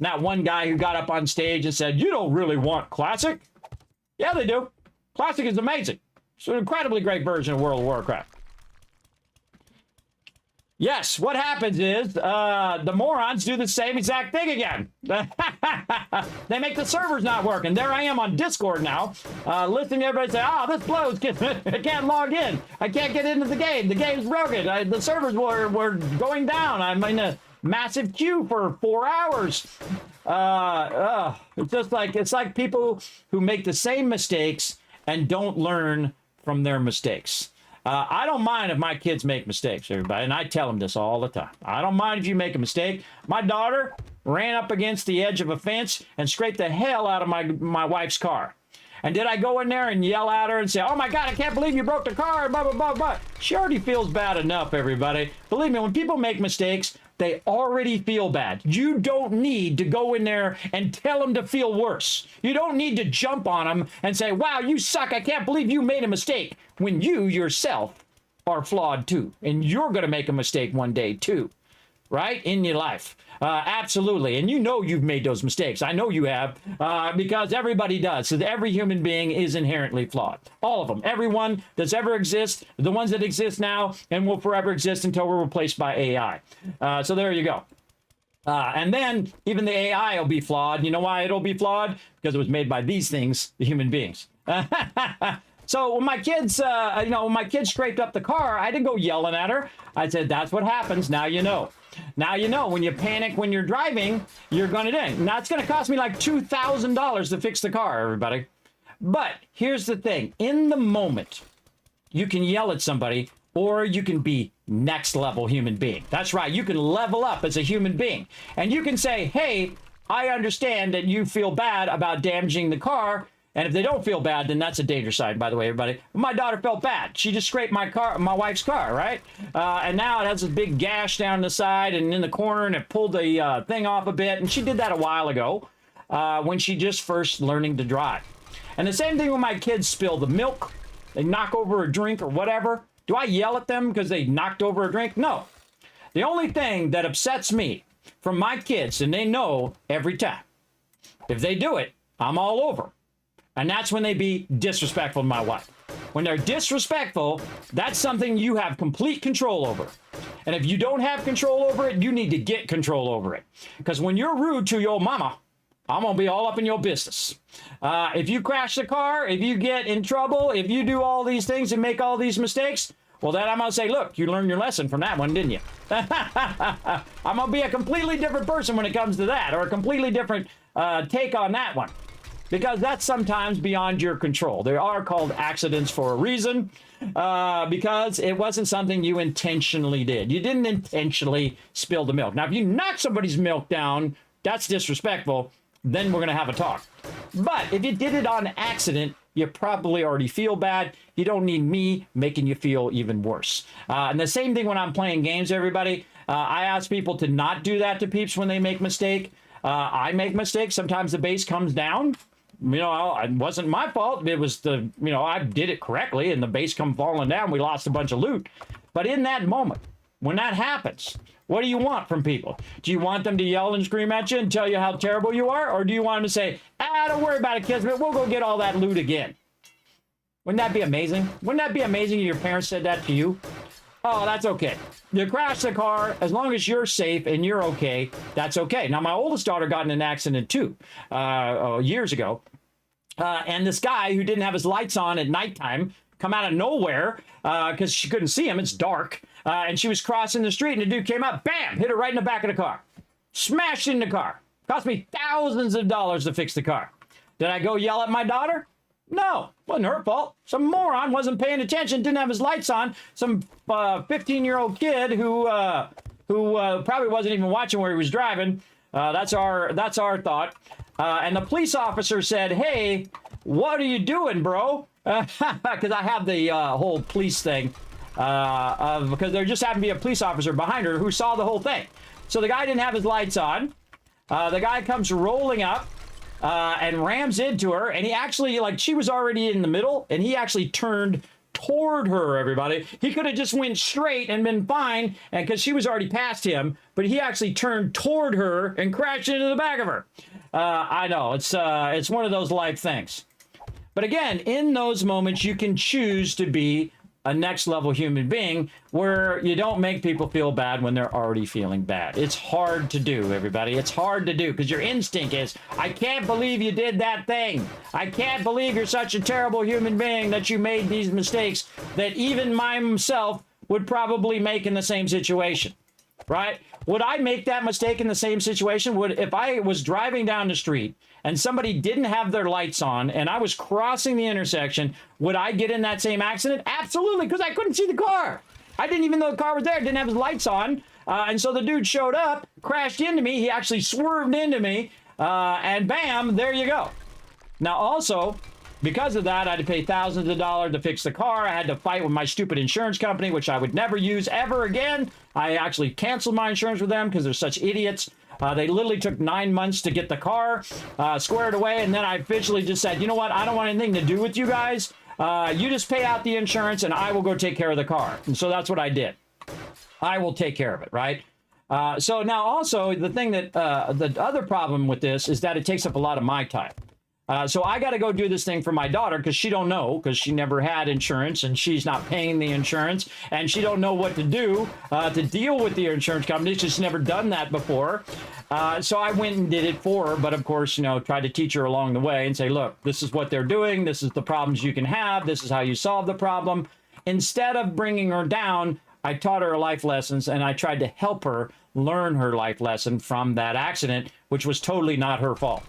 Not one guy who got up on stage and said, you don't really want Classic? Yeah, they do. Classic is amazing. It's an incredibly great version of World of Warcraft. Yes, what happens is the morons do the same exact thing again. They make the servers not work. And there I am on Discord now, listening to everybody say, oh, this blows. I can't log in. I can't get into the game. The game's broken. The servers were going down. I'm in a massive queue for 4 hours. It's just like, it's like people who make the same mistakes and don't learn from their mistakes. I don't mind if my kids make mistakes, everybody, and I tell them this all the time. I don't mind if you make a mistake. My daughter ran up against the edge of a fence and scraped the hell out of my wife's car. And did I go in there and yell at her and say, oh my God, I can't believe you broke the car, blah, blah, blah, blah. She already feels bad enough, everybody. Believe me, when people make mistakes, they already feel bad. You don't need to go in there and tell them to feel worse. You don't need to jump on them and say, wow, you suck. I can't believe you made a mistake, when you yourself are flawed too. And you're going to make a mistake one day too, right? In your life. Absolutely. And you know you've made those mistakes. I know you have, because everybody does. So every human being is inherently flawed. All of them. Everyone that's ever exists, the ones that exist now and will forever exist until we're replaced by AI. So there you go. And then even the AI will be flawed. You know why it'll be flawed? Because it was made by these things, the human beings. So when my kids, when my kids scraped up the car, I didn't go yelling at her. I said, that's what happens. Now you know. Now you know, when you panic when you're driving, you're going to do it. Now it's going to cost me like $2,000 to fix the car, everybody. But here's the thing. In the moment, you can yell at somebody, or you can be next level human being. That's right. You can level up as a human being. And you can say, hey, I understand that you feel bad about damaging the car. And if they don't feel bad, then that's a danger sign, by the way, everybody. My daughter felt bad. She just scraped my wife's car, right? And now it has a big gash down the side and in the corner, and it pulled the thing off a bit. And she did that a while ago when she just first learning to drive. And the same thing when my kids spill the milk. They knock over a drink or whatever. Do I yell at them because they knocked over a drink? No. The only thing that upsets me from my kids, and they know every time, if they do it, I'm all over. And that's when they be disrespectful to my wife. When they're disrespectful, that's something you have complete control over. And if you don't have control over it, you need to get control over it. Because when you're rude to your mama, I'm going to be all up in your business. If you crash the car, if you get in trouble, if you do all these things and make all these mistakes, well, then I'm going to say, look, you learned your lesson from that one, didn't you? I'm going to be a completely different person when it comes to that, or a completely different take on that one. Because that's sometimes beyond your control. They are called accidents for a reason, because it wasn't something you intentionally did. You didn't intentionally spill the milk. Now, if you knock somebody's milk down, that's disrespectful. Then we're going to have a talk. But if you did it on accident, you probably already feel bad. You don't need me making you feel even worse. And the same thing when I'm playing games, everybody. I ask people to not do that to peeps when they make mistake. I make mistakes. Sometimes the base comes down. You know, it wasn't my fault. It was I did it correctly, and the base come falling down. We lost a bunch of loot. But in that moment, when that happens, what do you want from people? Do you want them to yell and scream at you and tell you how terrible you are? Or do you want them to say, don't worry about it, kids, but we'll go get all that loot again? Wouldn't that be amazing? Wouldn't that be amazing if your parents said that to you? Oh, that's okay. You crash the car, as long as you're safe and you're okay, that's okay. Now, my oldest daughter got in an accident too, years ago. And this guy who didn't have his lights on at nighttime come out of nowhere because she couldn't see him. It's dark. And she was crossing the street, and the dude came up, bam, hit her right in the back of the car. Smashed in the car. Cost me thousands of dollars to fix the car. Did I go yell at my daughter? No, wasn't her fault. Some moron wasn't paying attention, didn't have his lights on. Some 15-year-old kid who probably wasn't even watching where he was driving. That's our thought. And the police officer said, hey, what are you doing, bro? Because I have the whole police thing. Because there just happened to be a police officer behind her who saw the whole thing. So the guy didn't have his lights on. The guy comes rolling up and rams into her. And he actually, she was already in the middle, and he actually turned toward her, everybody. He could have just went straight and been fine, and because she was already past him, but he actually turned toward her and crashed into the back of her. I know, it's one of those life things. But again, in those moments, you can choose to be a next level human being where you don't make people feel bad when they're already feeling bad. It's hard to do, everybody. It's hard to do because your instinct is, I can't believe you did that thing. I can't believe you're such a terrible human being that you made these mistakes that even myself would probably make in the same situation, right? Would I make that mistake in the same situation? If I was driving down the street and somebody didn't have their lights on and I was crossing the intersection, would I get in that same accident? Absolutely, because I couldn't see the car. I didn't even know the car was there. Didn't have his lights on. And so the dude showed up, crashed into me. He actually swerved into me. And bam, there you go. Now, also, because of that, I had to pay thousands of dollars to fix the car. I had to fight with my stupid insurance company, which I would never use ever again. I actually canceled my insurance with them because they're such idiots. They literally took 9 months to get the car squared away, and then I officially just said, you know what, I don't want anything to do with you guys. You just pay out the insurance, and I will go take care of the car. And so that's what I did. I will take care of it, right? So now also, the thing that, the other problem with this is that it takes up a lot of my time. So I got to go do this thing for my daughter because she don't know, because she never had insurance and she's not paying the insurance and she don't know what to do to deal with the insurance company. She's never done that before. So I went and did it for her. But of course, you know, tried to teach her along the way and say, look, this is what they're doing. This is the problems you can have. This is how you solve the problem. Instead of bringing her down, I taught her life lessons and I tried to help her learn her life lesson from that accident, which was totally not her fault.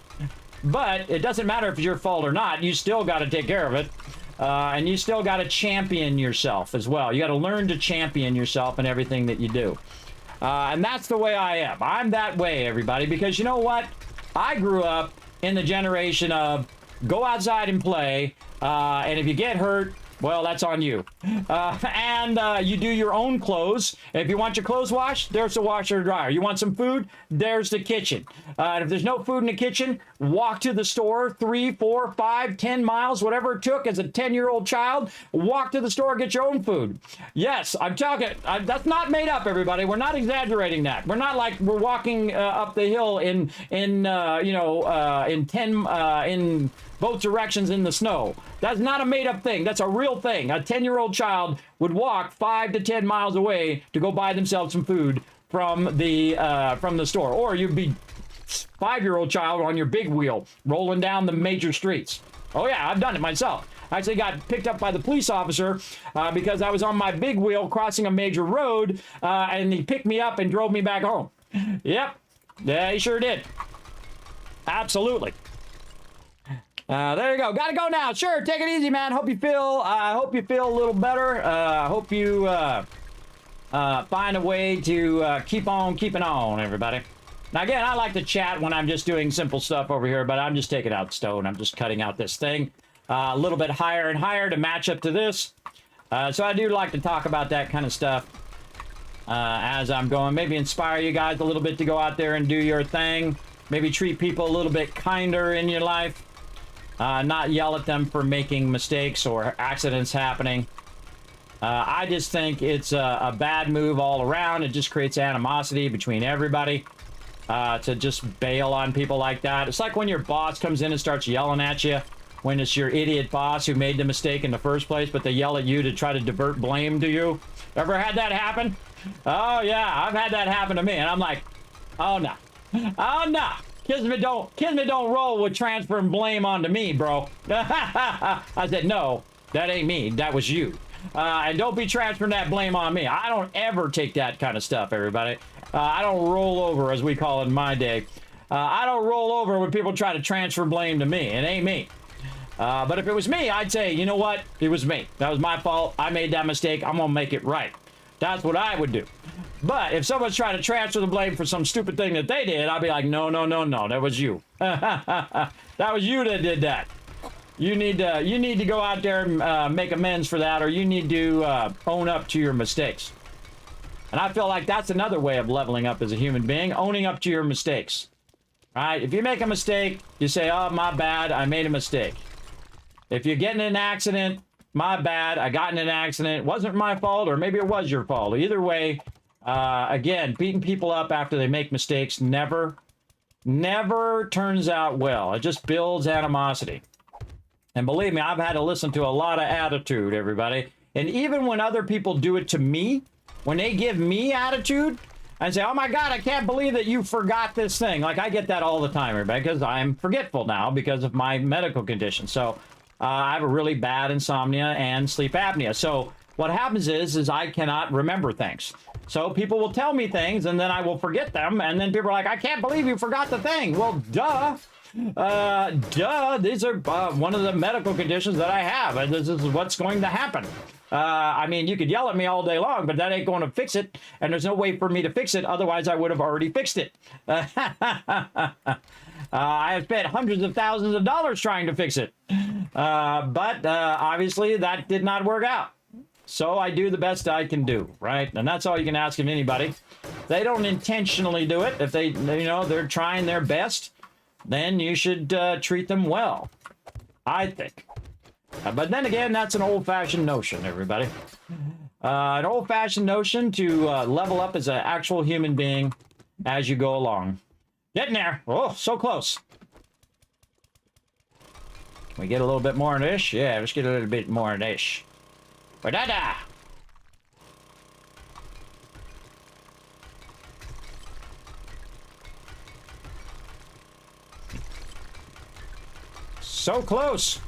But it doesn't matter if it's your fault or not. You still got to take care of it. And you still got to champion yourself as well. You got to learn to champion yourself in everything that you do. And that's the way I am. I'm that way, everybody, because you know what? I grew up in the generation of go outside and play. And if you get hurt, well, that's on you. And you do your own clothes. If you want your clothes washed, there's the washer or dryer. You want some food? There's the kitchen. And if there's no food in the kitchen, walk to the store 3, 4, 5, 10 miles, whatever it took as a 10-year-old child. Walk to the store, get your own food. Yes, I'm talking. That's not made up, everybody. We're not exaggerating that. We're not like we're walking up the hill in both directions in the snow. That's not a made-up thing. That's a real thing. A 10-year-old child would walk 5 to 10 miles away to go buy themselves some food from the store. Or you'd be 5-year-old child on your big wheel rolling down the major streets. Oh yeah, I've done it myself. I actually got picked up by the police officer because I was on my big wheel crossing a major road, and he picked me up and drove me back home. Yep, yeah, he sure did. Absolutely. There you go. Gotta go now. Sure, take it easy, man. Hope you feel a little better. Hope you find a way to keep on keeping on, everybody. Now, again, I like to chat when I'm just doing simple stuff over here, but I'm just taking out stone. I'm just cutting out this thing a little bit higher and higher to match up to this. So I do like to talk about that kind of stuff as I'm going. Maybe inspire you guys a little bit to go out there and do your thing. Maybe treat people a little bit kinder in your life. Not yell at them for making mistakes or accidents happening. I just think it's a bad move all around. It just creates animosity between everybody. To just bail on people like that. It's like when your boss comes in and starts yelling at you when it's your idiot boss who made the mistake in the first place, but they yell at you to try to divert blame to you. Ever had that happen? Oh yeah, I've had that happen to me, and I'm like, oh no. Oh no. Kismet don't roll with transferring blame onto me, bro. I said, no, that ain't me. That was you. And don't be transferring that blame on me. I don't ever take that kind of stuff, everybody. I don't roll over, as we call it in my day. I don't roll over when people try to transfer blame to me. It ain't me. But if it was me, I'd say, you know what? It was me. That was my fault. I made that mistake. I'm going to make it right. That's what I would do. But if someone's trying to transfer the blame for some stupid thing that they did, I'd be like, no, no, no, no. That was you. That was you that did that. You need to go out there and make amends for that, or you need to own up to your mistakes. And I feel like that's another way of leveling up as a human being, owning up to your mistakes. Right? If you make a mistake, you say, oh, my bad, I made a mistake. If you get in an accident, my bad, I got in an accident, it wasn't my fault, or maybe it was your fault. Either way, again, beating people up after they make mistakes never turns out well. It just builds animosity. And believe me, I've had to listen to a lot of attitude, everybody. And even when other people do it to me, when they give me attitude and say, oh my God, I can't believe that you forgot this thing. Like, I get that all the time, everybody, because I'm forgetful now because of my medical condition. So I have a really bad insomnia and sleep apnea. So what happens is I cannot remember things. So people will tell me things and then I will forget them. And then people are like, I can't believe you forgot the thing. Well, duh. These are one of the medical conditions that I have, and this is what's going to happen. I mean, you could yell at me all day long, but that ain't going to fix it, and there's no way for me to fix it, otherwise I would have already fixed it. I have spent hundreds of thousands of dollars trying to fix it. But obviously that did not work out. So I do the best I can do, right? And that's all you can ask of anybody. They don't intentionally do it. If they, you know, they're trying their best, then you should treat them well, I think. But then again, that's an old-fashioned notion, everybody. An old-fashioned notion to level up as an actual human being as you go along. Getting there. Oh, so close. Can we get a little bit more in ish? Yeah, let's get a little bit more in ish. Ba-da-da! So close.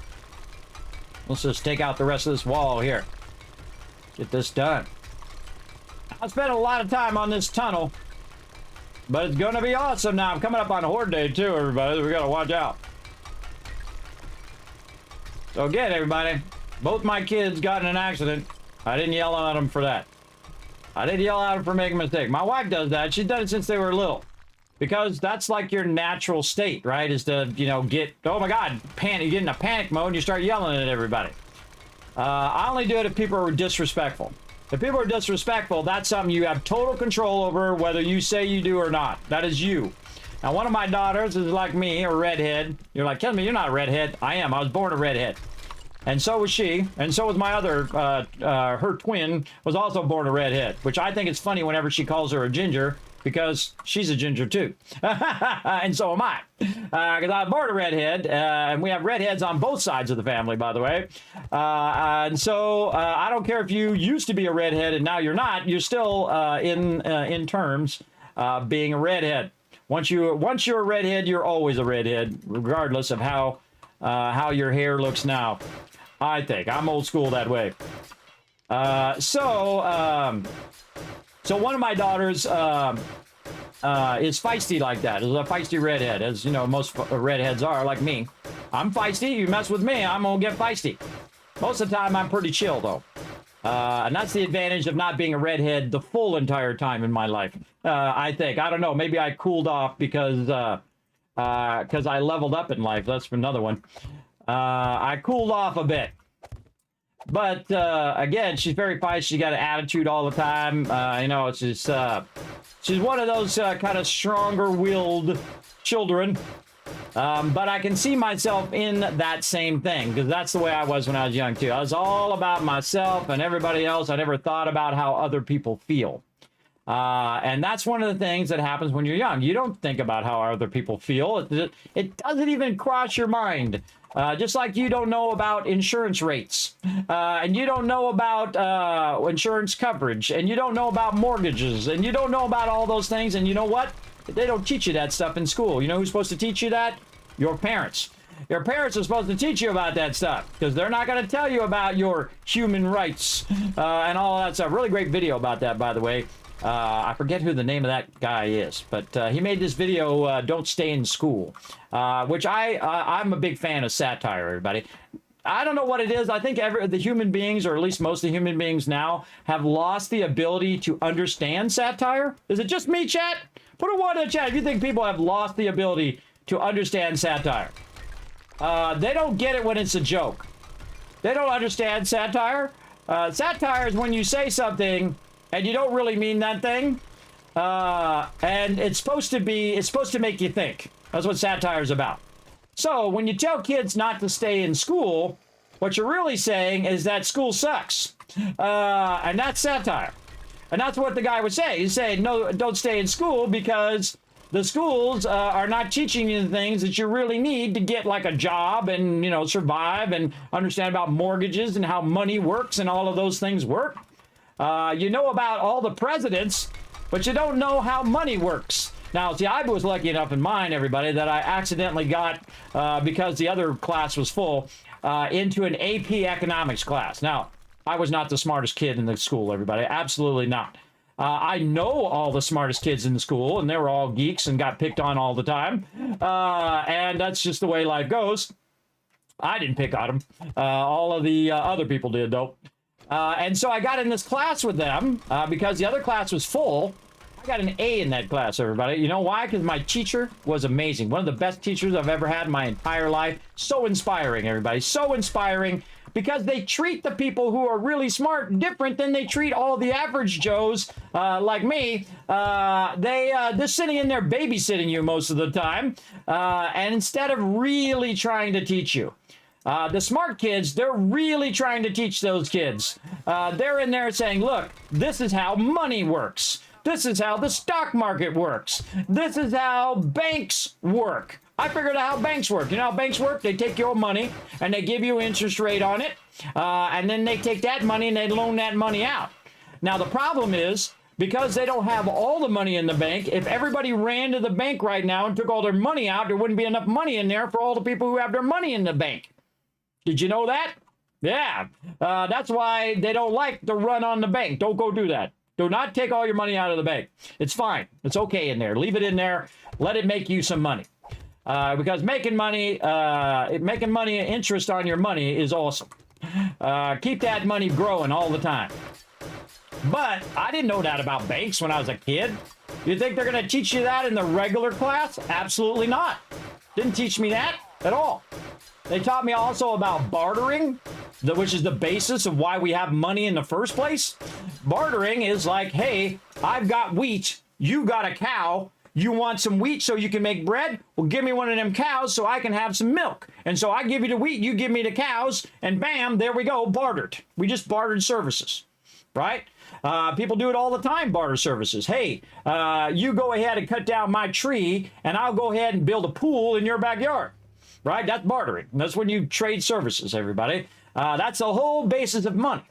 Let's just take out the rest of this wall here. Get this done. I spent a lot of time on this tunnel, but it's going to be awesome now. I'm coming up on Horde Day too, everybody. We got to watch out. So again, everybody, both my kids got in an accident. I didn't yell at them for that. I didn't yell at them for making a mistake. My wife does that. She's done it since they were little. Because that's like your natural state, right? Is to, you know, get, oh my God, panic. You get in a panic mode and you start yelling at everybody. I only do it if people are disrespectful. If people are disrespectful, that's something you have total control over, whether you say you do or not. That is you. Now, one of my daughters is like me, a redhead. You're like, tell me you're not a redhead. I am. I was born a redhead. And so was she. And so was my other, her twin was also born a redhead, which I think is funny whenever she calls her a ginger, because she's a ginger too. And so am I. Because I was born a redhead, and we have redheads on both sides of the family, by the way. And so I don't care if you used to be a redhead and now you're not, you're still in terms being a redhead. Once you're a redhead, you're always a redhead, regardless of how your hair looks now. I think. I'm old school that way. So one of my daughters is feisty like that. Is a feisty redhead, as you know, most redheads are, like me. I'm feisty. You mess with me, I'm gonna get feisty. Most of the time, I'm pretty chill, though. And that's the advantage of not being a redhead the full entire time in my life. I think. I don't know. Maybe I cooled off because I leveled up in life. That's another one. I cooled off a bit. But, again, she's very feisty. She got an attitude all the time. You know, it's just, she's one of those kind of stronger-willed children. But I can see myself in that same thing, because that's the way I was when I was young, too. I was all about myself and everybody else. I never thought about how other people feel. And that's one of the things that happens when you're young. You don't think about how other people feel. It doesn't even cross your mind. Just like you don't know about insurance rates, and you don't know about insurance coverage, and you don't know about mortgages, and you don't know about all those things. And you know what? They don't teach you that stuff in school. You know who's supposed to teach you that? Your parents. Your parents are supposed to teach you about that stuff, because they're not going to tell you about your human rights and all that stuff. Really great video about that, by the way. I forget who the name of that guy is, but he made this video, Don't Stay in School, which I'm a big fan of satire, everybody. I don't know what it is. I think the human beings, or at least most of the human beings now, have lost the ability to understand satire. Is it just me, chat? Put a 1 in the chat if you think people have lost the ability to understand satire. They don't get it when it's a joke. They don't understand satire. Satire is when you say something and you don't really mean that thing, and it's supposed to make you think. That's what satire is about. So when you tell kids not to stay in school, what you're really saying is that school sucks, and that's satire. And that's what the guy would say. He's saying, no, don't stay in school because the schools are not teaching you the things that you really need to get like a job and, you know, survive and understand about mortgages and how money works and all of those things work. You know about all the presidents, but you don't know how money works. Now, see, I was lucky enough in mine, everybody, that I accidentally got, because the other class was full, into an AP economics class. Now, I was not the smartest kid in the school, everybody. Absolutely not. I know all the smartest kids in the school, and they were all geeks and got picked on all the time. And that's just the way life goes. I didn't pick on them. All of the other people did, though. And so I got in this class with them because the other class was full. I got an A in that class, everybody. You know why? Because my teacher was amazing. One of the best teachers I've ever had in my entire life. So inspiring, everybody. So inspiring because they treat the people who are really smart different than they treat all the average Joes like me. They're sitting in there babysitting you most of the time. And instead of really trying to teach you. The smart kids, they're really trying to teach those kids. They're in there saying, look, this is how money works. This is how the stock market works. This is how banks work. I figured out how banks work. You know how banks work? They take your money and they give you interest rate on it. And then they take that money and they loan that money out. Now, the problem is, because they don't have all the money in the bank, if everybody ran to the bank right now and took all their money out, there wouldn't be enough money in there for all the people who have their money in the bank. Did you know that? Yeah. That's why they don't like to run on the bank. Don't go do that. Do not take all your money out of the bank. It's fine. It's okay in there. Leave it in there. Let it make you some money. Because making money interest on your money is awesome. Keep that money growing all the time. But I didn't know that about banks when I was a kid. You think they're going to teach you that in the regular class? Absolutely not. Didn't teach me that at all. They taught me also about bartering, which is the basis of why we have money in the first place. Bartering is like, hey, I've got wheat, you got a cow, you want some wheat so you can make bread? Well, give me one of them cows so I can have some milk. And so I give you the wheat, you give me the cows, and bam, there we go, bartered. We just bartered services, right? People do it all the time, barter services. Hey, you go ahead and cut down my tree, and I'll go ahead and build a pool in your backyard. Right? That's bartering. That's when you trade services, everybody. That's the whole basis of money.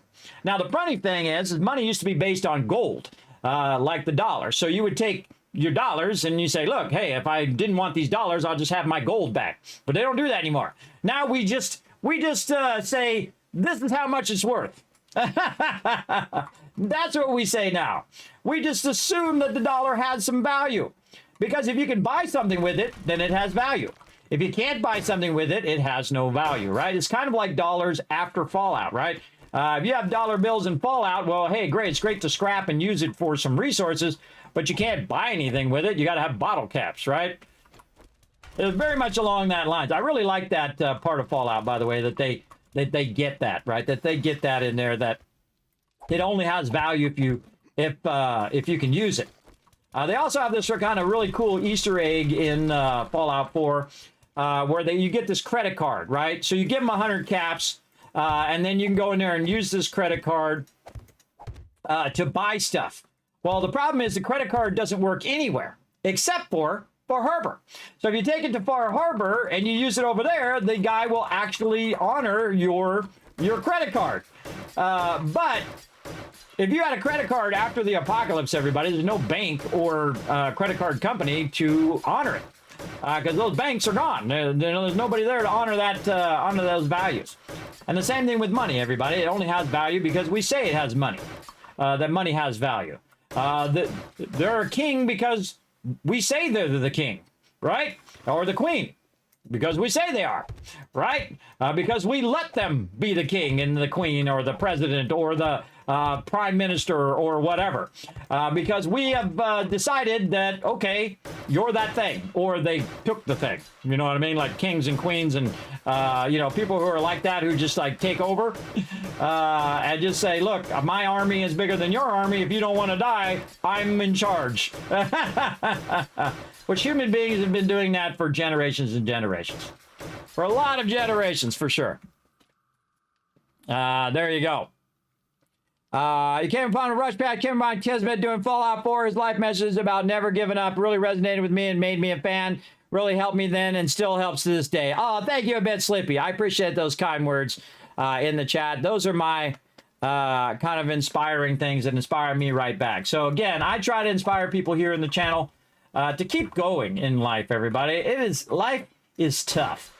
Now, the funny thing is money used to be based on gold, like the dollar. So you would take your dollars and you say, look, hey, if I didn't want these dollars, I'll just have my gold back. But they don't do that anymore. Now we just say, this is how much it's worth. That's what we say now. We just assume that the dollar has some value. Because if you can buy something with it, then it has value. If you can't buy something with it, it has no value, right? It's kind of like dollars after Fallout, right? If you have dollar bills in Fallout, well, hey, great. It's great to scrap and use it for some resources, but you can't buy anything with it. You got to have bottle caps, right? It's very much along that lines. I really like that part of Fallout, by the way, that they get that, right? That they get that in there, that it only has value if you can use it. They also have this kind of really cool Easter egg in Fallout 4. Where you get this credit card, right? So you give them 100 caps, and then you can go in there and use this credit card to buy stuff. Well, the problem is the credit card doesn't work anywhere except for Far Harbor. So if you take it to Far Harbor and you use it over there, the guy will actually honor your credit card. But if you had a credit card after the apocalypse, everybody, there's no bank or credit card company to honor it. Because those banks are gone. There's nobody there to honor that, honor those values. And the same thing with money, everybody. It only has value because we say it has money. That money has value. They're a king because we say they're the king, right? Or the queen, because we say they are, right? Because we let them be the king and the queen or the president or the prime minister or whatever, because we have decided that, okay, you're that thing, or they took the thing. You know what I mean? Like kings and queens and, people who are like that, who just like take over and just say, look, my army is bigger than your army. If you don't want to die, I'm in charge. Which human beings have been doing that for generations and generations. For a lot of generations, for sure. There you go. You came upon a rush pad, came upon Kismet doing Fallout 4. His life message about never giving up really resonated with me and made me a fan. Really helped me then and still helps to this day. Oh, thank you a bit, Sleepy. I appreciate those kind words in the chat. Those are my kind of inspiring things that inspire me right back. So again, I try to inspire people here in the channel to keep going in life, everybody. Life is tough.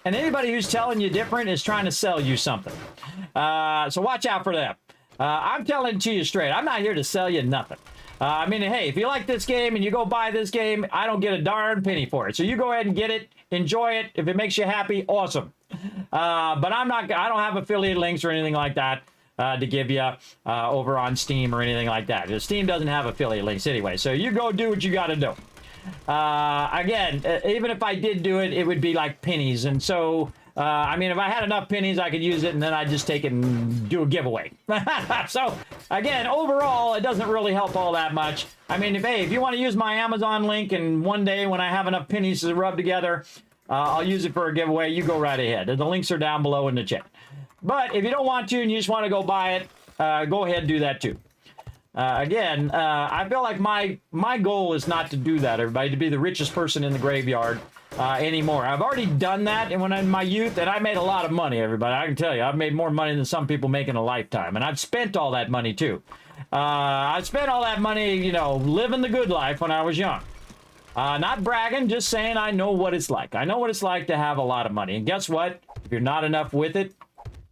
And anybody who's telling you different is trying to sell you something. So watch out for them. I'm telling it to you straight. I'm not here to sell you nothing. I mean, hey, if you like this game and you go buy this game, I don't get a darn penny for it. So you go ahead and get it, enjoy it. If it makes you happy, awesome. But I don't have affiliate links or anything like that. to give you over on Steam or anything like that. Because Steam doesn't have affiliate links anyway. So you go do what you got to do. Again, even if I did do it, it would be like pennies. And so, I mean, if I had enough pennies, I could use it, and then I'd just take it and do a giveaway. So, again, overall, it doesn't really help all that much. I mean, if you want to use my Amazon link, and one day when I have enough pennies to rub together, I'll use it for a giveaway, you go right ahead. The links are down below in the chat. But if you don't want to and you just want to go buy it, go ahead and do that too. Again, I feel like my goal is not to do that, everybody, to be the richest person in the graveyard anymore. I've already done that when in my youth, and I made a lot of money, everybody. I can tell you, I've made more money than some people make in a lifetime, and I've spent all that money too. I spent all that money, you know, living the good life when I was young. Not bragging, just saying I know what it's like. I know what it's like to have a lot of money, and guess what? If you're not enough with it,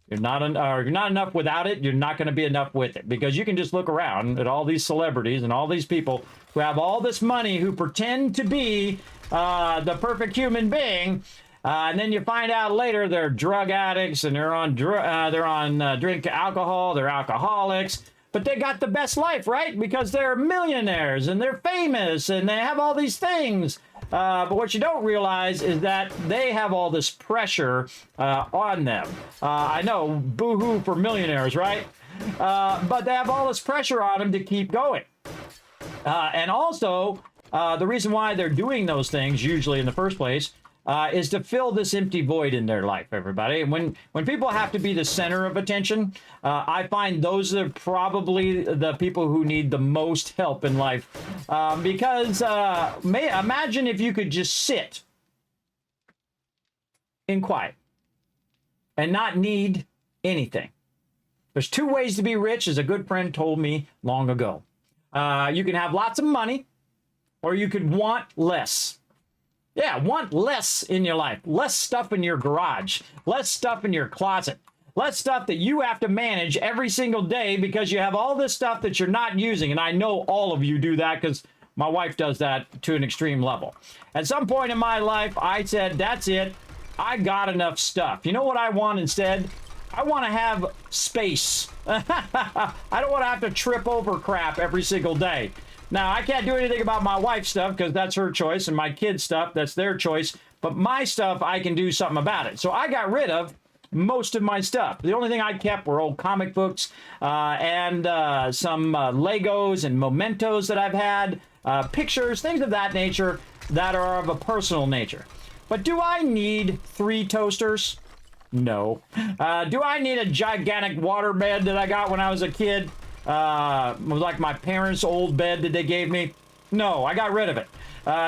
you're not enough without it, you're not going to be enough with it. Because you can just look around at all these celebrities and all these people who have all this money, who pretend to be the perfect human being, and then you find out later they're drug addicts and they're on drink alcohol, they're alcoholics, but they got the best life, right? Because they're millionaires and they're famous and they have all these things. But what you don't realize is that they have all this pressure on them. I know, boo-hoo for millionaires, right? But they have all this pressure on them to keep going. And also, the reason why they're doing those things, usually in the first place, is to fill this empty void in their life, everybody. And when people have to be the center of attention, I find those are probably the people who need the most help in life. Because imagine if you could just sit in quiet and not need anything. There's two ways to be rich, as a good friend told me long ago. You can have lots of money, or you could want less. Yeah, want less in your life. Less stuff in your garage. Less stuff in your closet. Less stuff that you have to manage every single day because you have all this stuff that you're not using. And I know all of you do that because my wife does that to an extreme level. At some point in my life, I said, that's it. I got enough stuff. You know what I want instead? I want to have space. I don't want to have to trip over crap every single day. Now, I can't do anything about my wife's stuff because that's her choice, and my kids' stuff, that's their choice. But my stuff, I can do something about it. So I got rid of most of my stuff. The only thing I kept were old comic books and some Legos and mementos that I've had, pictures, things of that nature that are of a personal nature. But do I need 3 toasters? No. Do I need a gigantic waterbed that I got when I was a kid? Like my parents' old bed that they gave me? No, I got rid of it.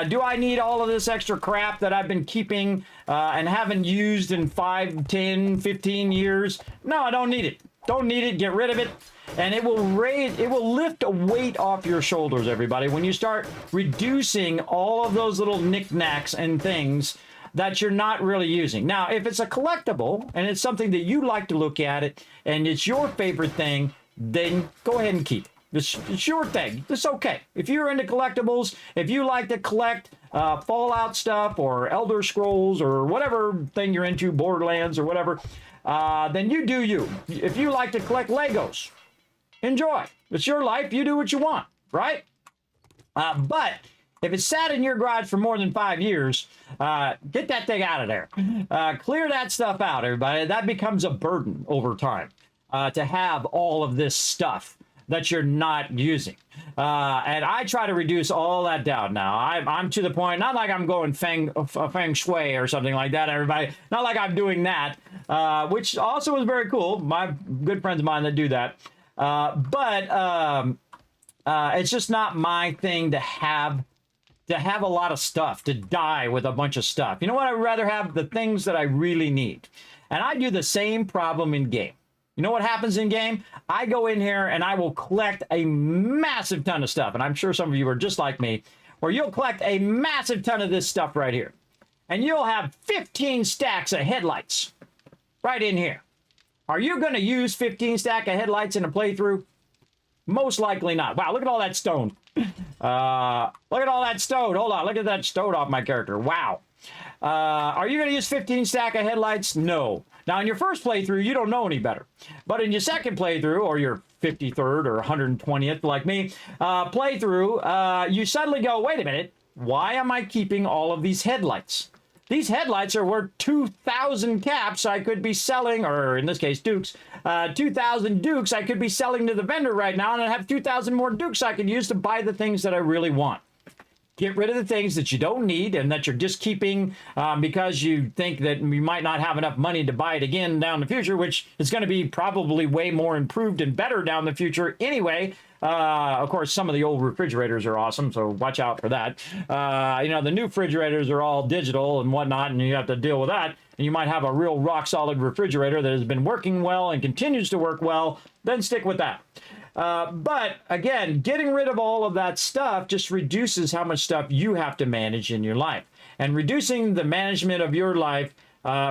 Do I need all of this extra crap that I've been keeping and haven't used in 5, 10, 15 years? No, I don't need it. Don't need it. Get rid of it. And it will lift a weight off your shoulders, everybody, when you start reducing all of those little knickknacks and things that you're not really using. Now, if it's a collectible and it's something that you like to look at it and it's your favorite thing, then go ahead and keep it. It's your thing. It's okay. If you're into collectibles, if you like to collect Fallout stuff or Elder Scrolls or whatever thing you're into, Borderlands or whatever, then you do you. If you like to collect Legos, enjoy. It's your life. You do what you want, right? But if it's sat in your garage for more than 5 years, get that thing out of there. Clear that stuff out, everybody. That becomes a burden over time. To have all of this stuff that you're not using. And I try to reduce all that down now. I'm to the point, not like I'm going feng shui or something like that, everybody. Not like I'm doing that, which also is very cool. My good friends of mine that do that. But it's just not my thing to have a lot of stuff, to die with a bunch of stuff. You know what? I'd rather have the things that I really need. And I do the same problem in game. You know what happens in game? I go in here and I will collect a massive ton of stuff. And I'm sure some of you are just like me, where you'll collect a massive ton of this stuff right here. And you'll have 15 stacks of headlights right in here. Are you going to use 15 stack of headlights in a playthrough? Most likely not. Wow, look at all that stone. Look at all that stone. Hold on, look at that stone off my character. Wow. Are you going to use 15 stack of headlights? No. Now, in your first playthrough, you don't know any better. But in your second playthrough, or your 53rd or 120th, like me, playthrough, you suddenly go, wait a minute, why am I keeping all of these headlights? These headlights are worth 2,000 caps I could be selling, or in this case, dukes. 2,000 dukes I could be selling to the vendor right now, and I have 2,000 more dukes I could use to buy the things that I really want. Get rid of the things that you don't need and that you're just keeping because you think that you might not have enough money to buy it again down the future, which is going to be probably way more improved and better down the future anyway. Of course, some of the old refrigerators are awesome, so watch out for that. You know, the new refrigerators are all digital and whatnot, and you have to deal with that. And you might have a real rock-solid refrigerator that has been working well and continues to work well, then stick with that. But again, getting rid of all of that stuff just reduces how much stuff you have to manage in your life. And reducing the management of your life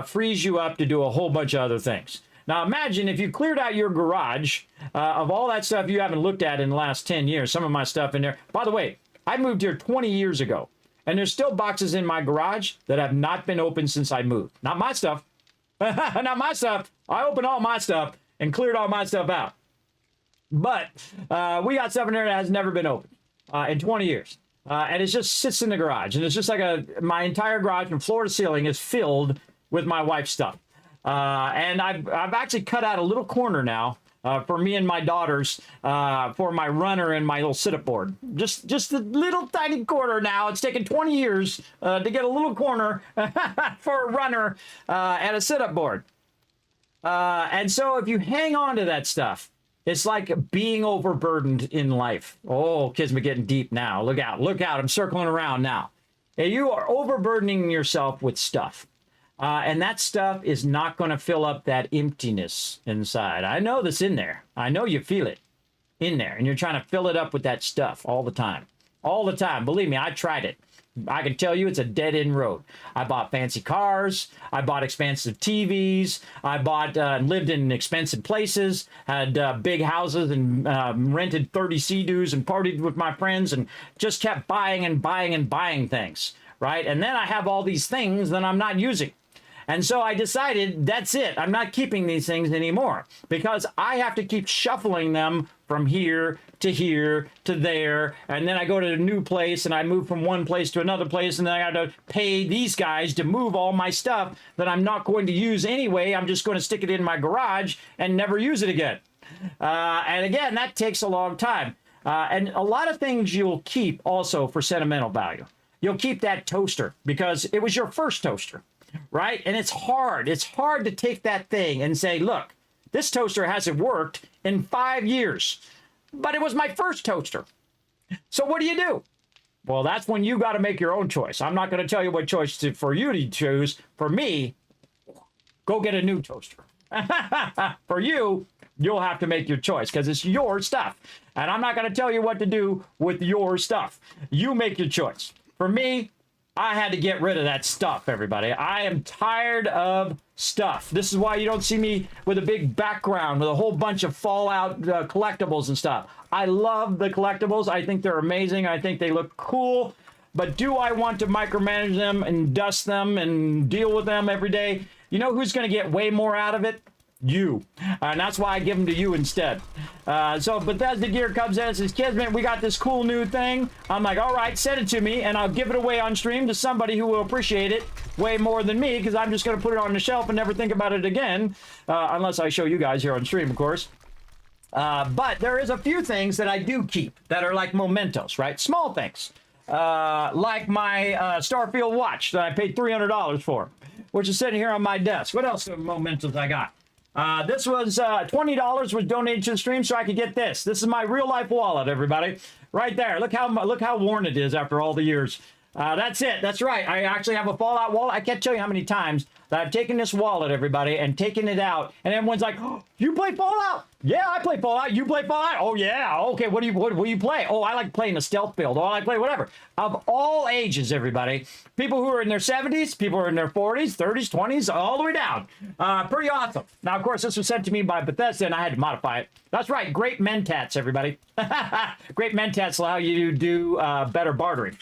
frees you up to do a whole bunch of other things. Now imagine if you cleared out your garage of all that stuff you haven't looked at in the last 10 years, some of my stuff in there. By the way, I moved here 20 years ago, and there's still boxes in my garage that have not been opened since I moved. Not my stuff. Not my stuff. I opened all my stuff and cleared all my stuff out. But we got stuff in there that has never been opened in 20 years. And it just sits in the garage. And it's just like my entire garage from floor to ceiling is filled with my wife's stuff. And I've actually cut out a little corner now for me and my daughters for my runner and my little sit-up board. Just a little tiny corner now. It's taken 20 years to get a little corner for a runner and a sit-up board. And so if you hang on to that stuff, it's like being overburdened in life. Oh, Kismet getting deep now. Look out. Look out. I'm circling around now. And you are overburdening yourself with stuff. And that stuff is not going to fill up that emptiness inside. I know this in there. I know you feel it in there. And you're trying to fill it up with that stuff all the time. All the time. Believe me, I tried it. I can tell you it's a dead-end road. I bought fancy cars. I bought expensive TVs. I bought lived in expensive places, had big houses and rented 30 Sea-Doos and partied with my friends and just kept buying and buying and buying things, right? And then I have all these things that I'm not using. And so I decided that's it. I'm not keeping these things anymore because I have to keep shuffling them from here to there. And then I go to a new place and I move from one place to another place. And then I got to pay these guys to move all my stuff that I'm not going to use anyway. I'm just going to stick it in my garage and never use it again. And again, that takes a long time. And a lot of things you'll keep also for sentimental value. You'll keep that toaster because it was your first toaster. Right? And it's hard. It's hard to take that thing and say, look, this toaster hasn't worked in 5 years, but it was my first toaster. So what do? Well, that's when you got to make your own choice. I'm not going to tell you what choice for you to choose. For me, go get a new toaster. For you, you'll have to make your choice because it's your stuff. And I'm not going to tell you what to do with your stuff. You make your choice. For me, I had to get rid of that stuff, everybody. I am tired of stuff. This is why you don't see me with a big background with a whole bunch of Fallout collectibles and stuff. I love the collectibles. I think they're amazing. I think they look cool. But do I want to micromanage them and dust them and deal with them every day? You know who's going to get way more out of it? You. And that's why I give them to you instead. So Bethesda Gear comes in and says, Kismet, we got this cool new thing. I'm like, all right, send it to me, and I'll give it away on stream to somebody who will appreciate it way more than me, because I'm just going to put it on the shelf and never think about it again, unless I show you guys here on stream, of course. But there is a few things that I do keep that are like mementos, right? Small things. Like my Starfield watch that I paid $300 for, which is sitting here on my desk. What else are mementos I got? This was $20 was donated to the stream so I could get this. This is my real life wallet, everybody. Right there. Look how worn it is after all the years. That's it. That's right. I actually have a Fallout wallet. I can't tell you how many times that I've taken this wallet, everybody, and taken it out, and everyone's like, oh, "You play Fallout?" Yeah, I play Fallout. You play Fallout? Oh yeah. Okay. What do you play? Oh, I like playing the stealth build. Oh, I like playing whatever. Of all ages, everybody. People who are in their 70s, people who are in their 40s, 30s, 20s, all the way down. Pretty awesome. Now, of course, this was sent to me by Bethesda, and I had to modify it. That's right. Great mentats, everybody. Great mentats allow you to do better bartering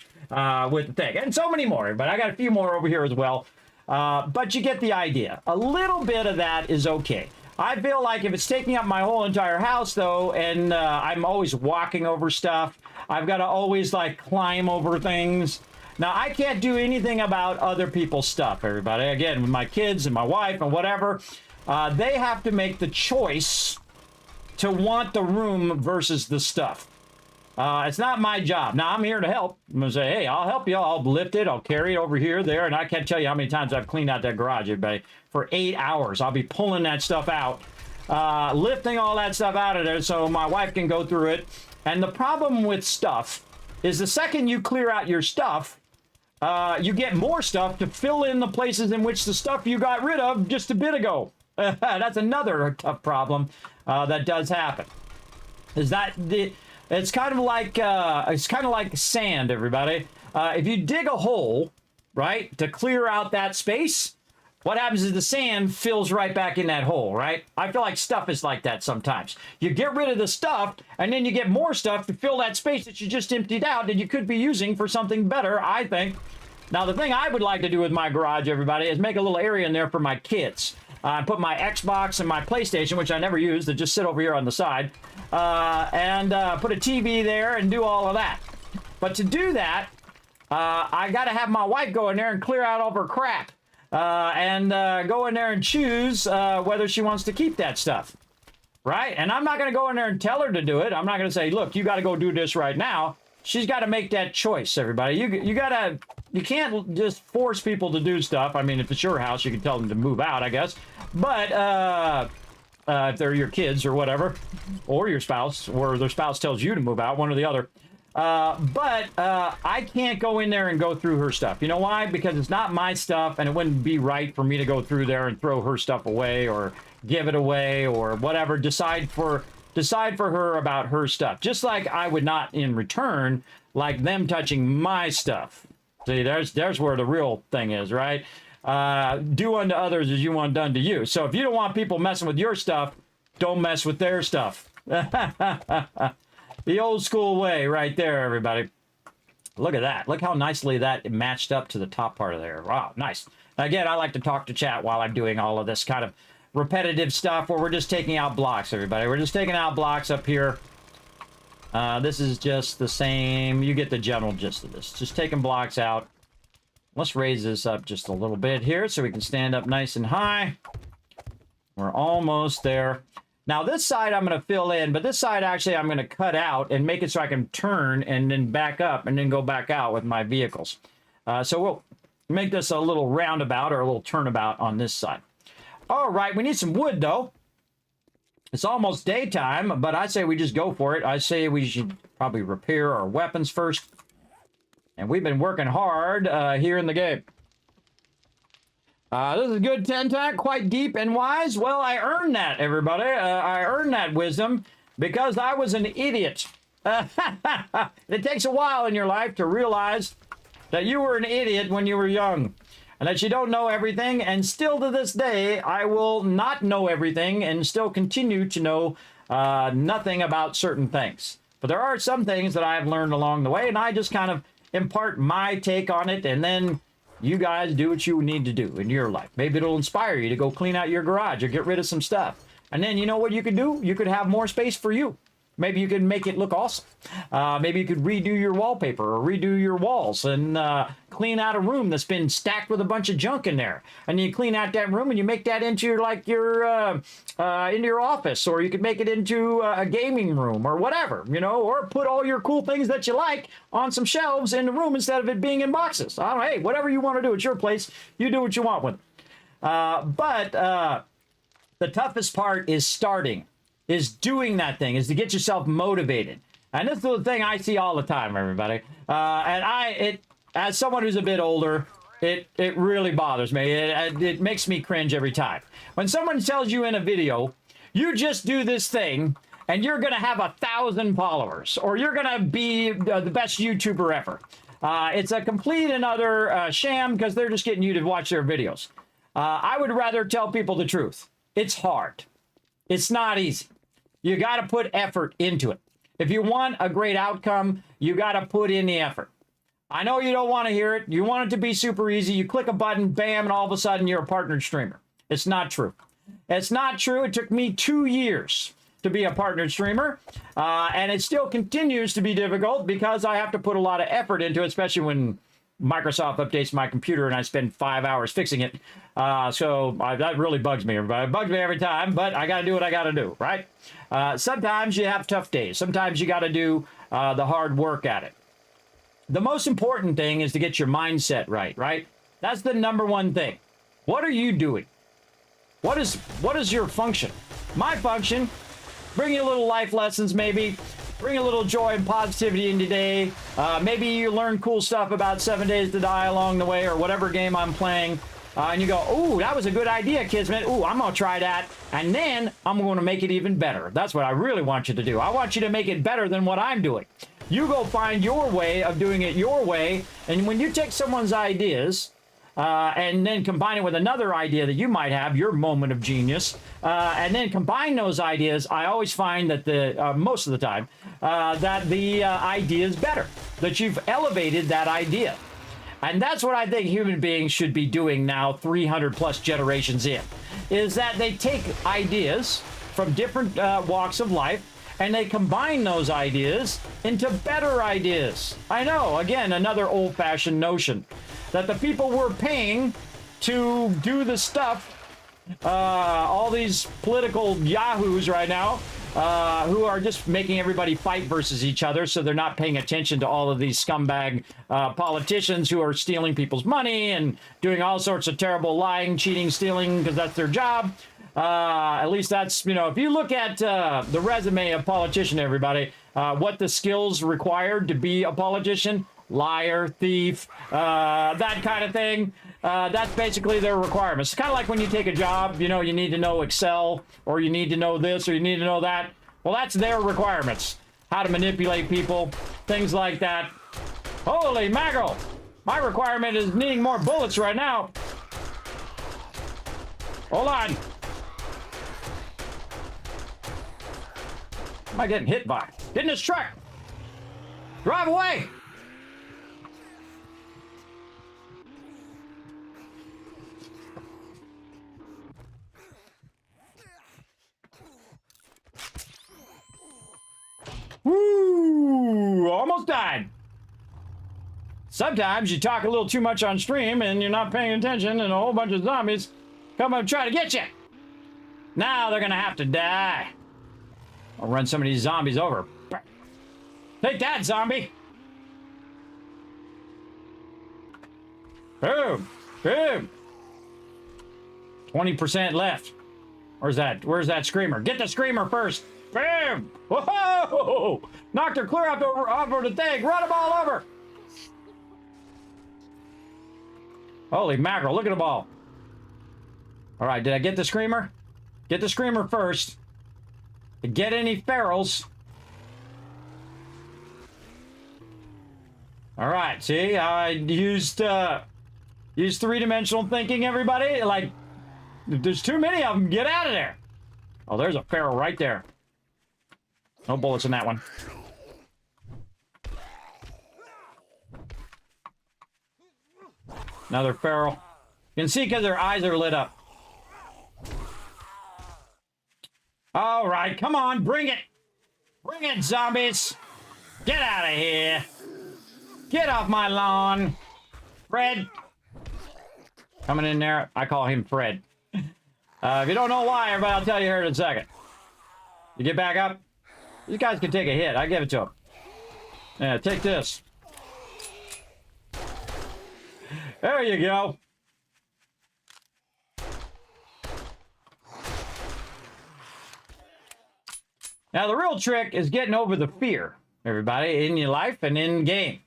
with the thing, and so many more. But I got a few more over here as well. But you get the idea. A little bit of that is okay. I feel like if it's taking up my whole entire house, though, and I'm always walking over stuff, I've got to always, like, climb over things. Now, I can't do anything about other people's stuff, everybody. Again, with my kids and my wife and whatever, they have to make the choice to want the room versus the stuff. It's not my job. Now, I'm here to help. I'm going to say, hey, I'll help you. I'll lift it. I'll carry it over here, there. And I can't tell you how many times I've cleaned out that garage, everybody. For 8 hours, I'll be pulling that stuff out, lifting all that stuff out of there so my wife can go through it. And the problem with stuff is the second you clear out your stuff, you get more stuff to fill in the places in which the stuff you got rid of just a bit ago. That's another tough problem that does happen. Is that it's kind of like sand, everybody. If you dig a hole, right, to clear out that space, what happens is the sand fills right back in that hole, right? I feel like stuff is like that sometimes. You get rid of the stuff, and then you get more stuff to fill that space that you just emptied out that you could be using for something better, I think. Now, the thing I would like to do with my garage, everybody, is make a little area in there for my kids. Put my Xbox and my PlayStation, which I never use, that just sit over here on the side, and put a TV there and do all of that. But to do that, I got to have my wife go in there and clear out all of her crap. And go in there and choose whether she wants to keep that stuff, right? And I'm not going to go in there and tell her to do it. I'm not going to say, look, you got to go do this right now. She's got to make that choice, everybody. You can't just force people to do stuff. I mean, if it's your house, you can tell them to move out, I guess. But if they're your kids or whatever, or your spouse, or their spouse tells you to move out, one or the other. But I can't go in there and go through her stuff. You know why? Because it's not my stuff, and it wouldn't be right for me to go through there and throw her stuff away or give it away or whatever. Decide for her about her stuff. Just like I would not, in return, like them touching my stuff. See, there's where the real thing is, right? Do unto others as you want done to you. So if you don't want people messing with your stuff, don't mess with their stuff. The old school way right there, everybody. Look at that. Look how nicely that matched up to the top part of there. Wow, nice. Again, I like to talk to chat while I'm doing all of this kind of repetitive stuff where we're just taking out blocks, everybody. We're just taking out blocks up here. This is just the same. You get the general gist of this. Just taking blocks out. Let's raise this up just a little bit here so we can stand up nice and high. We're almost there. Now, this side I'm going to fill in, but this side actually I'm going to cut out and make it so I can turn and then back up and then go back out with my vehicles. So we'll make this a little roundabout or a little turnabout on this side. All right, we need some wood, though. It's almost daytime, but I say we just go for it. I say we should probably repair our weapons first. And we've been working hard here in the game. This is a good 10 tack, quite deep and wise. Well, I earned that, everybody. I earned that wisdom because I was an idiot. It takes a while in your life to realize that you were an idiot when you were young and that you don't know everything. And still to this day, I will not know everything and still continue to know nothing about certain things. But there are some things that I've learned along the way, and I just kind of impart my take on it, and then you guys do what you need to do in your life. Maybe it'll inspire you to go clean out your garage or get rid of some stuff. And then you know what you could do? You could have more space for you. Maybe you could make it look awesome. Maybe you could redo your wallpaper or redo your walls and clean out a room that's been stacked with a bunch of junk in there. And you clean out that room and you make that into into your office, or you could make it into a gaming room or whatever, you know, or put all your cool things that you like on some shelves in the room instead of it being in boxes. I don't know, hey, whatever you want to do, it's your place. You do what you want with it. But the toughest part is starting. Is doing that thing, is to get yourself motivated. And this is the thing I see all the time, everybody. As someone who's a bit older, it really bothers me. It makes me cringe every time. When someone tells you in a video, you just do this thing, and you're going to have 1,000 followers, or you're going to be the best YouTuber ever. It's a complete and utter sham, because they're just getting you to watch their videos. I would rather tell people the truth. It's hard. It's not easy. You got to put effort into it. If you want a great outcome, you got to put in the effort. I know you don't want to hear it. You want it to be super easy. You click a button, bam, and all of a sudden you're a partnered streamer. It's not true. It's not true. It took me 2 years to be a partnered streamer, and it still continues to be difficult because I have to put a lot of effort into it, especially when Microsoft updates my computer and I spend 5 hours fixing it. That really bugs me, everybody. It bugs me every time, but I got to do what I got to do, right? Sometimes you have tough days. Sometimes you got to do the hard work at it. The most important thing is to get your mindset right, right? That's the number one thing. What are you doing? What is your function? My function, bring you a little life lessons maybe, bring a little joy and positivity in today. Maybe you learn cool stuff about 7 Days to Die along the way or whatever game I'm playing. And you go, ooh, that was a good idea, Kismet. Ooh, I'm going to try that. And then I'm going to make it even better. That's what I really want you to do. I want you to make it better than what I'm doing. You go find your way of doing it your way. And when you take someone's ideas and then combine it with another idea that you might have, your moment of genius, and then combine those ideas, I always find that most of the time, that the idea is better, that you've elevated that idea. And that's what I think human beings should be doing now, 300 plus generations in, is that they take ideas from different walks of life and they combine those ideas into better ideas. I know, again, another old-fashioned notion that the people we're paying to do the stuff, all these political yahoos right now, who are just making everybody fight versus each other, so they're not paying attention to all of these scumbag politicians who are stealing people's money and doing all sorts of terrible lying, cheating, stealing, because that's their job. At least that's, you know, if you look at the resume of politician, everybody, what the skills required to be a politician, liar, thief, that kind of thing. That's basically their requirements. It's kind of like when you take a job, you know, you need to know Excel, or you need to know this, or you need to know that. Well, that's their requirements. How to manipulate people, things like that. Holy mackerel! My requirement is needing more bullets right now. Hold on. What am I getting hit by? Get in this truck! Drive away! Woo! Almost died. Sometimes you talk a little too much on stream and you're not paying attention and a whole bunch of zombies come up and try to get you. Now they're gonna have to die. I'll run some of these zombies over. Take that, zombie! Boom! Boom! 20% left. Where's that? Where's that screamer? Get the screamer first! Boom! Whoa! Knocked her clear off of the thing. Run them all over! Holy mackerel, look at them all. All right, did I get the screamer? Get the screamer first. Get any ferals. All right, see, I used three-dimensional thinking, everybody. Like, if there's too many of them, get out of there. Oh, there's a feral right there. No bullets in that one. Another feral. You can see because their eyes are lit up. All right, come on, bring it. Bring it, zombies. Get out of here. Get off my lawn. Fred. Coming in there. I call him Fred. If you don't know why, everybody, I'll tell you here in a second. You get back up. These guys can take a hit. I give it to them. Yeah, take this. There you go. Now, the real trick is getting over the fear, everybody, in your life and in game.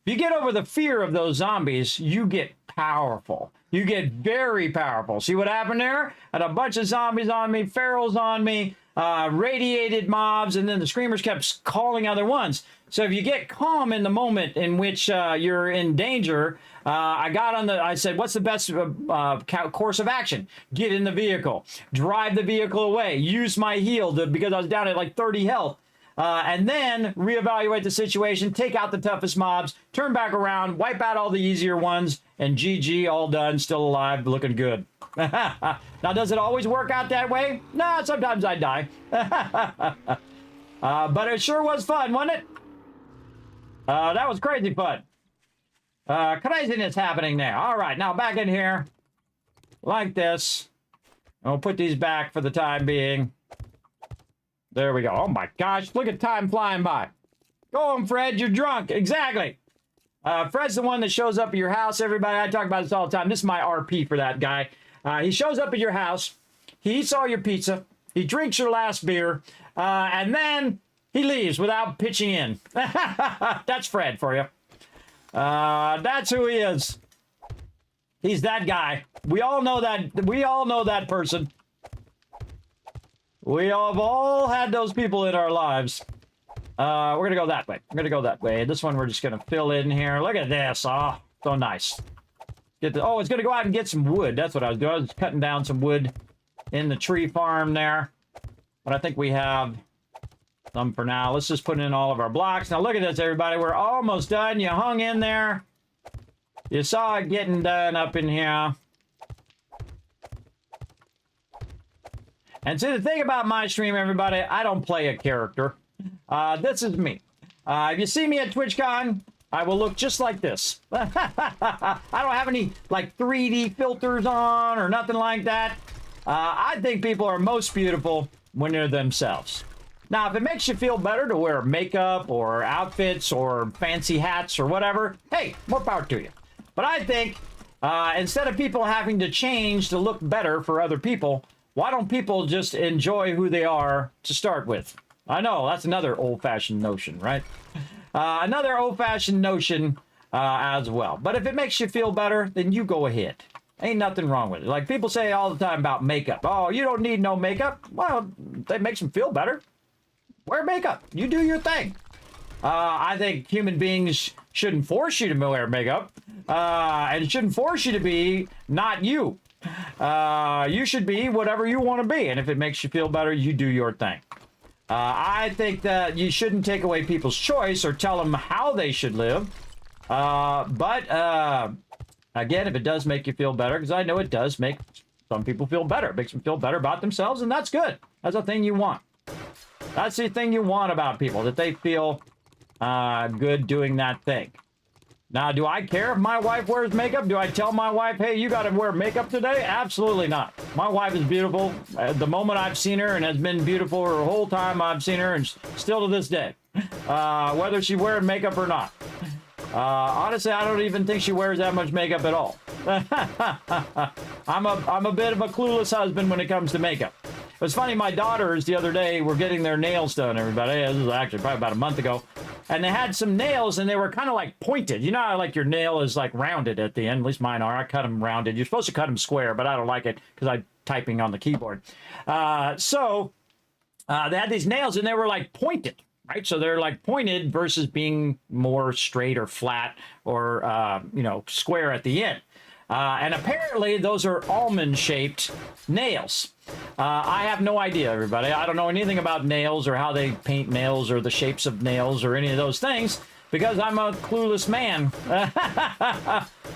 If you get over the fear of those zombies, you get powerful. You get very powerful. See what happened there? I had a bunch of zombies on me, ferals on me, radiated mobs, and then the screamers kept calling other ones. So if you get calm in the moment in which you're in danger, I said, what's the best course of action? Get in the vehicle, drive the vehicle away, use my heal because I was down at like 30 health. and then reevaluate the situation, take out the toughest mobs, turn back around, wipe out all the easier ones, and GG, all done, still alive, looking good. Now, does it always work out that way? No, sometimes I die. But it sure was fun, wasn't it? That was crazy fun. Craziness happening there. All right, now back in here, like this. I'll put these back for the time being. There we go. Oh my gosh, look at time flying by. Go home, Fred, you're drunk. Exactly. Fred's the one that shows up at your house, everybody. I talk about this all the time. This is my RP for that guy. He shows up at your house. He eats all your pizza. He drinks your last beer. And then he leaves without pitching in. That's Fred for you. That's who he is. He's that guy. We all know that. We all know that person. We have all had those people in our lives. We're going to go that way. We're going to go that way. This one we're just going to fill in here. Look at this. Oh, so nice. Oh, it's going to go out and get some wood. That's what I was doing. I was cutting down some wood in the tree farm there. But I think we have some for now. Let's just put in all of our blocks. Now look at this, everybody. We're almost done. You hung in there. You saw it getting done up in here. And see, the thing about my stream, everybody, I don't play a character. This is me. If you see me at TwitchCon, I will look just like this. I don't have any, like, 3D filters on or nothing like that. I think people are most beautiful when they're themselves. Now, if it makes you feel better to wear makeup or outfits or fancy hats or whatever, hey, more power to you. But I think instead of people having to change to look better for other people, why don't people just enjoy who they are to start with? I know, that's another old-fashioned notion, right? Another old-fashioned notion as well. But if it makes you feel better, then you go ahead. Ain't nothing wrong with it. Like people say all the time about makeup. Oh, you don't need no makeup. Well, that makes them feel better. Wear makeup. You do your thing. I think human beings shouldn't force you to wear makeup. And it shouldn't force you to be not you. You should be whatever you want to be. And if it makes you feel better, you do your thing. I think that you shouldn't take away people's choice or tell them how they should live. Again, if it does make you feel better, because I know it does make some people feel better. It makes them feel better about themselves, and that's good. That's the thing you want. That's the thing you want about people, that they feel good doing that thing. Now, do I care if my wife wears makeup? Do I tell my wife, hey, you got to wear makeup today? Absolutely not. My wife is beautiful. The moment I've seen her, and has been beautiful her whole time I've seen her, and still to this day, whether she wears makeup or not. Honestly, I don't even think she wears that much makeup at all. I'm a bit of a clueless husband when it comes to makeup. It was funny, my daughters the other day were getting their nails done, everybody. This was actually probably about a month ago. And they had some nails, and they were kind of like pointed. You know how like your nail is like rounded at the end? At least mine are. I cut them rounded. You're supposed to cut them square, but I don't like it because I'm typing on the keyboard. So they had these nails, and they were like pointed. Right, so they're like pointed versus being more straight or flat or, you know, square at the end. And apparently those are almond-shaped nails. I have no idea, everybody. I don't know anything about nails or how they paint nails or the shapes of nails or any of those things because I'm a clueless man.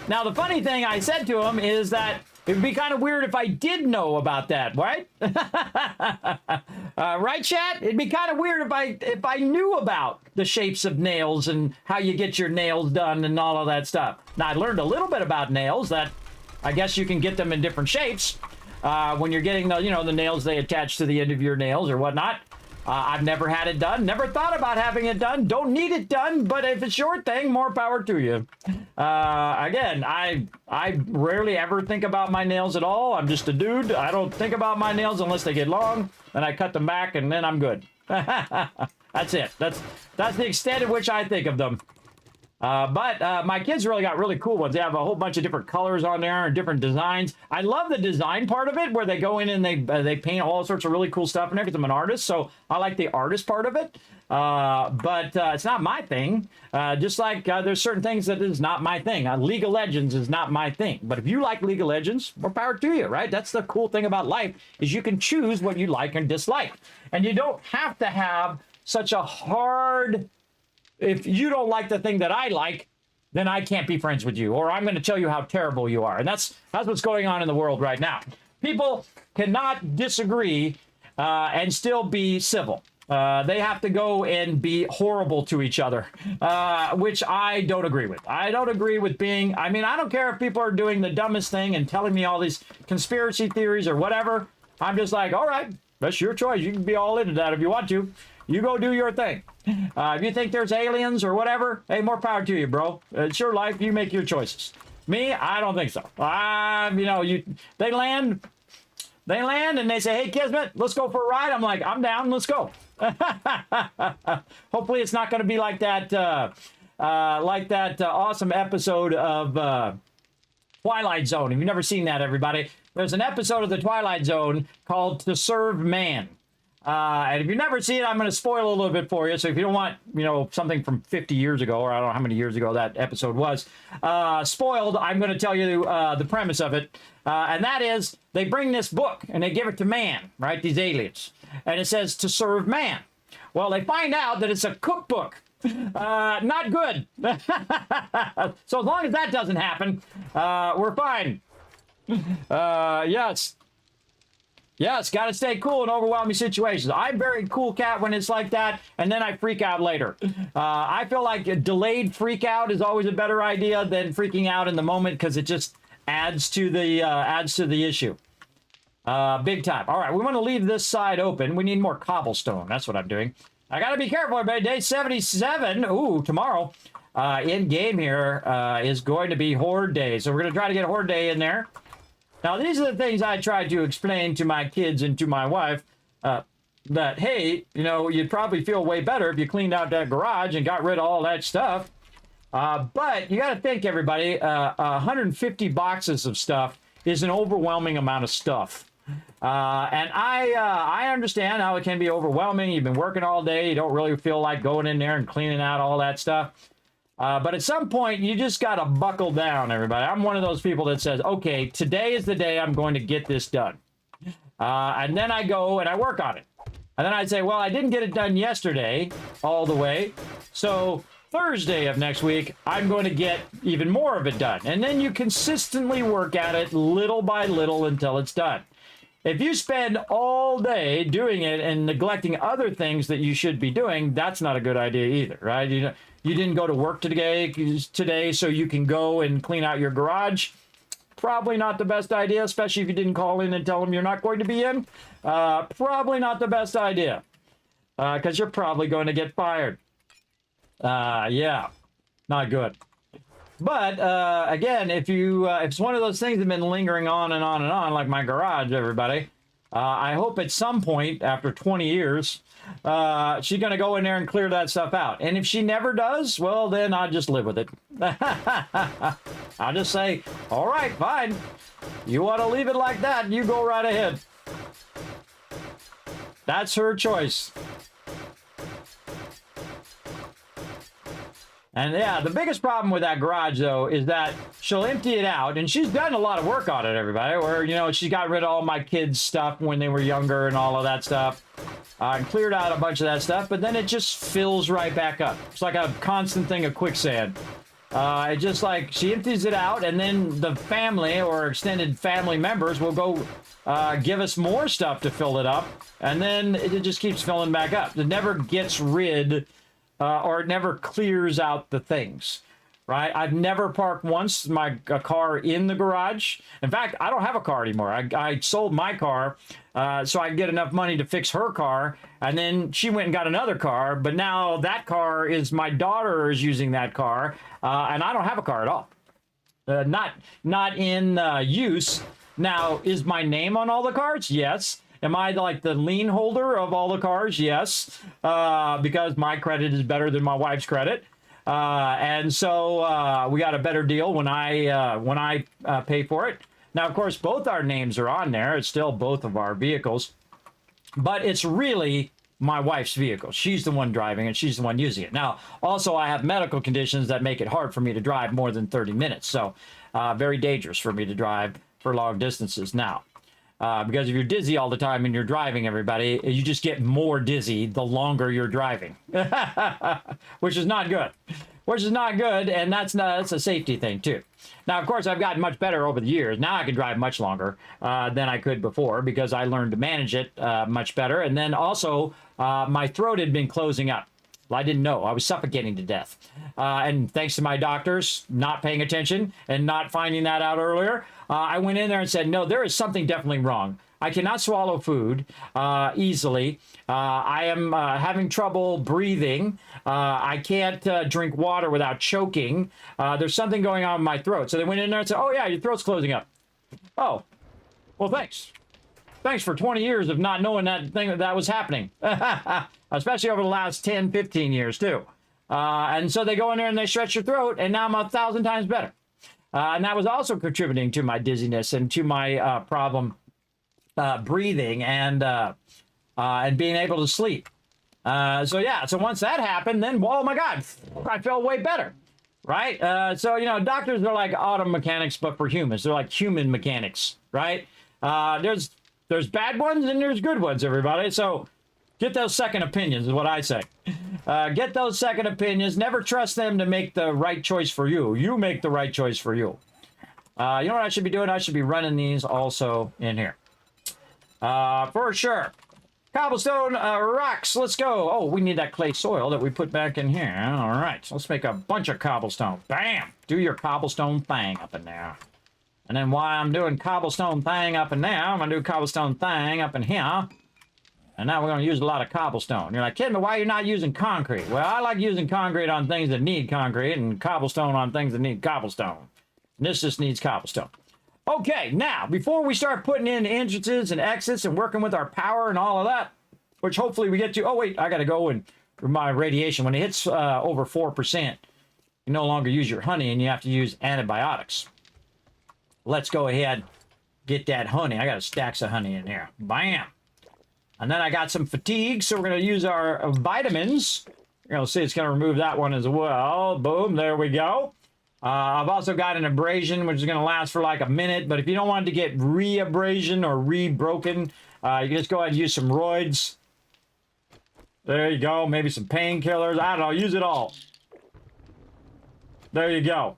Now, the funny thing I said to him is that it would be kind of weird if I did know about that, right? Right, chat? It'd be kind of weird if I knew about the shapes of nails and how you get your nails done and all of that stuff. Now, I learned a little bit about nails that I guess you can get them in different shapes when you're getting the, you know, the nails they attach to the end of your nails or whatnot. I've never had it done. Never thought about having it done. Don't need it done, but if it's your thing, more power to you. Again, I rarely ever think about my nails at all. I'm just a dude. I don't think about my nails unless they get long, and I cut them back, and then I'm good. That's it. That's the extent at which I think of them. But my kids really got really cool ones. They have a whole bunch of different colors on there and different designs. I love the design part of it where they go in and they paint all sorts of really cool stuff in there because I'm an artist. So I like the artist part of it. But it's not my thing. Just like there's certain things that is not my thing. League of Legends is not my thing. But if you like League of Legends, more power to you, right? That's the cool thing about life is you can choose what you like and dislike. And you don't have to have such a hard, if you don't like the thing that I like, then I can't be friends with you, or I'm going to tell you how terrible you are. And that's what's going on in the world right now. People cannot disagree and still be civil. They have to go and be horrible to each other, which I don't agree with. I don't agree with being, I mean, I don't care if people are doing the dumbest thing and telling me all these conspiracy theories or whatever. I'm just like, all right, that's your choice. You can be all into that if you want to. You go do your thing. If you think there's aliens or whatever, hey, more power to you, bro. It's your life. You make your choices. Me, I don't think so. You know, they land and they say, hey, Kismet, let's go for a ride. I'm like, I'm down. Let's go. Hopefully it's not going to be like that awesome episode of Twilight Zone. If you've never seen that, everybody, there's an episode of the Twilight Zone called To Serve Man. And if you've never seen it, I'm going to spoil a little bit for you. So if you don't want, you know, something from 50 years ago, or I don't know how many years ago that episode was, spoiled, I'm going to tell you the premise of it. And that is, they bring this book and they give it to man, right? These aliens. And it says to serve man. Well, they find out that it's a cookbook. Not good. So as long as that doesn't happen, we're fine. Yes. Yes, got to stay cool in overwhelming situations. I'm very cool cat when it's like that, and then I freak out later. I feel like a delayed freak out is always a better idea than freaking out in the moment, because it just adds to the issue. Big time. All right, we want to leave this side open. We need more cobblestone. That's what I'm doing. I got to be careful, everybody. Day 77. Ooh, tomorrow in game here is going to be Horde Day. So we're going to try to get Horde Day in there. Now, these are the things I tried to explain to my kids and to my wife, that, hey, you know, you'd probably feel way better if you cleaned out that garage and got rid of all that stuff. But you got to think, everybody, 150 boxes of stuff is an overwhelming amount of stuff. And I understand how it can be overwhelming. You've been working all day. You don't really feel like going in there and cleaning out all that stuff. But at some point, you just got to buckle down, everybody. I'm one of those people that says, okay, today is the day I'm going to get this done. And then I go and I work on it. And then I'd say, well, I didn't get it done yesterday all the way. So Thursday of next week, I'm going to get even more of it done. And then you consistently work at it little by little until it's done. If you spend all day doing it and neglecting other things that you should be doing, that's not a good idea either, right? You didn't go to work today so you can go and clean out your garage. Probably not the best idea, especially if you didn't call in and tell them you're not going to be in. Probably not the best idea, because you're probably going to get fired. Yeah, not good. But again, if it's one of those things that have been lingering on and on and on, like my garage, everybody, I hope at some point after 20 years, she's going to go in there and clear that stuff out. And if she never does, well, then I'll just live with it. I'll just say, all right, fine. You want to leave it like that, you go right ahead. That's her choice. And yeah, the biggest problem with that garage, though, is that she'll empty it out, and she's done a lot of work on it, everybody, where, you know, she got rid of all my kids' stuff when they were younger and all of that stuff, and cleared out a bunch of that stuff, but then it just fills right back up. It's like a constant thing of quicksand. It just like, she empties it out, and then the family or extended family members will go give us more stuff to fill it up, and then it just keeps filling back up. It never gets rid or it never clears out the things, right? I've never parked once a car in the garage. In fact, I don't have a car anymore. I sold my car so I could get enough money to fix her car, and then she went and got another car, but now that car is, my daughter is using that car, and I don't have a car at all. Not in use. Now, is my name on all the cars? Yes. Am I like the lien holder of all the cars? Yes, because my credit is better than my wife's credit, and so we got a better deal when I pay for it. Now, of course, both our names are on there. It's still both of our vehicles, but it's really my wife's vehicle. She's the one driving and she's the one using it. Now, also, I have medical conditions that make it hard for me to drive more than 30 minutes, so very dangerous for me to drive for long distances now. Because if you're dizzy all the time and you're driving, everybody, you just get more dizzy the longer you're driving, which is not good. Which is not good, and that's a safety thing too. Now, of course, I've gotten much better over the years. Now I can drive much longer than I could before because I learned to manage it much better. And then also, my throat had been closing up. Well, I didn't know. I was suffocating to death. And thanks to my doctors not paying attention and not finding that out earlier, I went in there and said, no, there is something definitely wrong. I cannot swallow food easily. I am having trouble breathing. I can't drink water without choking. There's something going on in my throat. So they went in there and said, oh, yeah, your throat's closing up. Oh, well, thanks. Thanks for 20 years of not knowing that was happening, especially over the last 10, 15 years, too. And so they go in there and they stretch your throat, and now I'm 1,000 times better. And that was also contributing to my dizziness and to my problem breathing and being able to sleep. So yeah, so once that happened, then, oh my God, I felt way better, right? So, you know, doctors are like auto mechanics, but for humans. They're like human mechanics, right? There's bad ones and there's good ones, everybody. So get those second opinions is what I say. Get those second opinions. Never trust them to make the right choice for you. You make the right choice for you. You know what I should be doing? I should be running these also in here. For sure. Cobblestone rocks. Let's go. Oh, we need that clay soil that we put back in here. All right. Let's make a bunch of cobblestone. Bam. Do your cobblestone thing up in there. And then while I'm doing cobblestone thing up in there, I'm going to do cobblestone thing up in here. And now we're going to use a lot of cobblestone. You're like, kid, but why are you not using concrete? Well, I like using concrete on things that need concrete and cobblestone on things that need cobblestone. And this just needs cobblestone. Okay, now, before we start putting in entrances and exits and working with our power and all of that, which hopefully we get to... Oh, wait, I got to go and my radiation. When it hits over 4%, you no longer use your honey and you have to use antibiotics. Let's go ahead, get that honey. I got stacks of honey in here. Bam! And then I got some fatigue, so we're going to use our vitamins. You're going to see it's going to remove that one as well. Boom, there we go. I've also got an abrasion, which is going to last for like a minute. But if you don't want it to get re-abrasion or re-broken, you can just go ahead and use some roids. There you go. Maybe some painkillers. I don't know. Use it all. There you go.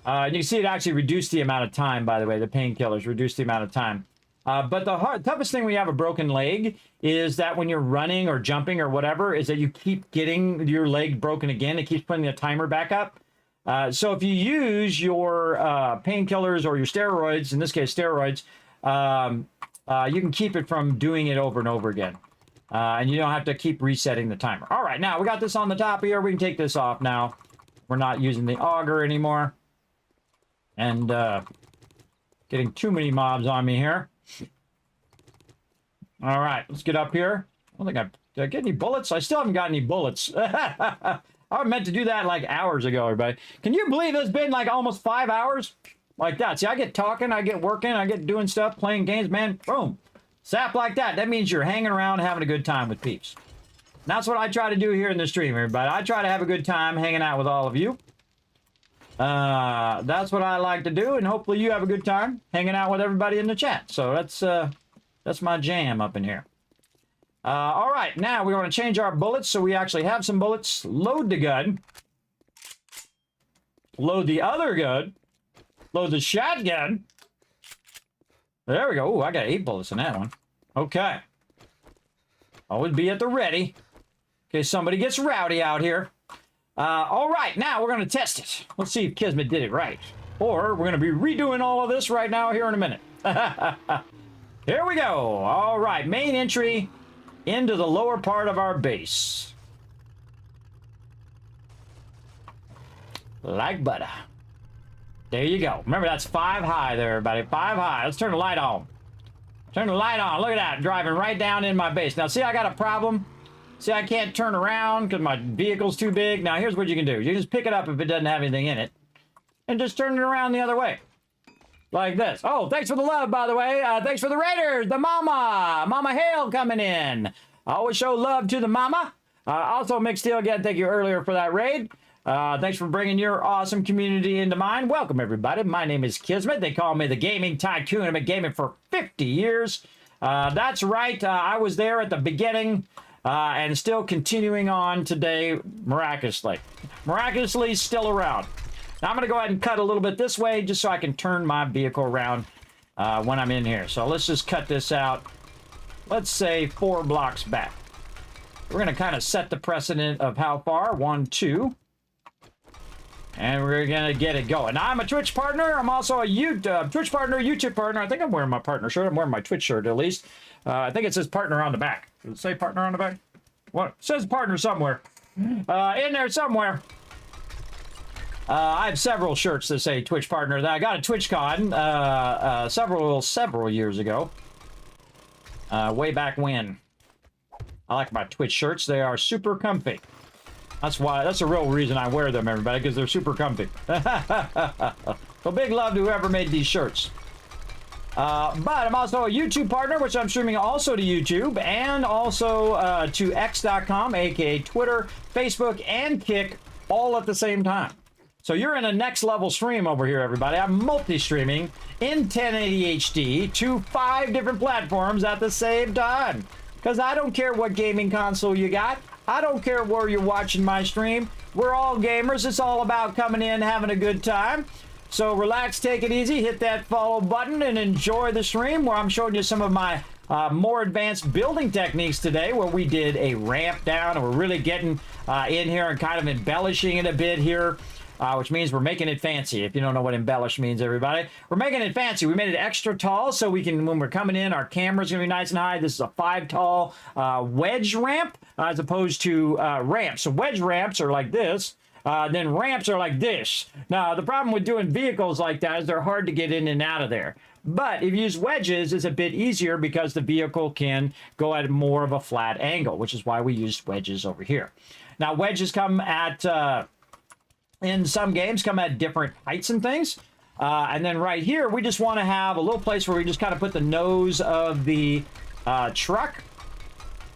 You can see it actually reduced the amount of time, by the way. The painkillers reduced the amount of time. But the toughest thing when you have a broken leg is that when you're running or jumping or whatever, is that you keep getting your leg broken again. It keeps putting the timer back up. So if you use your painkillers or your steroids, in this case steroids, you can keep it from doing it over and over again. And you don't have to keep resetting the timer. All right, now we got this on the top here. We can take this off now. We're not using the auger anymore. And getting too many mobs on me here. All right, let's get up here. I don't think did I get any bullets? I still haven't got any bullets. I meant to do that like hours ago, everybody. Can you believe it's been like almost 5 hours? Like that. See, I get talking, I get working, I get doing stuff, playing games, man. Boom. Zap like that. That means you're hanging around having a good time with peeps. And that's what I try to do here in the stream, everybody. I try to have a good time hanging out with all of you. That's what I like to do, and hopefully you have a good time hanging out with everybody in the chat. So that's my jam up in here. All right, now we want to change our bullets so we actually have some bullets. Load the gun. Load the other gun. Load the shotgun. There we go. Ooh, I got 8 bullets in that one. Okay. Always be at the ready in case somebody gets rowdy out here. All right, now we're going to test it. Let's see if Kismet did it right. Or we're going to be redoing all of this right now here in a minute. Here we go. All right, main entry into the lower part of our base. Like butter. There you go. Remember, that's 5 high there, everybody. 5 high. Let's turn the light on. Turn the light on. Look at that. Driving right down in my base. Now, see, I got a problem. See, I can't turn around because my vehicle's too big. Now, here's what you can do. You just pick it up if it doesn't have anything in it. And just turn it around the other way. Like this. Oh, thanks for the love, by the way. Thanks for the Raiders. The mama. Mama Hale coming in. I always show love to the mama. Also, Mick Steele, again, thank you earlier for that raid. Thanks for bringing your awesome community into mine. Welcome, everybody. My name is Kismet. They call me the Gaming Tycoon. I've been gaming for 50 years. That's right. I was there at the beginning and still continuing on today miraculously. Miraculously still around. Now, I'm going to go ahead and cut a little bit this way just so I can turn my vehicle around when I'm in here. So let's just cut this out. Let's say 4 blocks back. We're going to kind of set the precedent of how far. 1, 2. And we're going to get it going. Now, I'm a Twitch partner. I'm also a Twitch partner, YouTube partner. I think I'm wearing my partner shirt. I'm wearing my Twitch shirt, at least. I think it says partner on the back. Does it say partner on the back? What? It says partner somewhere. In there somewhere. I have several shirts that say Twitch partner. I got a TwitchCon several years ago. Way back when. I like my Twitch shirts. They are super comfy. That's the real reason I wear them, everybody, because they're super comfy. So big love to whoever made these shirts. But I'm also a YouTube partner, which I'm streaming also to YouTube and also to X.com, aka Twitter, Facebook, and Kick, all at the same time. So you're in a next level stream over here, everybody. I'm multi-streaming in 1080 HD to 5 different platforms at the same time. Because I don't care what gaming console you got. I don't care where you're watching my stream. We're all gamers. It's all about coming in, having a good time. So relax, take it easy, hit that follow button, and enjoy the stream where I'm showing you some of my more advanced building techniques today, where we did a ramp down, and we're really getting in here and kind of embellishing it a bit here. Which means we're making it fancy. If you don't know what embellish means, everybody. We're making it fancy. We made it extra tall so we can, when we're coming in, our camera's going to be nice and high. This is a 5 tall wedge ramp as opposed to ramps. So wedge ramps are like this. Then ramps are like this. Now, the problem with doing vehicles like that is they're hard to get in and out of there. But if you use wedges, it's a bit easier because the vehicle can go at more of a flat angle, which is why we used wedges over here. Now, wedges come at... in some games come at different heights and things. And then right here, we just want to have a little place where we just kind of put the nose of the truck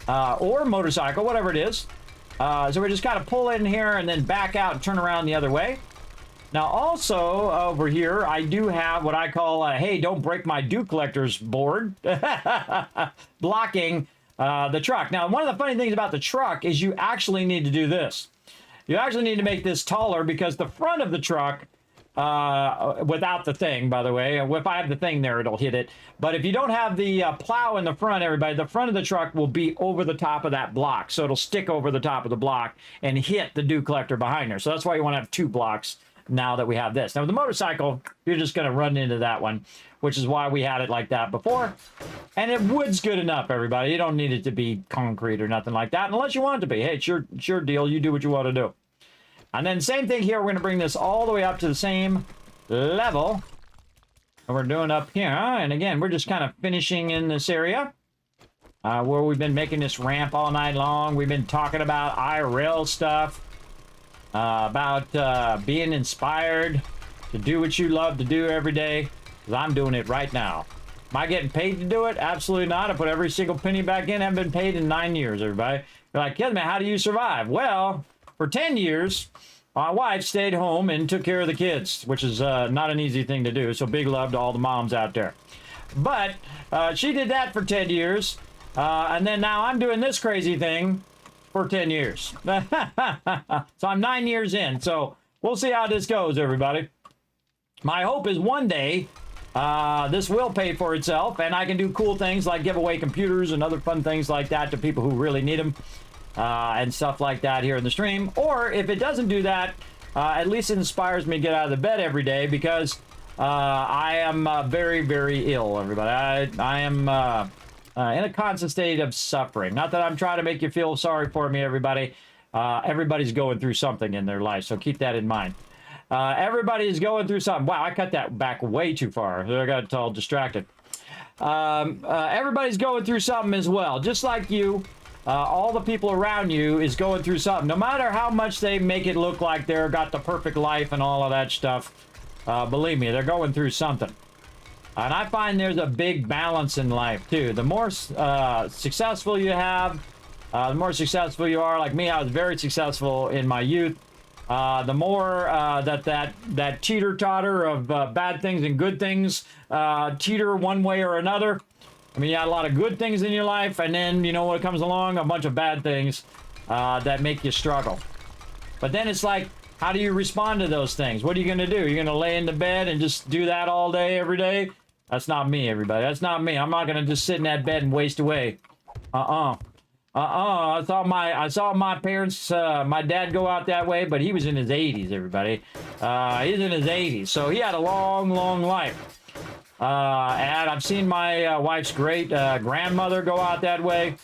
or motorcycle, whatever it is. So we just kind of pull in here and then back out and turn around the other way. Now also over here, I do have what I call a, hey, don't break my dew collector's board, blocking the truck. Now, one of the funny things about the truck is you actually need to do this. You actually need to make this taller because the front of the truck, without the thing, by the way, if I have the thing there, it'll hit it. But if you don't have the plow in the front, everybody, the front of the truck will be over the top of that block. So it'll stick over the top of the block and hit the dew collector behind there. So that's why you want to have 2 blocks now that we have this. Now, with the motorcycle, you're just going to run into that one, which is why we had it like that before. And it wood's good enough, everybody. You don't need it to be concrete or nothing like that, unless you want it to be. Hey, it's your deal. You do what you want to do. And then same thing here. We're going to bring this all the way up to the same level. And we're doing up here. And again, we're just kind of finishing in this area where we've been making this ramp all night long. We've been talking about IRL stuff. About being inspired to do what you love to do every day, because I'm doing it right now. Am I getting paid to do it? Absolutely not. I put every single penny back in. I haven't been paid in 9 years, everybody. You're like, Kismet, how do you survive? Well, for 10 years, my wife stayed home and took care of the kids, which is not an easy thing to do, so big love to all the moms out there. But she did that for 10 years, and then now I'm doing this crazy thing for 10 years. So I'm 9 years in. So we'll see how this goes, everybody. My hope is one day this will pay for itself and I can do cool things like give away computers and other fun things like that to people who really need them and stuff like that here in the stream. Or if it doesn't do that, at least it inspires me to get out of the bed every day because I am very, very ill, everybody. I am... in a constant state of suffering. Not that I'm trying to make you feel sorry for me, everybody. Everybody's going through something in their life, so keep that in mind. Everybody's going through something. Wow, I cut that back way too far. I got all distracted. Everybody's going through something as well. Just like you, all the people around you is going through something. No matter how much they make it look like they're got the perfect life and all of that stuff, believe me, they're going through something. And I find there's a big balance in life, too. The more successful you have, the more successful you are. Like me, I was very successful in my youth. the more that teeter-totter of bad things and good things teeter one way or another. I mean, you got a lot of good things in your life, and then, you know, what comes along, a bunch of bad things that make you struggle. But then it's like, how do you respond to those things? What are you going to do? You're going to lay in the bed and just do that all day, every day? That's not me, everybody. That's not me. I'm not going to just sit in that bed and waste away. I saw my parents, my dad go out that way, but he was in his 80s, everybody. He's in his 80s, so he had a long, long life. And I've seen my wife's great grandmother go out that way.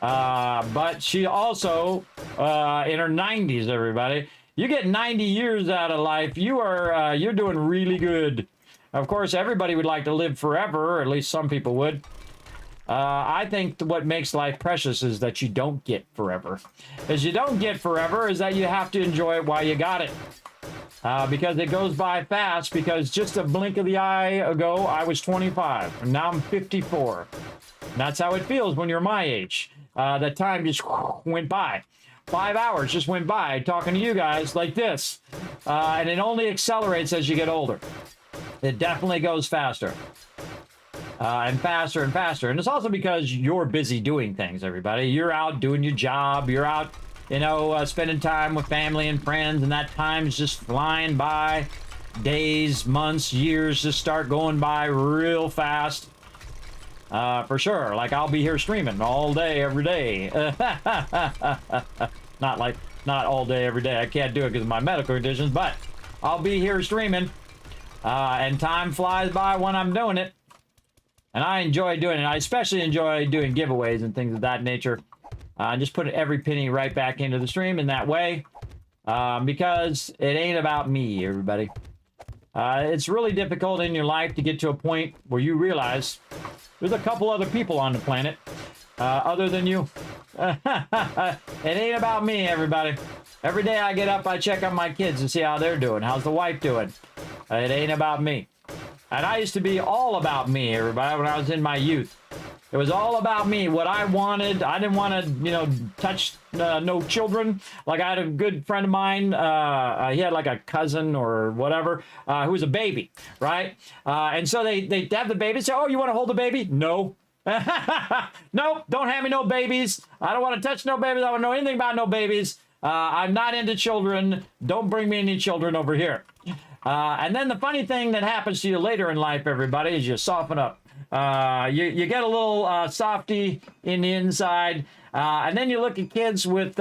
But she also, in her 90s, everybody. You get 90 years out of life, you're doing really good. Of course, everybody would like to live forever, or at least some people would. I think what makes life precious is that you don't get forever. As you don't get forever is that you have to enjoy it while you got it. Because it goes by fast, because just a blink of the eye ago, I was 25, and now I'm 54. And that's how it feels when you're my age. The time just went by. 5 hours just went by talking to you guys like this. And it only accelerates as you get older. It definitely goes faster. And faster and faster. And it's also because you're busy doing things, everybody. You're out doing your job. You're out, you know, spending time with family and friends, and that time's just flying by. Days, months, years just start going by real fast. For sure. Like, I'll be here streaming all day, every day. Not all day, every day. I can't do it because of my medical conditions, but I'll be here streaming. And time flies by when I'm doing it. And I enjoy doing it. I especially enjoy doing giveaways and things of that nature. Just put every penny right back into the stream in that way. Because it ain't about me, everybody. It's really difficult in your life to get to a point where you realize there's a couple other people on the planet other than you. It ain't about me, everybody. Every day I get up, I check on my kids to see how they're doing. How's the wife doing? It ain't about me. And I used to be all about me, everybody, when I was in my youth. It was all about me, what I wanted. I didn't want to, you know, touch no children. Like, I had a good friend of mine. He had like a cousin or whatever who was a baby, right? And so they have the baby. Say, oh, you want to hold the baby? No. Nope, don't have me no babies. I don't want to touch no babies. I don't know anything about no babies. I'm not into children. Don't bring me any children over here. And then the funny thing that happens to you later in life, everybody, is you soften up. You get a little softy in the inside, and then you look at kids with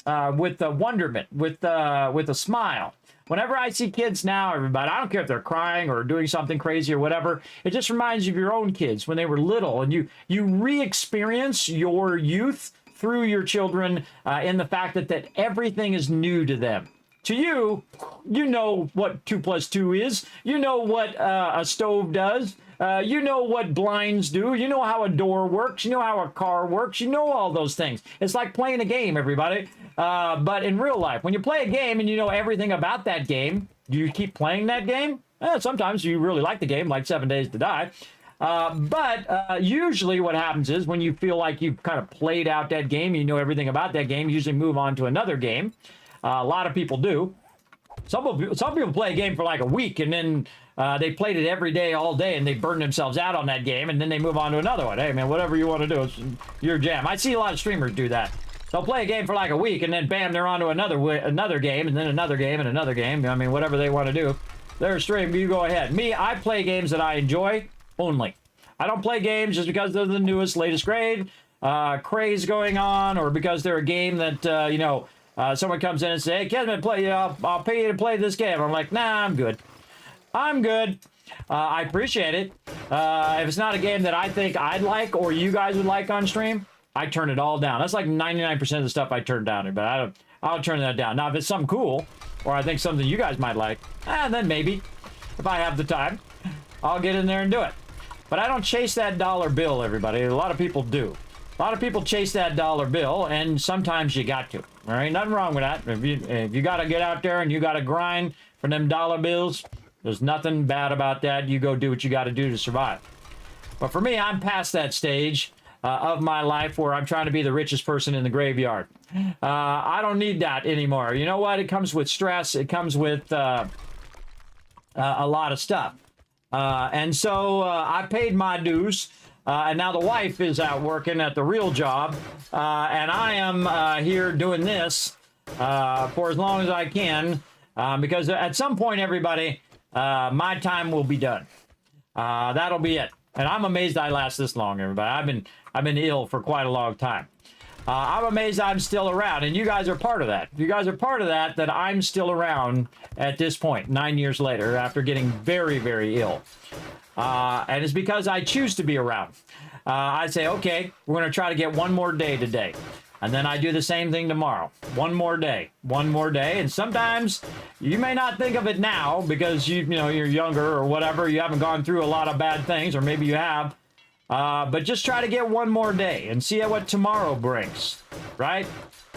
wonderment, with a smile. Whenever I see kids now, everybody, I don't care if they're crying or doing something crazy or whatever, it just reminds you of your own kids when they were little, and you re-experience your youth through your children in the fact that everything is new to them. To you, you know what 2 + 2 is. You know what a stove does. You know what blinds do. You know how a door works. You know how a car works. You know all those things. It's like playing a game, everybody. But in real life, when you play a game and you know everything about that game, do you keep playing that game? Sometimes you really like the game, like 7 Days to Die. But usually what happens is when you feel like you've kind of played out that game, you know everything about that game, you usually move on to another game. A lot of people do. Some people play a game for like a week, and then they played it every day, all day, and they burn themselves out on that game, and then they move on to another one. Hey, man, whatever you want to do, it's your jam. I see a lot of streamers do that. They'll play a game for like a week, and then bam, they're on to another game, and then another game, and another game. I mean, whatever they want to do. They're a stream, you go ahead. Me, I play games that I enjoy only. I don't play games just because they're the newest, latest craze going on, or because they're a game that, you know, someone comes in and says, hey, Kismet, I'll pay you to play this game. I'm like, nah, I'm good. I'm good. I appreciate it. If it's not a game that I think I'd like or you guys would like on stream, I turn it all down. That's like 99% of the stuff I turn down, but I'll turn that down. Now, if it's something cool, or I think something you guys might like, then maybe, if I have the time, I'll get in there and do it. But I don't chase that dollar bill, everybody. A lot of people do. A lot of people chase that dollar bill, and sometimes you got to. All right, nothing wrong with that. If you got to get out there and you got to grind for them dollar bills, there's nothing bad about that. You go do what you got to do to survive. But for me, I'm past that stage. of my life where I'm trying to be the richest person in the graveyard. I don't need that anymore. You know what? It comes with stress. It comes with a lot of stuff. And so I paid my dues. And now the wife is out working at the real job. And I am here doing this for as long as I can. Because at some point, everybody, my time will be done. That'll be it. And I'm amazed I last this long, everybody. I've been ill for quite a long time. I'm amazed I'm still around, and you guys are part of that. You guys are part of that, that I'm still around at this point, 9 years later, after getting very, very ill. And it's because I choose to be around. I say, okay, we're going to try to get one more day today. And then I do the same thing tomorrow. One more day. And sometimes you may not think of it now because you're younger or whatever. You haven't gone through a lot of bad things, or maybe you have. But just try to get one more day and see what tomorrow brings, right?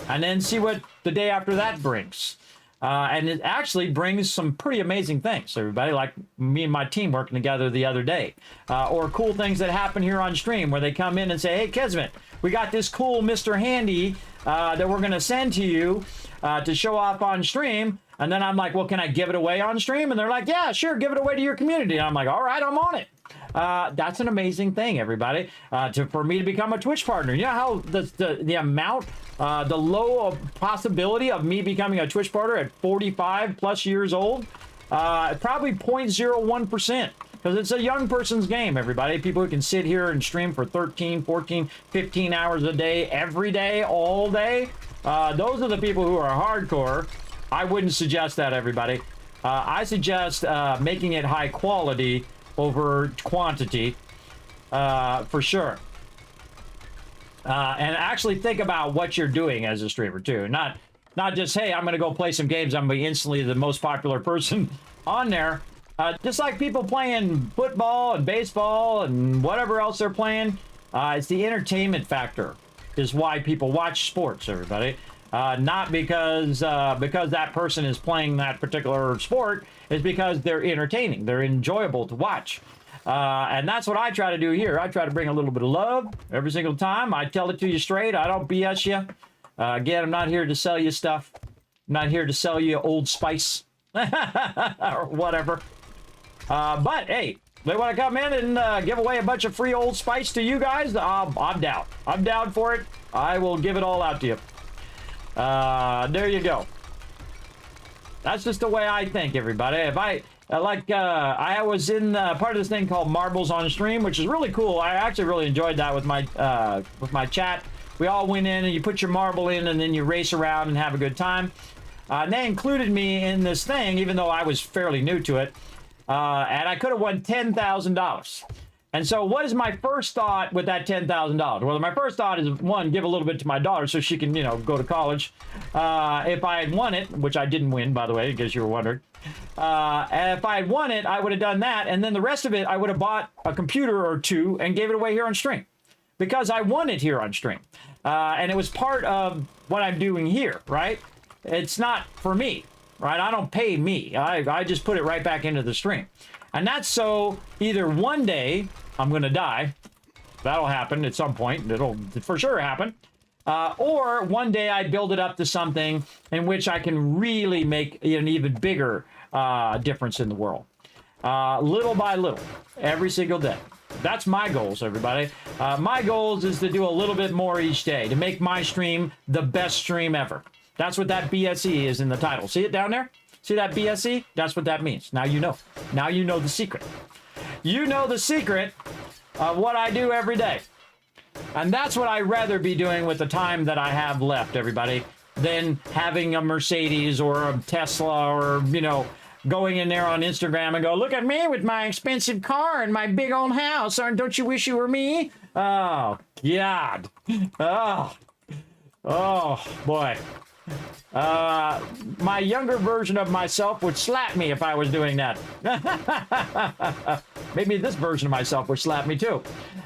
And then see what the day after that brings. And it actually brings some pretty amazing things, everybody, like me and my team working together the other day. Or cool things that happen here on stream where they come in and say, hey, Kismet, we got this cool Mr. Handy that we're going to send to you to show off on stream. And then I'm like, well, can I give it away on stream? And they're like, yeah, sure, give it away to your community. And I'm like, all right, I'm on it. That's an amazing thing, everybody, for me to become a Twitch partner. You know how the amount, the low possibility of me becoming a Twitch partner at 45 plus years old? Probably 0.01%. Because it's a young person's game, everybody. People who can sit here and stream for 13, 14, 15 hours a day, every day, all day. Those are the people who are hardcore. I wouldn't suggest that, everybody. I suggest making it high quality over quantity, for sure. And actually think about what you're doing as a streamer, too. Not just, hey, I'm going to go play some games. I'm going to be instantly the most popular person on there. Just like people playing football and baseball and whatever else they're playing, it's the entertainment factor is why people watch sports, everybody. Not because that person is playing that particular sport. It's because they're entertaining. They're enjoyable to watch. And that's what I try to do here. I try to bring a little bit of love every single time. I tell it to you straight. I don't BS you. Again, I'm not here to sell you stuff. I'm not here to sell you Old Spice or whatever. But hey, they want to come in and give away a bunch of free Old Spice to you guys? I'm down. I'm down for it. I will give it all out to you. There you go. That's just the way I think, everybody. If I was in part of this thing called Marbles on Stream, which is really cool. I actually really enjoyed that with my chat. We all went in and you put your marble in and then you race around and have a good time. And they included me in this thing, even though I was fairly new to it. And I could have won $10,000. And so what is my first thought with that $10,000? Well, my first thought is, one, give a little bit to my daughter so she can, go to college. If I had won it, which I didn't win, by the way, because you were wondering. If I had won it, I would have done that. And then the rest of it, I would have bought a computer or two and gave it away here on stream. Because I won it here on stream. And it was part of what I'm doing here, right? It's not for me. Right? I don't pay me. I just put it right back into the stream. And that's so either one day I'm going to die. That'll happen at some point. It'll for sure happen. Or one day I build it up to something in which I can really make an even bigger difference in the world. Little by little, every single day. That's my goals, everybody. My goals is to do a little bit more each day, to make my stream the best stream ever. That's what that BSE is in the title. See it down there? See that BSE? That's what that means. Now you know. Now you know the secret. You know the secret of what I do every day. And that's what I'd rather be doing with the time that I have left, everybody, than having a Mercedes or a Tesla or, going in there on Instagram and go, look at me with my expensive car and my big old house. Don't you wish you were me? Oh, God. Oh, boy. My younger version of myself would slap me if I was doing that. Maybe this version of myself would slap me too.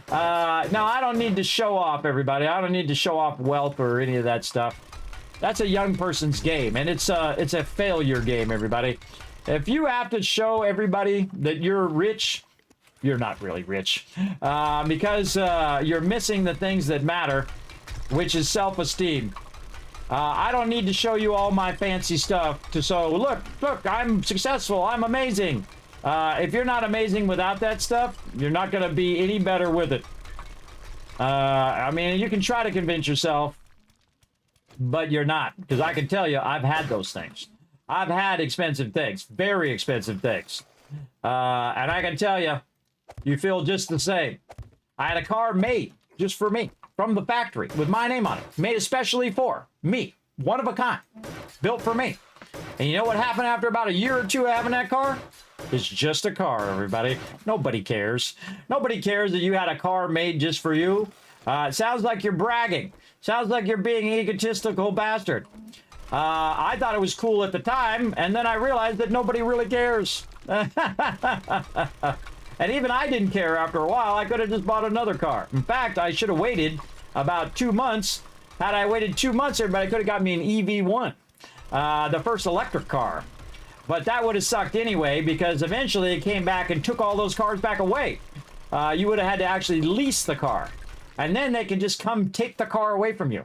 No, I don't need to show off, everybody. I don't need to show off wealth or any of that stuff. That's a young person's game, and it's a failure game, everybody. If you have to show everybody that you're rich, you're not really rich. Because you're missing the things that matter, which is self-esteem. I don't need to show you all my fancy stuff to so look, I'm successful, I'm amazing. If you're not amazing without that stuff, you're not going to be any better with it. I mean, you can try to convince yourself, but you're not. Because I can tell you, I've had those things. I've had expensive things, very expensive things. And I can tell you, you feel just the same. I had a car made just for me from the factory with my name on it, made especially for me, one of a kind, built for me. And you know what happened after about a year or two of having that car? It's just a car, everybody. Nobody cares. Nobody cares that you had a car made just for you. It sounds like you're bragging. Sounds like you're being an egotistical bastard. I thought it was cool at the time, and then I realized that nobody really cares. And even I didn't care after a while. I could have just bought another car. In fact, I should have waited about 2 months. Had I waited 2 months, everybody could have got me an EV1, the first electric car. But that would have sucked anyway, because eventually it came back and took all those cars back away. You would have had to actually lease the car. And then they can just come take the car away from you.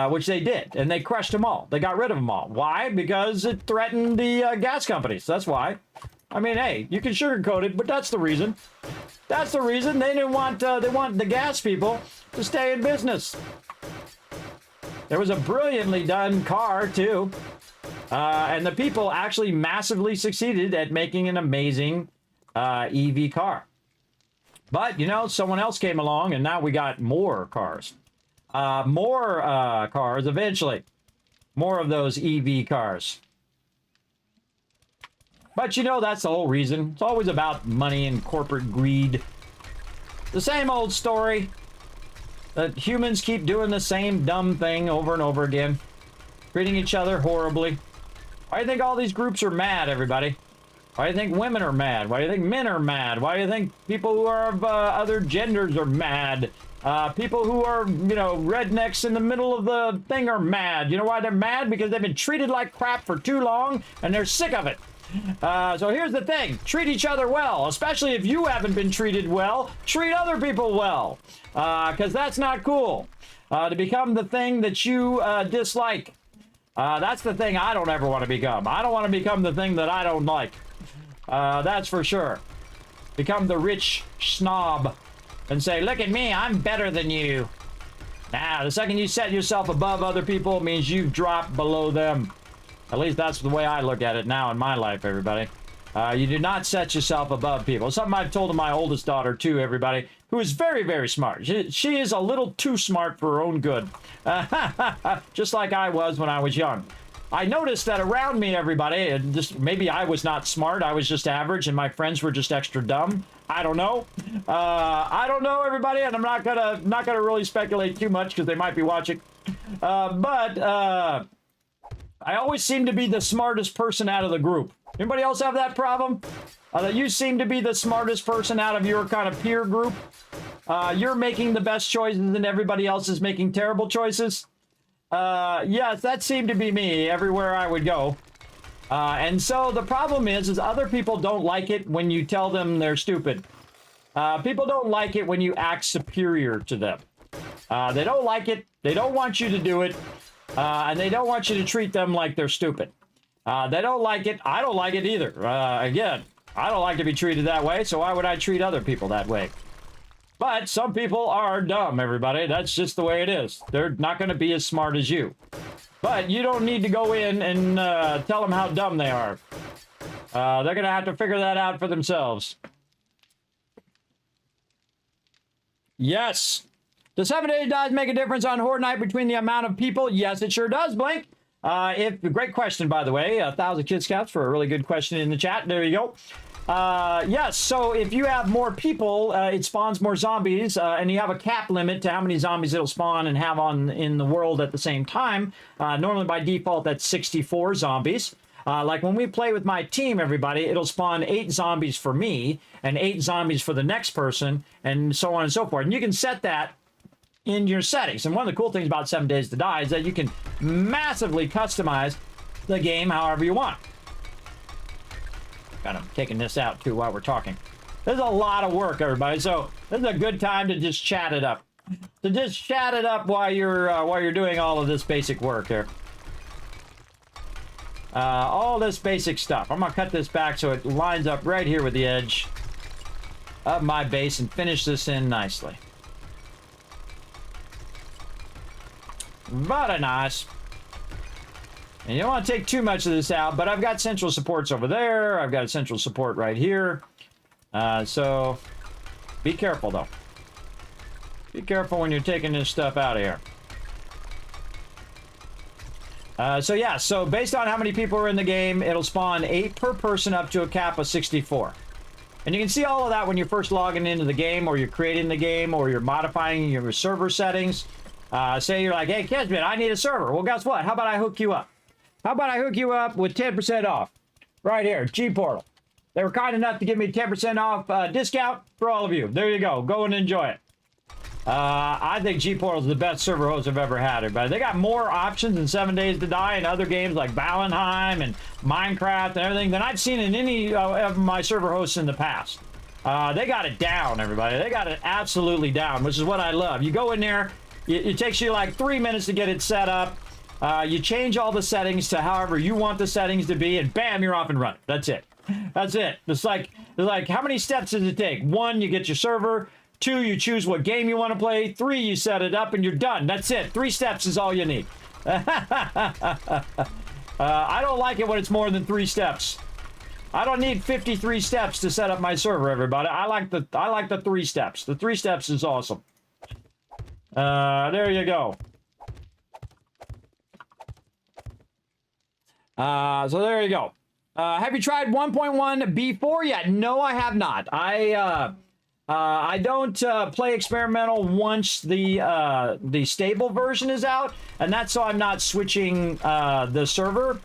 Which they did. And they crushed them all. They got rid of them all. Why? Because it threatened the gas companies. That's why. I mean, hey, you can sugarcoat it, but that's the reason. That's the reason. They didn't want, they want the gas people to stay in business. There was a brilliantly done car, too. And the people actually massively succeeded at making an amazing EV car. But, you know, someone else came along, and now we got more cars. More cars eventually. More of those EV cars. But you know, that's the whole reason. It's always about money and corporate greed. The same old story. That humans keep doing the same dumb thing over and over again. Treating each other horribly. Why do you think all these groups are mad, everybody? Why do you think women are mad? Why do you think men are mad? Why do you think people who are of other genders are mad? People who are, you know, rednecks in the middle of the thing are mad. You know why they're mad? Because they've been treated like crap for too long, and they're sick of it. So here's the thing. Treat each other well. Especially if you haven't been treated well, treat other people well. Because that's not cool. To become the thing that you dislike. That's the thing I don't ever want to become. I don't want to become the thing that I don't like. That's for sure. Become the rich snob. And say, look at me, I'm better than you. Now, the second you set yourself above other people means you've dropped below them. At least that's the way I look at it now in my life, everybody. You do not set yourself above people. It's something I've told to my oldest daughter, too, everybody, who is very, very smart. She is a little too smart for her own good. Just like I was when I was young. I noticed that around me, everybody, and just maybe I was not smart, I was just average, and my friends were just extra dumb. I don't know. I don't know, everybody, and I'm not gonna really speculate too much because they might be watching. But I always seem to be the smartest person out of the group. Anybody else have that problem? That you seem to be the smartest person out of your kind of peer group. You're making the best choices, and everybody else is making terrible choices. Yes, that seemed to be me everywhere I would go. And so the problem is other people don't like it when you tell them they're stupid. People don't like it when you act superior to them. They don't like it. They don't want you to do it. And they don't want you to treat them like they're stupid. They don't like it. I don't like it either. Again, I don't like to be treated that way, so why would I treat other people that way? But some people are dumb, everybody. That's just the way it is. They're not going to be as smart as you. But you don't need to go in and tell them how dumb they are. They're going to have to figure that out for themselves. Yes. Does 7 days dies make a difference on Horde Night between the amount of people? Yes, it sure does, Blink. Great question, by the way. 1,000 Kid Scouts for a really good question in the chat. There you go. Yes, so if you have more people, it spawns more zombies, and you have a cap limit to how many zombies it'll spawn and have in the world at the same time. Normally, by default, that's 64 zombies. Like when we play with my team, everybody, it'll spawn 8 zombies for me and 8 zombies for the next person, and so on and so forth. And you can set that in your settings. And one of the cool things about 7 Days to Die is that you can massively customize the game however you want. Kind of taking this out too while we're talking. This is a lot of work, everybody. So this is a good time to just chat it up. To just chat it up while you're doing all of this basic work here. All this basic stuff. I'm gonna cut this back so it lines up right here with the edge of my base and finish this in nicely. Very nice. And you don't want to take too much of this out, but I've got central supports over there. I've got a central support right here. So be careful, though. Be careful when you're taking this stuff out of here. So yeah, so based on how many people are in the game, it'll spawn 8 per person up to a cap of 64. And you can see all of that when you're first logging into the game, or you're creating the game, or you're modifying your server settings. Say you're like, hey, Kismet, I need a server. Well, guess what? How about I hook you up? How about I hook you up with 10% off? Right here, G-Portal. They were kind enough to give me a 10% off discount for all of you. There you go. Go and enjoy it. I think G-Portal is the best server host I've ever had, everybody. They got more options in 7 Days to Die and other games like Valheim and Minecraft and everything than I've seen in any of my server hosts in the past. They got it down, everybody. They got it absolutely down, which is what I love. You go in there, it takes you like 3 minutes to get it set up. You change all the settings to however you want the settings to be, and bam, you're off and running. That's it. That's it. It's like how many steps does it take? 1, you get your server. 2, you choose what game you want to play. 3, you set it up and you're done. That's it. 3 steps is all you need. I don't like it when it's more than 3 steps. I don't need 53 steps to set up my server, everybody. I like the 3 steps. The 3 steps is awesome. There you go. So there you go. Have you tried 1.1 before yet? No, I have not. I don't play experimental once the stable version is out, and that's so I'm not switching the server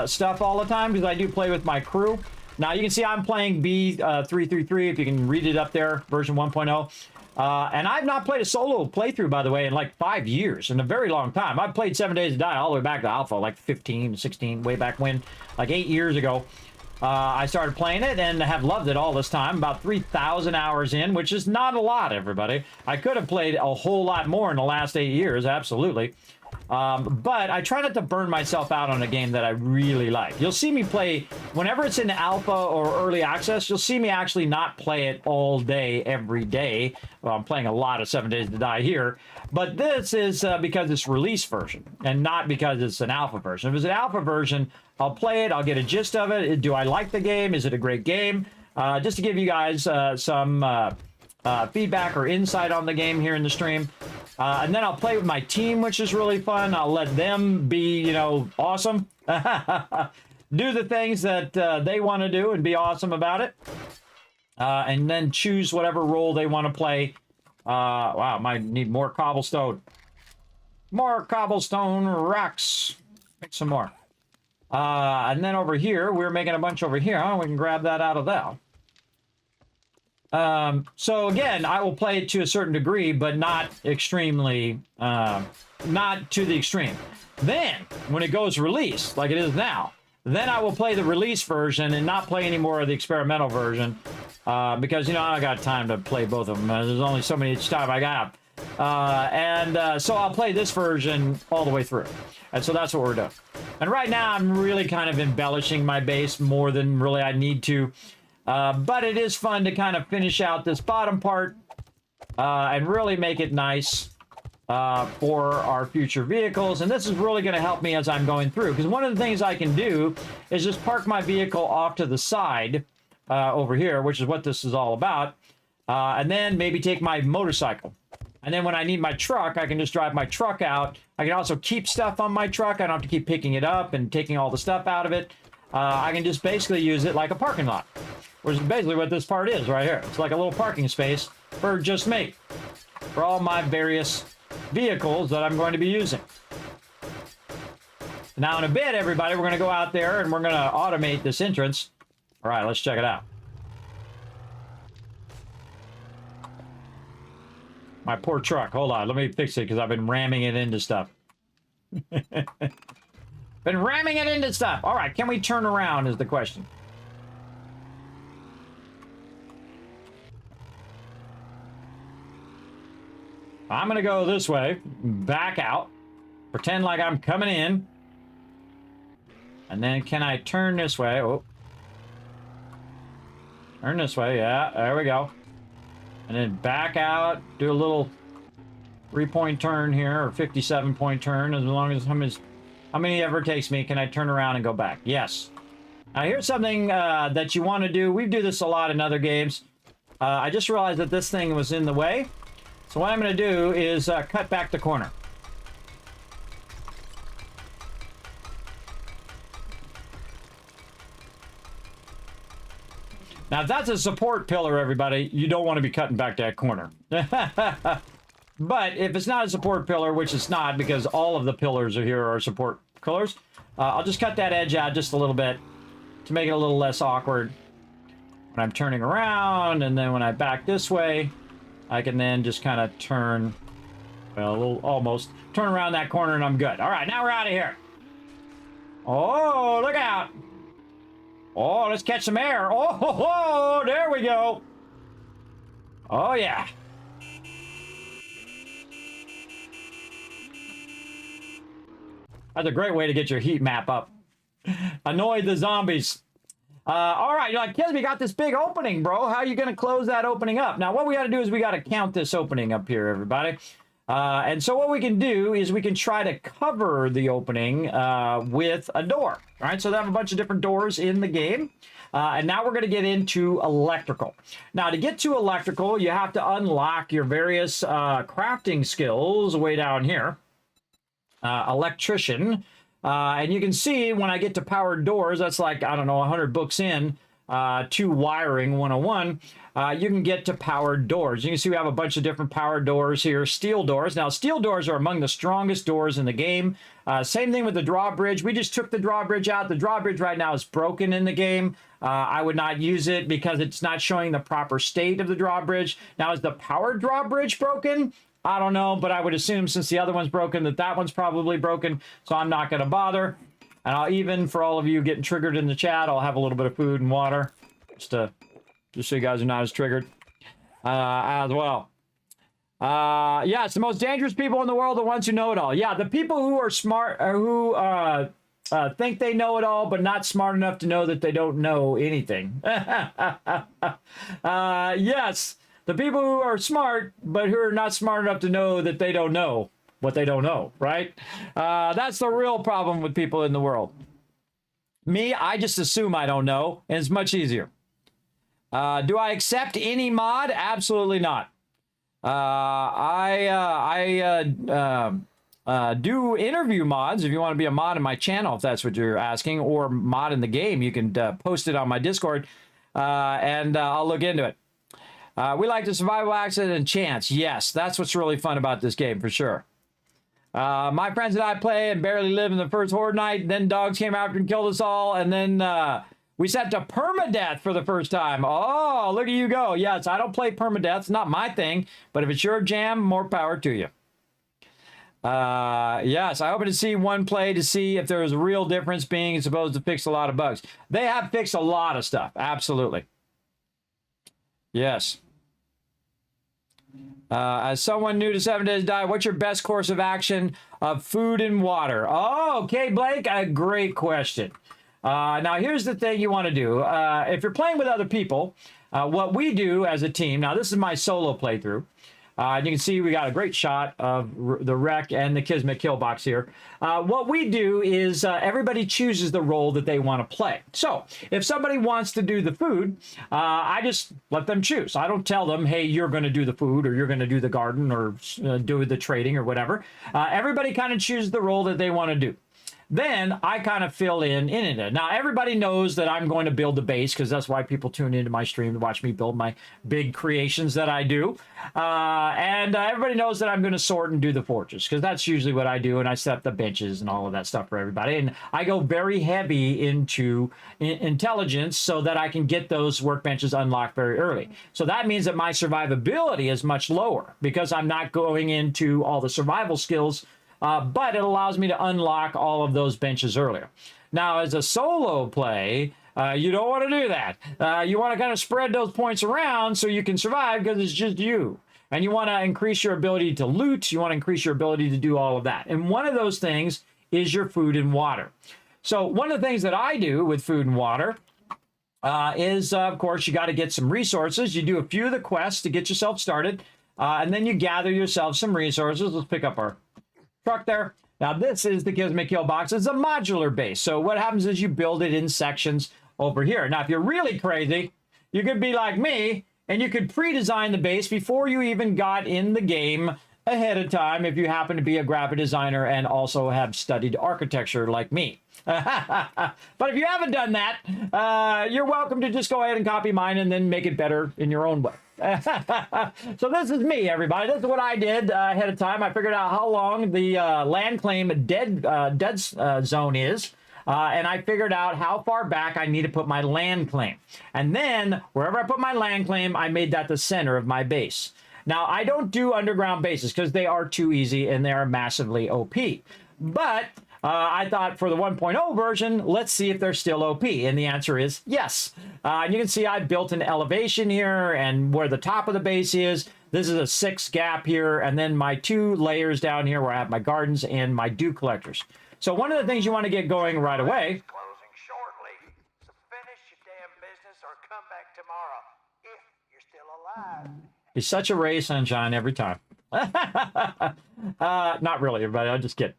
stuff all the time, because I do play with my crew. Now you can see I'm playing B333, if you can read it up there, version 1.0. And I've not played a solo playthrough, by the way, in like 5 years, in a very long time. I've played 7 Days to Die all the way back to Alpha, like 15, 16, way back when, like 8 years ago. I started playing it and have loved it all this time, about 3,000 hours in, which is not a lot, everybody. I could have played a whole lot more in the last 8 years, absolutely. But I try not to burn myself out on a game that I really like. You'll see me play, whenever it's in alpha or early access, you'll see me actually not play it all day, every day. Well, I'm playing a lot of 7 Days to Die here. But this is because it's release version, and not because it's an alpha version. If it's an alpha version, I'll play it, I'll get a gist of it. Do I like the game? Is it a great game? Just to give you guys some feedback or insight on the game here in the stream. And then I'll play with my team, which is really fun. I'll let them be, you know, awesome. Do the things that they want to do and be awesome about it. And then choose whatever role they want to play. Wow, might need more cobblestone. More cobblestone rocks. Make some more. And then over here, we're making a bunch over here. Huh? We can grab that out of there. So again, I will play it to a certain degree, but not extremely, not to the extreme. Then, when it goes release, like it is now, then I will play the release version and not play any more of the experimental version, because, you know, I got time to play both of them. There's only so many each time I got. So I'll play this version all the way through. And so that's what we're doing. And right now, I'm really kind of embellishing my base more than really I need to. But it is fun to kind of finish out this bottom part and really make it nice for our future vehicles. And this is really going to help me as I'm going through. Because one of the things I can do is just park my vehicle off to the side over here, which is what this is all about. And then maybe take my motorcycle. And then when I need my truck, I can just drive my truck out. I can also keep stuff on my truck. I don't have to keep picking it up and taking all the stuff out of it. I can just basically use it like a parking lot. Which is basically what this part is right here. It's like a little parking space for just me. For all my various vehicles that I'm going to be using. Now in a bit, everybody, we're going to go out there and we're going to automate this entrance. All right, let's check it out. My poor truck. Hold on, let me fix it because I've been ramming it into stuff. Been ramming it into stuff. All right, can we turn around is the question. I'm going to go this way, back out, pretend like I'm coming in. And then can I turn this way? Oh. Turn this way, yeah, there we go. And then back out, do a little 3-point turn here, or 57-point turn, as long as how many ever it takes me, can I turn around and go back? Yes. Now here's something that you want to do. We do this a lot in other games. I just realized that this thing was in the way. So what I'm going to do is cut back the corner. Now, if that's a support pillar, everybody, you don't want to be cutting back that corner. But if it's not a support pillar, which it's not, because all of the pillars here are support pillars, I'll just cut that edge out just a little bit to make it a little less awkward when I'm turning around. And then when I back this way, I can then just kind of turn, well, a little, almost turn around that corner, and I'm good. All right, now we're out of here. Oh, look out. Oh, let's catch some air. Oh, there we go. Oh, yeah. That's a great way to get your heat map up. Annoy the zombies. All right, you're like, Kids, we got this big opening, bro. How are you going to close that opening up? Now, what we got to do is we got to count this opening up here, everybody. And so what we can do is we can try to cover the opening with a door. All right, so they have a bunch of different doors in the game. And now we're going to get into electrical. Now, to get to electrical, you have to unlock your various crafting skills way down here. Electrician. And you can see when I get to powered doors, that's like, I don't know, 100 books in to wiring 101. You can get to powered doors. You can see we have a bunch of different powered doors here. Steel doors. Now, steel doors are among the strongest doors in the game. Same thing with the drawbridge. We just took the drawbridge out. The drawbridge right now is broken in the game. I would not use it because it's not showing the proper state of the drawbridge. Now, is the powered drawbridge broken? I don't know, but I would assume since the other one's broken that that one's probably broken, so I'm not going to bother. And I'll even, for all of you getting triggered in the chat, I'll have a little bit of food and water just so you guys are not as triggered as well. Yeah, it's the most dangerous people in the world, the ones who know it all. Yeah, the people who are smart, who think they know it all, but not smart enough to know that they don't know anything. Yes, the people who are smart, but who are not smart enough to know that they don't know what they don't know, right? That's the real problem with people in the world. Me, I just assume I don't know, and it's much easier. Do I accept any mod? Absolutely not. I do interview mods. If you want to be a mod in my channel, if that's what you're asking, or mod in the game, you can post it on my Discord, and I'll look into it. We like the survival accident and chance. Yes, that's what's really fun about this game, for sure. My friends and I play and barely live in the first horde night. Then dogs came after and killed us all. And then we set to permadeath for the first time. Oh, look at you go. Yes, I don't play permadeath. It's not my thing. But if it's your jam, more power to you. Yes, I hope to see one play to see if there is a real difference being supposed to fix a lot of bugs. They have fixed a lot of stuff. Absolutely. Yes. As someone new to 7 Days Die, what's your best course of action of food and water? Oh, okay, Blake, a great question. Now, here's the thing you want to do. If you're playing with other people, what we do as a team, now this is my solo playthrough. You can see we got a great shot of the wreck and the Kismet kill box here. What we do is everybody chooses the role that they want to play. So if somebody wants to do the food, I just let them choose. I don't tell them, hey, you're going to do the food or you're going to do the garden or do the trading or whatever. Everybody kind of chooses the role that they want to do. Then I kind of fill in it. Now, everybody knows that I'm going to build the base because that's why people tune into my stream to watch me build my big creations that I do. And everybody knows that I'm going to sort and do the fortress because that's usually what I do. And I set up the benches and all of that stuff for everybody. And I go very heavy into intelligence so that I can get those workbenches unlocked very early. So that means that my survivability is much lower because I'm not going into all the survival skills. But it allows me to unlock all of those benches earlier. Now, as a solo play, you don't want to do that. You want to kind of spread those points around so you can survive because it's just you. and you want to increase your ability to loot. You want to increase your ability to do all of that. And one of those things is your food and water. So one of the things that I do with food and water is, of course, you got to get some resources. You do a few of the quests to get yourself started, and then you gather yourself some resources. Let's pick up our truck there. Now, this is the Kismet Kill Box. It's a modular base. So what happens is you build it in sections over here. Now, if you're really crazy, you could be like me, and you could pre-design the base before you even got in the game ahead of time if you happen to be a graphic designer and also have studied architecture like me. But if you haven't done that, you're welcome to just go ahead and copy mine and then make it better in your own way. So this is me, everybody. This is what I did ahead of time. I figured out how long the land claim dead zone is. And I figured out how far back I need to put my land claim. And then wherever I put my land claim, I made that the center of my base. Now, I don't do underground bases because they are too easy and they are massively OP. But I thought for the 1.0 version, let's see if they're still OP. And the answer is yes. And you can see I built an elevation here and where the top of the base is. This is a 6 gap here. And then my 2 layers down here where I have my gardens and my dew collectors. So one of the things you want to get going right away. Closing shortly. So finish your damn business or come back tomorrow if you're still alive. He's such a ray of sunshine every time. Not really, everybody. I'm just kidding.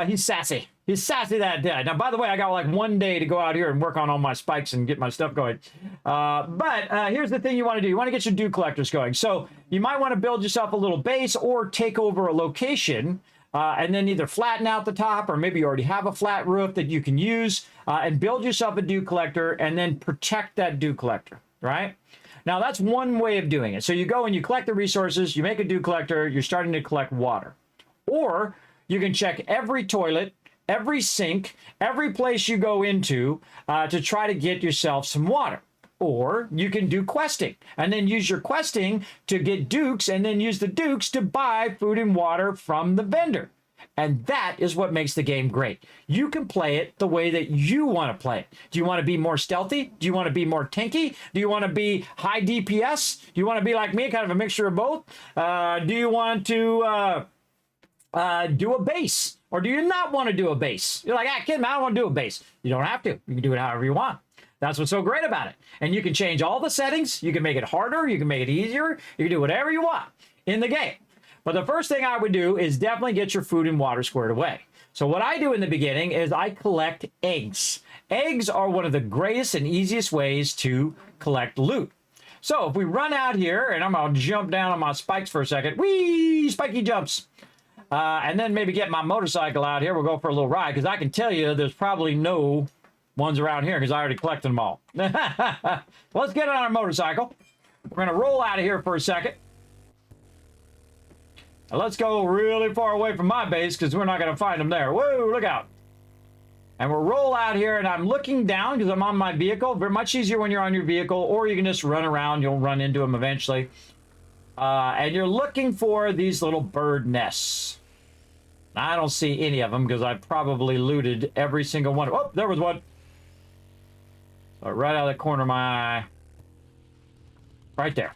He's sassy. He's sassy that day. Now, by the way, I got like 1 day to go out here and work on all my spikes and get my stuff going. But here's the thing you want to do. You want to get your dew collectors going. So you might want to build yourself a little base or take over a location and then either flatten out the top or maybe you already have a flat roof that you can use and build yourself a dew collector and then protect that dew collector, right? Now, that's one way of doing it. So you go and you collect the resources, you make a dew collector, you're starting to collect water. Or you can check every toilet, every sink, every place you go into to try to get yourself some water. Or you can do questing and then use your questing to get dukes and then use the dukes to buy food and water from the vendor. And that is what makes the game great. You can play it the way that you want to play it. Do you want to be more stealthy? Do you want to be more tanky? Do you want to be high DPS? Do you want to be like me, kind of a mixture of both? Do you want to do a base? Or do you not want to do a base? You're like, kid, I don't want to do a base. You don't have to. You can do it however you want. That's what's so great about it. And you can change all the settings. You can make it harder. You can make it easier. You can do whatever you want in the game. But the first thing I would do is definitely get your food and water squared away. So what I do in the beginning is I collect eggs. Eggs are one of the greatest and easiest ways to collect loot. So if we run out here, and I'm going to jump down on my spikes for a second. Whee! Spiky jumps. And then maybe get my motorcycle out here. We'll go for a little ride, because I can tell you there's probably no ones around here, because I already collected them all. Let's get on our motorcycle. We're going to roll out of here for a second. Now let's go really far away from my base, because we're not going to find them there. Whoa, look out. And we'll roll out here, and I'm looking down because I'm on my vehicle. Very much easier when you're on your vehicle, or you can just run around. You'll run into them eventually. And you're looking for these little bird nests. I don't see any of them because I probably looted every single one. Oh, there was one. So right out of the corner of my eye. Right there.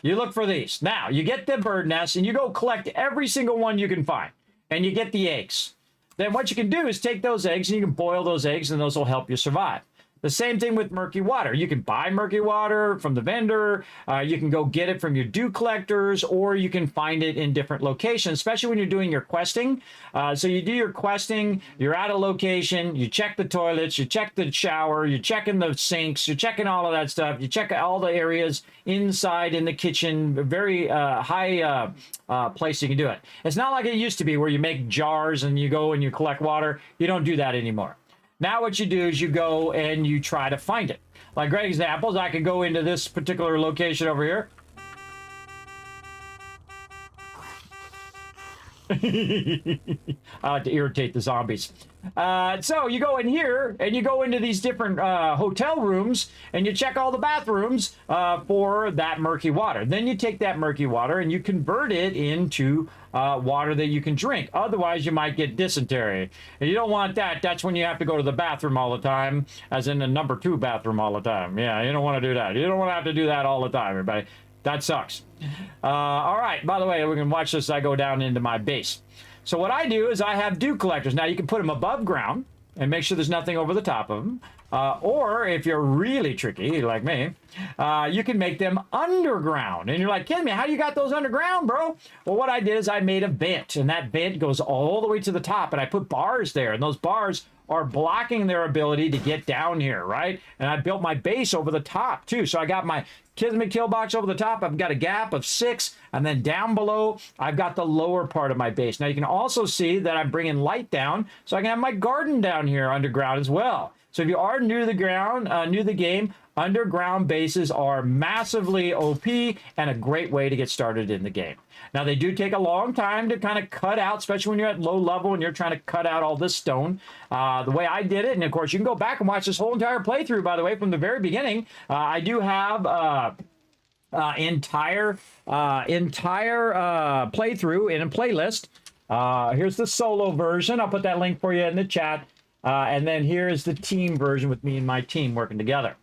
You look for these. Now, you get the bird nests, and you go collect every single one you can find. And you get the eggs. Then what you can do is take those eggs, and you can boil those eggs, and those will help you survive. The same thing with murky water. You can buy murky water from the vendor. You can go get it from your dew collectors, or you can find it in different locations, especially when you're doing your questing. So you do your questing, you're at a location, you check the toilets, you check the shower, you're checking the sinks, you're checking all of that stuff. You check all the areas inside in the kitchen, very high place you can do it. It's not like it used to be where you make jars and you go and you collect water. You don't do that anymore. Now what you do is you go and you try to find it. Like great examples, I could go into this particular location over here. I like to irritate the zombies. So you go in here and you go into these different hotel rooms and you check all the bathrooms for that murky water. Then you take that murky water and you convert it into water that you can drink. Otherwise, you might get dysentery. And you don't want that. That's when you have to go to the bathroom all the time, as in the #2 bathroom all the time. Yeah, you don't want to do that. You don't want to have to do that all the time, everybody. That sucks. All right, by the way, we can watch this as I go down into my base. So what I do is I have dew collectors. Now you can put them above ground and make sure there's nothing over the top of them. Or if you're really tricky, like me, you can make them underground. And you're like, Kimmy, how do you got those underground, bro? Well, what I did is I made a vent, and that vent goes all the way to the top, and I put bars there, and those bars are blocking their ability to get down here, right? And I built my base over the top, too. So I got my Kismet kill box over the top. I've got a gap of 6, and then down below, I've got the lower part of my base. Now, you can also see that I'm bringing light down, so I can have my garden down here underground as well. So if you are new to the ground, new to the game, underground bases are massively OP and a great way to get started in the game. Now, they do take a long time to kind of cut out, especially when you're at low level and you're trying to cut out all this stone. The way I did it, and of course, you can go back and watch this whole entire playthrough, by the way, from the very beginning. I do have entire playthrough in a playlist. Here's the solo version. I'll put that link for you in the chat. And then here is the team version with me and my team working together.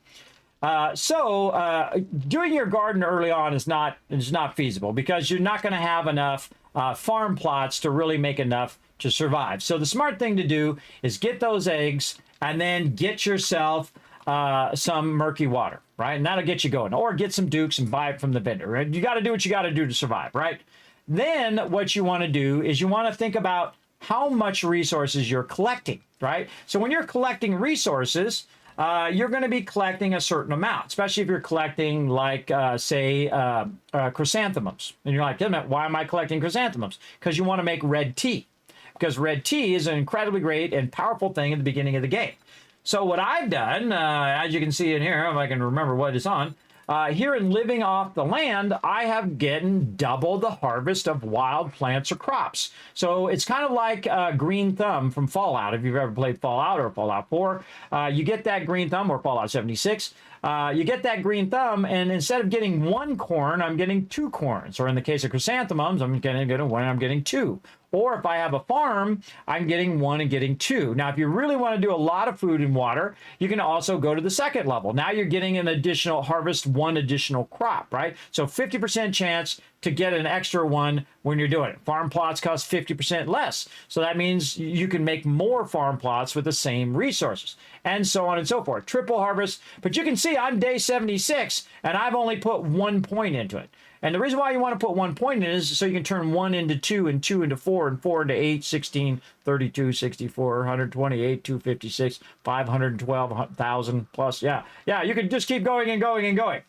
Doing your garden early on is not feasible because you're not going to have enough farm plots to really make enough to survive. So the smart thing to do is get those eggs and then get yourself some murky water, right? And that'll get you going. Or get some dukes and buy it from the vendor. Right? You got to do what you got to do to survive, right? Then what you want to do is you want to think about how much resources you're collecting, right? So when you're collecting resources, you're going to be collecting a certain amount, especially if you're collecting, like, say, chrysanthemums. And you're like, why am I collecting chrysanthemums? Because you want to make red tea. Because red tea is an incredibly great and powerful thing at the beginning of the game. So what I've done, as you can see in here, if I can remember what it's on, here in Living Off the Land, I have gotten double the harvest of wild plants or crops. So it's kind of like Green Thumb from Fallout. If you've ever played Fallout or Fallout 4, you get that Green Thumb, or Fallout 76. You get that Green Thumb, and instead of getting 1 corn, I'm getting 2 corns. Or in the case of chrysanthemums, I'm getting 1, I'm getting 2. Or if I have a farm, I'm getting 1 and getting 2. Now, if you really want to do a lot of food and water, you can also go to the second level. Now you're getting an additional harvest, 1 additional crop, right? So 50% chance to get an extra one when you're doing it. Farm plots cost 50% less. So that means you can make more farm plots with the same resources, and so on and so forth. Triple harvest. But you can see I'm day 76, and I've only put 1 point into it. And the reason why you want to put 1 point in is so you can turn 1 into 2, and 2 into 4, and 4 into 8, 16, 32, 64, 128, 256, 512, 1,000 plus. Yeah, you can just keep going and going and going.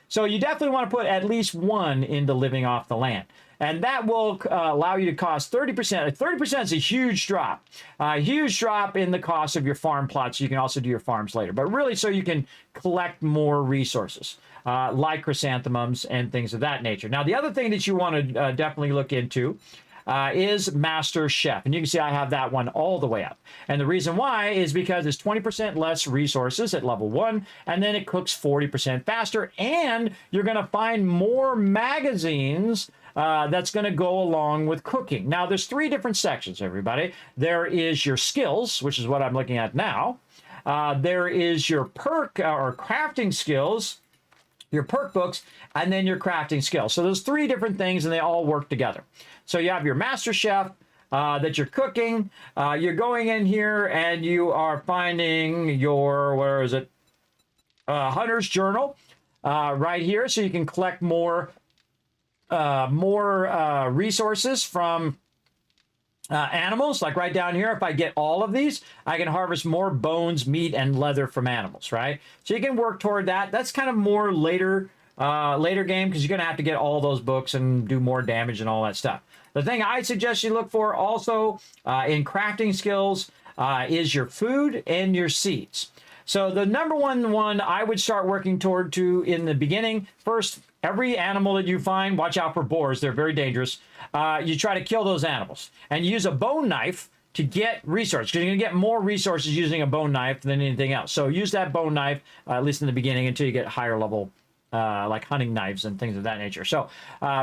So you definitely want to put at least 1 into Living Off the Land. And that will allow you to cost 30%. 30% is a huge drop. A huge drop in the cost of your farm plots. You can also do your farms later. But really so you can collect more resources. Like chrysanthemums and things of that nature. Now, the other thing that you want to definitely look into is Master Chef. And you can see I have that one all the way up. And the reason why is because it's 20% less resources at level 1, and then it cooks 40% faster, and you're going to find more magazines that's going to go along with cooking. Now, there's 3 different sections, everybody. There is your skills, which is what I'm looking at now. There is your perk or crafting skills, your perk books, and then your crafting skills. So there's 3 different things, and they all work together. So you have your Master Chef that you're cooking. You're going in here, and you are finding your, where is it? Hunter's Journal right here, so you can collect more resources from animals. Like right down here, if I get all of these, I can harvest more bones, meat, and leather from animals, right? So you can work toward that. That's kind of more later game, because you're going to have to get all those books and do more damage and all that stuff. The thing I suggest you look for also in crafting skills is your food and your seeds. So the number one I would start working toward to in the beginning, first, every animal that you find, watch out for boars. They're very dangerous. You try to kill those animals and use a bone knife to get resources, because you're going to get more resources using a bone knife than anything else. So use that bone knife, at least in the beginning, until you get higher level, like hunting knives and things of that nature. So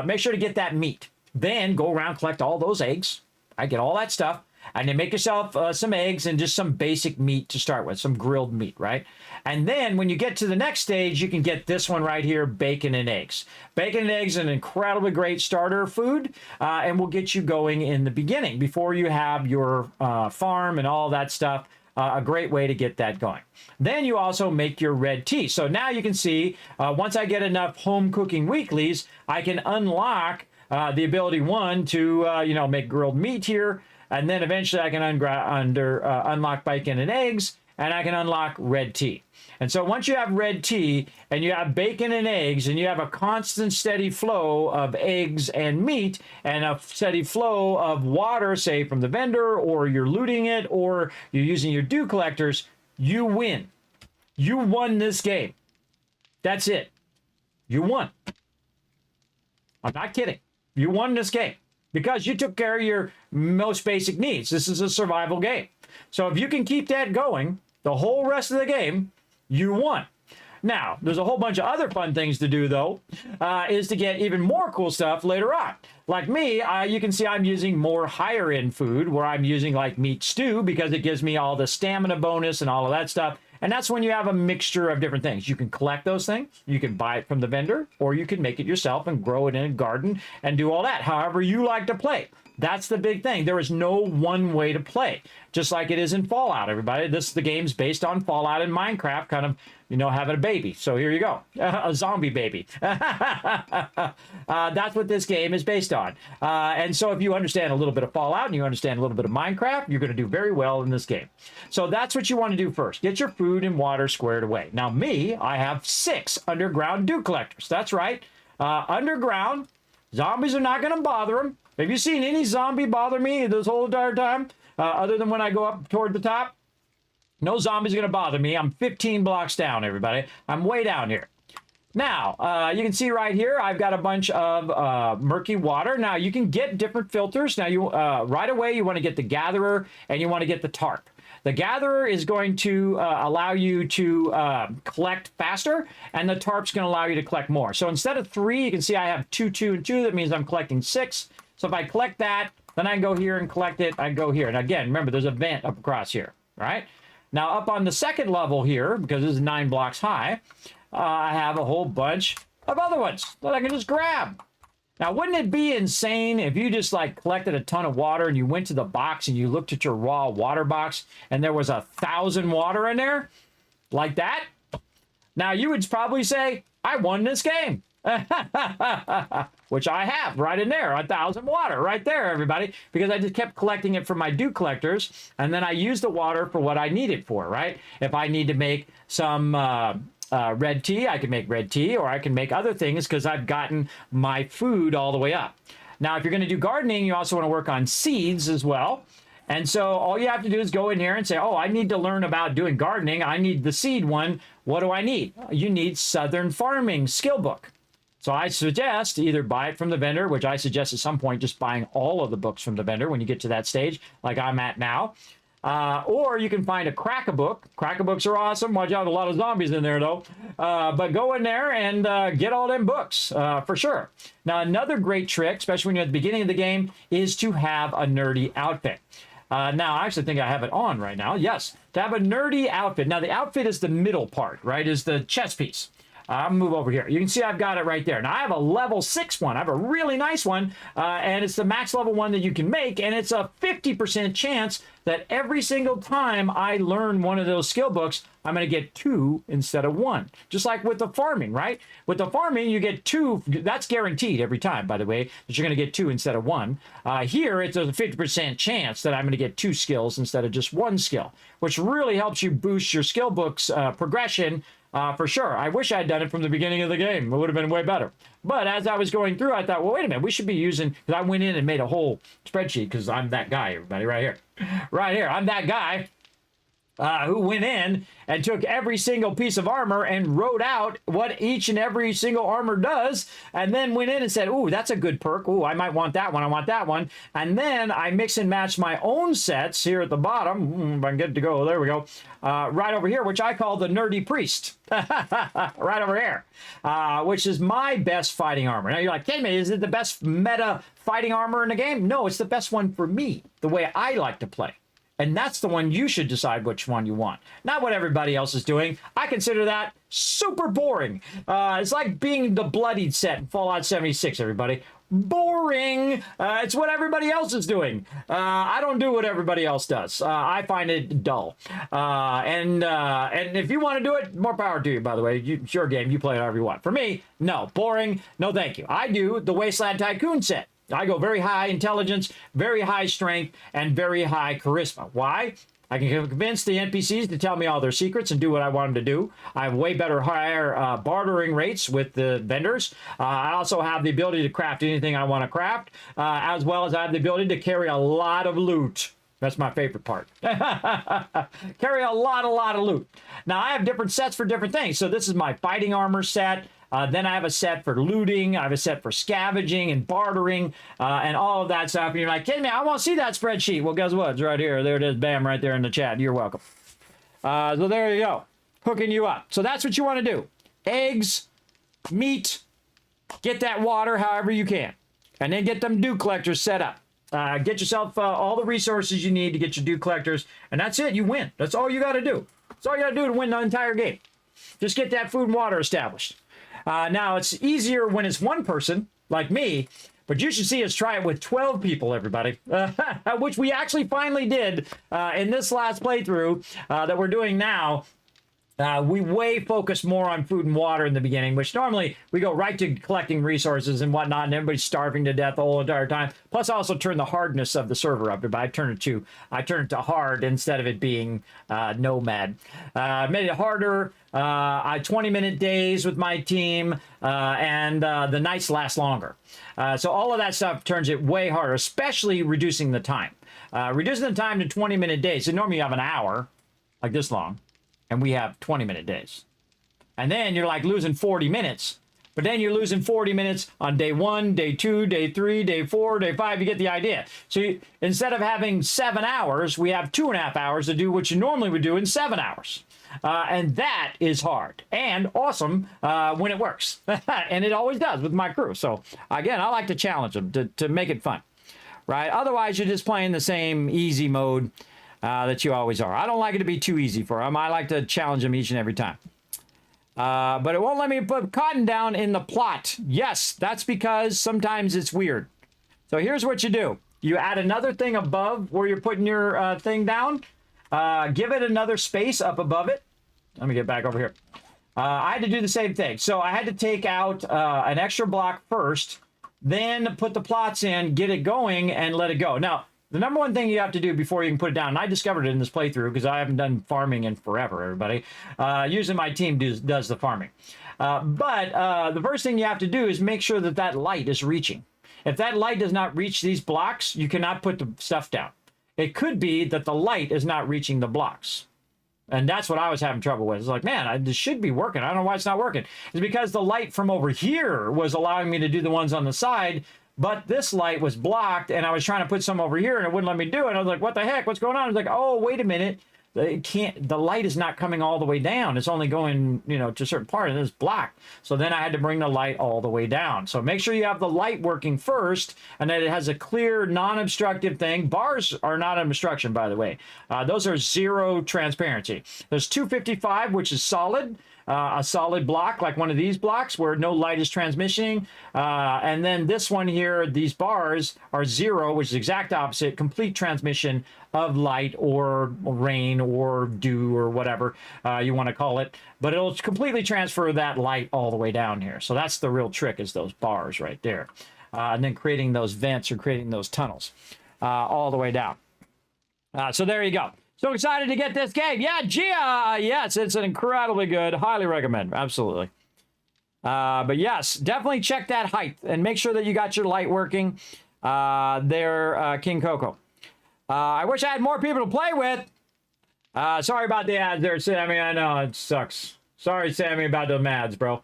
make sure to get that meat. Then go around, collect all those eggs. I get all that stuff. And you make yourself some eggs and just some basic meat to start with, some grilled meat, right? And then when you get to the next stage, you can get this one right here, bacon and eggs. Bacon and eggs is an incredibly great starter food, and will get you going in the beginning before you have your farm and all that stuff. A great way to get that going. Then you also make your red tea. So now you can see, once I get enough home cooking weeklies, I can unlock the ability, one, to, make grilled meat here. And then eventually I can unlock bacon and eggs, and I can unlock red tea. And so once you have red tea and you have bacon and eggs and you have a constant steady flow of eggs and meat and a steady flow of water, say from the vendor, or you're looting it, or you're using your dew collectors, you win. You won this game. That's it. You won. I'm not kidding. You won this game because you took care of your most basic needs. This is a survival game. So if you can keep that going the whole rest of the game, you won. Now, there's a whole bunch of other fun things to do, though, is to get even more cool stuff later on. Like me, you can see I'm using more higher-end food, where I'm using, like, meat stew, because it gives me all the stamina bonus and all of that stuff. And that's when you have a mixture of different things. You can collect those things, you can buy it from the vendor, or you can make it yourself and grow it in a garden and do all that, however you like to play. That's the big thing. There is no one way to play, just like it is in Fallout, everybody. The game's based on Fallout and Minecraft, kind of, having a baby. So here you go, a zombie baby. That's what this game is based on. And so if you understand a little bit of Fallout and you understand a little bit of Minecraft, you're going to do very well in this game. So that's what you want to do first. Get your food and water squared away. Now me, I have 6 underground dew collectors. That's right. Underground, zombies are not going to bother them. Have you seen any zombie bother me this whole entire time? Other than when I go up toward the top? No zombies are going to bother me. I'm 15 blocks down, everybody. I'm way down here. Now, you can see right here, I've got a bunch of murky water. Now, you can get different filters. Now, you right away, you want to get the gatherer and you want to get the tarp. The gatherer is going to allow you to collect faster, and the tarp's going to allow you to collect more. So instead of 3, you can see I have 2, 2, and 2. That means I'm collecting 6. So if I collect that, then I can go here and collect it. I can go here. And again, remember, there's a vent up across here, right? Now, up on the second level here, because this is 9 blocks high, I have a whole bunch of other ones that I can just grab. Now, wouldn't it be insane if you just, collected a ton of water and you went to the box and you looked at your raw water box and there was 1,000 water in there? Like that? Now, you would probably say, I won this game. Which I have right in there, 1,000 water right there, everybody, because I just kept collecting it from my dew collectors, and then I used the water for what I need it for, right? If I need to make some red tea, I can make red tea, or I can make other things because I've gotten my food all the way up. Now, if you're going to do gardening, you also want to work on seeds as well. And so all you have to do is go in here and say, oh, I need to learn about doing gardening. I need the seed one. What do I need? You need Southern Farming Skill Book. So I suggest either buy it from the vendor, which I suggest at some point just buying all of the books from the vendor when you get to that stage, like I'm at now. Or you can find a crack-a-book. Crack-a-books are awesome. Watch out, a lot of zombies in there, though. But go in there and get all them books, for sure. Now, another great trick, especially when you're at the beginning of the game, is to have a nerdy outfit. Now, I actually think I have it on right now. Yes, to have a nerdy outfit. Now, the outfit is the middle part, right, is the chest piece. I'll move over here. You can see I've got it right there. Now, I have a level 6 one. I have a really nice one, and it's the max level one that you can make, and it's a 50% chance that every single time I learn one of those skill books, I'm going to get 2 instead of 1. Just like with the farming, right? With the farming, you get 2. That's guaranteed every time, by the way, that you're going to get 2 instead of 1. Here, it's a 50% chance that I'm going to get 2 skills instead of just 1 skill, which really helps you boost your skill book's progression. For sure. I wish I had done it from the beginning of the game. It would have been way better. But as I was going through, I thought, well, wait a minute. We should be using, because I went in and made a whole spreadsheet, because I'm that guy, everybody, right here. Right here. I'm that guy. who went in and took every single piece of armor and wrote out what each and every single armor does, and then went in and said, ooh, that's a good perk. Ooh, I might want that one. I want that one. And then I mix and match my own sets here at the bottom. If I can get it to go, there we go. Right over here, which I call the Nerdy Priest. Right over here, which is my best fighting armor. Now you're like, Kismet, is it the best meta fighting armor in the game? No, it's the best one for me, the way I like to play. And that's the one you should decide which one you want. Not what everybody else is doing. I consider that super boring. It's like being the bloodied set in Fallout 76, everybody. Boring. It's what everybody else is doing. I don't do what everybody else does. I find it dull. And if you want to do it, more power to you, by the way. It's your game. You play it however you want. For me, no. Boring. No, thank you. I do the Wasteland Tycoon set. I go very high intelligence, very high strength, and very high charisma. Why? I can convince the NPCs to tell me all their secrets and do what I want them to do. I have way better, higher bartering rates with the vendors. I also have the ability to craft anything I want to craft, as well as I have the ability to carry a lot of loot. That's my favorite part. Carry a lot of loot. Now, I have different sets for different things. So this is my fighting armor set. Then I have a set for looting. I have a set for scavenging and bartering and all of that stuff. And you're like, kidding me? I want to see that spreadsheet. Well, guess what? It's right here. There it is. Bam, right there in the chat. You're welcome. So there you go. Hooking you up. So that's what you want to do. Eggs, meat, get that water however you can. And then get them dew collectors set up. Get yourself all the resources you need to get your dew collectors. And that's it. You win. That's all you got to do. That's all you got to do to win the entire game. Just get that food and water established. Now, it's easier when it's one person, like me, but you should see us try it with 12 people, everybody, which we actually finally did in this last playthrough that we're doing now. We way focus more on food and water in the beginning, which normally we go right to collecting resources and whatnot, and everybody's starving to death the whole entire time. Plus, I also turn the hardness of the server up. But I turn it to hard instead of it being nomad. Made it harder. 20-minute days with my team, and the nights last longer. So all of that stuff turns it way harder, especially reducing the time. Reducing the time to 20-minute days. So normally you have an hour, like this long. And we have 20-minute days. And then you're like losing 40 minutes. But then you're losing 40 minutes on day 1, day 2, day 3, day 4, day 5. You get the idea. So instead of having 7 hours, we have 2.5 hours to do what you normally would do in 7 hours. And that is hard and awesome when it works. And it always does with my crew. So again, I like to challenge them to make it fun. Right? Otherwise, you're just playing the same easy mode that you always are. I don't like it to be too easy for them. I like to challenge them each and every time. But it won't let me put cotton down in the plot. Yes, that's because sometimes it's weird. So here's what you do. You add another thing above where you're putting your thing down. Give it another space up above it. Let me get back over here. I had to do the same thing. So I had to take out an extra block first, then put the plots in, get it going, and let it go. Now, the number one thing you have to do before you can put it down, and I discovered it in this playthrough because I haven't done farming in forever, everybody. Usually my team does the farming. But the first thing you have to do is make sure that that light is reaching. If that light does not reach these blocks, you cannot put the stuff down. It could be that the light is not reaching the blocks. And that's what I was having trouble with. It's like, man, this should be working. I don't know why it's not working. It's because the light from over here was allowing me to do the ones on the side, but this light was blocked, and I was trying to put some over here, and it wouldn't let me do it. I was like, what the heck? What's going on? I was like, oh, wait a minute. The light is not coming all the way down. It's only going, to a certain part, and it's blocked. So then I had to bring the light all the way down. So make sure you have the light working first, and that it has a clear, non-obstructive thing. Bars are not an obstruction, by the way. Those are zero transparency. There's 255, which is solid. A solid block, like one of these blocks where no light is transmitting. And then this one here, these bars are 0, which is exact opposite, complete transmission of light or rain or dew or whatever you want to call it. But it'll completely transfer that light all the way down here. So that's the real trick, is those bars right there. And then creating those vents or creating those tunnels all the way down. So there you go. So excited to get this game. Yeah, Gia. Yes, it's an incredibly good. Highly recommend. Absolutely. But yes, definitely check that height and make sure that you got your light working there, King Coco. I wish I had more people to play with. Sorry about the ads there, Sammy. I know it sucks. Sorry, Sammy, about the ads, bro.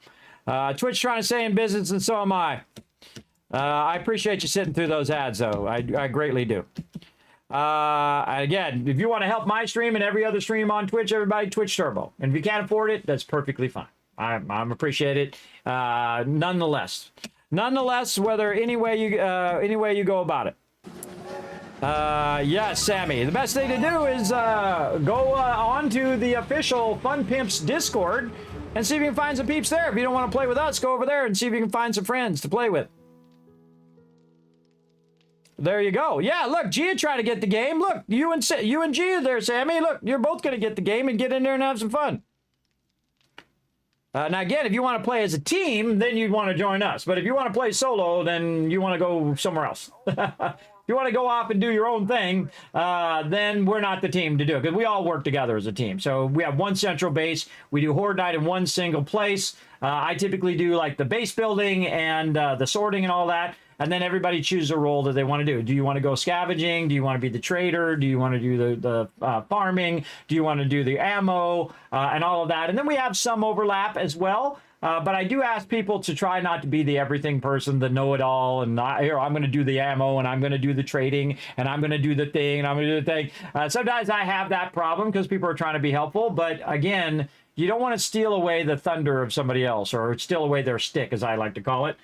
Twitch trying to stay in business, and so am I. I appreciate you sitting through those ads, though. I greatly do. Again, if you want to help my stream and every other stream on Twitch, everybody, Twitch Turbo. And if you can't afford it, that's perfectly fine. I'm appreciate it. Nonetheless, whether any way you go about it. Yes, Sammy. The best thing to do is go onto the official Fun Pimps Discord and see if you can find some peeps there. If you don't want to play with us, go over there and see if you can find some friends to play with. There you go. Yeah, look, Gia trying to get the game. Look, you and Gia there, Sammy. Look, you're both going to get the game and get in there and have some fun. Now, again, if you want to play as a team, then you'd want to join us. But if you want to play solo, then you want to go somewhere else. If you want to go off and do your own thing, then we're not the team to do it, because we all work together as a team. So we have one central base. We do Horde Night in one single place. I typically do like the base building and the sorting and all that. And then everybody chooses a role that they want to do. Do you want to go scavenging? Do you want to be the trader? Do you want to do the farming? Do you want to do the ammo and all of that? And then we have some overlap as well. But I do ask people to try not to be the everything person, the know-it-all, and here, I'm going to do the ammo, and I'm going to do the trading, and I'm going to do the thing, and I'm going to do the thing. Sometimes I have that problem because people are trying to be helpful. But again, you don't want to steal away the thunder of somebody else, or steal away their stick, as I like to call it.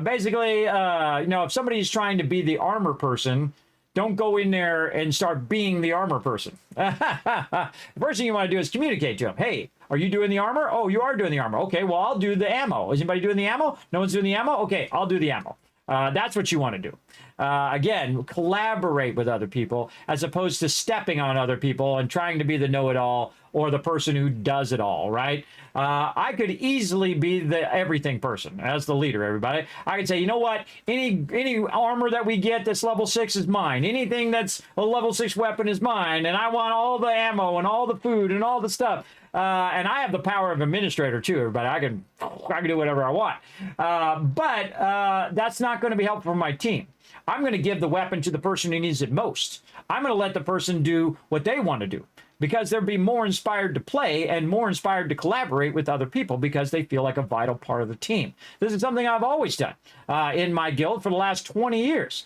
Basically, if somebody's trying to be the armor person, don't go in there and start being the armor person. The first thing you want to do is communicate to them. Hey, are you doing the armor? Oh, you are doing the armor. Okay, well, I'll do the ammo. Is anybody doing the ammo? No one's doing the ammo? Okay, I'll do the ammo. That's what you want to do. Again, collaborate with other people as opposed to stepping on other people and trying to be the know-it-all or the person who does it all, right? I could easily be the everything person as the leader, everybody. I could say, you know what? Any armor that we get that's level 6 is mine. Anything that's a level 6 weapon is mine. And I want all the ammo and all the food and all the stuff. And I have the power of administrator too, everybody. I can do whatever I want. But that's not going to be helpful for my team. I'm going to give the weapon to the person who needs it most. I'm going to let the person do what they want to do, because they'll be more inspired to play and more inspired to collaborate with other people because they feel like a vital part of the team. This is something I've always done in my guild for the last 20 years,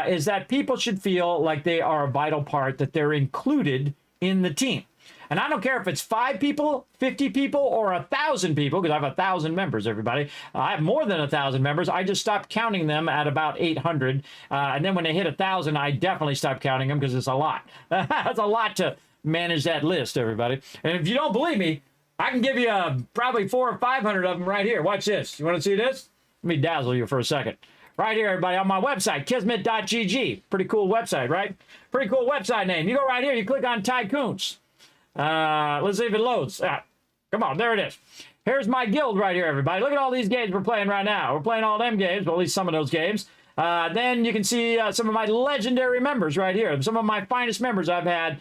is that people should feel like they are a vital part, that they're included in the team. And I don't care if it's 5 people, 50 people, or 1,000 people, because I have 1,000 members, everybody. I have more than 1,000 members. I just stopped counting them at about 800. And then when they hit 1,000, I definitely stopped counting them because it's a lot. That's a lot to manage that list, everybody. And if you don't believe me, I can give you probably 400 or 500 of them right here. Watch this. You want to see this? Let me dazzle you for a second. Right here, everybody, on my website, kismet.gg. Pretty cool website, right? Pretty cool website name. You go right here, you click on Tycoons. Let's see if it loads. Come on, there it is. Here's my guild right here, everybody. Look at all these games we're playing right now. We're playing all them games, well, at least some of those games. Then you can see some of my legendary members right here. Some of my finest members I've had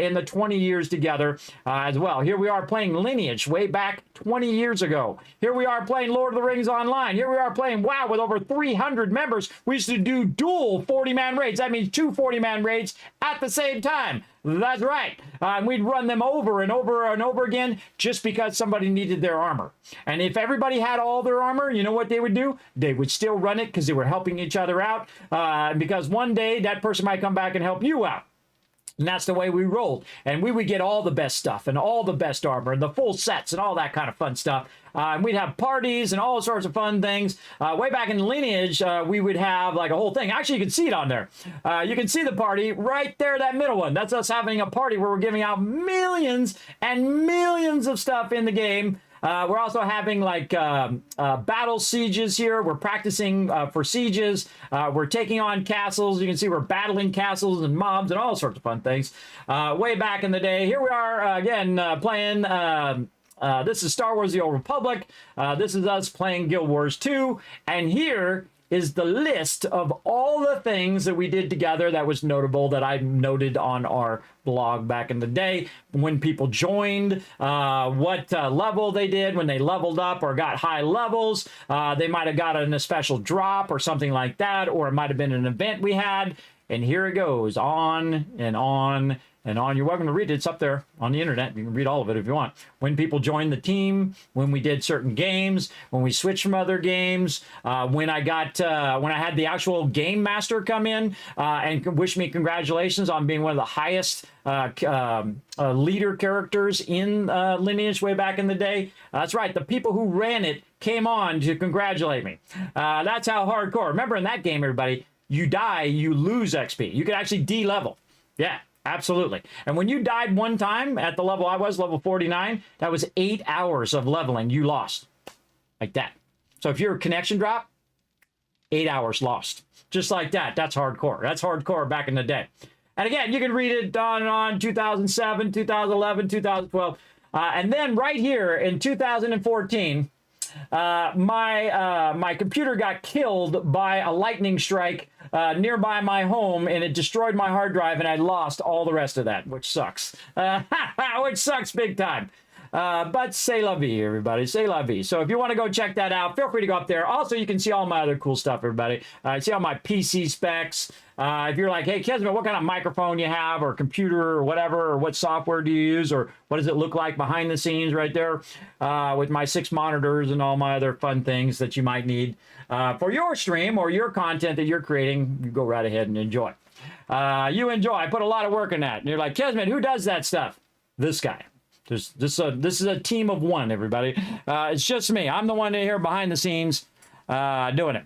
in the 20 years together as well. Here we are playing Lineage way back 20 years ago. Here we are playing Lord of the Rings Online. Here we are playing WoW with over 300 members. We used to do dual 40-man raids. That means 2 40-man raids at the same time. That's right. And we'd run them over and over and over again just because somebody needed their armor. And if everybody had all their armor, you know what they would do? They would still run it because they were helping each other out. Because one day that person might come back and help you out. And that's the way we rolled. And we would get all the best stuff and all the best armor and the full sets and all that kind of fun stuff. And we'd have parties and all sorts of fun things. Way back in Lineage, we would have like a whole thing. Actually, you can see it on there. You can see the party right there, that middle one. That's us having a party where we're giving out millions and millions of stuff in the game. We're also having like battle sieges here. We're practicing for sieges. We're taking on castles. You can see we're battling castles and mobs and all sorts of fun things. Way back in the day, here we are again playing. This is Star Wars: The Old Republic. This is us playing Guild Wars 2. And here is the list of all the things that we did together that was notable, that I noted on our blog back in the day. When people joined, what level they did, when they leveled up or got high levels. They might have gotten a special drop or something like that, or it might have been an event we had. And here it goes, on and on and on. You're welcome to read it. It's up there on the internet. You can read all of it if you want. When people joined the team, when we did certain games, when we switched from other games, when I had the actual game master come in and wish me congratulations on being one of the highest leader characters in Lineage way back in the day. That's right. The people who ran it came on to congratulate me. That's how hardcore. Remember in that game, everybody, you die, you lose XP. You could actually D-level. Yeah, absolutely. And when you died one time at the level I was, level 49, that was 8 hours of leveling you lost. Like that. So if you're a connection drop, 8 hours lost. Just like that. That's hardcore. That's hardcore back in the day. And again, you can read it on and on, 2007, 2011, 2012. And then right here in 2014, my computer got killed by a lightning strike nearby my home, and it destroyed my hard drive, and I lost all the rest of that, which sucks. Which sucks big time. But c'est la vie, everybody. C'est la vie. So if you want to go check that out, feel free to go up there. Also, you can see all my other cool stuff, everybody. See all my PC specs. If you're like, hey, Kismet, what kind of microphone you have, or computer, or whatever, or what software do you use, or what does it look like behind the scenes right there with my 6 monitors and all my other fun things that you might need for your stream or your content that you're creating, you go right ahead and enjoy. You enjoy. I put a lot of work in that. And you're like, Kismet, who does that stuff? This guy. This is a team of one, everybody. It's just me. I'm the one here behind the scenes doing it.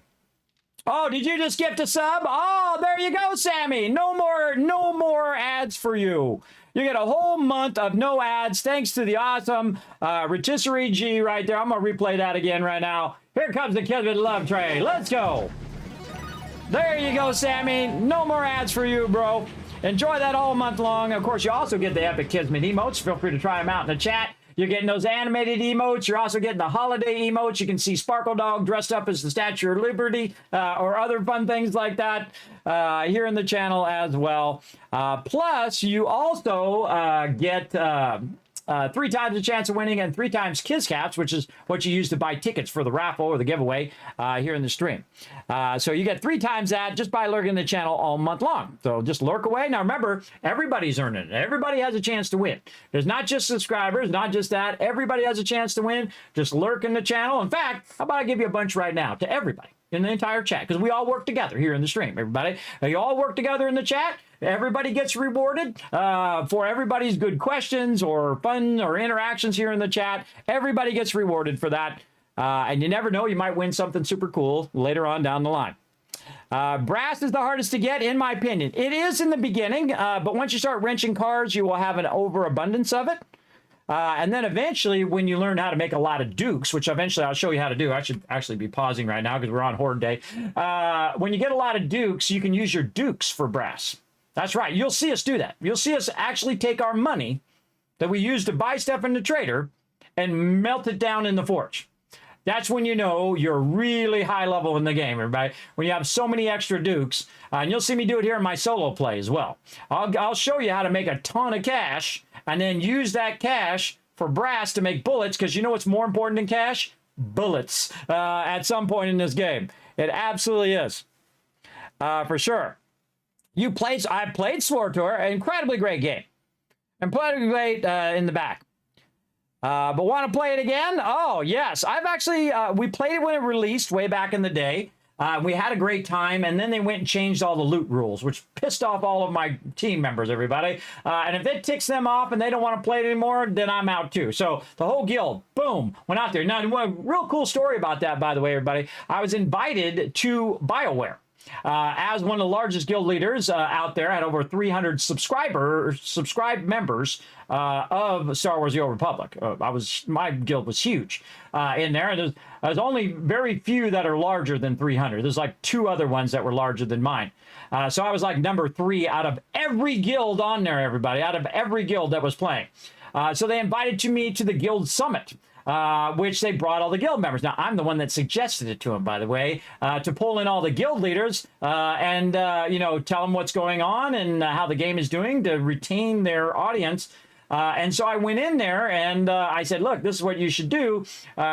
Oh, did you just gift a sub? Oh, there you go, Sammy. No more ads for you. You get a whole month of no ads thanks to the awesome Rotisserie G right there. I'm going to replay that again right now. Here comes the Kismet Love Tray. Let's go. There you go, Sammy. No more ads for you, bro. Enjoy that all month long. Of course, you also get the epic Kismet emotes. Feel free to try them out in the chat. You're getting those animated emotes. You're also getting the holiday emotes. You can see Sparkle Dog dressed up as the Statue of Liberty or other fun things like that here in the channel as well. Plus, you also get 3 times the chance of winning and 3 times Kiss Caps, which is what you use to buy tickets for the raffle or the giveaway here in the stream. So you get 3 times that just by lurking the channel all month long. So just lurk away. Now remember, everybody's earning it. Everybody has a chance to win. There's not just subscribers, not just that. Everybody has a chance to win. Just lurk in the channel. In fact, how about I give you a bunch right now to everybody in the entire chat, because we all work together here in the stream, everybody. You all work together in the chat. Everybody gets rewarded for everybody's good questions or fun or interactions here in the chat. Everybody gets rewarded for that. And you never know, you might win something super cool later on down the line. Brass is the hardest to get, in my opinion. It is in the beginning, but once you start wrenching cards, you will have an overabundance of it. And then eventually, when you learn how to make a lot of dukes, which eventually I'll show you how to do. I should actually be pausing right now because we're on Horde Day. When you get a lot of dukes, you can use your dukes for brass. That's right. You'll see us do that. You'll see us actually take our money that we use to buy stuff in the trader and melt it down in the forge. That's when you know you're really high level in the game, everybody. When you have so many extra dukes, and you'll see me do it here in my solo play as well. I'll show you how to make a ton of cash and then use that cash for brass to make bullets, because you know what's more important than cash? Bullets at some point in this game. It absolutely is. For sure. I played Swartor, an incredibly great game. Incredibly great in the back. But want to play it again? Oh, yes. I've actually, we played it when it released way back in the day. We had a great time, and then they went and changed all the loot rules, which pissed off all of my team members, everybody. And if it ticks them off and they don't want to play it anymore, then I'm out too. So the whole guild, boom, went out there. Now, a real cool story about that, by the way, everybody. I was invited to BioWare. As one of the largest guild leaders out there, had over 300 subscribed members of Star Wars: The Old Republic. My guild was huge in there. And there's only very few that are larger than 300. There's like 2 other ones that were larger than mine. So I was like number 3 out of every guild on there, everybody, out of every guild that was playing. So they invited me to the guild summit. Which they brought all the guild members. Now, I'm the one that suggested it to them, by the way, to pull in all the guild leaders and, you know, tell them what's going on and how the game is doing to retain their audience And so I went in there and I said, look, this is what you should do.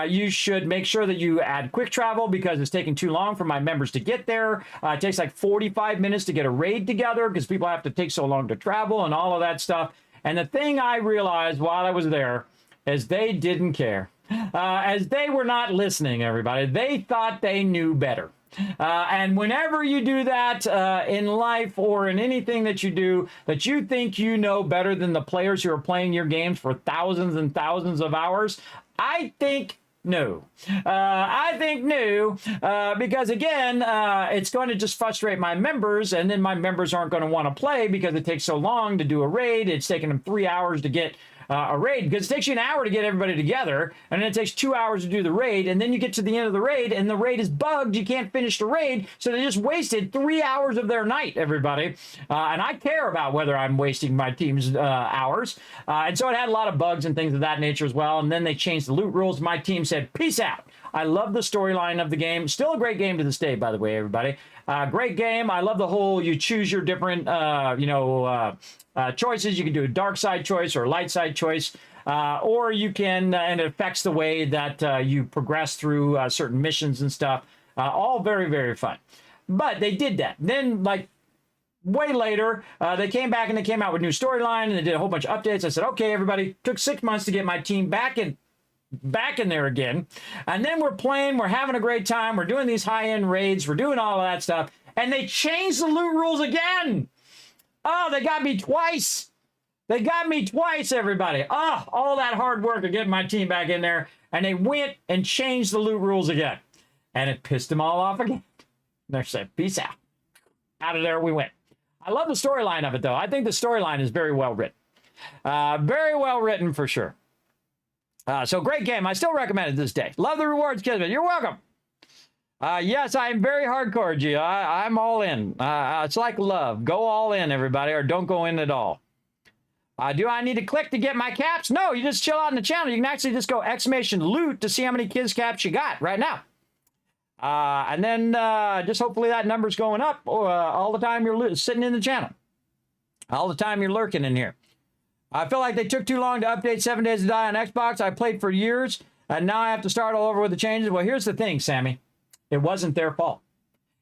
You should make sure that you add quick travel because it's taking too long for my members to get there. It takes like 45 minutes to get a raid together because people have to take so long to travel and all of that stuff. And the thing I realized while I was there is they didn't care. As they were not listening, everybody. They thought they knew better. And whenever you do that in life or in anything that you do, that you think you know better than the players who are playing your games for thousands and thousands of hours, I think no. I think no, because again, it's going to just frustrate my members, and then my members aren't going to want to play because it takes so long to do a raid. It's taking them 3 hours to get a raid because it takes you an hour to get everybody together, and then it takes 2 hours to do the raid, and then you get to the end of the raid, and the raid is bugged. You can't finish the raid, so they just wasted 3 hours of their night, everybody. And I care about whether I'm wasting my team's hours. And so it had a lot of bugs and things of that nature as well, and then they changed the loot rules. My team said, peace out. I love the storyline of the game. Still a great game to this day, by the way, everybody. Great game. I love the whole you choose your different, choices. You can do a dark side choice or a light side choice, or you can, and it affects the way that you progress through certain missions and stuff. All very, very fun. But they did that. Then, like, way later, they came back and they came out with new storyline and they did a whole bunch of updates. I said, okay, everybody, took 6 months to get my team back in there again. And then we're playing, we're having a great time, we're doing these high-end raids, we're doing all of that stuff, and they changed the loot rules again. Oh, they got me twice. They got me twice, everybody. Oh, all that hard work of getting my team back in there, and they went and changed the loot rules again. And it pissed them all off again. They said, peace out. Out of there we went. I love the storyline of it, though. I think the storyline is very well written. Very well written, for sure. So great game. I still recommend it this day. Love the rewards, Kismet. You're welcome. Yes, I am very hardcore, Gio. I'm all in. It's like love. Go all in, everybody, or don't go in at all. Do I need to click to get my caps? No, you just chill out in the channel. You can actually just go !loot to see how many kids caps you got right now. And then just hopefully that number's going up all the time you're sitting in the channel. All the time you're lurking in here. I feel like they took too long to update 7 Days to Die on Xbox. I played for years, and now I have to start all over with the changes. Well, here's the thing, Sammy. It wasn't their fault.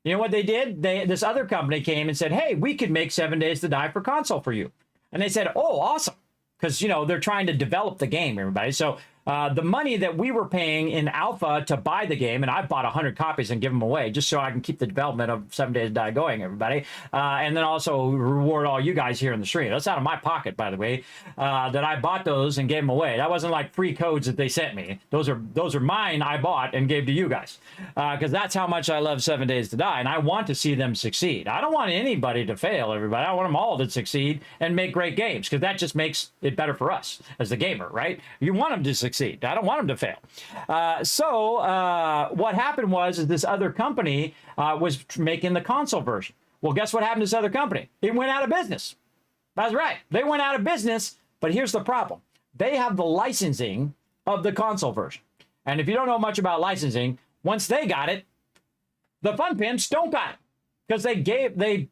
You know what they did? This other company came and said, hey, we could make 7 Days to Die for console for you. And they said, oh, awesome. Because, you know, they're trying to develop the game, everybody. So the money that we were paying in alpha to buy the game, and I bought 100 copies and give them away just so I can keep the development of 7 Days to Die going, everybody. And then also reward all you guys here in the stream. That's out of my pocket, by the way, that I bought those and gave them away. That wasn't like free codes that they sent me. Those are mine I bought and gave to you guys. Because that's how much I love 7 Days to Die, and I want to see them succeed. I don't want anybody to fail, everybody. I want them all to succeed and make great games, because that just makes it better for us as the gamer, right? You want them to succeed. I don't want them to fail. So what happened was this other company was making the console version. Well, guess what happened to this other company? It went out of business. That's right. They went out of business, but here's the problem. They have the licensing of the console version. And if you don't know much about licensing, once they got it, the Fun Pimps don't got it, because they gave the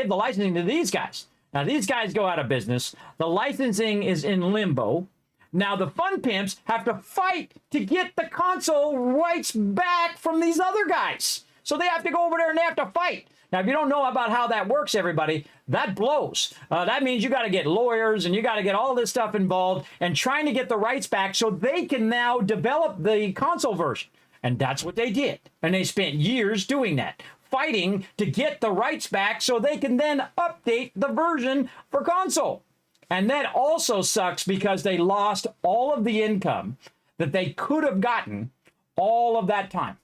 licensing to these guys. Now, these guys go out of business. The licensing is in limbo. Now, the Fun Pimps have to fight to get the console rights back from these other guys. So they have to go over there and they have to fight. Now, if you don't know about how that works, everybody, that blows. That means you got to get lawyers and you got to get all this stuff involved and trying to get the rights back so they can now develop the console version. And that's what they did. And they spent years doing that, fighting to get the rights back so they can then update the version for console. And that also sucks because they lost all of the income that they could have gotten all of that time.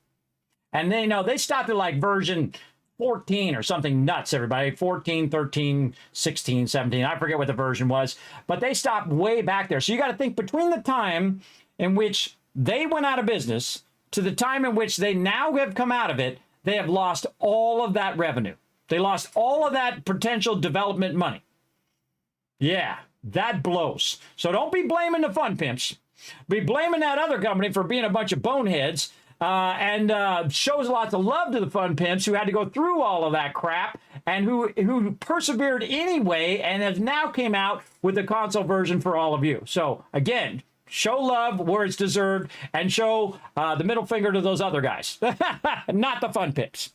And they they stopped at like version 14 or something nuts, everybody. 14, 13, 16, 17. I forget what the version was. But they stopped way back there. So you got to think between the time in which they went out of business to the time in which they now have come out of it, they have lost all of that revenue. They lost all of that potential development money. Yeah, that blows. So don't be blaming the Fun Pimps. Be blaming that other company for being a bunch of boneheads and shows lots of love to the Fun Pimps who had to go through all of that crap and who persevered anyway and has now came out with the console version for all of you. So again, show love where it's deserved and show the middle finger to those other guys. Not the Fun Pimps.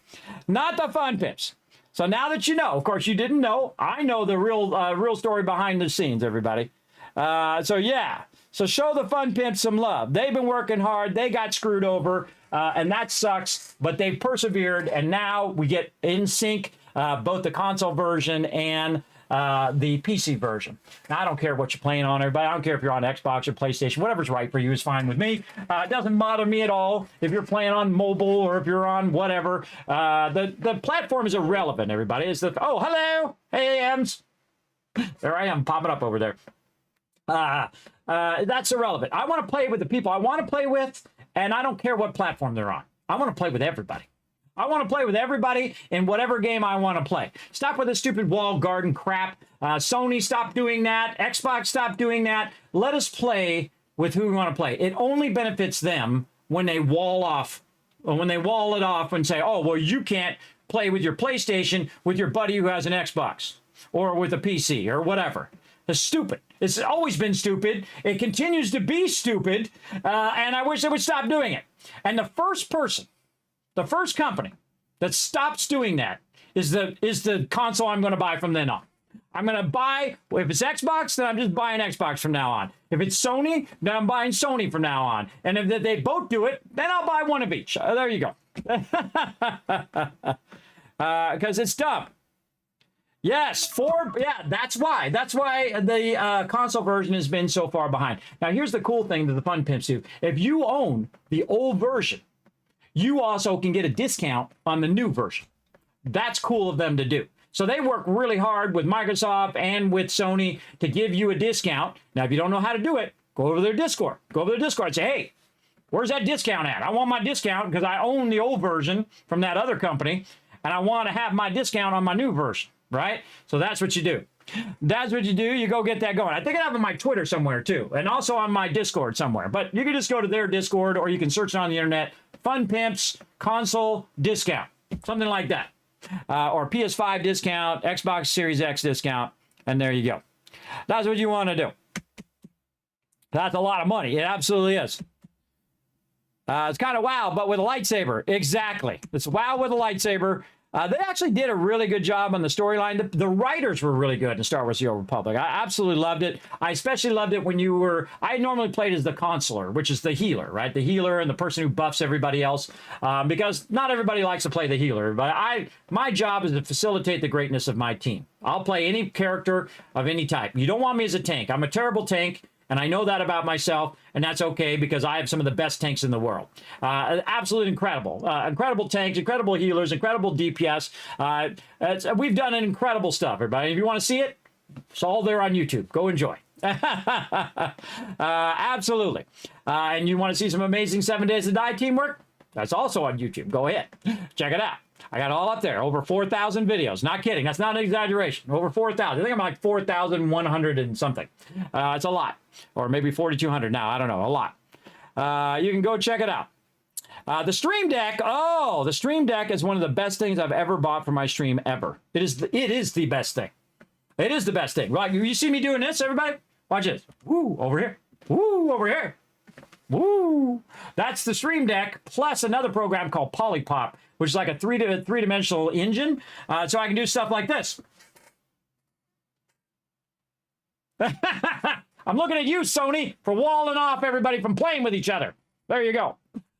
Not the Fun Pimps. So now that you know, of course you didn't know, I know the real story behind the scenes, everybody. So yeah, so show the Fun Pimps some love. They've been working hard. They got screwed over, and that sucks, but they've persevered, and now we get in sync both the console version and the PC version. Now, I don't care what you're playing on, everybody. I don't care if you're on Xbox or PlayStation. Whatever's right for you is fine with me. It doesn't bother me at all if you're playing on mobile or if you're on whatever. The platform is irrelevant, everybody. It's the, oh, hello. Hey, AMs. There I am, popping up over there. That's irrelevant. I want to play with the people I want to play with, and I don't care what platform they're on. I want to play with everybody. I want to play with everybody in whatever game I want to play. Stop with this stupid walled garden crap. Sony, stop doing that. Xbox, stop doing that. Let us play with who we want to play. It only benefits them when they wall off, or when they wall it off and say, oh, well, you can't play with your PlayStation with your buddy who has an Xbox or with a PC or whatever. It's stupid. It's always been stupid. It continues to be stupid, and I wish they would stop doing it. And the first person, the first company that stops doing that is the console I'm going to buy from then on. I'm going to buy, if it's Xbox, then I'm just buying Xbox from now on. If it's Sony, then I'm buying Sony from now on. And if they both do it, then I'll buy one of each. There you go. Because it's dumb. Yes, yeah, that's why. That's why the console version has been so far behind. Now, here's the cool thing that the Fun Pimps do. If you own the old version, you also can get a discount on the new version. That's cool of them to do. So they work really hard with Microsoft and with Sony to give you a discount. Now, if you don't know how to do it, go over to their Discord. Go over to their Discord and say, hey, where's that discount at? I want my discount because I own the old version from that other company, and I want to have my discount on my new version, right? So that's what you do. That's what you do. You go get that going. I think I have it on my Twitter somewhere, too, and also on my Discord somewhere. But you can just go to their Discord, or you can search it on the internet. Fun Pimps console discount, something like that, or PS5 discount, Xbox Series X discount, and there you go. That's what you want to do. That's a lot of money. It absolutely is. It's kind of WoW, but with a lightsaber. Exactly. It's WoW with a lightsaber. They actually did a really good job on the storyline. The writers were really good in Star Wars The Old Republic. I absolutely loved it. I especially loved it when you were... I normally played as the consular, which is the healer, right? The healer and the person who buffs everybody else. Because not everybody likes to play the healer. But my job is to facilitate the greatness of my team. I'll play any character of any type. You don't want me as a tank. I'm a terrible tank. And I know that about myself, and that's okay because I have some of the best tanks in the world. Absolutely incredible. Incredible tanks, incredible healers, incredible DPS. We've done an incredible stuff, everybody. If you want to see it, it's all there on YouTube. Go enjoy. Absolutely. And you want to see some amazing 7 Days to Die teamwork? That's also on YouTube. Go ahead. Check it out. I got it all up there. Over 4,000 videos. Not kidding. That's not an exaggeration. Over 4,000. I think I'm like 4,100 and something. It's a lot. Or maybe 4,200 now. I don't know. A lot. You can go check it out. The Stream Deck. Oh, the Stream Deck is one of the best things I've ever bought for my stream ever. It is the best thing. It is the best thing. Right? You see me doing this, everybody? Watch this. Woo, over here. Woo, over here. Woo. That's the Stream Deck plus another program called Polypop, which is like a three-dimensional engine. So I can do stuff like this. I'm looking at you, Sony, for walling off everybody from playing with each other. There you go.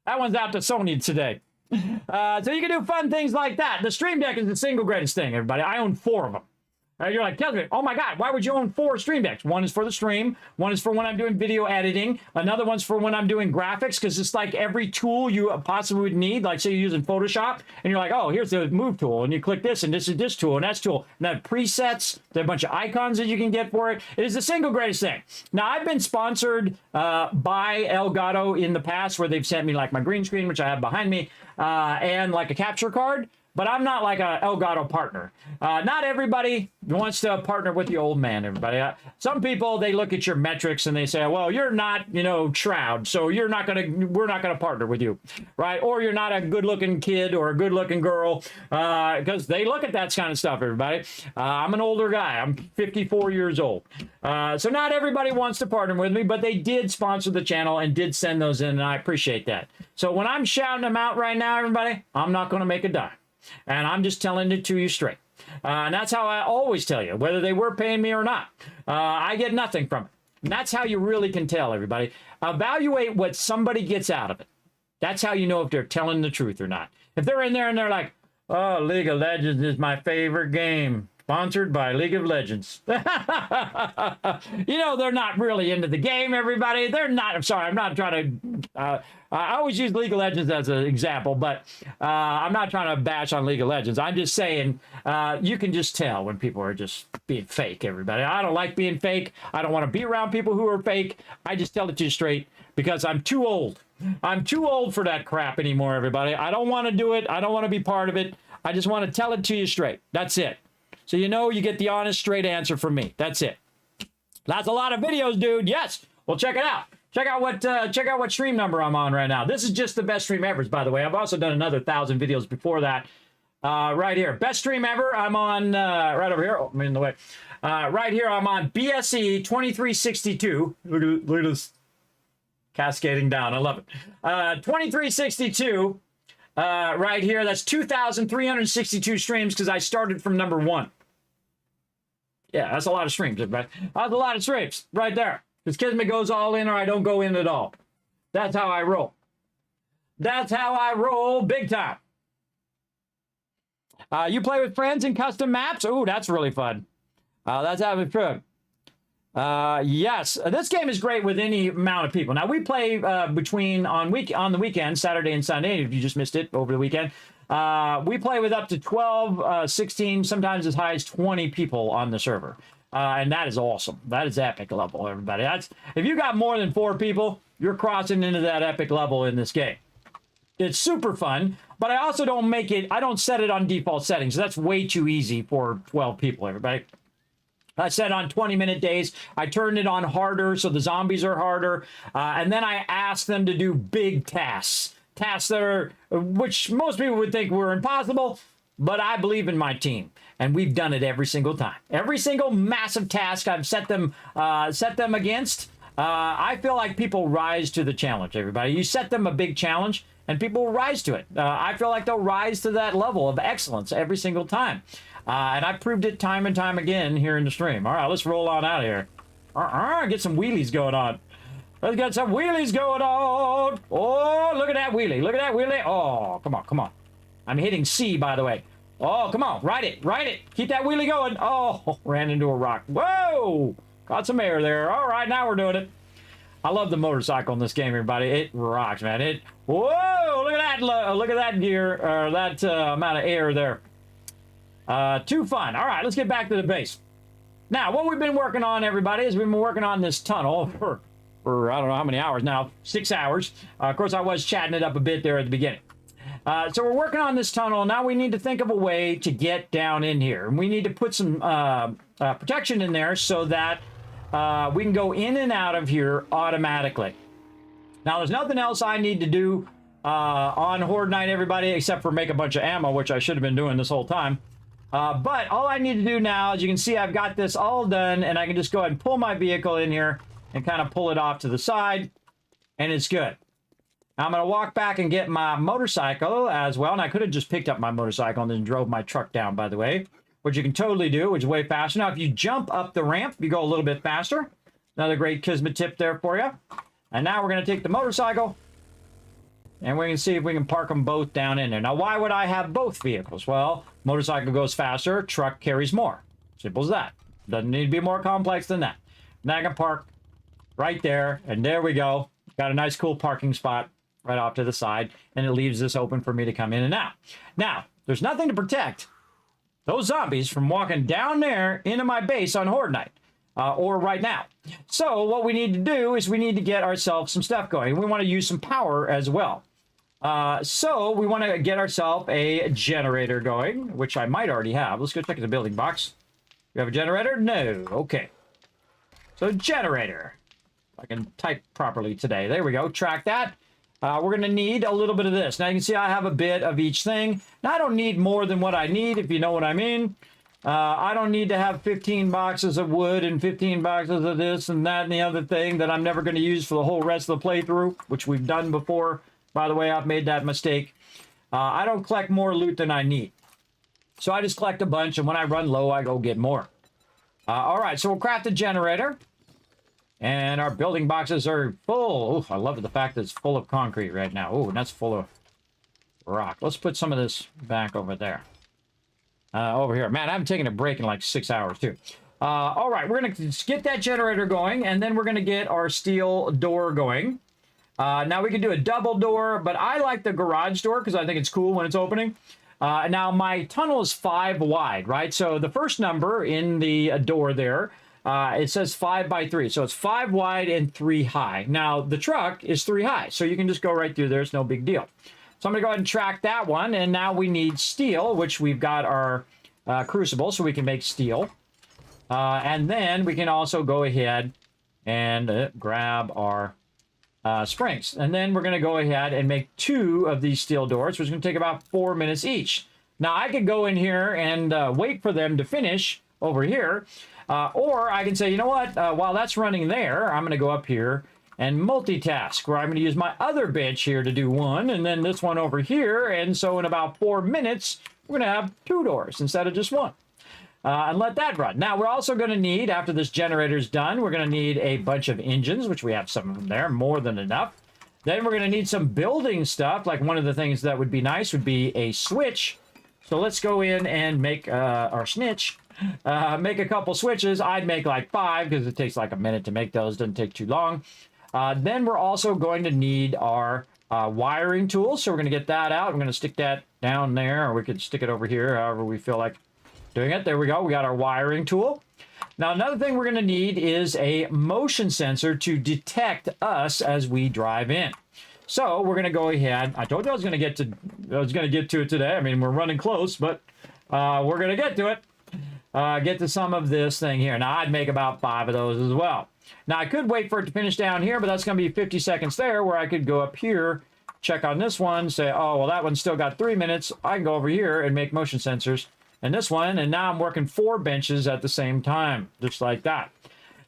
That one's out to Sony today. So you can do fun things like that. The Stream Deck is the single greatest thing, everybody. I own 4 of them. You're like, tell me, oh my God, why would you own 4 Stream Decks? One is for the stream. One is for when I'm doing video editing. Another one's for when I'm doing graphics, because it's like every tool you possibly would need. Like say you're using Photoshop, and you're like, oh, here's the move tool, and you click this, and this is this tool, and that's tool. And then presets, there are a bunch of icons that you can get for it. It is the single greatest thing. Now, I've been sponsored by Elgato in the past, where they've sent me like my green screen, which I have behind me, and like a capture card. but I'm not like a Elgato partner. Not everybody wants to partner with the old man, everybody. Some people, they look at your metrics and they say, well, you're not, you know, Shroud, so we're not gonna partner with you, right? Or you're not a good-looking kid or a good-looking girl, because they look at that kind of stuff, everybody. I'm an older guy. I'm 54 years old. So not everybody wants to partner with me, but they did sponsor the channel and did send those in, and I appreciate that. So when I'm shouting them out right now, everybody, I'm not going to make a dime. And I'm just telling it to you straight. And that's how I always tell you, whether they were paying me or not. I get nothing from it. And that's how you really can tell, everybody. Evaluate what somebody gets out of it. That's how you know if they're telling the truth or not. If they're in there and they're like, oh, League of Legends is my favorite game, sponsored by League of Legends. You know, they're not really into the game, everybody. They're not. I'm sorry, I'm not trying to... I always use League of Legends as an example, but I'm not trying to bash on League of Legends. I'm just saying you can just tell when people are just being fake, everybody. I don't like being fake. I don't want to be around people who are fake. I just tell it to you straight because I'm too old. I'm too old for that crap anymore, everybody. I don't want to do it. I don't want to be part of it. I just want to tell it to you straight. That's it. So you know you get the honest, straight answer from me. That's it. That's a lot of videos, dude. Yes. Well, check it out. Check out what stream number I'm on right now. This is just the best stream ever, by the way. I've also done another 1,000 videos before that. Right here. Best stream ever. I'm on right over here. Oh, I'm in the way. Right here, I'm on BSE 2362. Look at this. Cascading down. I love it. 2362. Right here. That's 2,362 streams because I started from number 1. Yeah, that's a lot of streams, everybody. That's a lot of streams right there. Because Kismet goes all in or I don't go in at all. That's how I roll. That's how I roll big time. You play with friends in custom maps? Ooh, that's really fun. That's having fun. Yes, this game is great with any amount of people. Now, we play on the weekend, Saturday and Sunday, if you just missed it over the weekend. We play with up to 12, 16, sometimes as high as 20 people on the server. And that is awesome. That is epic level, everybody. If you got more than 4 people, you're crossing into that epic level in this game. It's super fun, but I also I don't set it on default settings. That's way too easy for 12 people, everybody. I set on 20-minute days. I turned it on harder, so the zombies are harder. And then I asked them to do big tasks. Tasks which most people would think were impossible, but I believe in my team. And we've done it every single time. Every single massive task I've set them against, I feel like people rise to the challenge, everybody. You set them a big challenge, and people will rise to it. I feel like they'll rise to that level of excellence every single time. And I've proved it time and time again here in the stream. All right, let's roll on out of here. Get some wheelies going on. Let's get some wheelies going on. Oh, look at that wheelie. Look at that wheelie. Oh, come on, come on. I'm hitting C, by the way. Oh, come on. Ride it. Ride it. Keep that wheelie going. Oh, ran into a rock. Whoa. Got some air there. All right, now we're doing it. I love the motorcycle in this game, everybody. It rocks, man. Whoa, look at that. Look at that gear, or that amount of air there. Too fun. All right, let's get back to the base. Now, what we've been working on, everybody, is we've been working on this tunnel for I don't know how many hours now. 6 hours. Of course, I was chatting it up a bit there at the beginning. So we're working on this tunnel. Now we need to think of a way to get down in here. And we need to put some protection in there so that we can go in and out of here automatically. Now, there's nothing else I need to do on Horde Night, everybody, except for make a bunch of ammo, which I should have been doing this whole time. But all I need to do now, as you can see, I've got this all done, and I can just go ahead and pull my vehicle in here and kind of pull it off to the side, and it's good. I'm going to walk back and get my motorcycle as well, and I could have just picked up my motorcycle and then drove my truck down, by the way, which you can totally do, which is way faster. Now, if you jump up the ramp, you go a little bit faster. Another great Kismet tip there for you. And now we're going to take the motorcycle, and we can see if we can park them both down in there. Now, why would I have both vehicles? Well, motorcycle goes faster, truck carries more. Simple as that. Doesn't need to be more complex than that. Now I can park right there, and there we go. Got a nice, cool parking spot right off to the side, and it leaves this open for me to come in and out. Now, there's nothing to protect those zombies from walking down there into my base on Horde Night, or right now. So what we need to do is we need to get ourselves some stuff going. We want to use some power as well. So we want to get ourselves a generator going, which I might already have. Let's go check the building box. You have a generator? No. Okay. So generator. I can type properly today. There we go. Track that. We're going to need a little bit of this. Now you can see I have a bit of each thing. Now I don't need more than what I need, if you know what I mean. I don't need to have 15 boxes of wood and 15 boxes of this and that and the other thing that I'm never going to use for the whole rest of the playthrough, which we've done before. By the way, I've made that mistake. I don't collect more loot than I need. So I just collect a bunch, and when I run low, I go get more. All right, so we'll craft a generator. And our building boxes are full. Oh, I love the fact that it's full of concrete right now. Oh, and that's full of rock. Let's put some of this back over there. Over here. Man, I haven't taken a break in like 6 hours, too. All right, we're going to get that generator going, and then we're going to get our steel door going. Now, we can do a double door, but I like the garage door because I think it's cool when it's opening. Now, my tunnel is 5 wide, right? So the first number in the door there, it says 5 by 3. So it's 5 wide and 3 high. Now, the truck is 3 high, so you can just go right through there. It's no big deal. So I'm going to go ahead and track that one, and now we need steel, which we've got our crucible, so we can make steel. And then we can also go ahead and grab our springs. And then we're going to go ahead and make 2 of these steel doors, which is going to take about 4 minutes each. Now, I could go in here and wait for them to finish over here, or I can say, you know what, while that's running there, I'm going to go up here and multitask, where I'm going to use my other bench here to do one, and then this one over here, and so in about 4 minutes, we're going to have 2 doors instead of just 1. And let that run. Now, we're also going to need, after this generator's done, we're going to need a bunch of engines, which we have some of them there, more than enough. Then we're going to need some building stuff, like one of the things that would be nice would be a switch. So let's go in and make our snitch. Make a couple switches. I'd make like 5 because it takes like a minute to make those. Doesn't take too long. Then we're also going to need our wiring tools. So we're going to get that out. I'm going to stick that down there, or we could stick it over here, however we feel like doing it. There we go. We got our wiring tool. Now, another thing we're going to need is a motion sensor to detect us as we drive in. So we're going to go ahead. I told you I was going to get to it today. I mean, we're running close, but we're going to get to it. Get to some of this thing here. Now, I'd make about 5 of those as well. Now, I could wait for it to finish down here, but that's going to be 50 seconds there, where I could go up here, check on this one, say, oh, well, that one's still got 3 minutes. I can go over here and make motion sensors. And this one, and now I'm working 4 benches at the same time, just like that.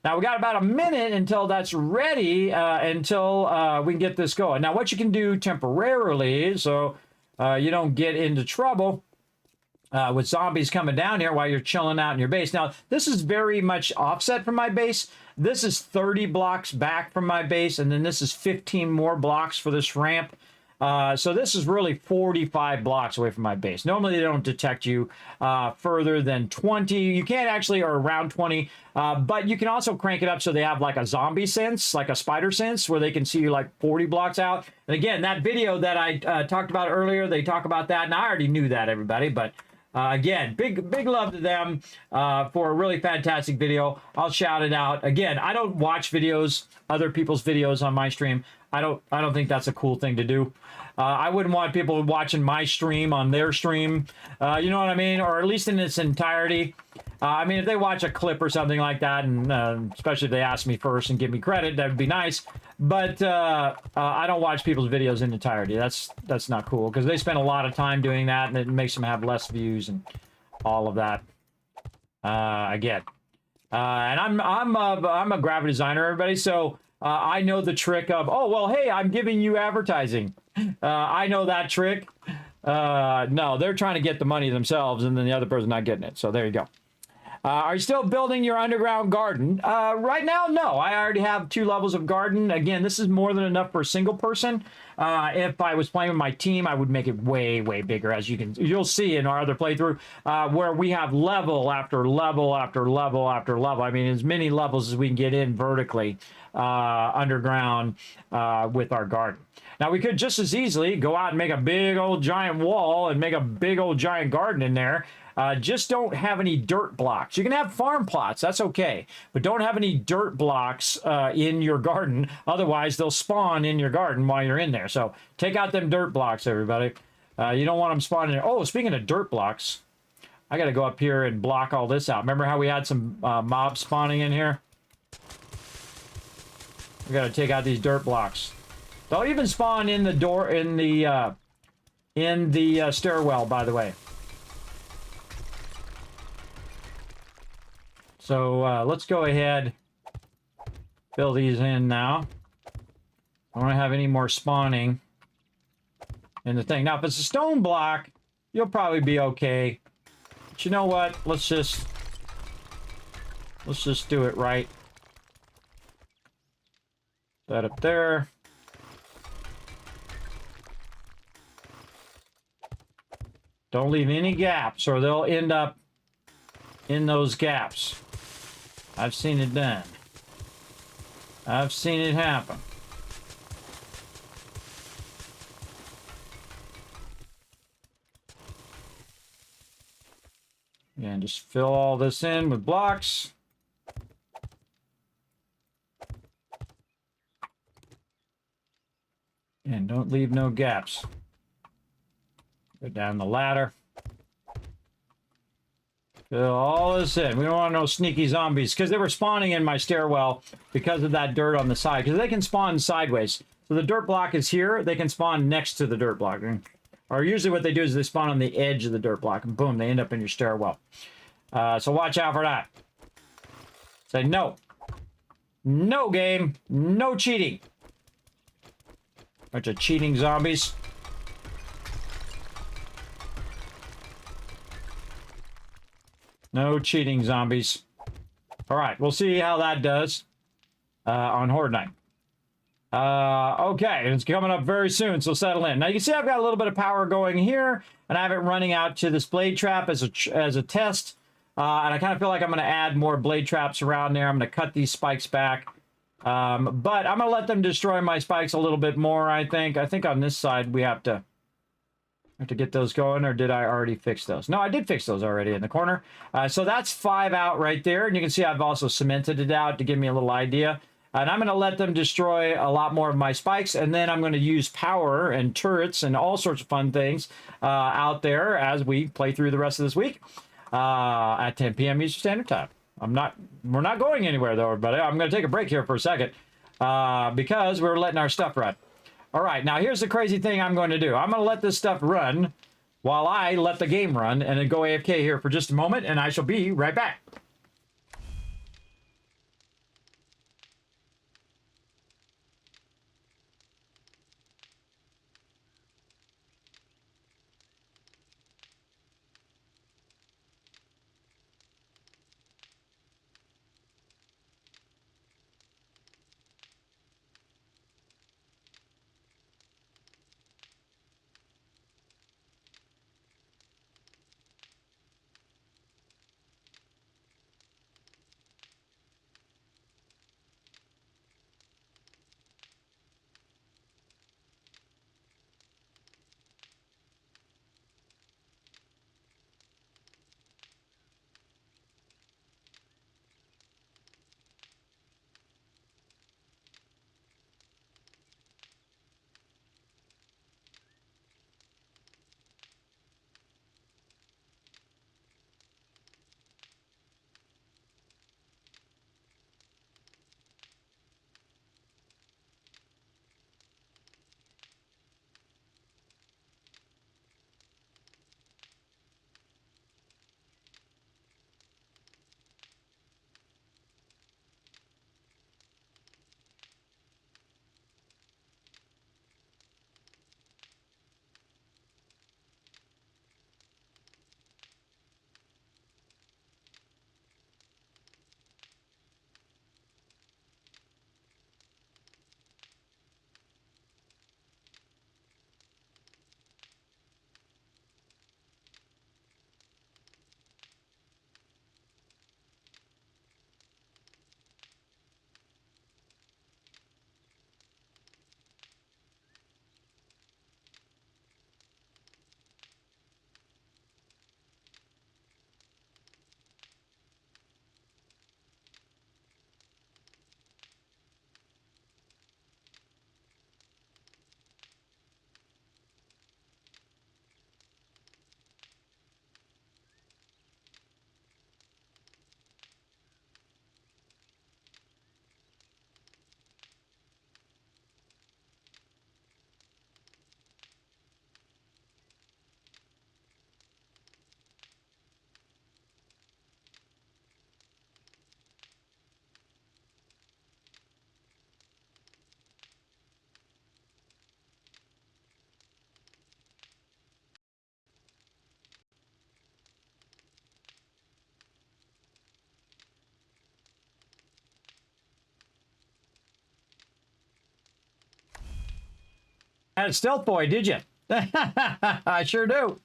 Now, we got about a minute until that's ready, until we can get this going. Now, what you can do temporarily, so you don't get into trouble with zombies coming down here while you're chilling out in your base. Now, this is very much offset from my base. This is 30 blocks back from my base, and then this is 15 more blocks for this ramp. So this is really 45 blocks away from my base. Normally, they don't detect you further than 20. You can't actually, or around 20, but you can also crank it up so they have like a zombie sense, like a spider sense, where they can see you like 40 blocks out. And again, that video that I talked about earlier, they talk about that, and I already knew that, everybody, but again, big love to them for a really fantastic video. I'll shout it out. Again, I don't watch videos, other people's videos on my stream. I don't think that's a cool thing to do. I wouldn't want people watching my stream on their stream. You know what I mean? Or at least in its entirety. I mean, if they watch a clip or something like that, and especially if they ask me first and give me credit, that would be nice. But I don't watch people's videos in entirety. That's not cool, because they spend a lot of time doing that, and it makes them have less views and all of that. Again, and I'm a graphic designer, everybody, so I know the trick of, oh well, hey, I'm giving you advertising. I know that trick. No, they're trying to get the money themselves, and then the other person's not getting it. So there you go. Are you still building your underground garden? Right now, no. I already have 2 levels of garden. Again, this is more than enough for a single person. If I was playing with my team, I would make it way, way bigger, as you'll see in our other playthrough, where we have level after level after level after level. I mean, as many levels as we can get in vertically underground with our garden. Now, we could just as easily go out and make a big old giant wall and make a big old giant garden in there. Just don't have any dirt blocks. You can have farm plots, that's okay, but don't have any dirt blocks in your garden. Otherwise, they'll spawn in your garden while you're in there. So take out them dirt blocks, everybody. You don't want them spawning there. Oh, speaking of dirt blocks, I got to go up here and block all this out. Remember how we had some mobs spawning in here? We got to take out these dirt blocks. They'll even spawn in the door, in the stairwell, by the way. So let's go ahead, fill these in now. I don't have any more spawning in the thing. Now, if it's a stone block, you'll probably be okay. But you know what? Let's just do it right. That up there. Don't leave any gaps or they'll end up in those gaps. I've seen it done. I've seen it happen. And just fill all this in with blocks. And don't leave no gaps. Go down the ladder. Fill all this in. We don't want no sneaky zombies because they were spawning in my stairwell because of that dirt on the side. Because they can spawn sideways. So the dirt block is here. They can spawn next to the dirt block. Or usually what they do is they spawn on the edge of the dirt block. And boom, they end up in your stairwell. So watch out for that. Say no. No game. No cheating. Bunch of cheating zombies. No cheating zombies. All right, we'll see how that does on Horde Night. Okay, it's coming up very soon, so settle in. Now you can see I've got a little bit of power going here, and I have it running out to this blade trap as a test. And I kind of feel like I'm going to add more blade traps around there. I'm going to cut these spikes back. But I'm going to let them destroy my spikes a little bit more, I think. I think on this side we have to get those going, or did I already fix those? No, I did fix those already in the corner. So that's 5 out right there. And you can see I've also cemented it out to give me a little idea. And I'm going to let them destroy a lot more of my spikes. And then I'm going to use power and turrets and all sorts of fun things out there as we play through the rest of this week at 10 p.m. Eastern Standard Time. We're not going anywhere though, everybody. I'm going to take a break here for a second because we're letting our stuff run. All right, now here's the crazy thing I'm going to do. I'm going to let this stuff run while I let the game run and then go AFK here for just a moment, and I shall be right back. And a stealth boy, did you? I sure do.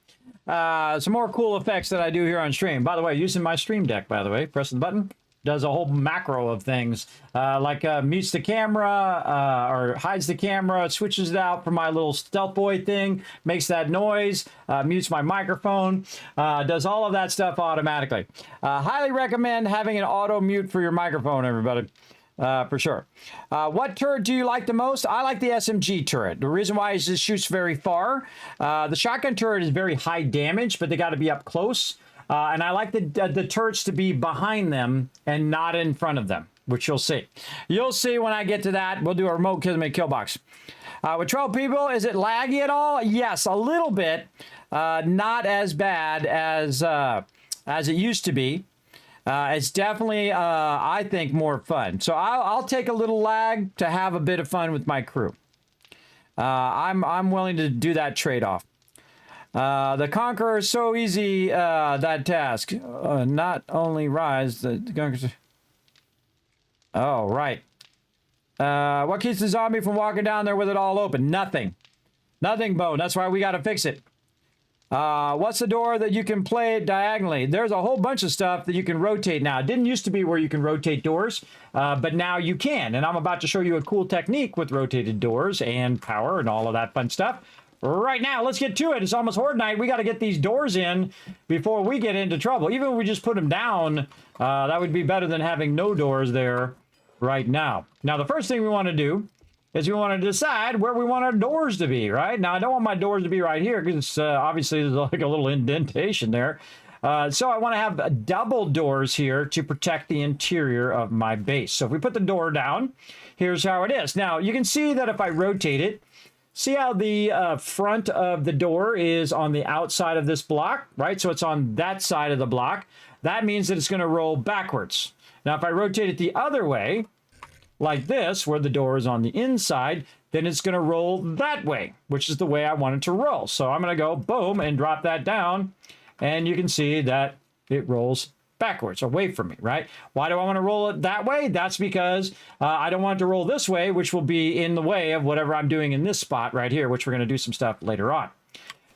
Some more cool effects that I do here on stream. By the way, using my stream deck, by the way, pressing the button, does a whole macro of things, like mutes the camera, or hides the camera, switches it out for my little stealth boy thing, makes that noise, mutes my microphone, does all of that stuff automatically. Highly recommend having an auto mute for your microphone, everybody. For sure. What turret do you like the most? I like the SMG turret. The reason why is it shoots very far. The shotgun turret is very high damage, but they got to be up close. And I like the turrets to be behind them and not in front of them, which you'll see. You'll see when I get to that. We'll do a remote Kismet kill box. With 12 people, is it laggy at all? Yes, a little bit. Not as bad as it used to be. It's definitely, I think, more fun. So I'll take a little lag to have a bit of fun with my crew. I'm willing to do that trade-off. The Conqueror is so easy, that task. Not only rise, the Conqueror... Oh, right. What keeps the zombie from walking down there with it all open? Nothing. Nothing, Bone. That's why we got to fix it. What's the door that you can play diagonally? There's a whole bunch of stuff that you can rotate now. It didn't used to be where you can rotate doors, but now you can. And I'm about to show you a cool technique with rotated doors and power and all of that fun stuff. Right now, let's get to it. It's almost Horde night. We got to get these doors in before we get into trouble. Even if we just put them down, that would be better than having no doors there right now. Now, the first thing we want to do is we want to decide where we want our doors to be, right? Now, I don't want my doors to be right here because obviously there's like a little indentation there. So I want to have double doors here to protect the interior of my base. So if we put the door down, here's how it is. Now, you can see that if I rotate it, see how the front of the door is on the outside of this block, right? So it's on that side of the block. That means that it's going to roll backwards. Now, if I rotate it the other way, like this, where the door is on the inside, then it's going to roll that way, which is the way I want it to roll. So I'm going to go boom and drop that down, and you can see that it rolls backwards away from me, right? Why do I want to roll it that way? That's because I don't want it to roll this way, which will be in the way of whatever I'm doing in this spot right here, which we're going to do some stuff later on.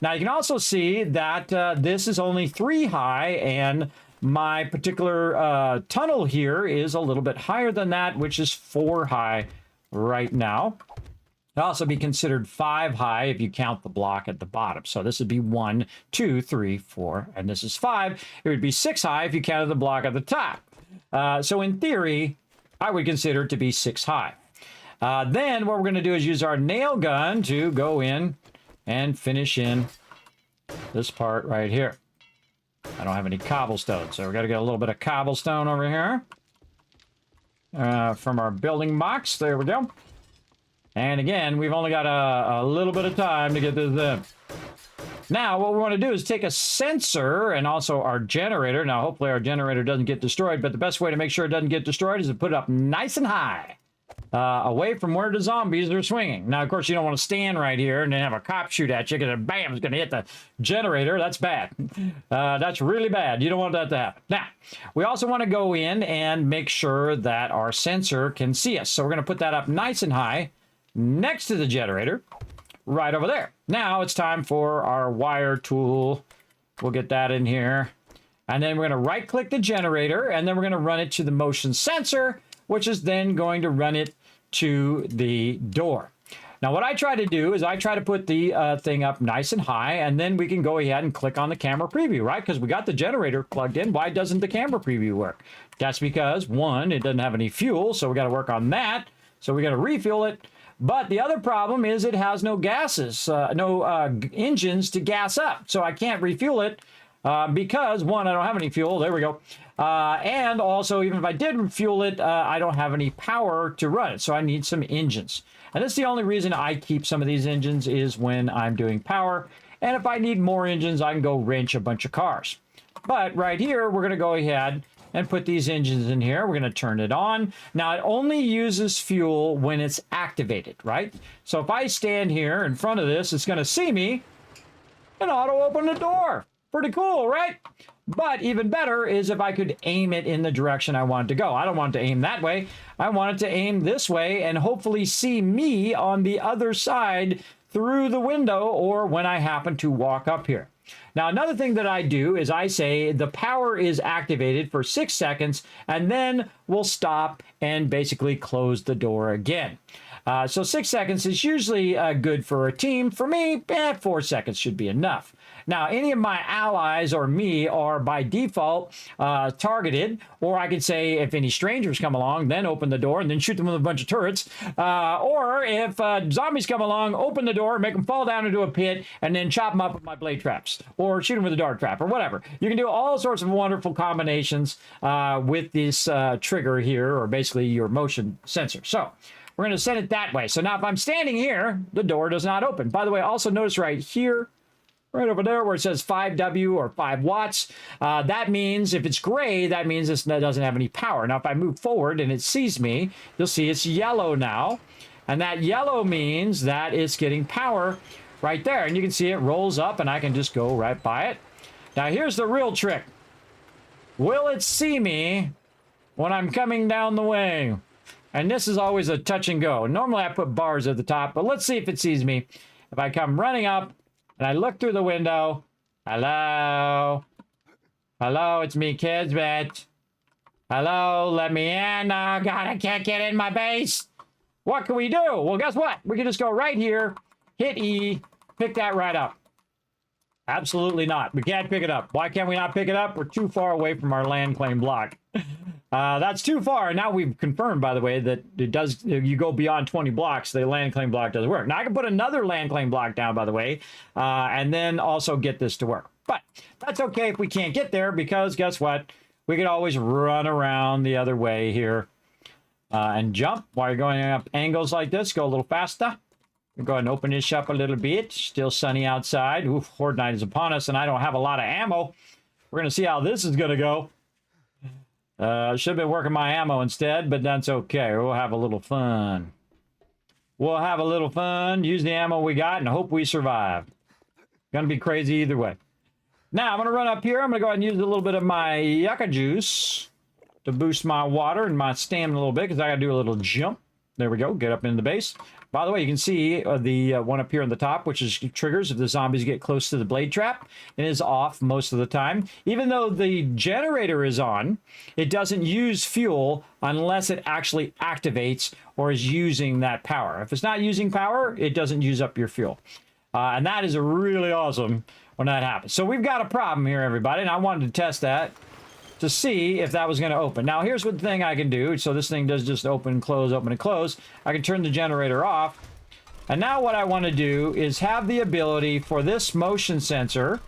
Now, you can also see that this is only 3 high, and my particular tunnel here is a little bit higher than that, which is 4 high right now. It'll also be considered 5 high if you count the block at the bottom. So this would be 1, 2, 3, 4, and this is 5. It would be 6 high if you counted the block at the top. So in theory, I would consider it to be 6 high. Then what we're going to do is use our nail gun to go in and finish in this part right here. I don't have any cobblestone, so we got to get a little bit of cobblestone over here from our building box. There we go. And again, we've only got a little bit of time to get this in. Now, what we want to do is take a sensor and also our generator. Now, hopefully our generator doesn't get destroyed, but the best way to make sure it doesn't get destroyed is to put it up nice and high, away from where the zombies are swinging. Now, of course, you don't want to stand right here and then have a cop shoot at you because bam, it's going to hit the generator. That's bad. That's really bad. You don't want that to happen. Now, we also want to go in and make sure that our sensor can see us. So we're going to put that up nice and high next to the generator, right over there. Now it's time for our wire tool. We'll get that in here. And then we're going to right click the generator, and then we're going to run it to the motion sensor, which is then going to run it to the door. Now what I try to do is I try to put the thing up nice and high, and then we can go ahead and click on the camera preview, right? Because we got the generator plugged in. Why doesn't the camera preview work? That's because, one, it doesn't have any fuel, so we got to work on that. So we got to refuel it. But the other problem is it has no gases, no engines to gas up. So I can't refuel it because, one, I don't have any fuel. There we go. And also, even if I did refuel it, I don't have any power to run it. So I need some engines. And that's the only reason I keep some of these engines is when I'm doing power. And if I need more engines, I can go wrench a bunch of cars. But right here, we're going to go ahead and put these engines in here. We're going to turn it on. Now, it only uses fuel when it's activated, right? So if I stand here in front of this, it's going to see me and auto open the door. Pretty cool, right? But even better is if I could aim it in the direction I want it to go. I don't want it to aim that way. I want it to aim this way and hopefully see me on the other side through the window or when I happen to walk up here. Now, another thing that I do is I say the power is activated for 6 seconds, and then we'll stop and basically close the door again. So 6 seconds is usually good for a team. For me, 4 seconds should be enough. Now, any of my allies or me are by default targeted, or I could say if any strangers come along, then open the door and then shoot them with a bunch of turrets. Or if zombies come along, open the door, make them fall down into a pit, and then chop them up with my blade traps, or shoot them with a dart trap, or whatever. You can do all sorts of wonderful combinations with this trigger here, or basically your motion sensor. So we're going to set it that way. So now if I'm standing here, the door does not open. By the way, also notice right here, right over there where it says 5W or 5 watts, that means if it's gray, that means it doesn't have any power. Now, if I move forward and it sees me, you'll see it's yellow now. And that yellow means that it's getting power right there. And you can see it rolls up and I can just go right by it. Now, here's the real trick. Will it see me when I'm coming down the way? And this is always a touch and go. Normally, I put bars at the top, but let's see if it sees me. If I come running up, and I look through the window. Hello? Hello, it's me, Kismet. Hello, let me in. Oh, God, I can't get in my base. What can we do? Well, guess what? We can just go right here, hit E, pick that right up. Absolutely not. We can't pick it up. Why can't we not pick it up? We're too far away from our land claim block. That's too far. Now we've confirmed, by the way, that it does. You go beyond 20 blocks, the land claim block doesn't work. Now I can put another land claim block down, by the way, and then also get this to work. But that's okay if we can't get there, because guess what? We could always run around the other way here and jump while you're going up angles like this. Go a little faster. We'll go ahead and open this up a little bit. Still sunny outside. Oof, Horde Night is upon us, and I don't have a lot of ammo. We're going to see how this is going to go. Should have been working my ammo instead, but that's okay. We'll have a little fun. We'll have a little fun, use the ammo we got, and hope we survive. Gonna be crazy either way. Now, I'm gonna run up here. I'm gonna go ahead and use a little bit of my yucca juice to boost my water and my stamina a little bit, because I gotta do a little jump. There we go, get up into the base. By the way, you can see the one up here on the top, which is triggers if the zombies get close to the blade trap. It is off most of the time. Even though the generator is on, it doesn't use fuel unless it actually activates or is using that power. If it's not using power, it doesn't use up your fuel. And that is really awesome when that happens. So we've got a problem here, everybody, and I wanted to test that to see if that was going to open. Now, here's what thing I can do. So this thing does just open and close. I can turn the generator off. And now what I want to do is have the ability for this motion sensor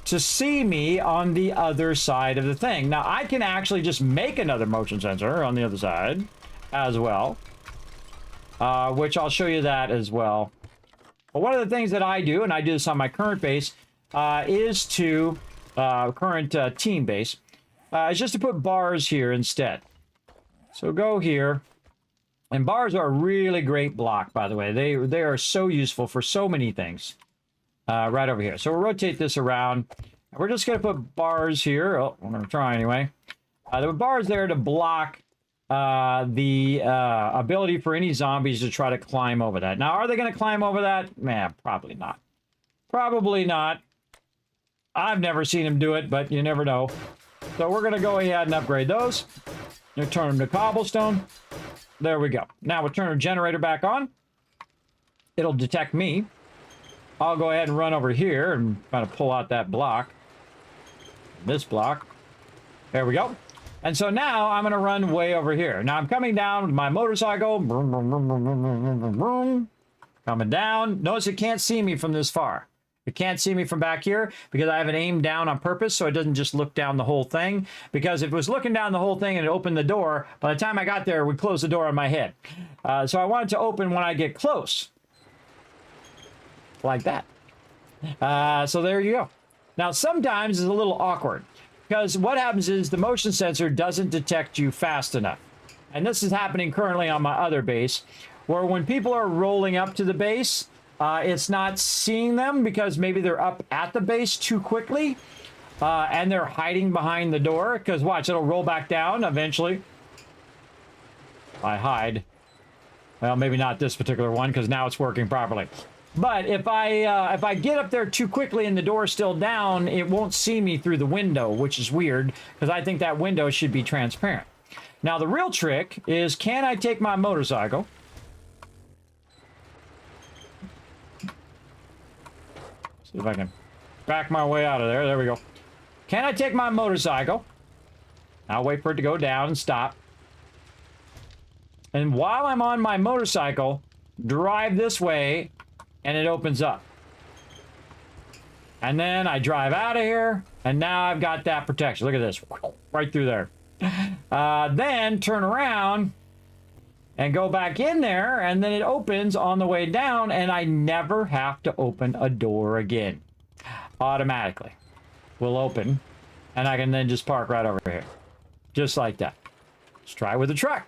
to see me on the other side of the thing. Now, I can actually just make another motion sensor on the other side as well, which I'll show you that as well. But one of the things that I do, and I do this on my current base, is to current team base, is just to put bars here instead. So go here, and bars are a really great block, by the way. They are so useful for so many things. Right over here. So we'll rotate this around. We're just going to put bars here. Oh, I'm going to try anyway. There are bars there to block the ability for any zombies to try to climb over that. Now, are they going to climb over that? Man, probably not. Probably not. I've never seen them do it, but you never know. So we're going to go ahead and upgrade those. You turn them to cobblestone. There we go. Now we'll turn our generator back on. It'll detect me. I'll go ahead and run over here and kind of pull out that block. This block. There we go. And so now I'm going to run way over here. Now I'm coming down with my motorcycle. Vroom, vroom, vroom, vroom, vroom, vroom, vroom. Coming down. Notice it can't see me from this far. It can't see me from back here because I have it aimed down on purpose so it doesn't just look down the whole thing. Because if it was looking down the whole thing and it opened the door, by the time I got there, it would close the door on my head. So I want it to open when I get close. Like that. So there you go. Now, sometimes it's a little awkward because what happens is the motion sensor doesn't detect you fast enough. And this is happening currently on my other base, where when people are rolling up to the base, it's not seeing them because maybe they're up at the base too quickly and they're hiding behind the door. Because watch, it'll roll back down eventually. I hide. Well, maybe not this particular one because now it's working properly. But if I get up there too quickly and the door's still down, it won't see me through the window, which is weird because I think that window should be transparent. Now the real trick is, can I take my motorcycle? See if I can back my way out of there. There we go. Can I take my motorcycle? I'll wait for it to go down and stop. And while I'm on my motorcycle, drive this way, and it opens up. And then I drive out of here, and now I've got that protection. Look at this. Right through there. Then turn around and go back in there, and then it opens on the way down, and I never have to open a door again. Automatically will open, and I can then just park right over here. Just like that. Let's try it with a truck.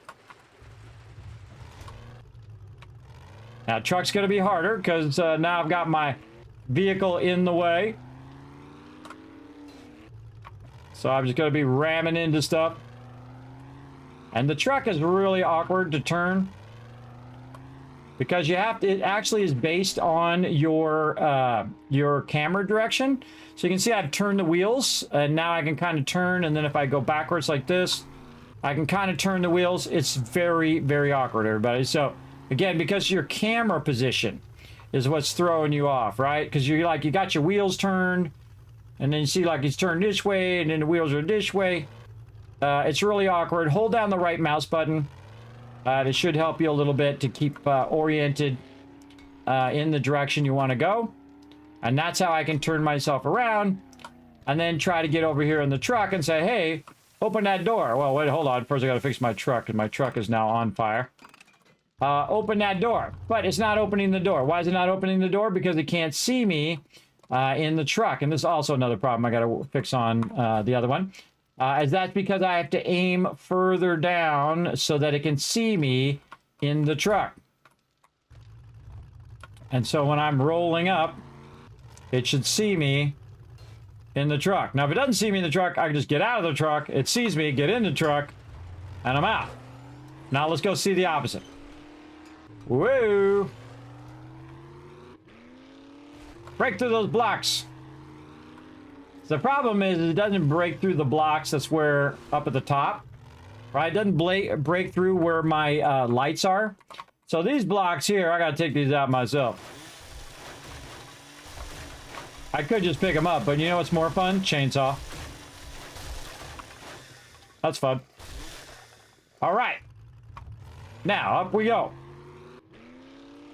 Now, truck's going to be harder because now I've got my vehicle in the way. So I'm just going to be ramming into stuff. And the truck is really awkward to turn because you have to, it actually is based on your camera direction. So you can see I've turned the wheels, and now I can kind of turn, and then if I go backwards like this, I can kind of turn the wheels. It's very, very awkward, everybody. So again, because your camera position is what's throwing you off, right? Because you're like, you got your wheels turned, and then you see like it's turned this way, and then the wheels are this way. It's really awkward. Hold down the right mouse button. It should help you a little bit to keep oriented in the direction you want to go. And that's how I can turn myself around and then try to get over here in the truck and say, hey, open that door. Well, wait, hold on. First, I got to fix my truck, and my truck is now on fire. Open that door. But it's not opening the door. Why is it not opening the door? Because it can't see me in the truck. And this is also another problem I got to fix on the other one. Is that's because I have to aim further down so that it can see me in the truck. And so when I'm rolling up, it should see me in the truck. Now, if it doesn't see me in the truck, I can just get out of the truck. It sees me, get in the truck, and I'm out. Now, let's go see the opposite. Woo! Break through those blocks. The problem is it doesn't break through the blocks. That's where, up at the top, right? It doesn't break through where my lights are. So these blocks here, I got to take these out myself. I could just pick them up, but you know what's more fun? Chainsaw. That's fun. All right. Now, up we go.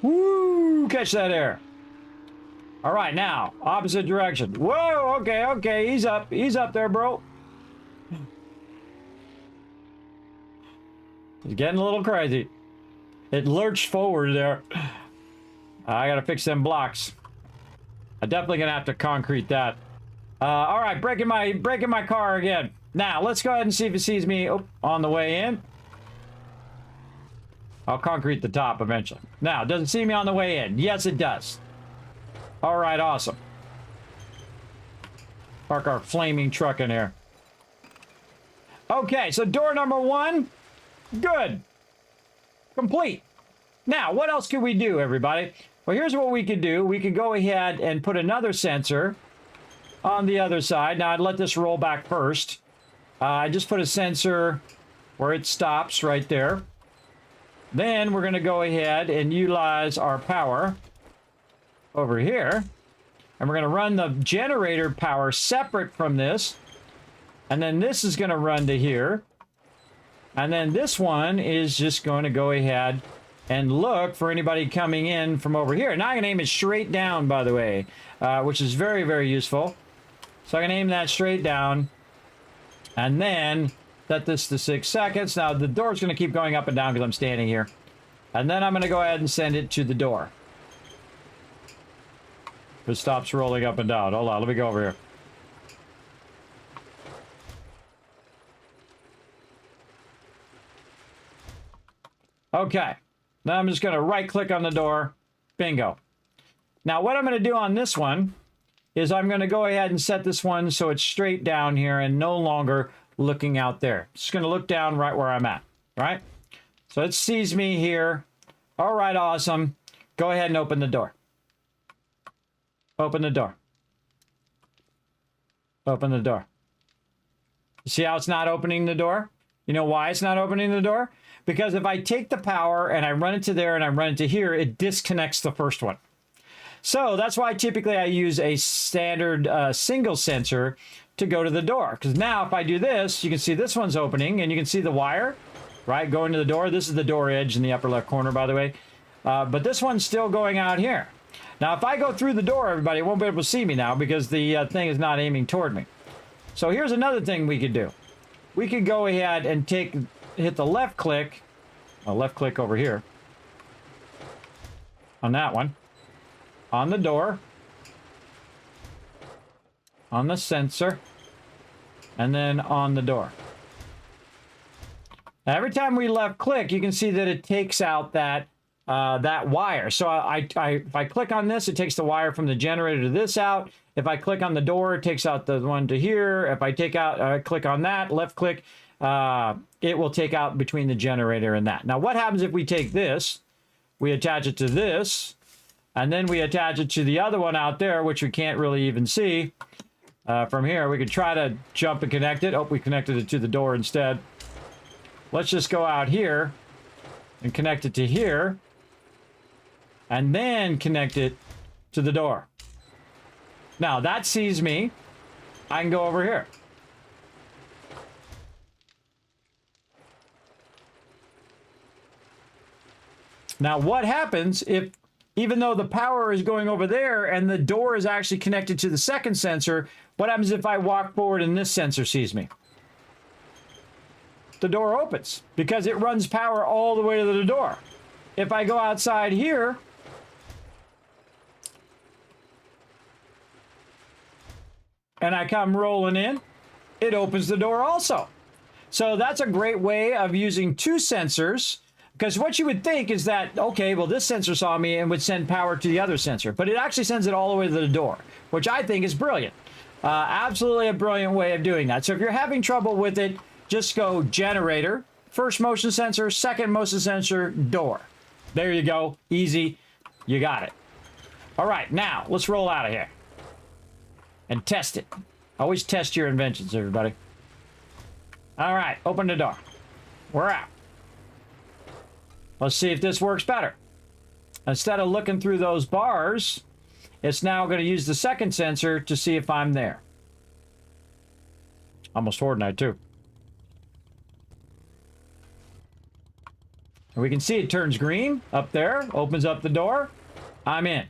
Woo! Catch that air. All right, now, opposite direction. Whoa, okay, okay, he's up there, bro. He's getting a little crazy. It lurched forward there. I gotta fix them blocks. I'm definitely gonna have to concrete that. All right, breaking my car again. Now, let's go ahead and see if it sees me on the way in. I'll concrete the top eventually. Now, does it see me on the way in? Yes, it does. All right, awesome. Park our flaming truck in here. Okay, so door number 1, good. Complete. Now, what else can we do, everybody? Well, here's what we could do. We could go ahead and put another sensor on the other side. Now, I'd let this roll back first. I just put a sensor where it stops right there. Then we're going to go ahead and utilize our power over here, and we're going to run the generator power separate from this, and then this is going to run to here, and then this one is just going to go ahead and look for anybody coming in from over here. Now I can aim it straight down, by the way, which is very, very useful. So I can aim that straight down, and then set this to 6 seconds. Now the door's going to keep going up and down because I'm standing here, and then I'm going to go ahead and send it to the door. It stops rolling up and down. Hold on, let me go over here. Okay. Now I'm just going to right-click on the door. Bingo. Now what I'm going to do on this one is I'm going to go ahead and set this one so it's straight down here and no longer looking out there. It's going to look down right where I'm at. Right? So it sees me here. All right, awesome. Go ahead and open the door. Open the door. Open the door. You see how it's not opening the door? You know why it's not opening the door? Because if I take the power and I run it to there and I run it to here, it disconnects the first one. So that's why typically I use a standard single sensor to go to the door. Because now if I do this, you can see this one's opening and you can see the wire, right, going to the door. This is the door edge in the upper left corner, by the way. But this one's still going out here. Now, if I go through the door, everybody won't be able to see me now because the thing is not aiming toward me. So here's another thing we could do. We could go ahead and hit the left click over here on that one, on the door, on the sensor, and then on the door. Now, every time we left click, you can see that it takes out that wire. So if I click on this, it takes the wire from the generator to this out. If I click on the door, it takes out the one to here. If I click on that, left click, it will take out between the generator and that. Now, what happens if we take this, we attach it to this, and then we attach it to the other one out there, which we can't really even see from here. We could try to jump and connect it. Oh, we connected it to the door instead. Let's just go out here and connect it to here, and then connect it to the door. Now, that sees me. I can go over here. Now, what happens if, even though the power is going over there and the door is actually connected to the second sensor, what happens if I walk forward and this sensor sees me? The door opens because it runs power all the way to the door. If I go outside here, and I come rolling in, it opens the door also. So that's a great way of using two sensors, because what you would think is that, okay, well, this sensor saw me and would send power to the other sensor, but it actually sends it all the way to the door, which I think is brilliant. Absolutely a brilliant way of doing that. So if you're having trouble with it, just go generator, first motion sensor, second motion sensor, door. There you go. Easy. You got it. All right, now let's roll out of here and test it. Always test your inventions, everybody. All right, open the door. We're out. Let's see if this works better. Instead of looking through those bars, it's now going to use the second sensor to see if I'm there. Almost Fortnite, too. And we can see it turns green up there, opens up the door. I'm in.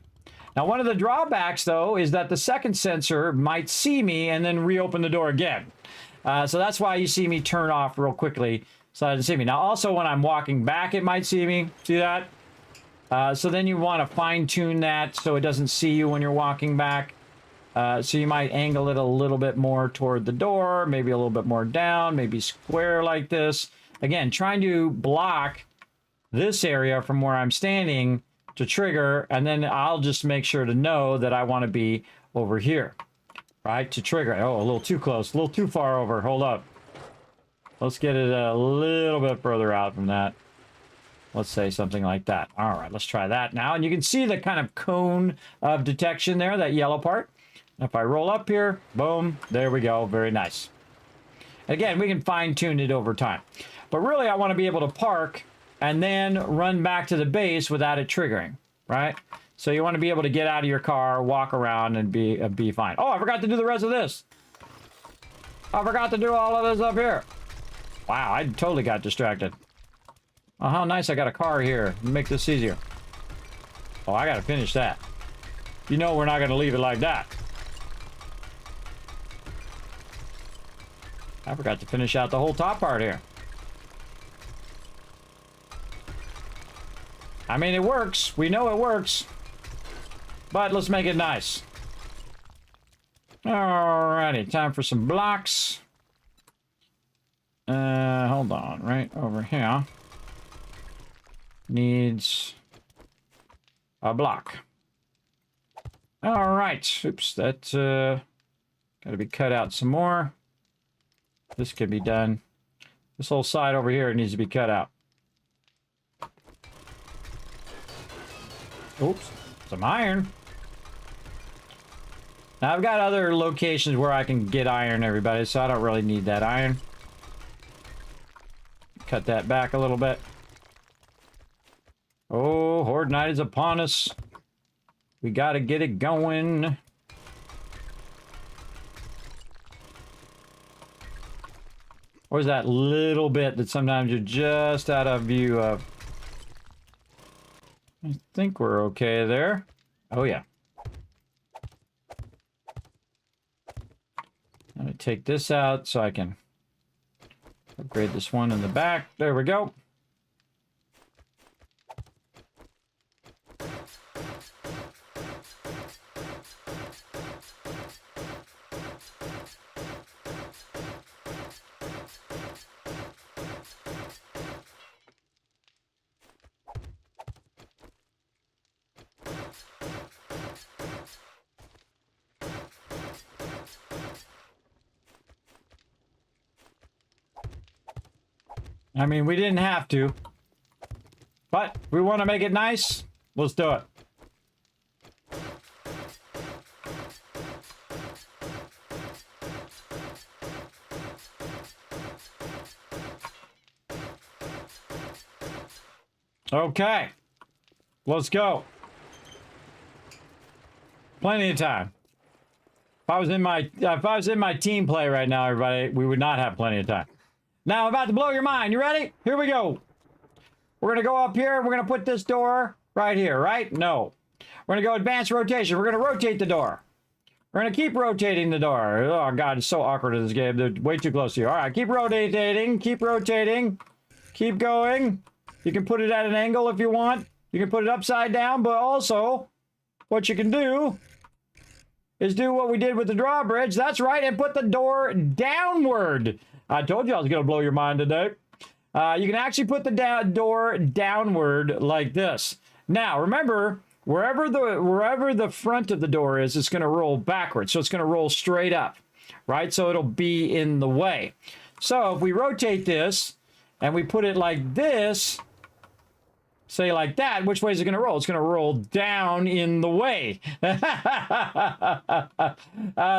Now, one of the drawbacks, though, is that the second sensor might see me and then reopen the door again. So that's why you see me turn off real quickly so it doesn't see me. Now, also, when I'm walking back, it might see me. See that? So then you want to fine-tune that so it doesn't see you when you're walking back. So you might angle it a little bit more toward the door, maybe a little bit more down, maybe square like this. Again, trying to block this area from where I'm standing to trigger, and then I'll just make sure to know that I want to be over here, right, to trigger. Oh, a little too close, a little too far over. Hold up. Let's get it a little bit further out from that. Let's say something like that. All right, let's try that now. And you can see the kind of cone of detection there, that yellow part. If I roll up here, boom, there we go. Very nice. Again, we can fine-tune it over time. But really, I want to be able to park and then run back to the base without it triggering, right? So you want to be able to get out of your car, walk around, and be fine. Oh, I forgot to do the rest of this. I forgot to do all of this up here. Wow, I totally got distracted. Oh, how nice I got a car here. Make this easier. Oh, I got to finish that. You know we're not going to leave it like that. I forgot to finish out the whole top part here. I mean, it works. We know it works. But let's make it nice. Alrighty, time for some blocks. Hold on, right over here. Needs a block. Alright, oops, that gotta be cut out some more. This can be done. This whole side over here needs to be cut out. Oops, some iron. Now, I've got other locations where I can get iron, everybody, so I don't really need that iron. Cut that back a little bit. Oh, Horde Night is upon us. We gotta get it going. Where's that little bit that sometimes you're just out of view of? I think we're okay there. Oh, yeah. I'm gonna take this out so I can upgrade this one in the back. There we go. I mean, we didn't have to, but we want to make it nice. Let's do it. Okay, let's go. Plenty of time. If I was in my team play right now, everybody, we would not have plenty of time. Now, I'm about to blow your mind. You ready? Here we go. We're going to go up here. We're going to put this door right here, right? No. We're going to go advanced rotation. We're going to rotate the door. We're going to keep rotating the door. Oh, God, it's so awkward in this game. They're way too close to you. All right, keep rotating. Keep rotating. Keep going. You can put it at an angle if you want. You can put it upside down, but also what you can do is do what we did with the drawbridge. That's right, and put the door downward. I told you I was going to blow your mind today. You can actually put the door downward like this. Now, remember, wherever the front of the door is, it's going to roll backwards. So it's going to roll straight up, right? So it'll be in the way. So if we rotate this and we put it like this, say like that, which way is it going to roll? It's going to roll down in the way.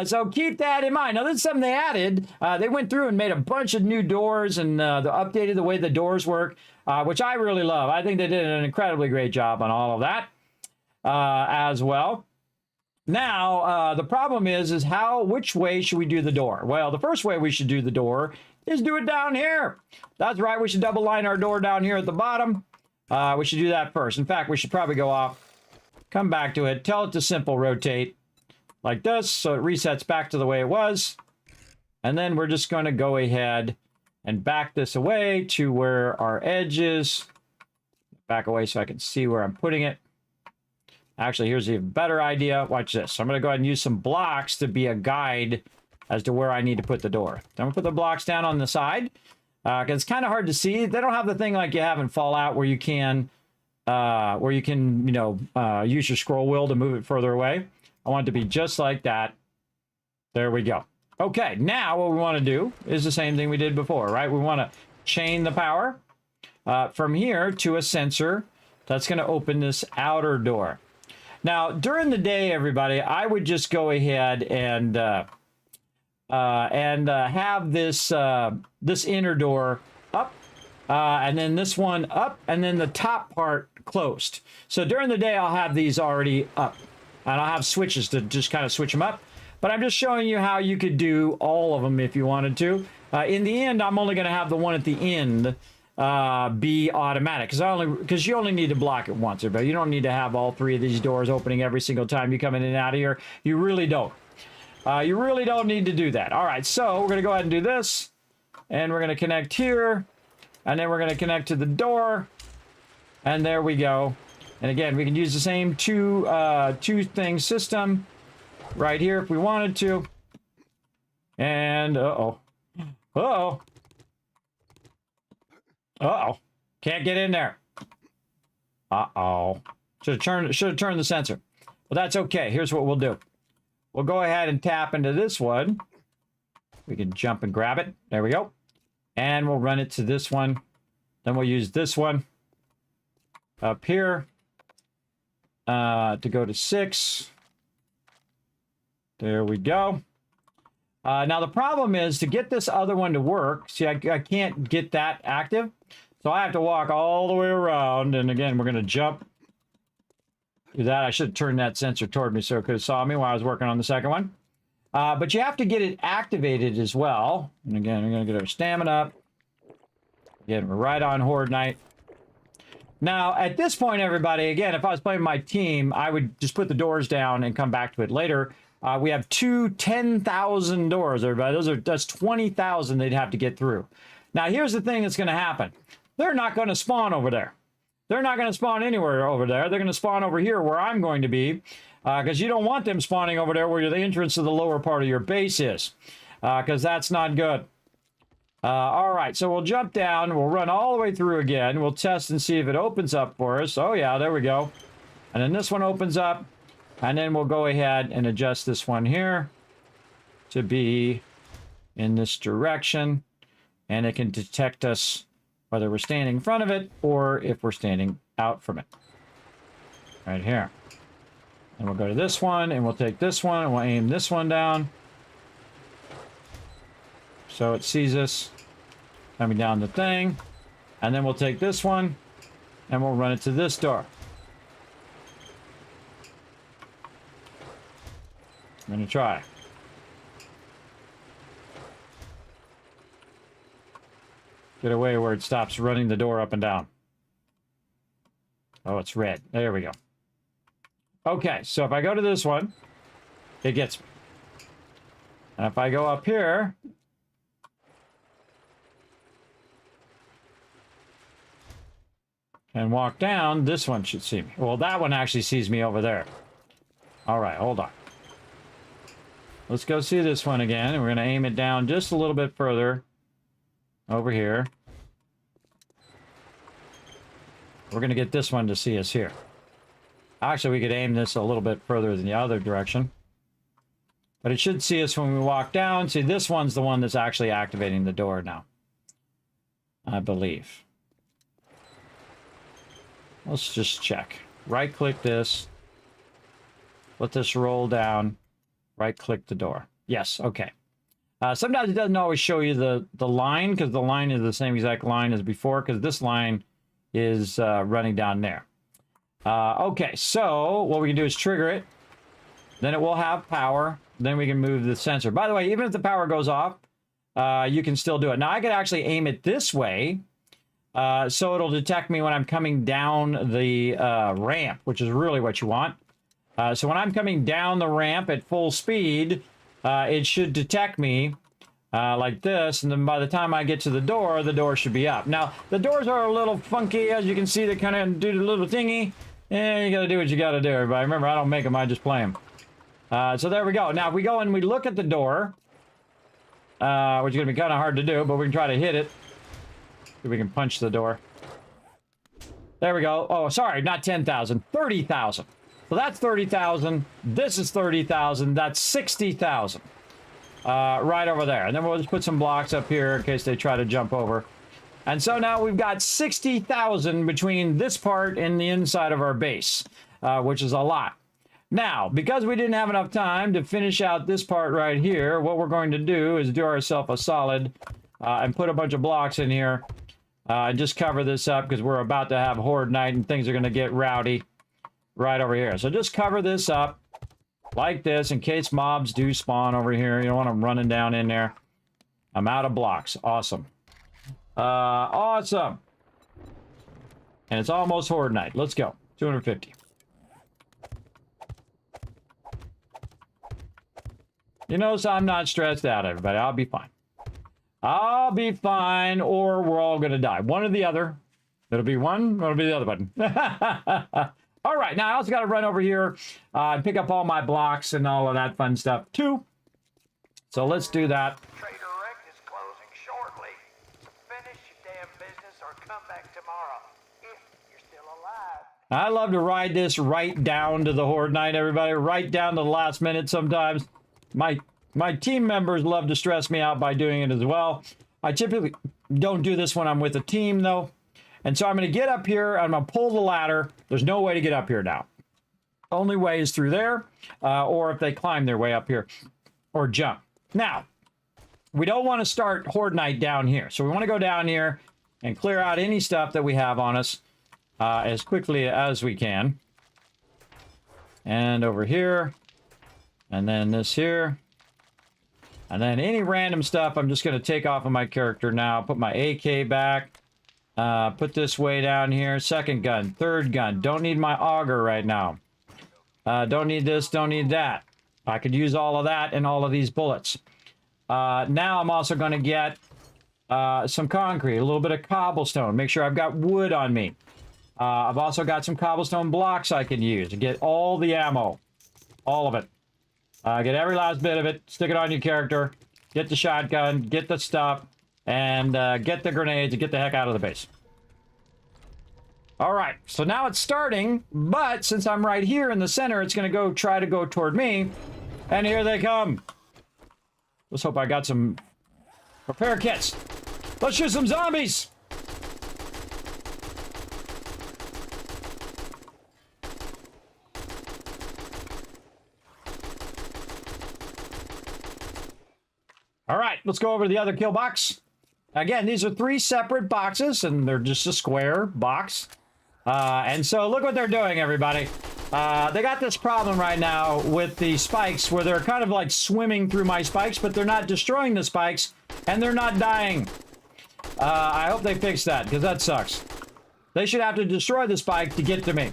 So keep that in mind. Now, this is something they added. They went through and made a bunch of new doors and they updated the way the doors work, which I really love. I think they did an incredibly great job on all of that as well. Now, the problem is which way should we do the door? Well, the first way we should do the door is do it down here. That's right. We should double line our door down here at the bottom. We should do that first. In fact, we should probably go off, come back to it, tell it to simple rotate like this, so it resets back to the way it was. And then we're just going to go ahead and back this away to where our edge is. Back away so I can see where I'm putting it. Actually, here's a better idea. Watch this. I'm going to go ahead and use some blocks to be a guide as to where I need to put the door. I'm going to put the blocks down on the side. Because it's kind of hard to see. They don't have the thing like you have in Fallout where you can, use your scroll wheel to move it further away. I want it to be just like that. There we go. Okay, now what we want to do is the same thing we did before, right? We want to chain the power from here to a sensor that's going to open this outer door. Now, during the day, everybody, I would just go ahead and have this this inner door up, and then this one up, and then the top part closed. So during the day, I'll have these already up, and I'll have switches to just kind of switch them up. But I'm just showing you how you could do all of them if you wanted to. In the end, I'm only going to have the one at the end be automatic, because you only need to block it once, but you don't need to have all three of these doors opening every single time you come in and out of here. You really don't. You really don't need to do that. All right, so we're going to go ahead and do this, and we're going to connect here, and then we're going to connect to the door, and there we go. And again, we can use the same two-thing system right here if we wanted to. And can't get in there. Should have turned the sensor. Well, that's okay. Here's what we'll do. We'll go ahead and tap into this one. We can jump and grab it. There we go. And we'll run it to this one. Then we'll use this one up here to go to 6. There we go. Now the problem is to get this other one to work. See, I can't get that active. So I have to walk all the way around. And again, we're going to jump. Do that. I should have turned that sensor toward me so it could have saw me while I was working on the second one. But you have to get it activated as well. And again, we're going to get our stamina up. Again, we're right on Horde Night. Now, at this point, everybody, again, if I was playing my team, I would just put the doors down and come back to it later. We have two 10,000 doors, everybody. That's 20,000 they'd have to get through. Now, here's the thing that's going to happen. They're not going to spawn over there. They're not going to spawn anywhere over there. They're going to spawn over here where I'm going to be, because you don't want them spawning over there where the entrance to the lower part of your base is, because that's not good. All right, so we'll jump down. We'll run all the way through again. We'll test and see if it opens up for us. Oh, yeah, there we go. And then this one opens up. And then we'll go ahead and adjust this one here to be in this direction. And it can detect us whether we're standing in front of it or if we're standing out from it. Right here. And we'll go to this one, and we'll take this one, and we'll aim this one down. So it sees us coming down the thing. And then we'll take this one, and we'll run it to this door. I'm going to try. Get away where it stops running the door up and down. Oh, it's red. There we go. Okay, so if I go to this one, it gets me. And if I go up here, and walk down, this one should see me. Well, that one actually sees me over there. All right, hold on. Let's go see this one again, and we're going to aim it down just a little bit further over here. We're going to get this one to see us here. Actually, we could aim this a little bit further in the other direction. But it should see us when we walk down. See, this one's the one that's actually activating the door now, I believe. Let's just check. Right-click this. Let this roll down. Right-click the door. Yes, okay. Sometimes it doesn't always show you the line, because the line is the same exact line as before, because this line is running down there. Okay, so what we can do is trigger it. Then it will have power. Then we can move the sensor. By the way, even if the power goes off, you can still do it. Now, I could actually aim it this way, so it'll detect me when I'm coming down the ramp, which is really what you want. So when I'm coming down the ramp at full speed, it should detect me like this, and then by the time I get to the door should be up. Now, the doors are a little funky, as you can see. They kind of do the little thingy. And you gotta do what you gotta do, everybody. Remember, I don't make them, I just play them. So there we go. Now, if we go and we look at the door, which is gonna be kind of hard to do, but we can try to hit it. See if we can punch the door. There we go. Oh, sorry, not 10,000, 30,000. So that's 30,000. This is 30,000. That's 60,000. Right over there. And then we'll just put some blocks up here in case they try to jump over. And so now we've got 60,000 between this part and the inside of our base, which is a lot. Now, because we didn't have enough time to finish out this part right here, what we're going to do is do ourselves a solid and put a bunch of blocks in here and just cover this up, because we're about to have Horde Night and things are going to get rowdy right over here. So just cover this up like this in case mobs do spawn over here. You don't want them running down in there. I'm out of blocks. Awesome. Awesome. And it's almost Horde Night. Let's go. 250. You know, so I'm not stressed out, everybody. I'll be fine. I'll be fine, or we're all going to die. One or the other. It'll be one, or it'll be the other button. All right, now I also got to run over here and pick up all my blocks and all of that fun stuff, too. So let's do that. Trader Rect is closing shortly. So finish your damn business or come back tomorrow, if you're still alive. I love to ride this right down to the Horde Night, everybody. Right down to the last minute sometimes. My team members love to stress me out by doing it as well. I typically don't do this when I'm with a team, though. And so I'm going to get up here. I'm going to pull the ladder. There's no way to get up here now. Only way is through there, or if they climb their way up here, or jump. Now, we don't want to start Horde Night down here. So we want to go down here and clear out any stuff that we have on us as quickly as we can. And over here. And then this here. And then any random stuff I'm just going to take off of my character now. Put my AK back. Put this way down here. Second gun. Third gun. Don't need my auger right now. Don't need this. Don't need that. I could use all of that and all of these bullets. Now I'm also going to get some concrete. A little bit of cobblestone. Make sure I've got wood on me. I've also got some cobblestone blocks I can use to get all the ammo. All of it. Get every last bit of it, stick it on your character, get the shotgun, get the stuff, and get the grenades and get the heck out of the base. All right, so now it's starting, but since I'm right here in the center, it's going to try to go toward me, and here they come. Let's hope I got some repair kits. Let's shoot some zombies. All right, let's go over to the other kill box. Again, these are 3 separate boxes, and they're just a square box. And so look what they're doing, everybody. They got this problem right now with the spikes where they're kind of like swimming through my spikes, but they're not destroying the spikes, and they're not dying. I hope they fix that, because that sucks. They should have to destroy the spike to get to me.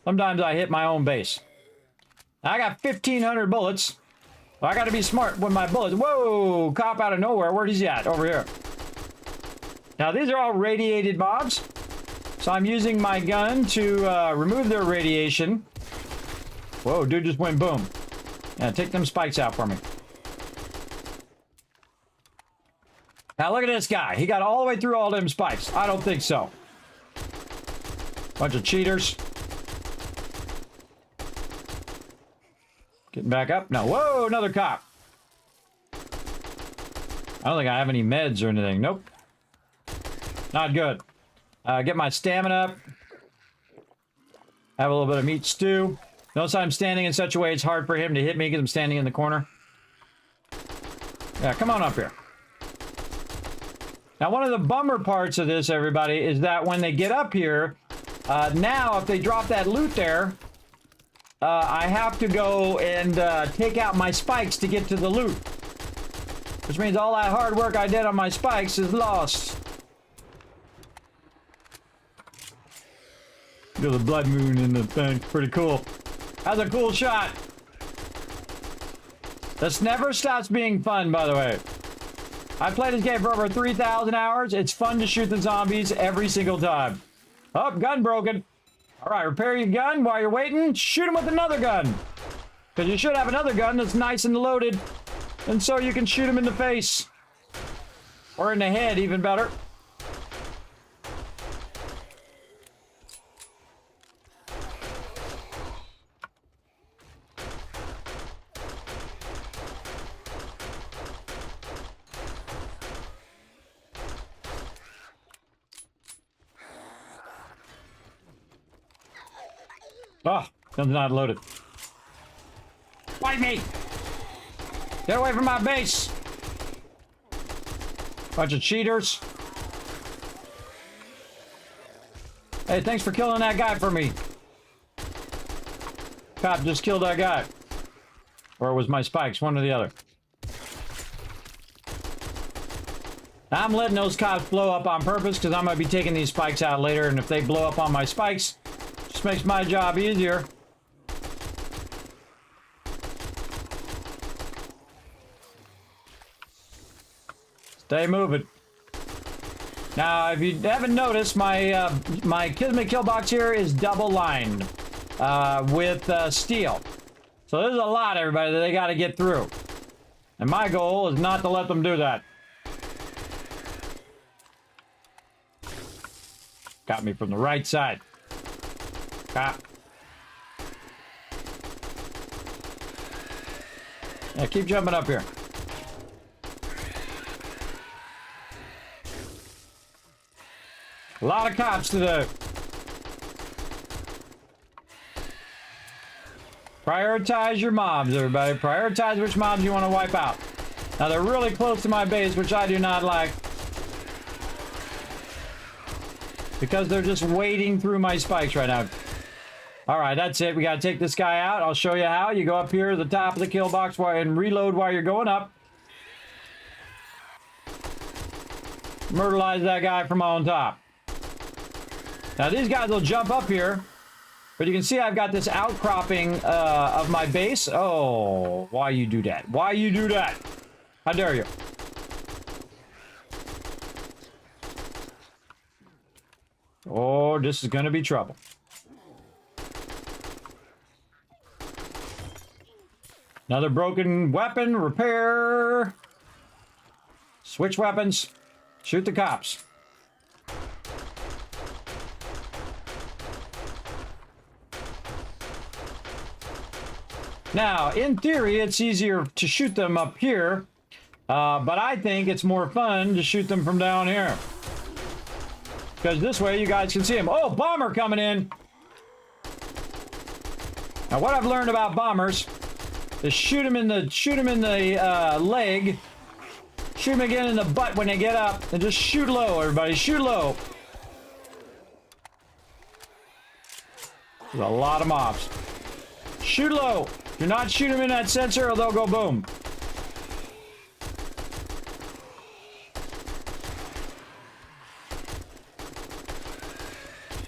Sometimes I hit my own base. I got 1,500 bullets. So I got to be smart with my bullets. Whoa! Cop out of nowhere. Where is he at? Over here. Now, these are all radiated mobs. So I'm using my gun to remove their radiation. Whoa, dude just went boom. Yeah, take them spikes out for me. Now, look at this guy. He got all the way through all them spikes. I don't think so. Bunch of cheaters. Getting back up. No. Whoa, another cop. I don't think I have any meds or anything. Nope. Not good. Get my stamina up. Have a little bit of meat stew. Notice I'm standing in such a way it's hard for him to hit me because I'm standing in the corner. Yeah, come on up here. Now, one of the bummer parts of this, everybody, is that when they get up here, now if they drop that loot there, I have to go and take out my spikes to get to the loot. Which means all that hard work I did on my spikes is lost. Look at the blood moon in the thing. Pretty cool. That's a cool shot. This never stops being fun, by the way. I played this game for over 3,000 hours. It's fun to shoot the zombies every single time. Oh, gun broken. All right, repair your gun while you're waiting. Shoot him with another gun. Because you should have another gun that's nice and loaded. And so you can shoot him in the face. Or in the head, even better. Oh, gun's not loaded. Fight me! Get away from my base! Bunch of cheaters. Hey, thanks for killing that guy for me. Cop just killed that guy. Or it was my spikes, one or the other. I'm letting those cops blow up on purpose because I'm going to be taking these spikes out later, and if they blow up on my spikes, just makes my job easier. Stay moving. Now, if you haven't noticed, my my Kismet kill box here is double lined with steel. So there's a lot, everybody, that they got to get through. And my goal is not to let them do that. Got me from the right side. Cop. Yeah, keep jumping up here. A lot of cops today. Prioritize your mobs, everybody. Prioritize which mobs you want to wipe out. Now, they're really close to my base, which I do not like. Because they're just wading through my spikes right now. All right, that's it. We got to take this guy out. I'll show you how. You go up here to the top of the kill box and reload while you're going up. Myrtleize that guy from on top. Now, these guys will jump up here. But you can see I've got this outcropping of my base. Oh, why you do that? Why you do that? How dare you? Oh, this is going to be trouble. Another broken weapon. Repair. Switch weapons. Shoot the cops. Now, in theory, it's easier to shoot them up here, but I think it's more fun to shoot them from down here. Because this way you guys can see them. Oh, bomber coming in. Now, what I've learned about bombers is shoot them in the leg, shoot them again in the butt when they get up, and just shoot low, everybody. Shoot low. There's a lot of mobs. Shoot low. Do not shoot them in that sensor or they'll go boom.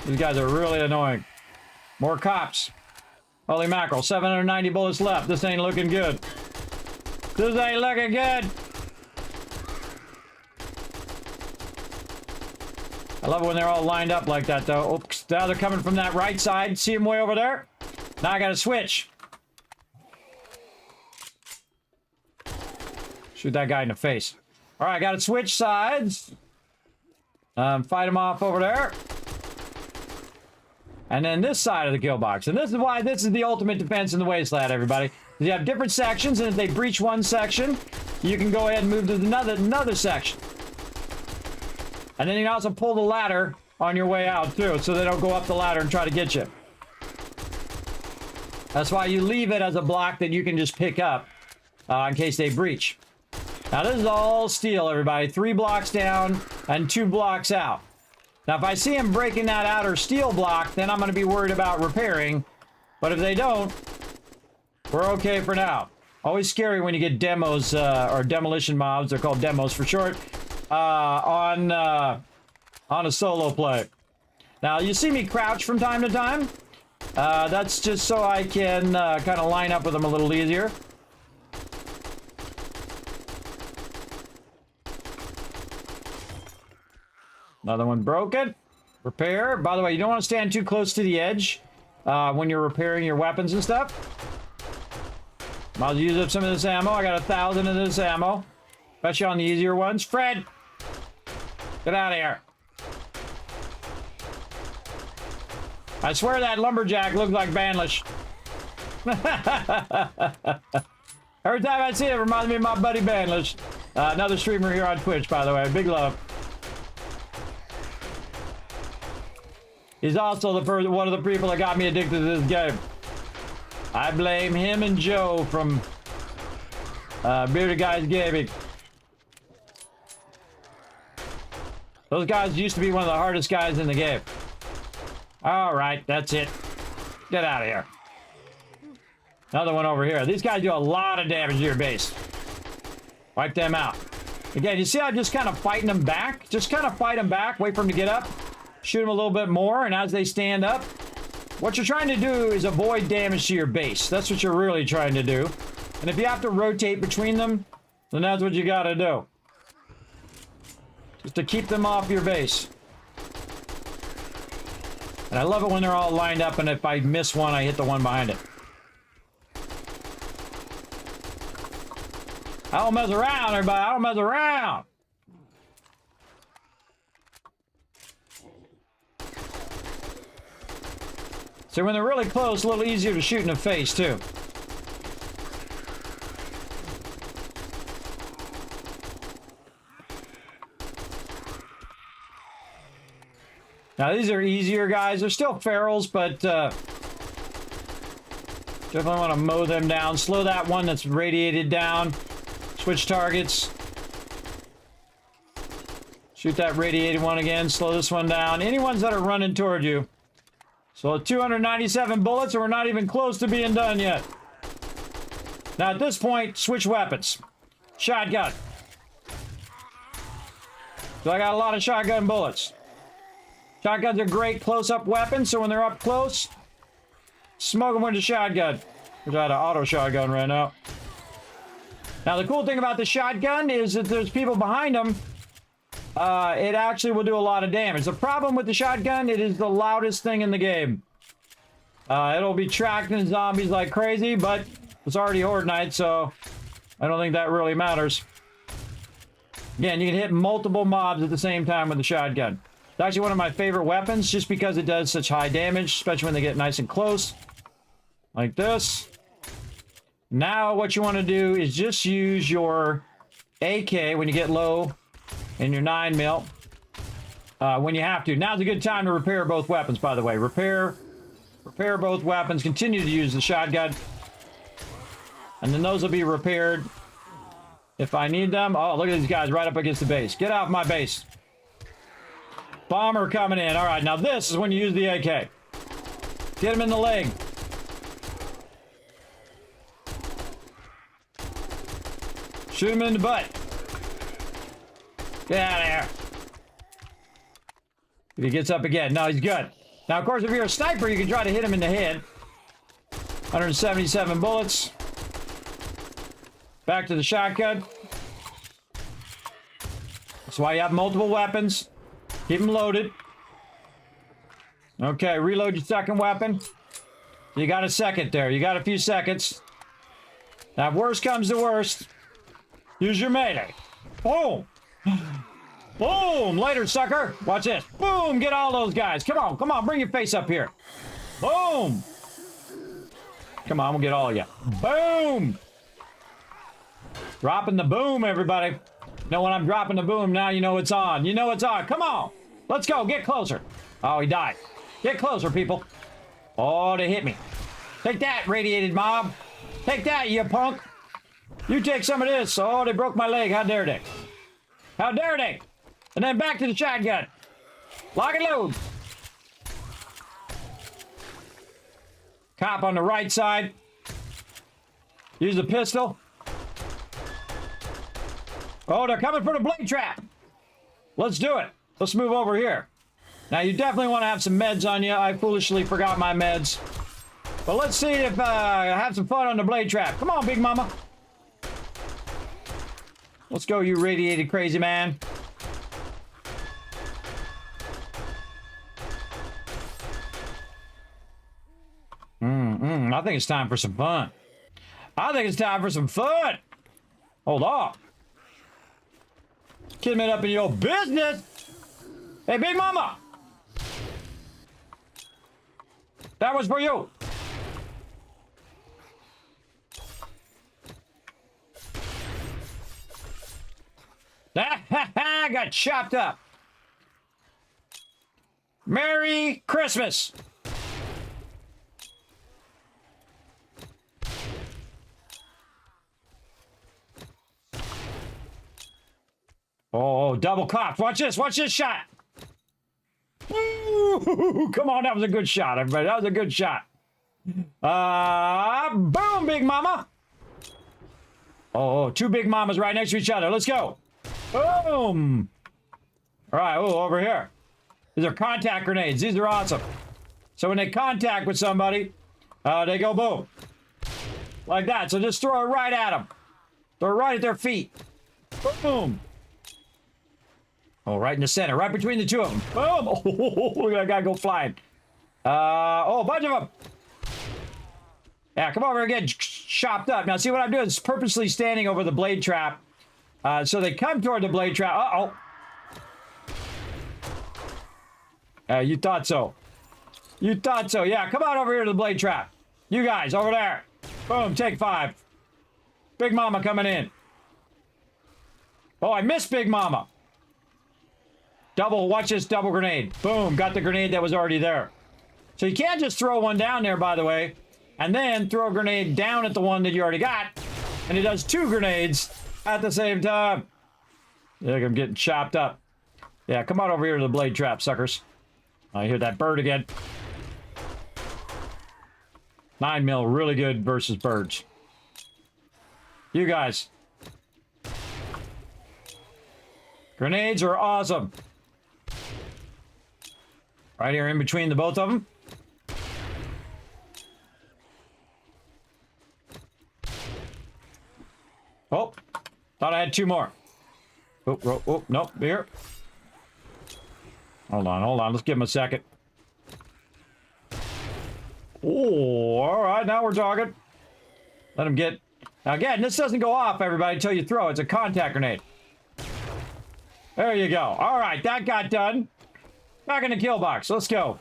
These guys are really annoying. More cops. Holy mackerel, 790 bullets left. This ain't looking good. This ain't looking good. I love it when they're all lined up like that, though. Oops, now they're coming from that right side. See them way over there? Now I gotta switch. Shoot that guy in the face. All right, gotta switch sides. Fight him off over there. And then this side of the kill box. And this is why this is the ultimate defense in the wasteland, everybody. You have different sections, and if they breach one section, you can go ahead and move to another section. And then you can also pull the ladder on your way out, too, so they don't go up the ladder and try to get you. That's why you leave it as a block that you can just pick up in case they breach. Now, this is all steel, everybody. 3 blocks down and 2 blocks out. Now, if I see them breaking that outer steel block, then I'm going to be worried about repairing. But if they don't, we're okay for now. Always scary when you get demos or demolition mobs. They're called demos for short. On a solo play. Now, you see me crouch from time to time. That's just so I can kind of line up with them a little easier. Another one broken. Repair. By the way, you don't want to stand too close to the edge when you're repairing your weapons and stuff. I'll use up some of this ammo. I got 1,000 of this ammo. Especially on the easier ones. Fred! Get out of here. I swear that lumberjack looks like Banlish. Every time I see it, it reminds me of my buddy Banlish. Another streamer here on Twitch, by the way. Big love. He's also one of the people that got me addicted to this game. I blame him and Joe from Bearded Guys Gaming. Those guys used to be one of the hardest guys in the game. All right, that's it. Get out of here. Another one over here. These guys do a lot of damage to your base. Wipe them out. Again, you see how I'm just kind of fighting them back? Just kind of fight them back, wait for them to get up, shoot them a little bit more, and as they stand up, what you're trying to do is avoid damage to your base. That's what you're really trying to do. And if you have to rotate between them, then that's what you got to do. Just to keep them off your base. And I love it when they're all lined up, and if I miss one, I hit the one behind it. I don't mess around, everybody. I don't mess around. So when they're really close, a little easier to shoot in the face, too. Now, these are easier guys. They're still ferals, but Definitely want to mow them down. Slow that one that's radiated down. Switch targets. Shoot that radiated one again. Slow this one down. Any ones that are running toward you. So 297 bullets, and we're not even close to being done yet. Now at this point, switch weapons. Shotgun. So I got a lot of shotgun bullets. Shotguns are great close-up weapons, so when they're up close, smoke them with the shotgun. Which I had an auto shotgun right now. Now the cool thing about the shotgun is that there's people behind them. It actually will do a lot of damage. The problem with the shotgun, it is the loudest thing in the game. It'll be tracking zombies like crazy, but it's already Horde Night, so I don't think that really matters. Again, you can hit multiple mobs at the same time with the shotgun. It's actually one of my favorite weapons, just because it does such high damage, especially when they get nice and close. Like this. Now what you want to do is just use your AK when you get low in your 9mm. When you have to. Now's a good time to repair both weapons, by the way. Repair both weapons. Continue to use the shotgun. And then those will be repaired if I need them. Oh, look at these guys right up against the base. Get off my base. Bomber coming in. All right, now this is when you use the AK. Get him in the leg. Shoot him in the butt. Get out of here. If he gets up again. No, he's good. Now, of course, if you're a sniper, you can try to hit him in the head. 177 bullets. Back to the shotgun. That's why you have multiple weapons. Keep them loaded. Okay, reload your second weapon. You got a second there. You got a few seconds. Now, if worst comes to worst, use your melee. Boom. Boom. Later, sucker. Watch this. Boom. Get all those guys. Come on. Come on. Bring your face up here. Boom. Come on. We'll get all of you. Boom. Dropping the boom, everybody. You know when I'm dropping the boom, now you know it's on. You know it's on. Come on. Let's go. Get closer. Oh, he died. Get closer, people. Oh, they hit me. Take that, radiated mob. Take that, you punk. You take some of this. Oh, they broke my leg. How dare they? How dare they? And then back to the shotgun. Lock and load. Cop on the right side. Use the pistol. Oh, they're coming for the blade trap. Let's do it. Let's move over here. Now, you definitely want to have some meds on you. I foolishly forgot my meds. But let's see if I have some fun on the blade trap. Come on, Big Mama. Let's go, you radiated crazy man. I think it's time for some fun. I think it's time for some fun. Hold on. Kismet up in your business. Hey, Big Mama. That was for you. I got chopped up. Merry Christmas. Oh, double cops. Watch this. Watch this shot. Woo! Come on, that was a good shot, everybody. That was a good shot. Boom, Big Mama. Oh, two Big Mamas right next to each other. Let's go. Boom. All right, oh, over here. These are contact grenades. These are awesome. So when they contact with somebody, they go boom. Like that. So just throw it right at them. Throw it right at their feet. Boom. Oh, right in the center. Right between the two of them. Boom. Oh, look at that guy go flying. Oh, a bunch of them. Yeah, come over and get chopped up. Now, see what I'm doing is purposely standing over the blade trap. So they come toward the blade trap. Uh-oh. You thought so. You thought so. Yeah, come on over here to the blade trap. You guys, over there. Boom, take 5. Big Mama coming in. Oh, I missed Big Mama. Double, watch this double grenade. Boom, got the grenade that was already there. So you can't just throw one down there, by the way. and then throw a grenade down at the one that you already got, and it does 2 grenades at the same time. Look, I'm getting chopped up. Yeah, come on over here to the blade trap, suckers. I hear that bird again. 9mm, really good versus birds. You guys. Grenades are awesome. Right here in between the both of them. Oh, thought I had 2 more. Oh, nope, here. Hold on, let's give him a second. Oh, all right, now we're talking. Let him get... Now again, this doesn't go off, everybody, until you throw. It's a contact grenade. There you go. All right, that got done. Back in the kill box. Let's go.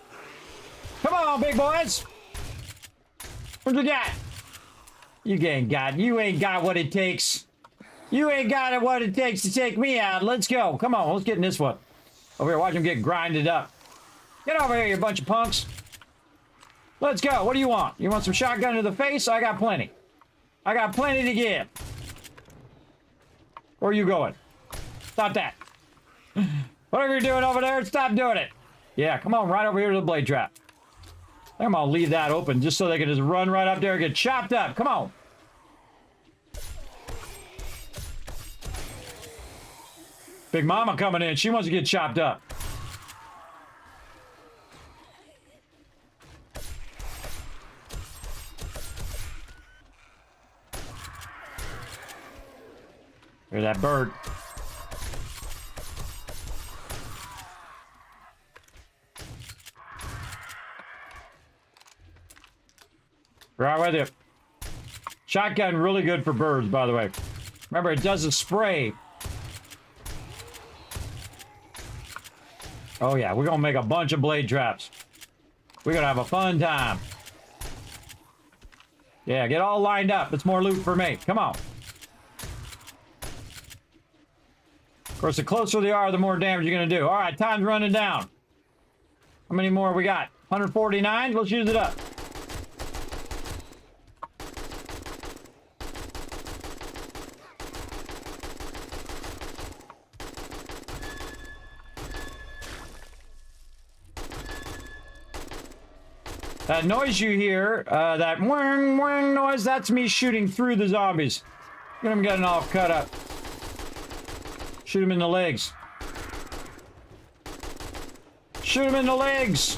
Come on, big boys. What you got? You ain't got what it takes. You ain't got what it takes to take me out. Let's go. Come on, let's get in this one. Over here, watch him get grinded up. Get over here, you bunch of punks. Let's go. What do you want? You want some shotgun to the face? I got plenty. I got plenty to give. Where are you going? Stop that. Whatever you're doing over there, stop doing it. Yeah, come on, right over here to the blade trap. I'm gonna leave that open just so they can just run right up there and get chopped up. Come on. Big Mama coming in. She wants to get chopped up. Here's that bird. Right with you. Shotgun really good for birds, by the way. Remember, it does a spray. Oh yeah, we're gonna make a bunch of blade traps. We're gonna have a fun time. Yeah, get all lined up. It's more loot for me. Come on. Of course, the closer they are, the more damage you're gonna do. All right, time's running down. How many more we got? 149? Let's use it up. That noise you hear, that wang wang noise, that's me shooting through the zombies. Look at them getting all cut up. Shoot him in the legs. Shoot him in the legs.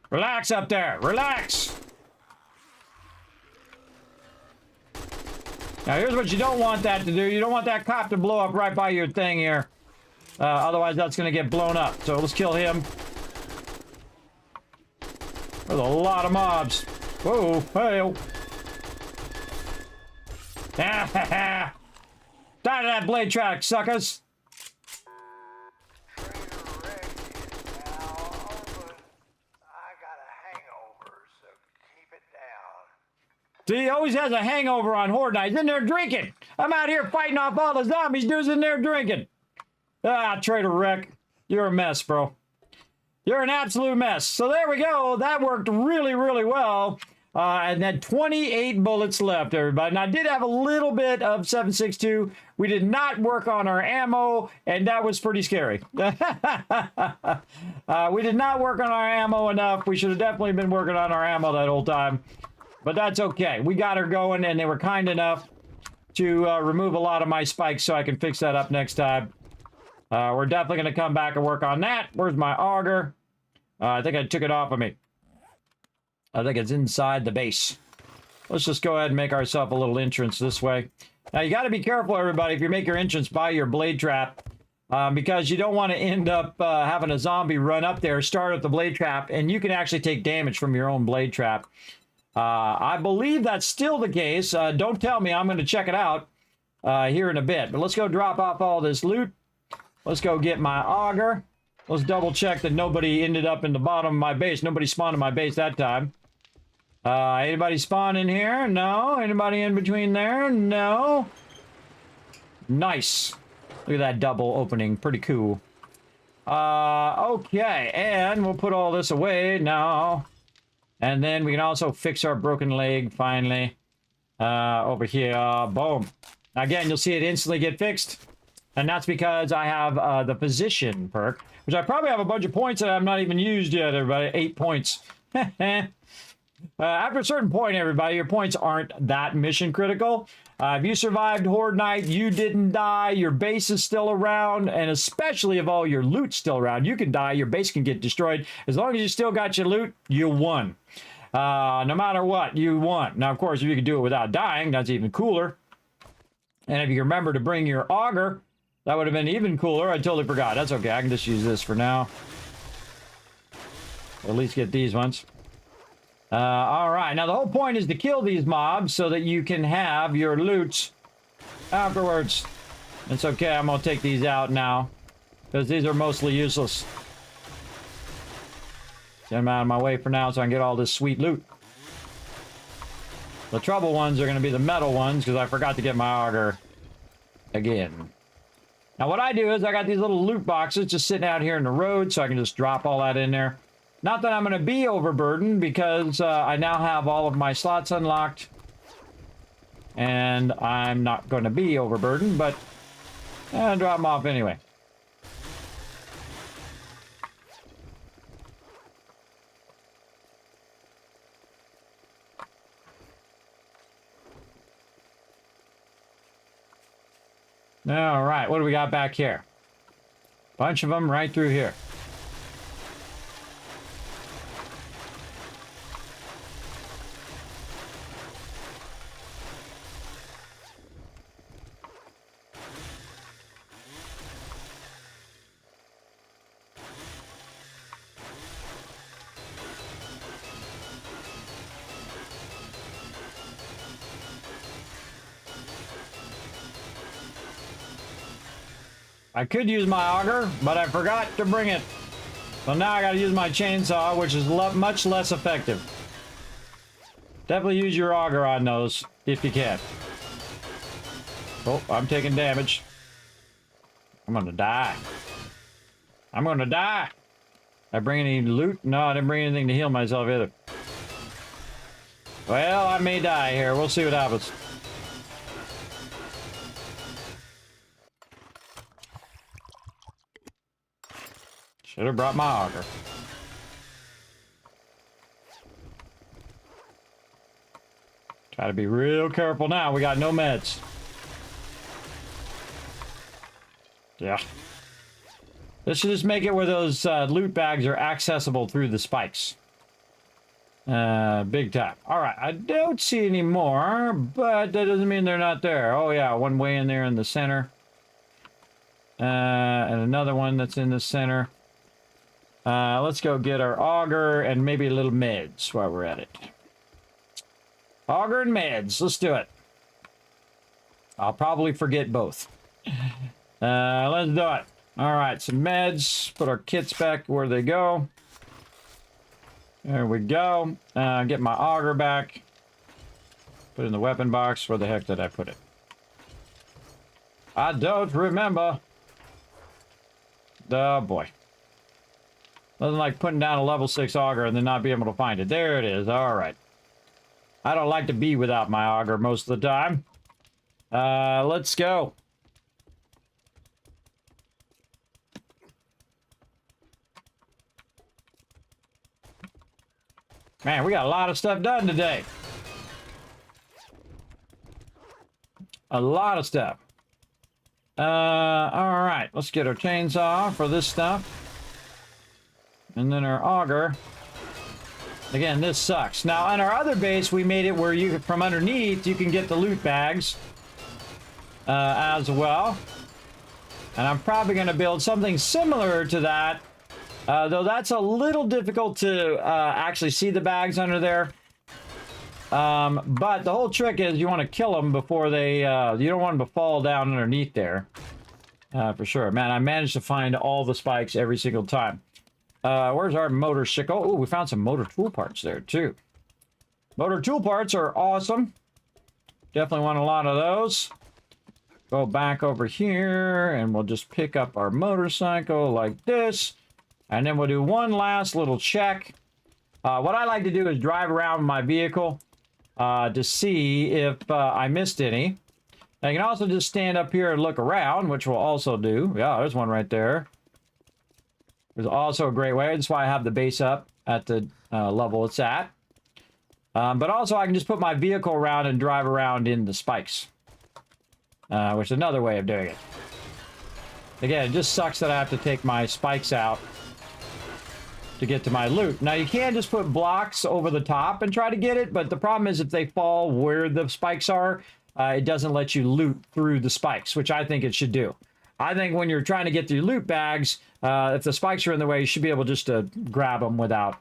Relax up there. Relax. Now here's what you don't want that to do. You don't want that cop to blow up right by your thing here. Otherwise that's going to get blown up. So let's kill him. There's a lot of mobs. Whoa. Hey. Die to that blade track, suckers. Trader Rick is now open. I got a hangover, so keep it down. See, he always has a hangover on Horde Night. He's in there drinking. I'm out here fighting off all the zombies. Dude's in there drinking. Ah, Trader Rick. You're a mess, bro. You're an absolute mess. So there we go. That worked really, really well. And then 28 bullets left, everybody. And I did have a little bit of 7.62. We did not work on our ammo, and that was pretty scary. We did not work on our ammo enough. We should have definitely been working on our ammo that whole time. But that's okay. We got her going, and they were kind enough to remove a lot of my spikes so I can fix that up next time. We're definitely going to come back and work on that. Where's my auger? I think I took it off of me. I think it's inside the base. Let's just go ahead and make ourselves a little entrance this way. Now, you got to be careful, everybody, if you make your entrance by your blade trap, because you don't want to end up having a zombie run up there, start at the blade trap, and you can actually take damage from your own blade trap. I believe that's still the case. Don't tell me. I'm going to check it out here in a bit. But let's go drop off all this loot. Let's go get my auger. Let's double check that nobody ended up in the bottom of my base. Nobody spawned in my base that time. Anybody spawn in here? No. Anybody in between there? No. Nice. Look at that double opening. Pretty cool. Okay, and we'll put all this away now. And then we can also fix our broken leg, finally. Over here, boom. Again, you'll see it instantly get fixed. And that's because I have the position perk, which I probably have a bunch of points that I've not even used yet, everybody. 8 points. After a certain point, everybody, your points aren't that mission critical. If you survived Horde Night, you didn't die, your base is still around, and especially if all your loot's still around, you can die, your base can get destroyed. As long as you still got your loot, you won. No matter what, you won. Now, of course, if you can do it without dying, that's even cooler. And if you remember to bring your auger, that would have been even cooler. I totally forgot. That's okay. I can just use this for now. At least get these ones. All right. Now, the whole point is to kill these mobs so that you can have your loot afterwards. It's okay. I'm going to take these out now because these are mostly useless. Get them out of my way for now so I can get all this sweet loot. The trouble ones are going to be the metal ones because I forgot to get my auger again. Now, what I do is I got these little loot boxes just sitting out here in the road so I can just drop all that in there. Not that I'm going to be overburdened because I now have all of my slots unlocked. And I'm not going to be overburdened, but I'll drop them off anyway. All right, what do we got back here? Bunch of them right through here. I could use my auger, but I forgot to bring it. So now I gotta use my chainsaw, which is much less effective. Definitely use your auger on those, if you can. Oh, I'm taking damage. I'm gonna die. I'm gonna die. Did I bring any loot? No, I didn't bring anything to heal myself either. Well, I may die here. We'll see what happens. Should have brought my auger. Try to be real careful now. We got no meds. Yeah. Let's just make it where those loot bags are accessible through the spikes. Big time. All right. I don't see any more, but that doesn't mean they're not there. Oh, yeah. One way in there in the center. And another one that's in the center. Let's go get our auger and maybe a little meds while we're at it. Auger and meds. Let's do it. I'll probably forget both. Let's do it. All right, some meds. Put our kits back where they go. There we go. Get my auger back. Put it in the weapon box. Where the heck did I put it? I don't remember. Oh, boy. Nothing like putting down a level 6 auger and then not be able to find it. There it is. All right. I don't like to be without my auger most of the time. Let's go. Man, we got a lot of stuff done today. A lot of stuff. All right. Let's get our chainsaw for this stuff. And then our auger. Again, this sucks. Now, on our other base, we made it where you, from underneath, you can get the loot bags as well. And I'm probably going to build something similar to that. Though that's a little difficult to actually see the bags under there. But the whole trick is you want to kill them before they... you don't want them to fall down underneath there. For sure. Man, I managed to find all the spikes every single time. Where's our motorcycle? Oh, we found some motor tool parts there, too. Motor tool parts are awesome. Definitely want a lot of those. go back over here and we'll just pick up our motorcycle like this. And then we'll do one last little check. What I like to do is drive around my vehicle to see if I missed any. I can also just stand up here and look around, which we'll also do. Yeah, there's one right there. There's also a great way. That's why I have the base up at the level it's at. But also I can just put my vehicle around and drive around in the spikes. Which is another way of doing it. Again, it just sucks that I have to take my spikes out to get to my loot. Now, you can just put blocks over the top and try to get it, but the problem is if they fall where the spikes are, it doesn't let you loot through the spikes, which I think it should do. I think when you're trying to get through loot bags, if the spikes are in the way, you should be able just to grab them without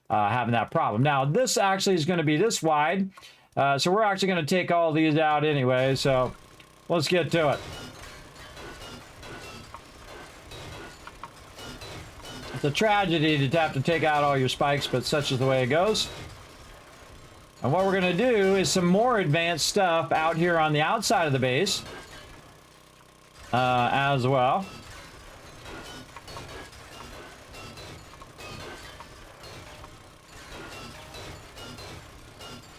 having that problem. Now, this actually is going to be this wide, so we're actually going to take all these out anyway, so let's get to it. It's a tragedy to have to take out all your spikes, but such is the way it goes. And what we're going to do is some more advanced stuff out here on the outside of the base as well.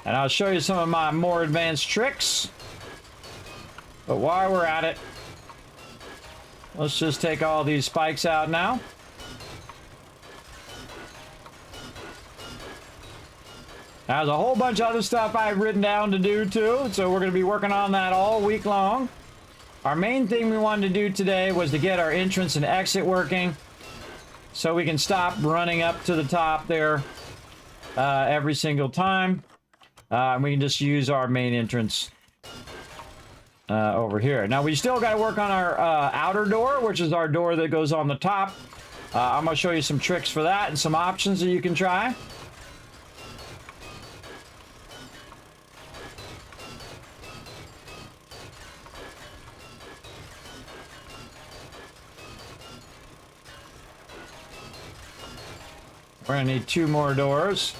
And I'll show you some of my more advanced tricks. But while we're at it, let's just take all these spikes out now. There's a whole bunch of other stuff I've written down to do too, so we're going to be working on that all week long. Our main thing we wanted to do today was to get our entrance and exit working so we can stop running up to the top there every single time. And we can just use our main entrance over here. Now, we still got to work on our outer door, which is our door that goes on the top. I'm going to show you some tricks for that and some options that you can try. We're going to need 2 more doors.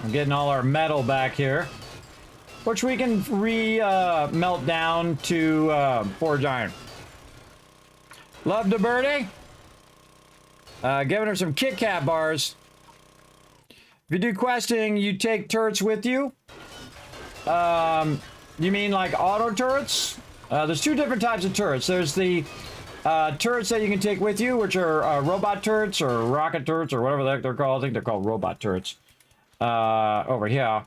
I'm getting all our metal back here, which we can melt down to forge iron. Love to Birdie. Giving her some Kit Kat bars. If you do questing, you take turrets with you. You mean like auto turrets? There's 2 different types of turrets. There's the turrets that you can take with you, which are robot turrets or rocket turrets or whatever the heck they're called. I think they're called robot turrets. Over here.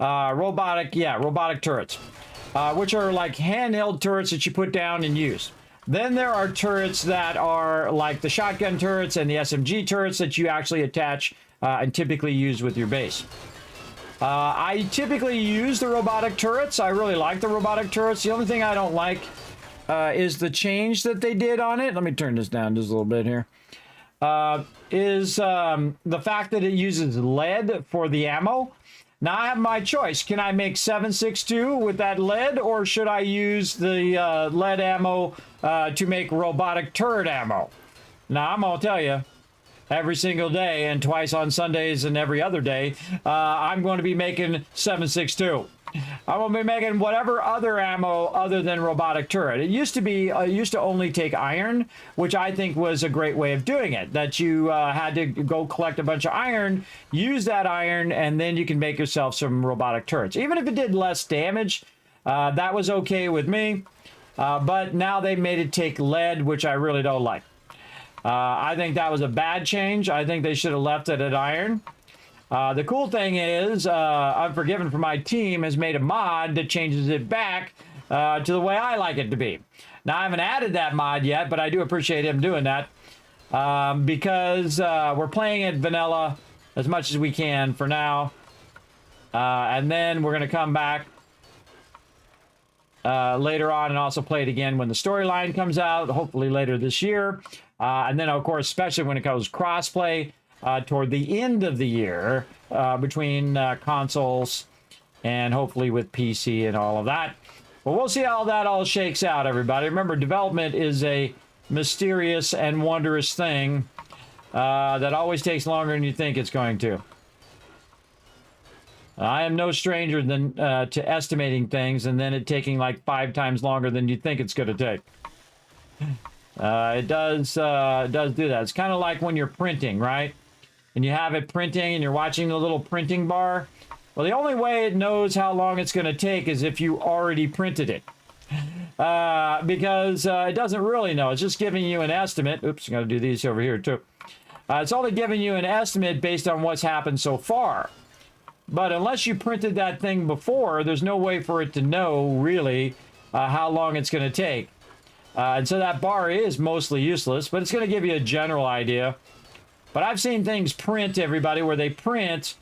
Robotic turrets. Which are like handheld turrets that you put down and use. Then there are turrets that are like the shotgun turrets and the SMG turrets that you actually attach and typically use with your base. I typically use the robotic turrets. I really like the robotic turrets. The only thing I don't like is the change that they did on it. Let me turn this down just a little bit here. The fact that it uses lead for the ammo. Now I have my choice. Can I make 7.62 with that lead, or should I use the lead ammo to make robotic turret ammo? Now I'm gonna tell you, every single day and twice on Sundays and every other day, I'm going to be making 7.62. I'm going to be making whatever other ammo other than robotic turret. It used to be, used to only take iron, which I think was a great way of doing it. That you had to go collect a bunch of iron, use that iron, and then you can make yourself some robotic turrets. Even if it did less damage, that was okay with me. But now they made it take lead, which I really don't like. I think that was a bad change. I think they should have left it at iron. The cool thing is, Unforgiven for my team has made a mod that changes it back to the way I like it to be. Now, I haven't added that mod yet, but I do appreciate him doing that because we're playing it vanilla as much as we can for now. And then we're going to come back later on and also play it again when the storyline comes out, hopefully later this year. And then, of course, especially when it goes crossplay, toward the end of the year between consoles and hopefully with PC and all of that. But we'll see how that all shakes out, everybody. Remember, development is a mysterious and wondrous thing that always takes longer than you think it's going to. I am no stranger than to estimating things and then it taking like 5 times longer than you think it's going to take. It does do that. It's kind of like when you're printing, right? And you have it printing and you're watching the little printing bar. Well, the only way it knows how long it's going to take is if you already printed it. Because it doesn't really know. It's just giving you an estimate. Oops, I'm going to do these over here too. It's only giving you an estimate based on what's happened so far. But unless you printed that thing before, there's no way for it to know, really, how long it's going to take. And so that bar is mostly useless, but it's going to give you a general idea. But I've seen things print, everybody, where they print,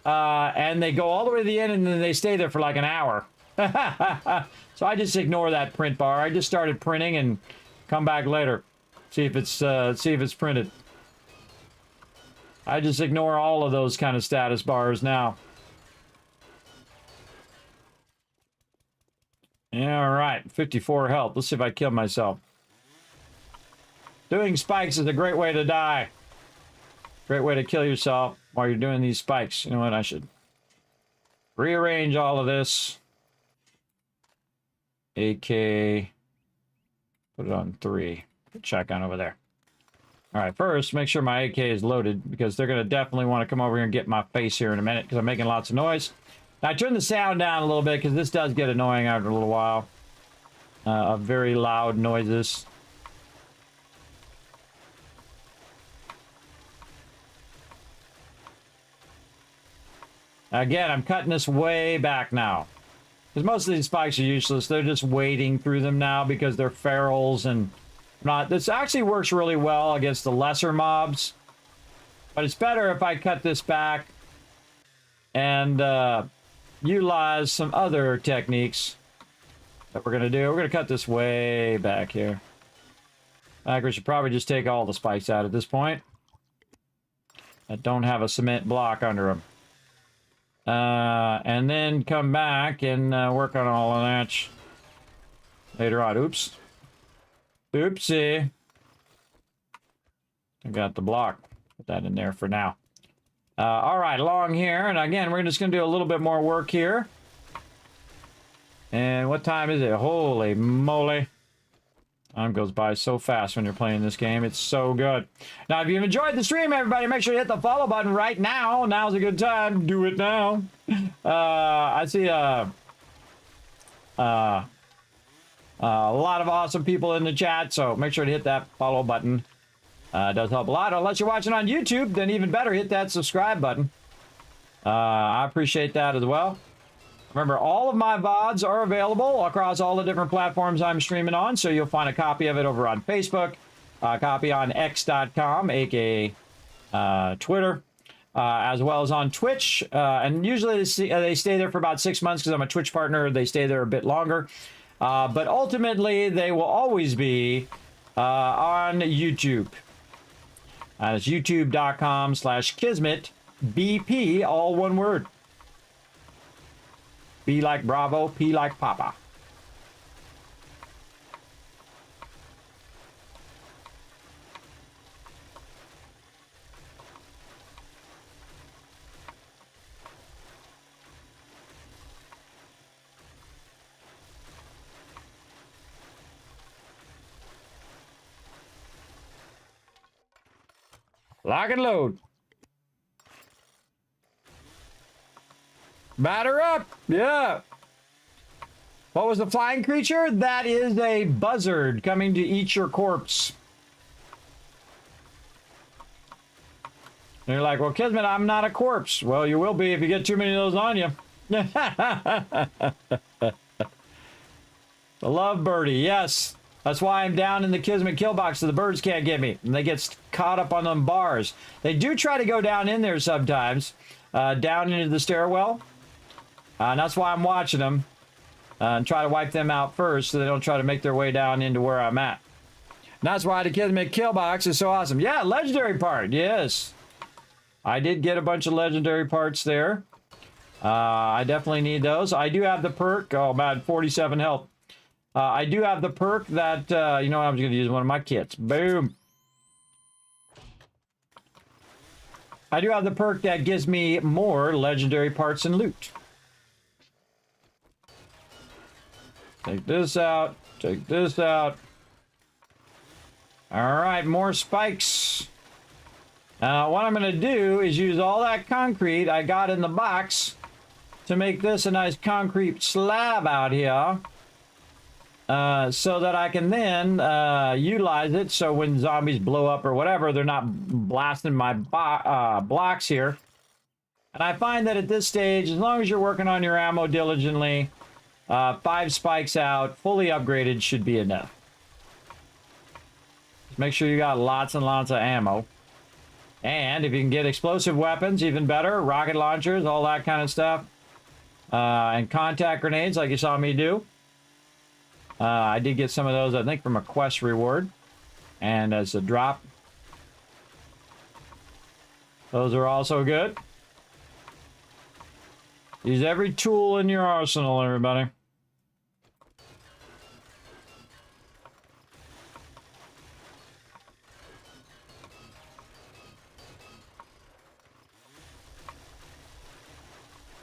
and they go all the way to the end, and then they stay there for like an hour. So I just ignore that print bar. I just started printing and come back later. See if it's printed. I just ignore all of those kind of status bars now. All right, 54 health. Let's see if I kill myself. Doing spikes is a great way to die. Great way to kill yourself while you're doing these spikes. You know what? I should rearrange all of this. AK. Put it on 3. Put shotgun over there. All right, first, make sure my AK is loaded because they're going to definitely want to come over here and get my face here in a minute because I'm making lots of noise. Now, I turn the sound down a little bit because this does get annoying after a little while. Of very loud noises. Again, I'm cutting this way back now. Because most of these spikes are useless. They're just wading through them now because they're ferals and not. This actually works really well against the lesser mobs. But it's better if I cut this back and utilize some other techniques that we're going to do. We're going to cut this way back here. I think we should probably just take all the spikes out at this point that don't have a cement block under them. And then come back and work on all of that later on. Oops. Oopsie. I got the block. Put that in there for now. All right, along here. And again, we're just going to do a little bit more work here. And what time is it? Holy moly. Time goes by so fast when you're playing this game. It's so good. Now, if you've enjoyed the stream, everybody, make sure you hit the follow button right now. Now's a good time. Do it now. I see a lot of awesome people in the chat, so make sure to hit that follow button. It does help a lot. Unless you're watching on YouTube, then even better, hit that subscribe button. I appreciate that as well. Remember, all of my VODs are available across all the different platforms I'm streaming on, so you'll find a copy of it over on Facebook, a copy on x.com, aka Twitter, as well as on Twitch. And usually they stay there for about 6 months because I'm a Twitch partner. They stay there a bit longer. But ultimately, they will always be on YouTube. It's youtube.com/Kismet, BP, all one word. B like Bravo, P like Papa. Lock and load. Batter up. Yeah. What was the flying creature? That is a buzzard coming to eat your corpse. And you're like, well, Kismet, I'm not a corpse. Well, you will be if you get too many of those on you. The love birdie, yes. That's why I'm down in the Kismet kill box so the birds can't get me. And they get caught up on them bars. They do try to go down in there sometimes, down into the stairwell. And that's why I'm watching them and try to wipe them out first so they don't try to make their way down into where I'm at. And that's why the Kismet kill box is so awesome. Yeah, legendary part, yes. I did get a bunch of legendary parts there. I definitely need those. I do have the perk. Oh, man, 47 health. I do have the perk that, you know what, I'm just going to use one of my kits. Boom. I do have the perk that gives me more legendary parts and loot. Take this out. Take this out. All right, more spikes. What I'm going to do is use all that concrete I got in the box to make this a nice concrete slab out here. So that I can then utilize it so when zombies blow up or whatever, they're not blasting my blocks here. And I find that at this stage, as long as you're working on your ammo diligently, 5 spikes out, fully upgraded should be enough. Just make sure you got lots and lots of ammo. And if you can get explosive weapons, even better. Rocket launchers, all that kind of stuff. And contact grenades like you saw me do. I did get some of those, I think, from a quest reward. And as a drop. Those are also good. Use every tool in your arsenal, everybody.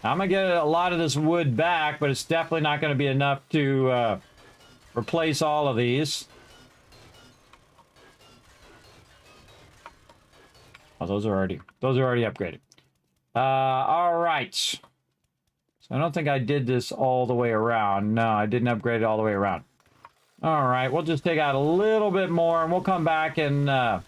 I'm going to get a lot of this wood back, but it's definitely not going to be enough to replace all of these. Oh, those are already upgraded. All right. So I don't think I did this all the way around. No, I didn't upgrade it all the way around. All right, we'll just take out a little bit more, and we'll come back and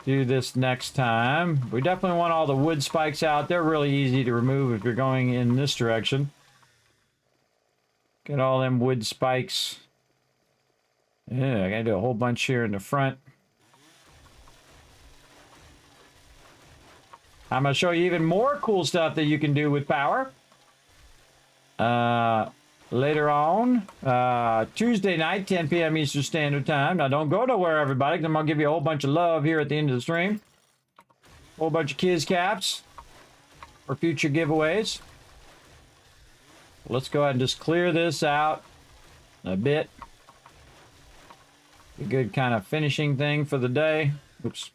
do this next time. We definitely want all the wood spikes out. They're really easy to remove if you're going in this direction. Get all them wood spikes. Yeah, I gotta do a whole bunch here in the front. I'm gonna show you even more cool stuff that you can do with power. Later on, Tuesday night, 10 p.m. Eastern Standard Time. Now, don't go nowhere, everybody, 'cause I'm going to give you a whole bunch of love here at the end of the stream. A whole bunch of Kiz Caps for future giveaways. Let's go ahead and just clear this out a bit. A good kind of finishing thing for the day. Oops.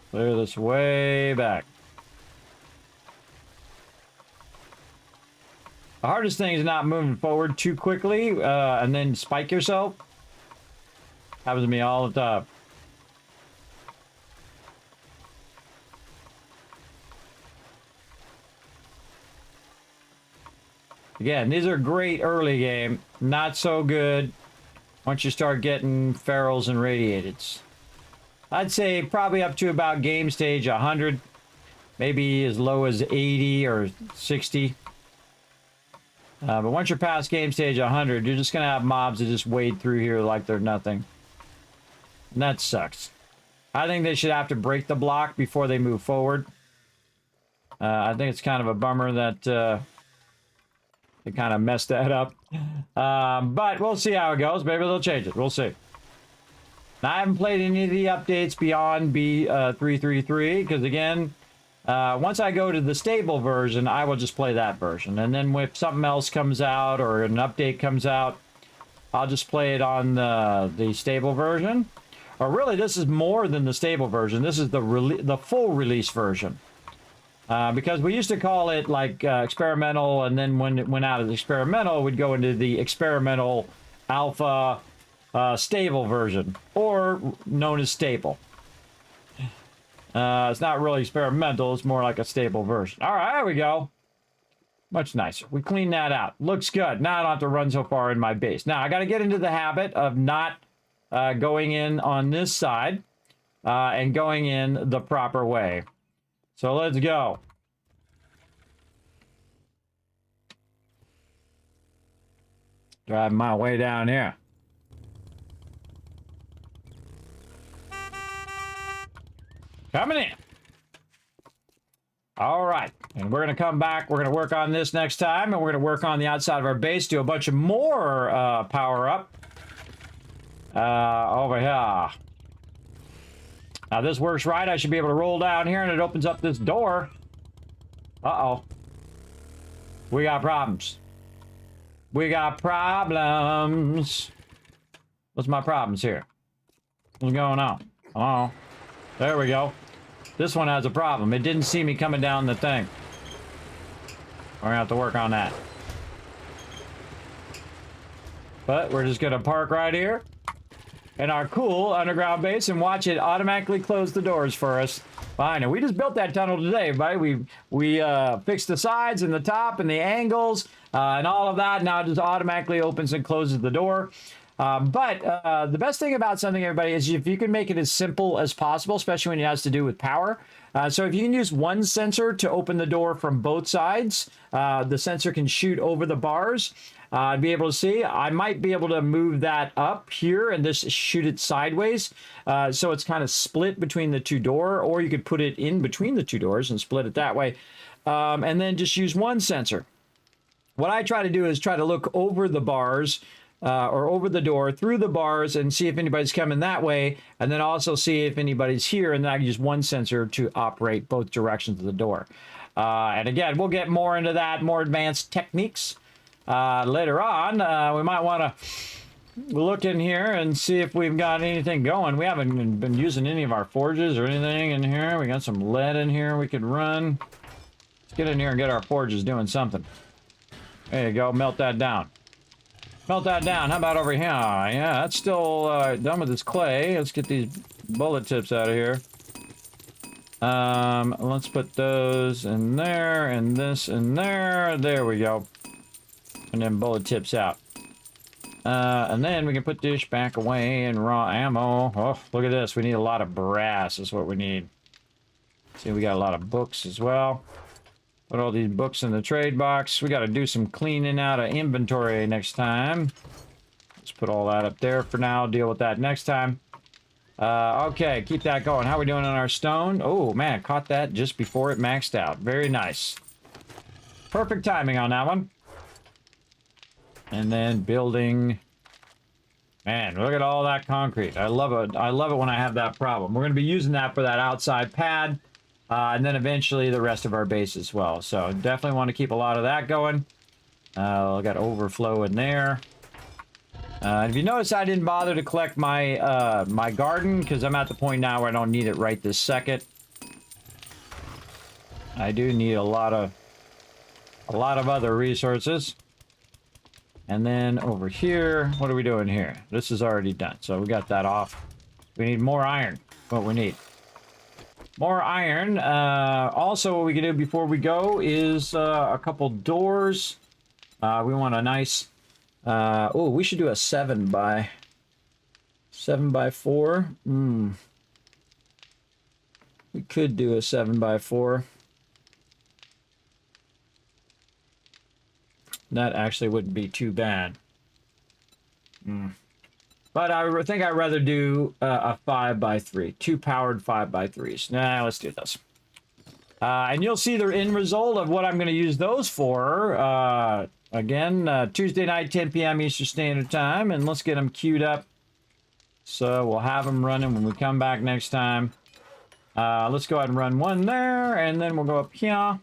Clear this way back. The hardest thing is not moving forward too quickly and then spike yourself. Happens to me all the time. Again, these are great early game. Not so good once you start getting ferals and radiateds. I'd say probably up to about game stage 100. Maybe as low as 80 or 60. But once you're past game stage 100, you're just going to have mobs that just wade through here like they're nothing. And that sucks. I think they should have to break the block before they move forward. I think it's kind of a bummer that they kind of messed that up. But we'll see how it goes. Maybe they'll change it. We'll see. Now, I haven't played any of the updates beyond B333 because, again, once I go to the stable version, I will just play that version. And then if something else comes out or an update comes out, I'll just play it on the stable version. Or really, this is more than the stable version. This is the full release version. Because we used to call it like experimental, and then when it went out of the experimental, we'd go into the experimental alpha stable version, or known as stable. It's not really experimental, it's more like a stable version. All right, there we go. Much nicer. We cleaned that out. Looks good. Now I don't have to run so far in my base. Now I got to get into the habit of not going in on this side and going in the proper way. So let's go. Driving my way down here. Coming in. All right. And we're going to come back. We're going to work on this next time. And we're going to work on the outside of our base. Do a bunch of more power up. Over here. Now, this works right. I should be able to roll down here. And it opens up this door. Uh-oh. We got problems. We got problems. What's my problems here? What's going on? Oh, there we go. This one has a problem. It didn't see me coming down the thing. We're gonna have to work on that. But we're just gonna park right here in our cool underground base and watch it automatically close the doors for us. Fine, and we just built that tunnel today, everybody. We fixed the sides and the top and the angles and all of that. Now it just automatically opens and closes the door. But the best thing about something, everybody, is if you can make it as simple as possible, especially when it has to do with power. So if you can use one sensor to open the door from both sides, the sensor can shoot over the bars. Be able to see. I might be able to move that up here and just shoot it sideways. So it's kind of split between the two doors, or you could put it in between the two doors and split it that way. And then just use one sensor. What I try to do is try to look over the bars or over the door through the bars and see if anybody's coming that way, and then also see if anybody's here, and then I can use one sensor to operate both directions of the door. And again, we'll get more into that, more advanced techniques later on. We might want to look in here and see if we've got anything going. We haven't been using any of our forges or anything in here. We got some lead in here we could run. Let's get in here and get our forges doing something. There you go, melt that down. Melt that down. How about over here? Yeah, that's still done with this clay. Let's get these bullet tips out of here. Let's put those in there and this in there. There we go. And then bullet tips out. And then we can put this back away in raw ammo. Oh, look at this. We need a lot of brass is what we need. See, we got a lot of books as well. Put all these books in the trade box. We got to do some cleaning out of inventory next time. Let's put all that up there for now. Deal with that next time. Okay, keep that going. How are we doing on our stone? Oh, man, caught that just before it maxed out. Very nice. Perfect timing on that one. And then building. Man, look at all that concrete. I love it. I love it when I have that problem. We're going to be using that for that outside pad. And then eventually the rest of our base as well. So definitely want to keep a lot of that going. Got overflow in there. If you notice, I didn't bother to collect my my garden because I'm at the point now where I don't need it right this second. I do need a lot of other resources. And then over here, what are we doing here? This is already done, so we got that off. We need more iron. What we need. More iron. Also, what we can do before we go is a couple doors. We want a nice... oh, we should do a 7 by 4. We could do a 7 by 4. That actually wouldn't be too bad. But I think I'd rather do a 5 by 3. 2 powered 5 by 3s. Nah, let's do this. And you'll see the end result of what I'm going to use those for. Again, Tuesday night, 10 p.m. Eastern Standard Time. And let's get them queued up. So we'll have them running when we come back next time. Let's go ahead and run one there. And then we'll go up here.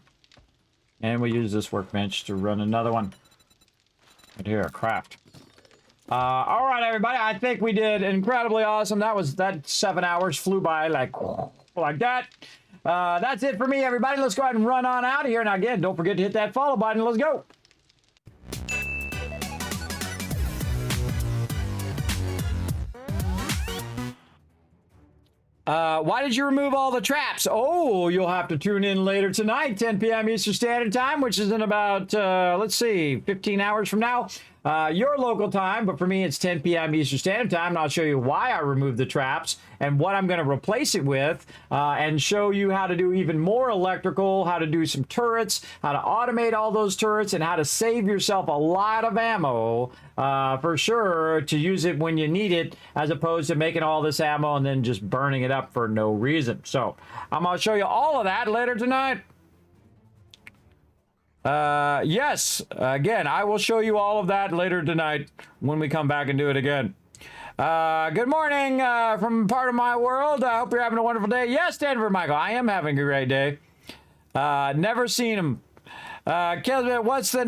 And we'll use this workbench to run another one. Right here, craft. All right, everybody. I think we did incredibly awesome. That 7 hours flew by like that. That's it for me, everybody. Let's go ahead and run on out of here. Now, again, don't forget to hit that follow button. Let's go. Why did you remove all the traps? Oh, you'll have to tune in later tonight, 10 p.m. Eastern Standard Time, which is in about, let's see, 15 hours from now. Your local time, but for me, it's 10 p.m. Eastern Standard Time, and I'll show you why I removed the traps and what I'm going to replace it with, and show you how to do even more electrical, how to do some turrets, how to automate all those turrets, and how to save yourself a lot of ammo, for sure, to use it when you need it, as opposed to making all this ammo and then just burning it up for no reason. So I'm going to show you all of that later tonight. Yes, again, I will show you all of that later tonight when we come back and do it again. Good morning from part of my world. I hope you're having a wonderful day. Yes, Denver Michael, I am having a great day. Never seen him. Kismet, what's the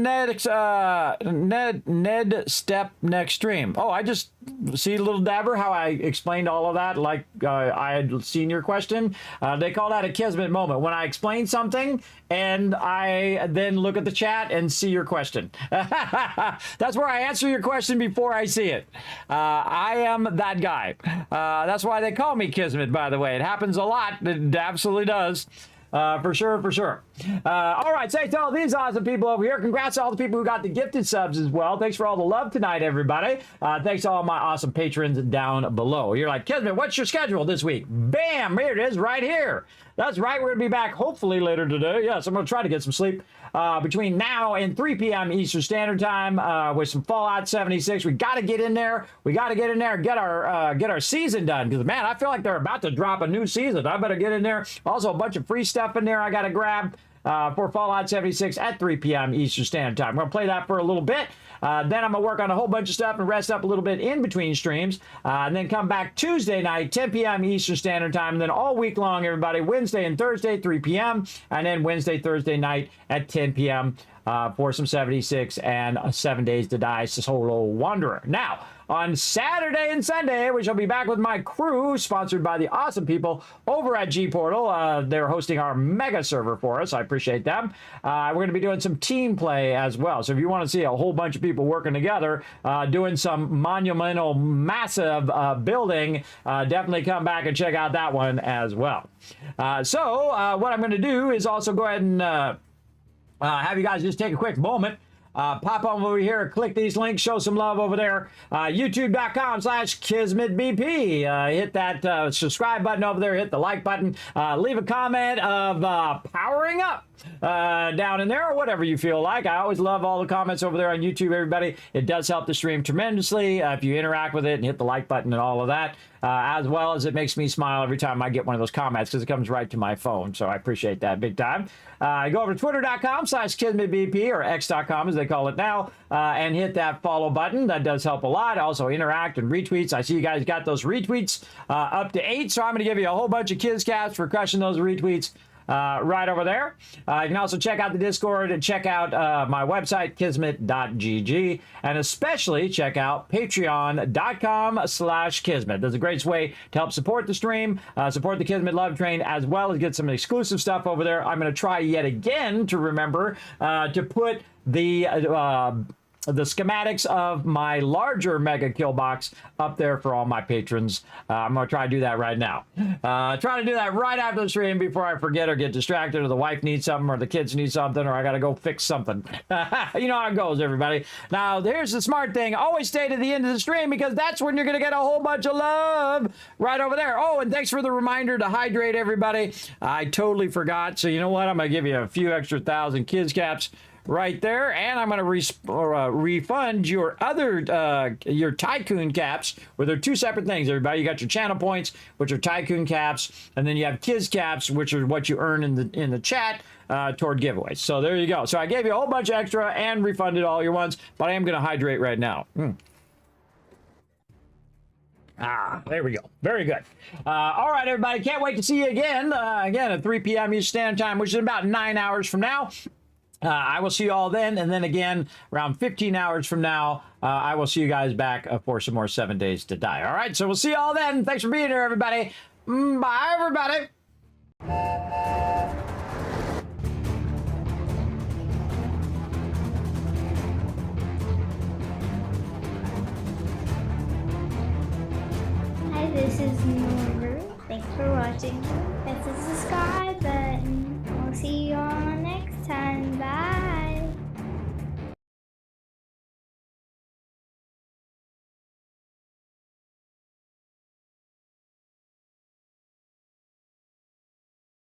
Ned step next stream? Oh, I just see little dabber how I explained all of that like I had seen your question. They call that a Kismet moment when I explain something and I then look at the chat and see your question. That's where I answer your question before I see it. I am that guy. That's why they call me Kismet, by the way. It happens a lot. It absolutely does. For sure, for sure. All right, say to all these awesome people over here, congrats to all the people who got the gifted subs as well. Thanks for all the love tonight, everybody. Thanks to all my awesome patrons down below. You're like, Kismet, what's your schedule this week? Bam, here it is right here. That's right, we're going to be back hopefully later today. Yes, I'm going to try to get some sleep between now and 3 p.m. Eastern Standard Time with some Fallout 76. We got to get in there. We got to get in there and get our season done because, man, I feel like they're about to drop a new season. I better get in there. Also, a bunch of free stuff in there I got to grab for Fallout 76 at 3 p.m. Eastern Standard Time. We're going to play that for a little bit. Then I'm going to work on a whole bunch of stuff and rest up a little bit in between streams. And then come back Tuesday night, 10 p.m. Eastern Standard Time. And then all week long, everybody, Wednesday and Thursday, 3 p.m. And then Wednesday, Thursday night at 10 p.m. For some 76 and 7 Days to Die Solo Wanderer. Now, on Saturday and Sunday, we shall be back with my crew, sponsored by the awesome people over at G Portal. They're hosting our mega server for us. I appreciate them. We're going to be doing some team play as well. So if you want to see a whole bunch of people working together, doing some monumental, massive building, definitely come back and check out that one as well. So what I'm going to do is also go ahead and have you guys just take a quick moment. Pop on over here, click these links, show some love over there. YouTube.com/KismetBP. Hit that subscribe button over there, hit the like button, leave a comment of powering up down in there or whatever you feel like. I always love all the comments over there on YouTube, everybody. It does help the stream tremendously if you interact with it and hit the like button and all of that. As well as it makes me smile every time I get one of those comments because it comes right to my phone. So I appreciate that big time. Go over to twitter.com/KismetBP or x.com as they call it now and hit that follow button. That does help a lot. Also interact and retweets. I see you guys got those retweets up to 8. So I'm going to give you a whole bunch of kids caps for crushing those retweets. Right over there. You can also check out the Discord and check out my website, kismet.gg, and especially check out patreon.com/Kismet. That's a great way to help support the stream, support the Kismet Love Train, as well as get some exclusive stuff over there. I'm going to try yet again to remember to put the schematics of my larger mega kill box up there for all my patrons. I'm going to try to do that right now. Try to do that right after the stream before I forget or get distracted or the wife needs something or the kids need something or I got to go fix something. You know how it goes, everybody. Now, here's the smart thing. Always stay to the end of the stream because that's when you're going to get a whole bunch of love right over there. Oh, and thanks for the reminder to hydrate, everybody. I totally forgot. So you know what? I'm going to give you a few extra 1,000 kids caps right there, and I'm going to refund your other your Tycoon caps, where they're two separate things, everybody. You got your channel points, which are Tycoon caps, and then you have Kids caps, which are what you earn in the chat toward giveaways. So there you go. So I gave you a whole bunch extra and refunded all your ones, but I am going to hydrate right now. There we go. Very good. All right, everybody. Can't wait to see you again. Again at 3 p.m. Eastern Standard Time, which is about 9 hours from now. I will see you all then, and then again around 15 hours from now, I will see you guys back for some more 7 Days to Die. All right, so we'll see you all then. Thanks for being here, everybody. Bye, everybody. Hi, this is Norma. Thanks for watching. Hit the subscribe button.